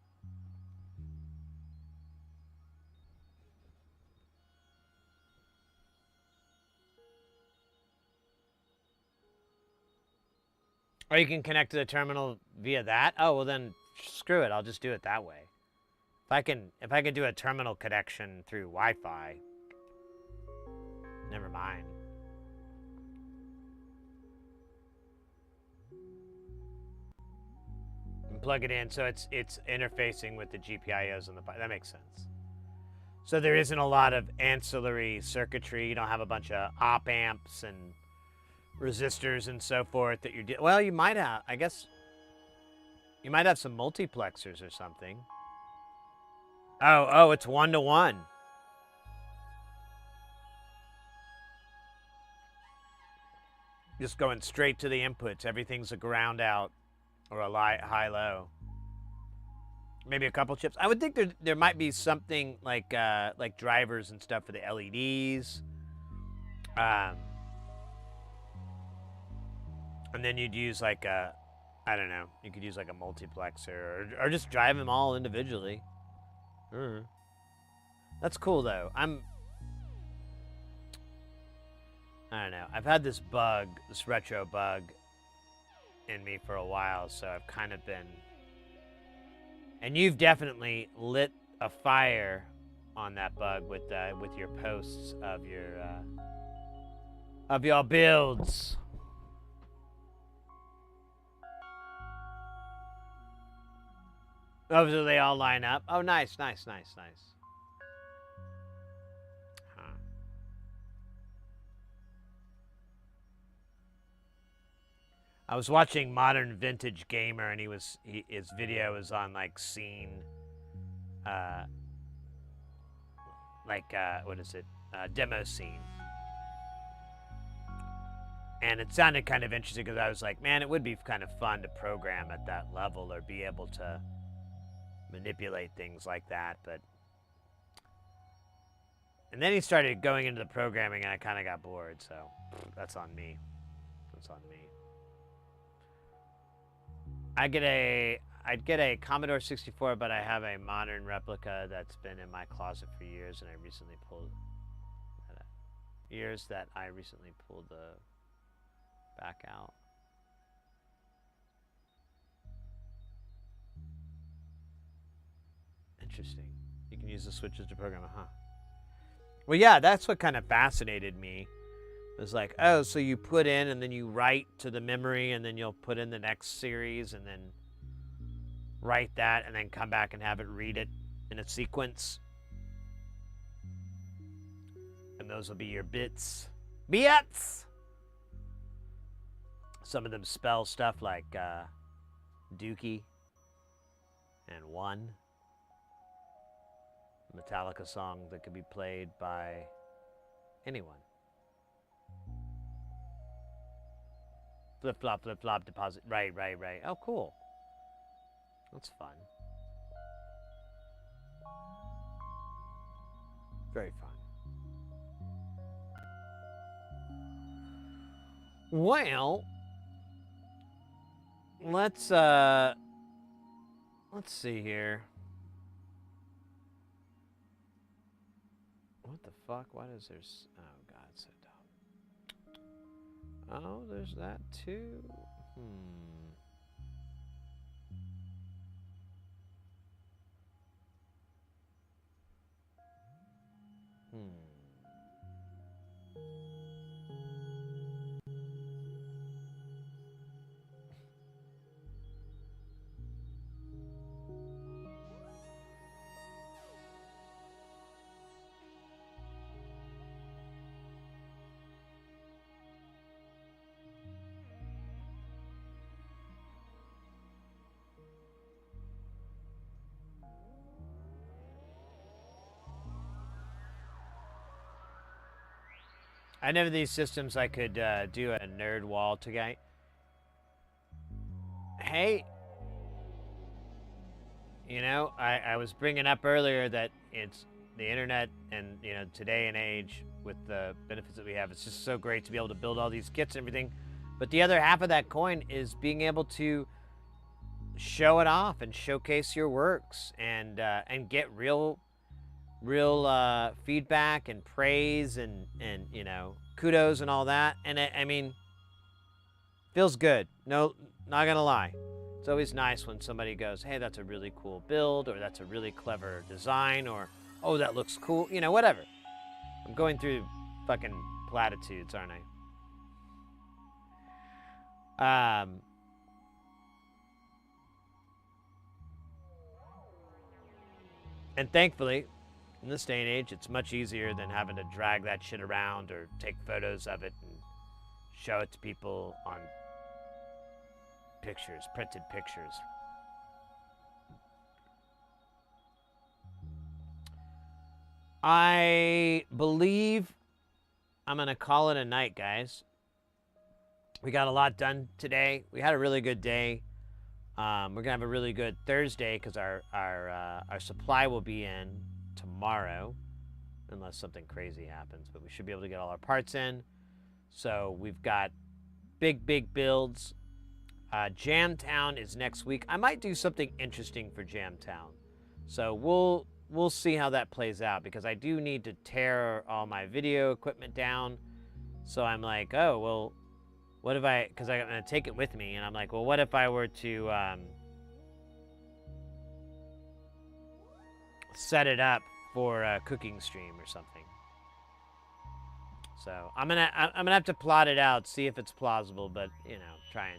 Or you can connect to the terminal via that? Oh, well then screw it. I'll just do it that way. If I can do a terminal connection through Wi-Fi, never mind. And plug it in so it's interfacing with the GPIOs and that makes sense. So there isn't a lot of ancillary circuitry. You don't have a bunch of op amps and resistors and so forth that you're well, you might have, I guess you might have some multiplexers or something. Oh, it's 1-to-1. Just going straight to the inputs. Everything's a ground out or a high-low. Maybe a couple chips. I would think there might be something like drivers and stuff for the LEDs. And then you'd use like a, I don't know, you could use like a multiplexer or just drive them all individually. That's cool though. I don't know. I've had this bug, this retro bug in me for a while, so I've kind of been, and you've definitely lit a fire on that bug with your posts of your builds. Oh, so they all line up? Oh, nice. Huh. I was watching Modern Vintage Gamer, and his video was on like scene, what is it? Demo scene. And it sounded kind of interesting because I was like, man, it would be kind of fun to program at that level or be able to manipulate things like that, but and then he started going into the programming and I kind of got bored, so that's on me. I'd get a Commodore 64, but I have a modern replica that's been in my closet for years, and I recently pulled the back out. Interesting. You can use the switches to program it, huh? Well, yeah, that's what kind of fascinated me It's like, oh, so you put in and then you write to the memory and then you'll put in the next series and then write that and then come back and have it read it in a sequence. And those will be your bits. Bits! Some of them spell stuff like Dookie and One. Metallica song that could be played by anyone. Flip flop, deposit. Right. Oh, cool. That's fun. Very fun. Well, let's see here. What the fuck? What is there? Oh God, it's so dumb. Oh, there's that too. I never these systems I could do a nerd wall to guy. Hey, you know, I was bringing up earlier that it's the internet and, you know, today and age with the benefits that we have. It's just so great to be able to build all these kits and everything. But the other half of that coin is being able to show it off and showcase your works and get real feedback and praise and you know, kudos and all that. And I mean, feels good. No, not gonna lie. It's always nice when somebody goes, hey, that's a really cool build, or that's a really clever design, or, oh, that looks cool. You know, whatever. I'm going through fucking platitudes, aren't I? And thankfully, in this day and age, it's much easier than having to drag that shit around or take photos of it and show it to people on pictures, printed pictures. I believe I'm going to call it a night, guys. We got a lot done today. We had a really good day. We're going to have a really good Thursday because our supply will be in tomorrow, unless something crazy happens, but we should be able to get all our parts in. So we've got big builds. Jamtown is next week. I might do something interesting for Jamtown, so we'll see how that plays out, because I do need to tear all my video equipment down. So I'm like, oh well, what if I, because I'm gonna take it with me, and I'm like, well, what if I were to set it up for a cooking stream or something. So I'm gonna have to plot it out, see if it's plausible, but you know, try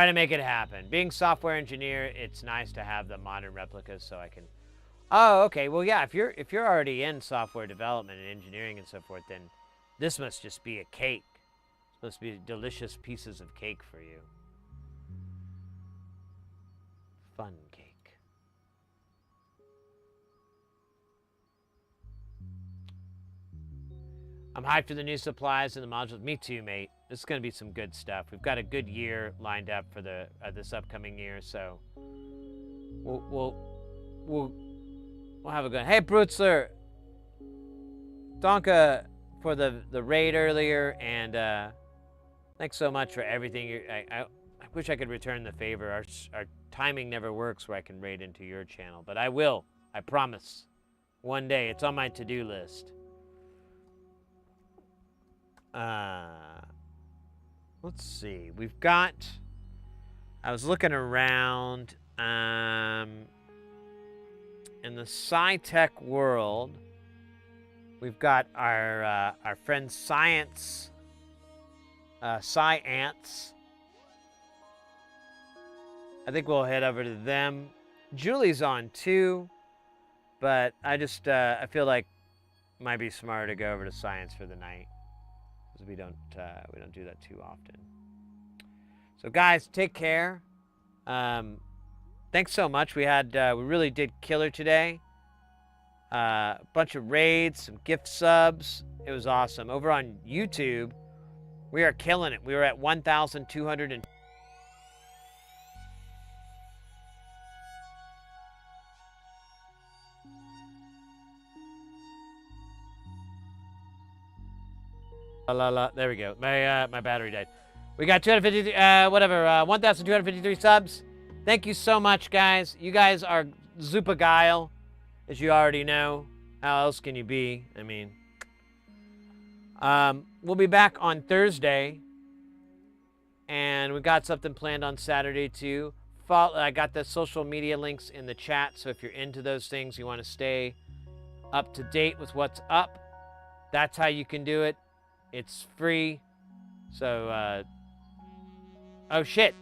to make it happen. Being software engineer, it's nice to have the modern replicas so I can. Oh, okay. Well, yeah. If you're already in software development and engineering and so forth, then this must just be a cake. It's supposed to be delicious pieces of cake for you. Fun cake. I'm hyped for the new supplies and the modules. Me too, mate. This is going to be some good stuff. We've got a good year lined up for the this upcoming year, so we'll have a good. Hey, Brutzler, Donka for the raid earlier, and thanks so much for everything. I wish I could return the favor. Our timing never works where I can raid into your channel, but I will. I promise. One day, it's on my to-do list. Let's see. We've got. I was looking around. In the sci-tech world, We've got our friend Science, Sci-Ants. I think we'll head over to them. Julie's on too, but I just I feel like it might be smarter to go over to Science for the night because we don't do that too often. So guys, take care. Thanks so much. We really did killer today. A bunch of raids, some gift subs. It was awesome. Over on YouTube, we are killing it. We were at 1,200 and there we go. My battery died. We got 250 1,253 subs. Thank you so much, guys. You guys are Zupa Guile, as you already know. How else can you be? I mean, we'll be back on Thursday, and we got something planned on Saturday too. I got the social media links in the chat, so if you're into those things, you want to stay up to date with what's up, that's how you can do it. It's free. So, oh shit.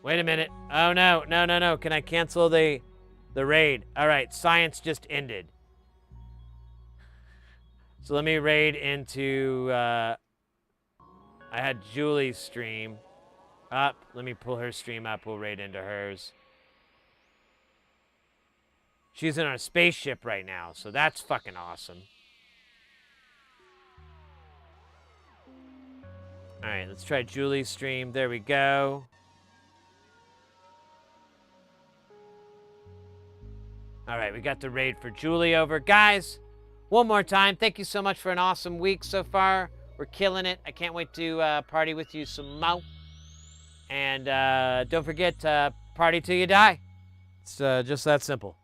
Wait a minute. Oh no. Can I cancel the raid? All right, Science just ended. So let me raid into, I had Julie's stream up. Let me pull her stream up. We'll raid into hers. She's in our spaceship right now, so that's fucking awesome. All right, let's try Julie's stream. There we go. All right, we got the raid for Julie over. Guys, one more time, thank you so much for an awesome week so far. We're killing it. I can't wait to party with you some more. And don't forget, party till you die. It's just that simple.